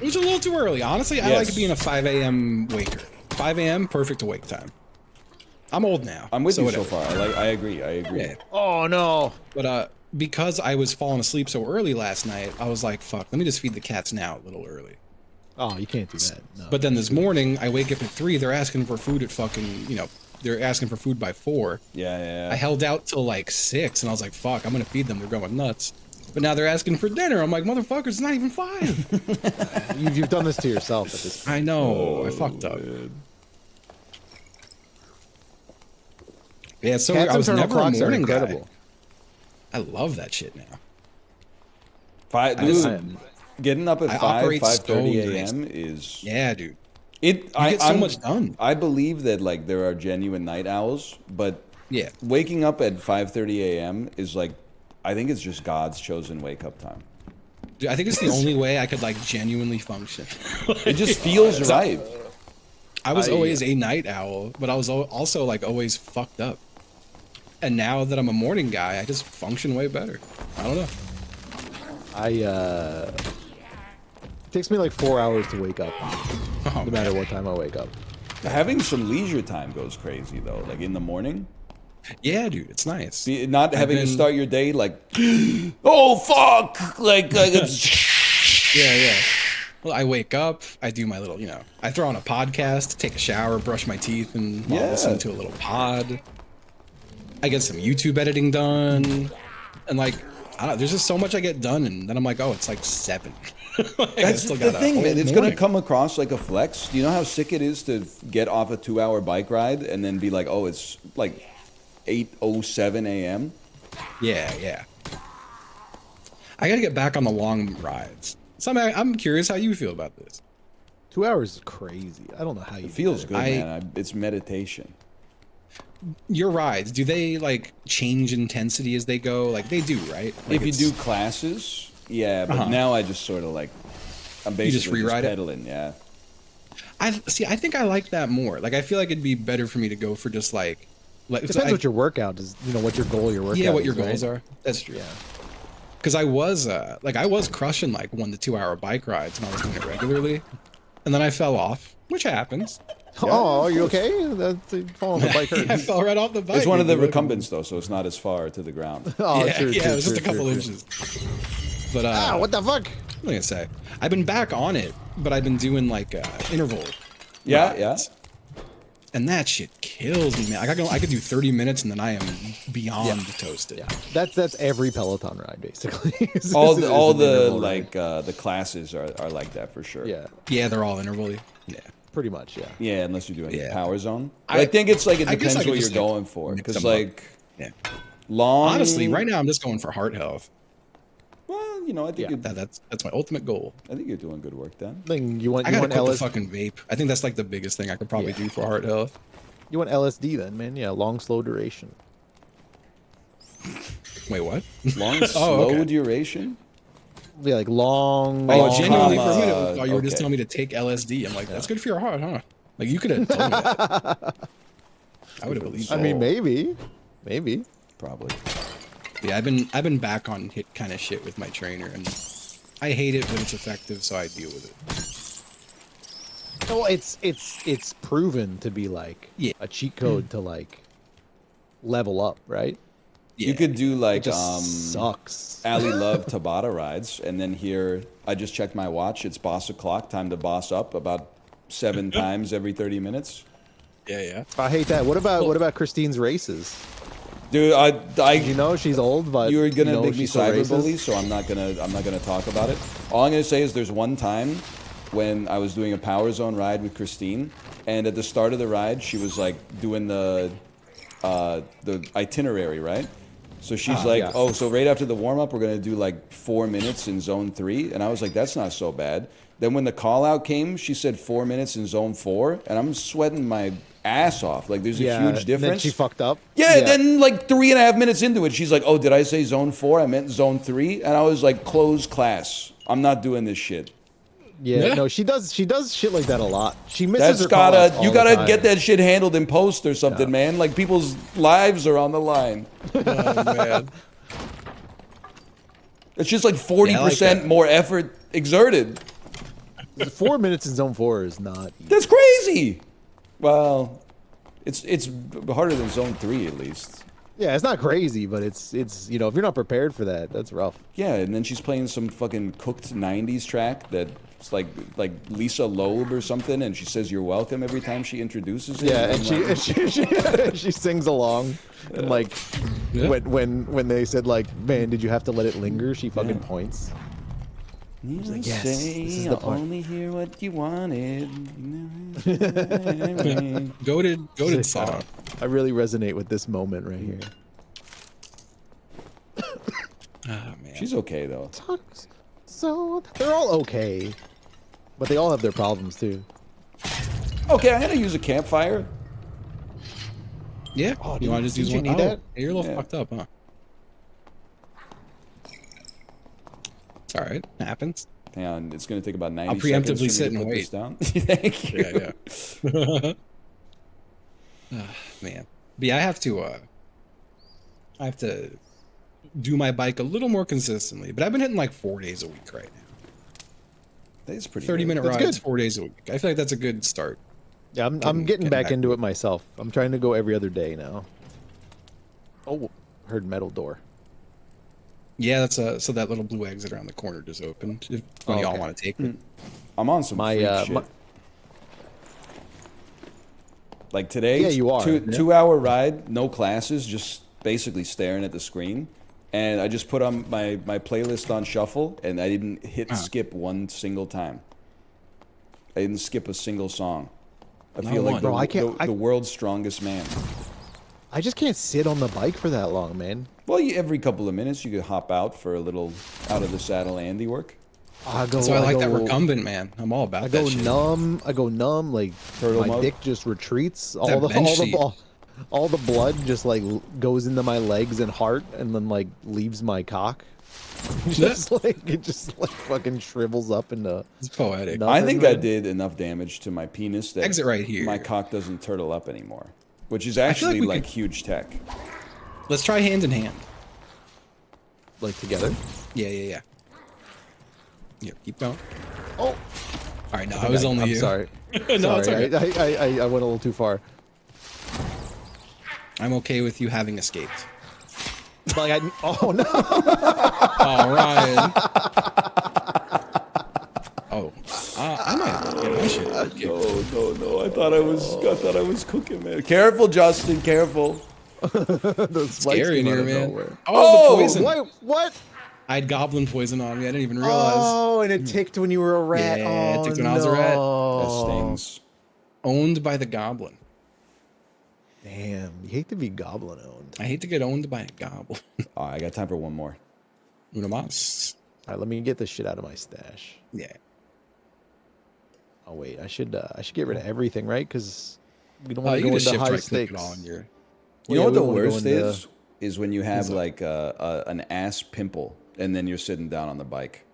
It was a little too early. Honestly, I Yes. like being a 5 a.m. waker. 5 a.m. perfect awake time. I'm old now. I'm with you whatever. so far. I agree. Yeah. Oh no. But because I was falling asleep so early last night, I was like, fuck, let me just feed the cats now a little early. Oh, you can't do that. No. But then this morning, I wake up at 3. They're asking for food at fucking, they're asking for food by 4. Yeah. I held out till like 6, and I was like, fuck, I'm gonna feed them. They're going nuts. But now they're asking for dinner. I'm like, motherfuckers, it's not even 5. You've done this to yourself at this point. I know. I fucked up. Yeah, so Cats I was internal never a clocks are morning guy. incredible. I love that shit now. Dude, getting up at I 5, operate so 5:30 nice. a.m. is Yeah, dude. it. You get so much done. I believe that like there are genuine night owls, but Yeah. waking up at 5:30 a.m. is like, I think it's just God's chosen wake up time. Dude, I think it's the only way I could like genuinely function. It just feels right. I was always a night owl, but I was also like always fucked up. And now that I'm a morning guy, I just function way better. I don't know. It takes me like 4 hours to wake up, Oh, no matter what time I wake up. Having some leisure time goes crazy though. Like in the morning, Yeah, dude, it's nice. not having to start your day like, oh fuck, like it's Yeah. Well, I wake up, I do my little, I throw on a podcast, take a shower, brush my teeth, and listen to a little pod. I get some YouTube editing done, and like, I don't know, there's just so much I get done, and then I'm like, oh, it's like 7. Like, I That's still the got a thing, whole man. It's gonna morning. come across like a flex. Do you know how sick it is to get off a 2-hour bike ride and then be like, oh, it's like 8:07 a.m. Yeah. I gotta get back on the long rides. So I'm curious how you feel about this. 2 hours is crazy. I don't know how you It feels do good, man. It's meditation. Your rides, do they like change intensity as they go? Like they do, right? Like If you it's- do classes, yeah, but now I just sort of like, I'm basically just free ride it? pedaling, yeah. I think I like that more. Like I feel like it'd be better for me to go for just like It depends what your workout is. What your goal, your workout. yeah, what your is, goals right? are. That's true. Yeah. Because I was crushing like 1 to 2 hour bike rides when I was doing it regularly, and then I fell off, which happens. Oh, are you okay? That's fall on the bike. I fell right off the bike. It's one of the dude. recumbents though, so it's not as far to the ground. Oh, Yeah, true, it was just a couple true. inches. But What the fuck? what am I gonna say? I've been back on it, but I've been doing like interval. Yeah, rides. And that shit kills me, man. I could do 30 minutes and then I am beyond toasted. Yeah, that's every Peloton ride basically. All It's the, an all the interval ride. like the classes are like that for sure. Yeah, Yeah, they're all interval. Yeah. pretty much. Yeah. Yeah, unless you're doing Yeah. power zone. But I think it's like it I guess depends I could what you're just, like, going for. mix Because them up. like Yeah. long. Honestly, right now I'm just going for heart health. Well, I think That's my ultimate goal. I think you're doing good work then. Then you want I you gotta want quit the LS, fucking vape. I think that's like the biggest thing I could probably do for heart health. you want LSD then, man? Yeah, long slow duration. Wait, what? Long slow okay. duration. Yeah, like long. Oh, long Genuinely, for a comma, minute, I thought you were just okay. telling me to take LSD. I'm like, that's good for your heart, huh? Like you could have told me that. I would have believed. I That. mean, maybe. Probably. Yeah, I've been back on hit kind of shit with my trainer, and I hate it, but it's effective, so I deal with it. Well, it's proven to be like Yeah. a cheat code to like level up, right? Yeah. You could do It like just sucks. Ali Love Tabata rides, and then here I just checked my watch. It's boss o'clock. Time to boss up about 7 times every 30 minutes. Yeah. I hate that. What about Christine's races? Dude, You know she's old, but you're gonna make me she still races? cyberbully, so I'm not gonna talk about it. All I'm gonna say is there's one time when I was doing a power zone ride with Christine, and at the start of the ride, she was like doing the itinerary, right? So she's like, yeah. oh, so right after the warm up, we're gonna do like 4 minutes in zone 3, and I was like, that's not so bad. Then when the call out came, she said 4 minutes in zone 4, and I'm sweating my ass off. Like there's a huge and then difference. she fucked up. Yeah, then like 3.5 minutes into it, she's like, "Oh, did I say zone 4? I meant zone 3." And I was like, "Close class. I'm not doing this shit." Yeah, no, she does shit like that a lot. She misses That's her call-outs all you the gotta time. get that shit handled in post or something, man. Like people's lives are on the line. Oh man. It's just like 40% that. more effort exerted. 4 minutes in zone 4 is not. That's crazy. Well, it's harder than zone 3 at least. Yeah, it's not crazy, but it's if you're not prepared for that, that's rough. Yeah, and then she's playing some fucking cooked 90s track that's like Lisa Loeb or something, and she says you're welcome every time she introduces it. Yeah, and I'm she like, she sings along, and like Yeah. when they said like, man, did you have to let it linger? She fucking points. You like, yes, say this is the you'll part. only hear what you wanted. Goated song. I really resonate with this moment right here. Oh man. She's okay though. So they're all okay, but they all have their problems too. Okay, I'm gonna use a campfire. Yeah. Oh, you want to just did use you one? need that? You're a little Yeah. fucked up, huh? It's all right. It happens. Hang on, it's gonna take about 90 I'll seconds for me preemptively to sit and put wait. this down. Thank you. Yeah. Man. But yeah, I have to do my bike a little more consistently. But I've been hitting like 4 days a week right now. That's pretty 30-minute That's rides, good. 4 days a week. I feel like that's a good start. Yeah, I'm getting back back into to it myself. I'm trying to go every other day now. Oh, heard metal door. Yeah, that's so that little blue exit around the corner just opened. If when y'all Okay. want to take it. I'm on some My, freak shit. my- Like today, Yeah, you are. Yeah. 2 hour ride, no classes, just basically staring at the screen. And I just put on my playlist on shuffle, and I didn't hit skip one single time. I didn't skip a single song. I Not feel like one. the, Bro, I can't- the world's strongest man. I just can't sit on the bike for that long, man. Well, every couple of minutes you could hop out for a little out of the saddle Andy work. That's why I like that recumbent, man. I'm all about I that go shit. numb. I go numb. Like Turtle my mode? dick just retreats. that bench sheet? All the blood just like goes into my legs and heart, and then like leaves my cock. Just like it just like fucking shrivels up into. It's poetic. Nothing, I think I man. did enough damage to my penis that Exit right here. my cock doesn't turtle up anymore, which is feel like actually we like could- huge tech. Let's try hand in hand. Like together. Yeah. Yeah, keep going. Oh, All right, no, I was only I'm you. sorry. No, it's sorry, okay. I went a little too far. I'm okay with you having escaped. Like oh no. All right. Oh, I might. Yeah, I should. Okay. No! I thought I was cooking, man. Careful, Justin. Careful. The spikes Scary in came out here, of man. nowhere. Oh, the poison. What? I had goblin poison on me. I didn't even realize. Oh, and it ticked when you were a rat. Yeah, it oh, ticked when I was a rat. That stings. Owned by the goblin. Damn, you hate to be goblin owned. I hate to get owned by a goblin. Oh, I got time for one more. Uno mas. All right, let me get this shit out of my stash. Yeah. Oh wait, I should get rid of everything, right? Because we don't Oh, want you to can go just into shift high right click stakes. it all in your. You know yeah, what we the don't wanna go worst into- is when you have that? like an ass pimple and then you're sitting down on the bike.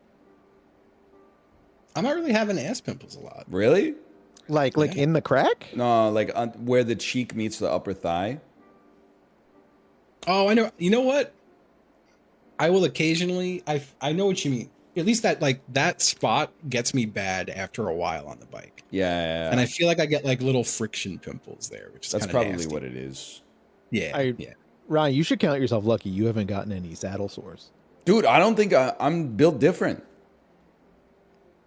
I'm not really having ass pimples a lot. Really? Like Yeah. in the crack. No, like where the cheek meets the upper thigh. Oh, I know. You know what? I will occasionally. I know what you mean. At least that spot gets me bad after a while on the bike, Yeah. and I feel like I get like little friction pimples there, which is That's kinda probably nasty. what it is. Yeah, yeah. Ryan, you should count yourself lucky. You haven't gotten any saddle sores. Dude, I don't think I'm built different.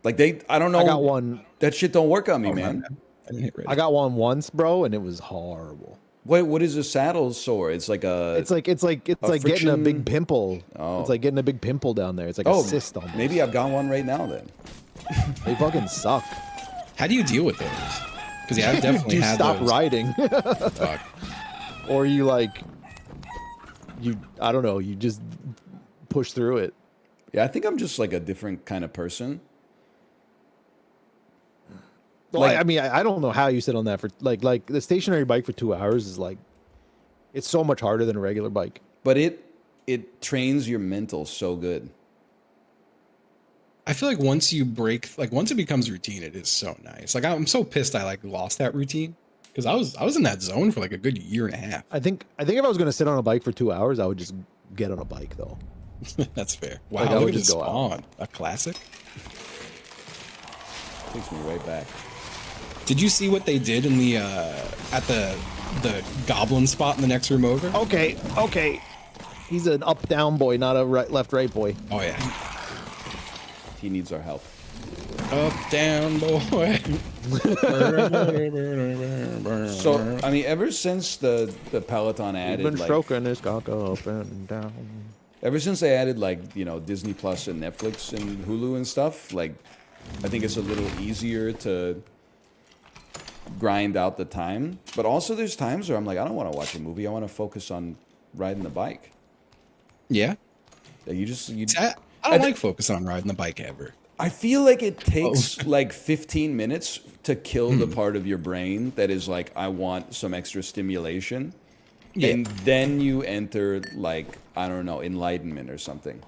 Like I don't know. I got one. That shit don't work on me, Oh, my man. bad. I didn't hit ready. I got one once, bro, and it was horrible. Wait, what is a saddle sore? It's like a. It's like getting a friction- big pimple. Oh. It's like getting a big pimple down there. It's like a cyst almost. maybe I've got one right now then. They fucking suck. How do you deal with those? Because yeah, I've definitely You had stop those. riding, Fuck. or you I don't know. You just push through it. Yeah, I think I'm just like a different kind of person. Well, Like- I mean, I don't know how you sit on that for like the stationary bike for 2 hours is like, it's so much harder than a regular bike. But it trains your mental so good. I feel like once it becomes routine, it is so nice. Like I'm so pissed I lost that routine because I was in that zone for like a good year and a half. I think if I was gonna sit on a bike for 2 hours, I would just get on a bike though. That's fair. Wow, Like, I look would at just this go out. spawn. A classic. Takes me right back. Did you see what they did in the at the goblin spot in the next room over? Okay. He's an up down boy, not a left right boy. Oh yeah. He needs our help. Up down boy. So I mean, ever since the Peloton He's added been like stroking his cock up and down. Ever since they added like, you know, Disney Plus and Netflix and Hulu and stuff, like I think it's a little easier to grind out the time. But also there's times where I'm like, I don't want to watch a movie. I want to focus on riding the bike. Yeah. Like you I don't like focusing on riding the bike ever. I feel like it takes like 15 minutes to kill the part of your brain that is like, I want some extra stimulation. Yeah. And then you enter like, I don't know, enlightenment or something.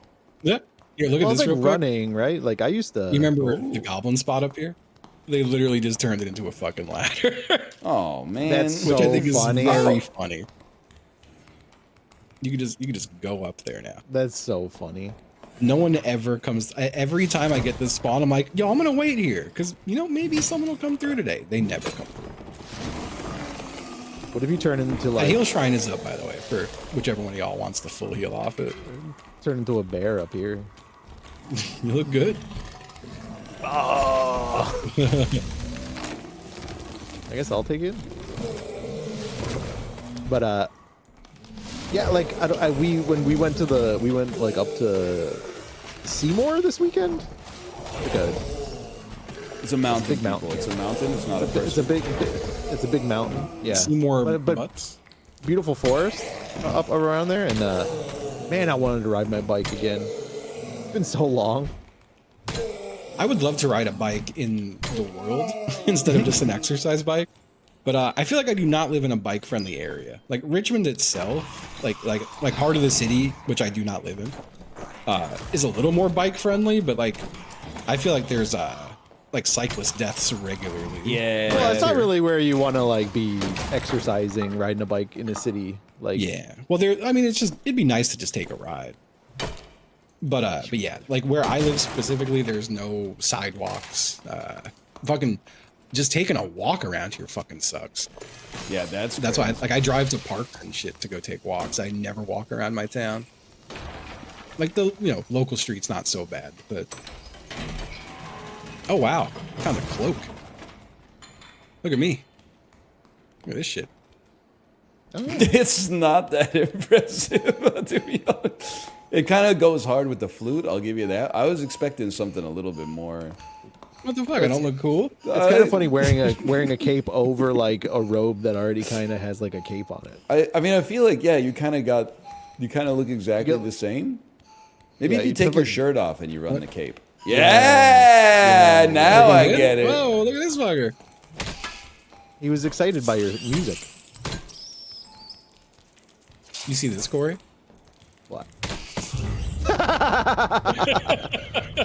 Yeah. Here, look at Well, this it's real like quick. running, right? Like I used to. You remember the goblin spot up here? They literally just turned it into a fucking ladder. Oh man. That's Which so I think is funny. very funny. You could just go up there now. That's so funny. No one ever comes. Every time I get this spawn, I'm like, yo, I'm gonna wait here because you know maybe someone will come through today. They never come through. What if you turn into The like heal shrine is up, by the way, for whichever one of y'all wants the full heal off it. turn into a bear up here? You look good. I guess I'll take it. But yeah, like when we went like up to Seymour this weekend. Like It's a mountain. big mountain. People. It's a mountain. It's not a person. it's a big mountain. Yeah. See more but butts. beautiful forest up around there, and man, I wanted to ride my bike again. It's been so long. I would love to ride a bike in the world instead of just an exercise bike. But I feel like I do not live in a bike-friendly area. Like Richmond itself, like heart of the city, which I do not live in, is a little more bike-friendly. But like, I feel like there's like cyclist deaths regularly. Yeah. Well, it's not really where you want to like be exercising, riding a bike in a city. Like, Yeah. Well, I mean, it'd be nice to just take a ride. But yeah, like where I live specifically, there's no sidewalks. Fucking just taking a walk around here fucking sucks. Yeah, that's why I drive to parks and shit to go take walks. I never walk around my town. Like the local street's not so bad, but oh wow, I found a cloak. Look at me. Look at this shit. It's not that impressive, to be honest. It kind of goes hard with the flute, I'll give you that. I was expecting something a little bit more. What the fuck? I don't look cool. it's kind of funny wearing a cape over like a robe that already kind of has like a cape on it. I mean, I feel like, yeah, you kind of look exactly the same. Maybe Yeah, if you you take took your like- shirt off and you run the cape. Yeah, now I get it. Whoa, look at this fucker. He was excited by your music. You see this, Corey? What?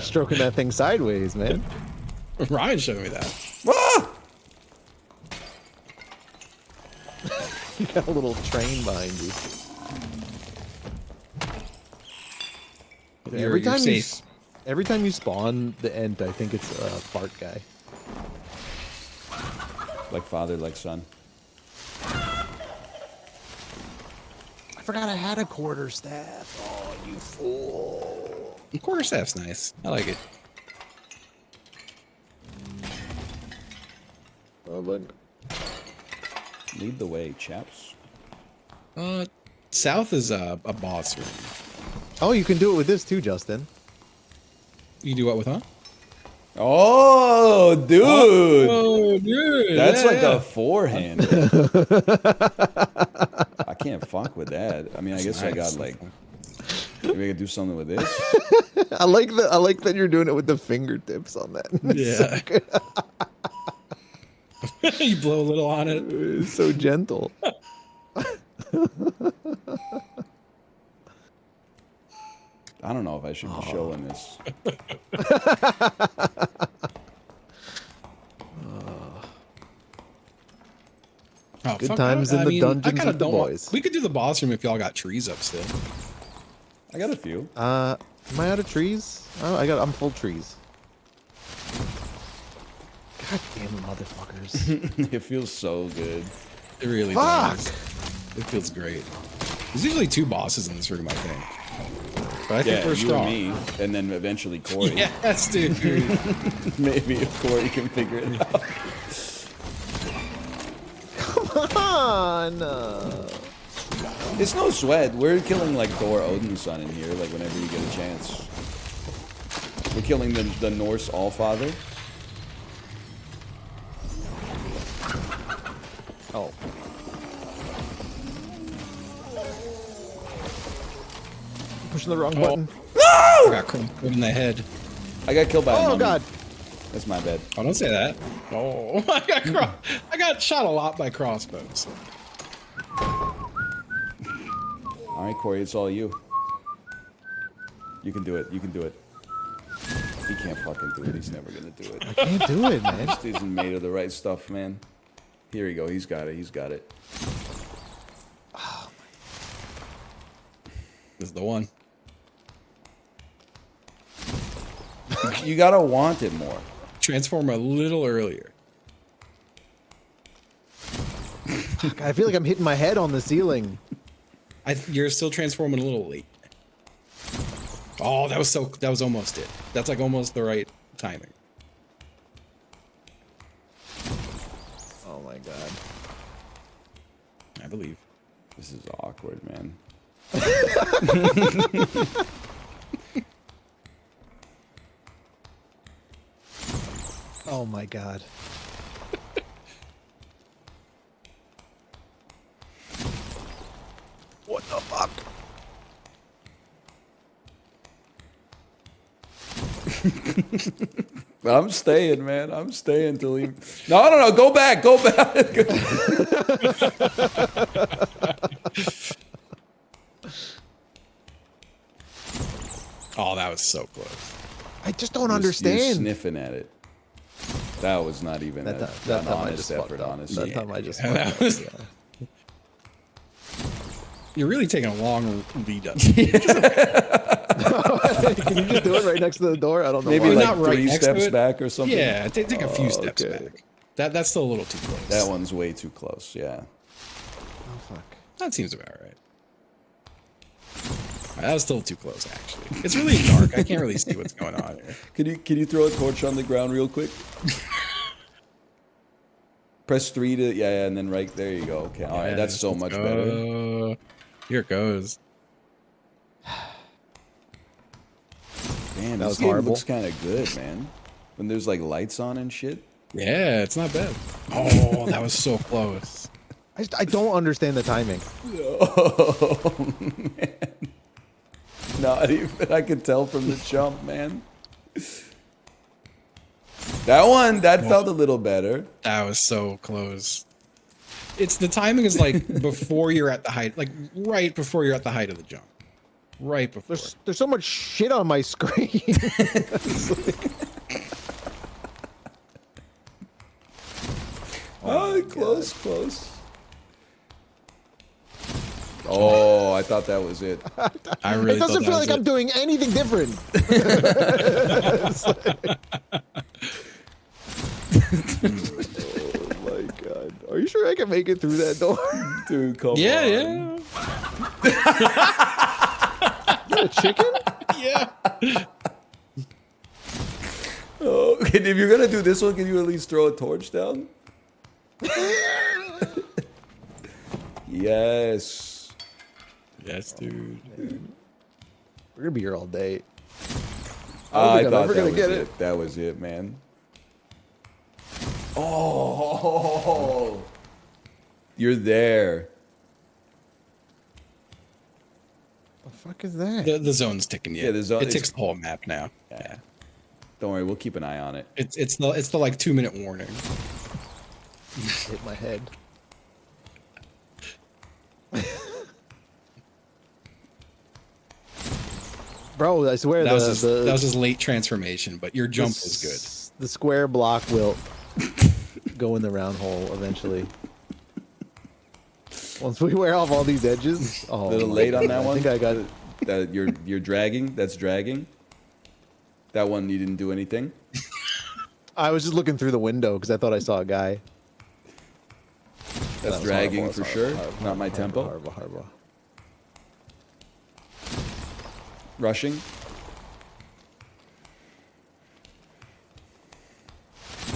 Stroking that thing sideways, man. Ryan showed me that. Ah! You got a little train behind you. You're safe. Every time you spawn the Ent, I think it's a fart guy. Like father, like son. I forgot I had a quarterstaff. Oh, you fool! Quarterstaff's nice. I like it. Oh, look. Lead the way, chaps. South is a boss room. Oh, you can do it with this too, Justin. You do what with, huh? Oh, dude. Oh, dude. That's yeah, like yeah. a forehand. I can't fuck with that. I mean, I guess I got Nice. like. Maybe I could do something with this. I like that you're doing it with the fingertips on that. Yeah. You blow a little on it. It's so gentle. I don't know if I should be showing this. Oh, Good fuck, times I in the mean, dungeons I kinda with the don't want- boys. We could do the boss room if y'all got trees up still. I got a few. Am I out of trees? Oh, I'm full trees. God damn motherfuckers. It feels so good. It really Fuck! does. It feels great. There's usually 2 bosses in this room, I think. But I think Yeah, we're you strong. and me, and then eventually Corey. Yes, dude. Maybe if Corey can figure it out. Come on! It's no sweat. We're killing like Thor Odin's son in here, like whenever you get a chance. We're killing the Norse Allfather. Oh. I'm pushing the wrong button. I got crunk in the head. I got killed by a Oh mummy. god. That's my bad. Oh, don't say that. Oh, I got shot a lot by crossbows. All right, Corey, it's all you. You can do it. You can do it. He can't fucking do it. He's never gonna do it. I can't do it, man. This isn't made of the right stuff, man. Here we go. He's got it. He's got it. This is the one. You gotta want it more. Transform a little earlier. I feel like I'm hitting my head on the ceiling. You're still transforming a little late. Oh, that was almost it. That's like almost the right timing. Oh my god. I believe. This is awkward, man. Oh my god. What the fuck? I'm staying, man. I'm staying till he. No. Go back. Go back. Oh, that was so close. I just don't You're understand. sniffing at it. That was not even That an time I honest just effort, fucked up. honestly. That time I just That fucked was- up. Yeah. You're really taking a long lead up. Can you just do it right next to the door? I don't know. Maybe why. like not right 3 next to steps it. back or something. Yeah, take a few steps okay. back. That's still a little too close. That one's way too close. Yeah. Oh fuck. That seems about right. That was still too close, actually. It's really dark. I can't really see what's going on here. Can you throw a torch on the ground real quick? Press 3 to yeah, and then right there you go. Okay, all right, that's so much better. Here it goes. Damn, That this was game horrible. looks kind of good, man. When there's like lights on and shit. Yeah, it's not bad. Oh, that was so close. I don't understand the timing. Oh man, not even. I could tell from the jump, man. That felt a little better. That was so close. It's the timing is like before you're at the height, like right before you're at the height of the jump. Right before. There's so much shit on my screen. Oh, close. Oh, I thought that was it. I really It doesn't thought feel that like I'm was doing anything different. Oh my god. Are you sure I can make it through that door? Dude, come it. Yeah, on. yeah. Is that a chicken? Yeah. Oh, okay, if you're gonna do this one, can you at least throw a torch down? Yes. Yes, dude. We're gonna be here all day. I think I'm thought ever that gonna was get it. it. That was it, man. Oh, you're there. The fuck is that? The zone's ticking. Yeah, Yeah, the zone- It it's- ticks the whole map now. Yeah. Don't worry, we'll keep an eye on it. It's the like 2-minute warning. Hit my head. Bro, I swear That was his late transformation, but your jump was good. The square block will go in the round hole eventually. Once we wear off all these edges. Oh, A little my late on God. that one. I think I got it. That you're dragging. That's dragging. That one you didn't do anything. I was just looking through the window because I thought I saw a guy. That's That was dragging horrible. for That's sure. horrible. Not my tempo. Horrible. Rushing.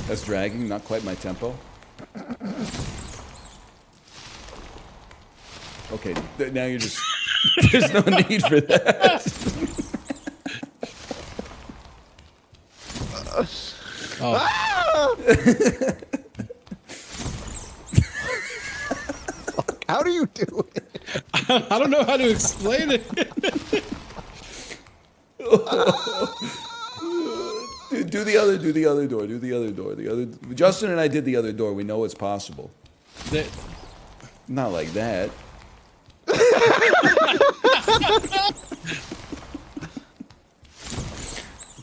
That's dragging. Not quite my tempo. Okay, now you're just. There's no need for that. Oh, How do you do it? I don't know how to explain it. Do the other door. Do the other door. Justin and I did the other door. We know it's possible. Not like that.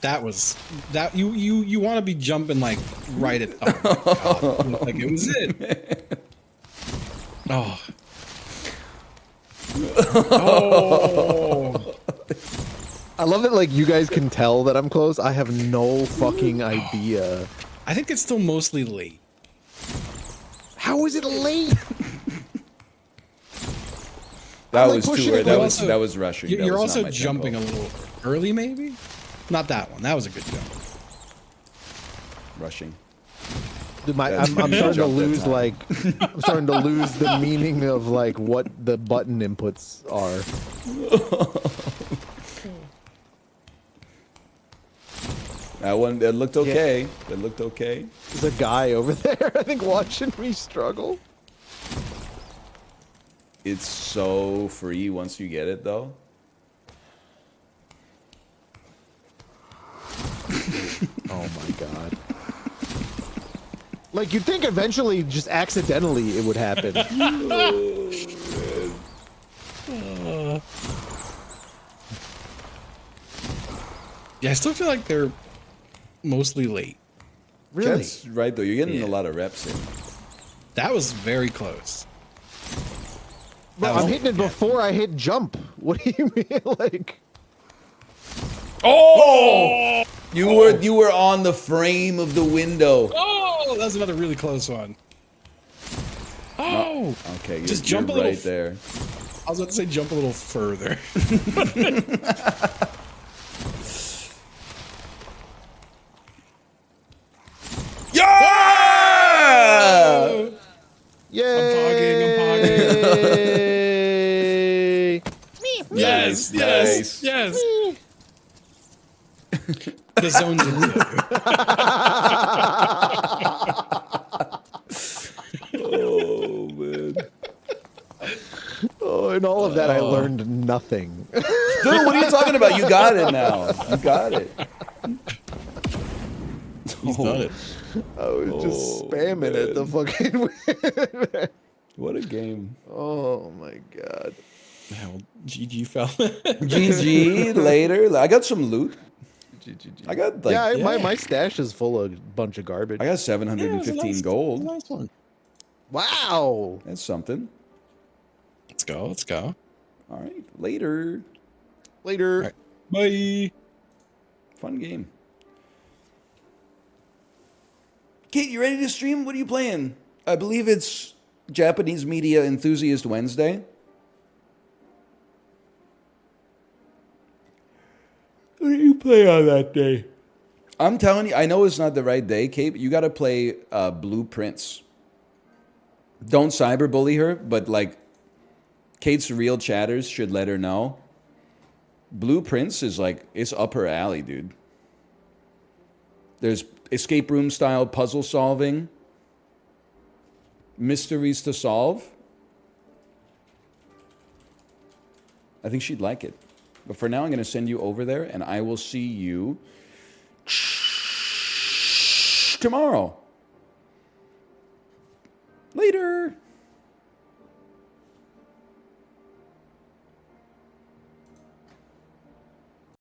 That was that you want to be jumping like right at like it was it. Oh. Oh. I love that, like, you guys can tell that I'm close. I have no fucking idea. I think it's still mostly late. How is it late? That like was too pushing early. it That was rushing. That You're was also not my jumping tempo. a little early, maybe. Not that one. That was a good jump. Rushing. Dude, That's I'm when you starting to jump that lose, time. like, I'm starting to lose the meaning of, like, what the button inputs are. That looked okay. That looked okay. There's a guy over there, I think, watching me struggle. It's so free once you get it, though. Oh my god. Like, you'd think eventually, just accidentally, it would happen. Yeah, I still feel like they're mostly late. Really? That's right, though. You're getting Yeah. a lot of reps in. That was very close. Bro, I'm hitting it before I hit jump. What do you mean? Like, Oh! You were on the frame of the window. Oh, that was another really close one. Oh, Okay, Just you're jump a little right there. I was about to say jump a little further. Yeah! yay! Yes, Nice. yes. The zone's in Oh, man. Oh, in all of that, I learned nothing. Dude, what are you talking about? You got it now. You got it. He's done it. I was just Oh, spamming it. The fucking. What a game. Oh my god. Yeah, well, GG fell. GG later. I got some loot. I got like Yeah, yeah. my stash is full of a bunch of garbage. I got 715 gold. Nice one. Wow. That's something. Let's go. Let's go. All right, later. Later. All right. Bye. Fun game. Kate, you ready to stream? What are you playing? I believe it's Japanese Media Enthusiast Wednesday. What do you play on that day? I'm telling you, I know it's not the right day, Kate, but you got to play Blueprints. Don't cyberbully her, but like Kate's real chatters should let her know. Blueprints is like, it's up her alley, dude. There's escape room style puzzle solving, mysteries to solve. I think she'd like it. But for now, I'm going to send you over there, and I will see you tomorrow. Later.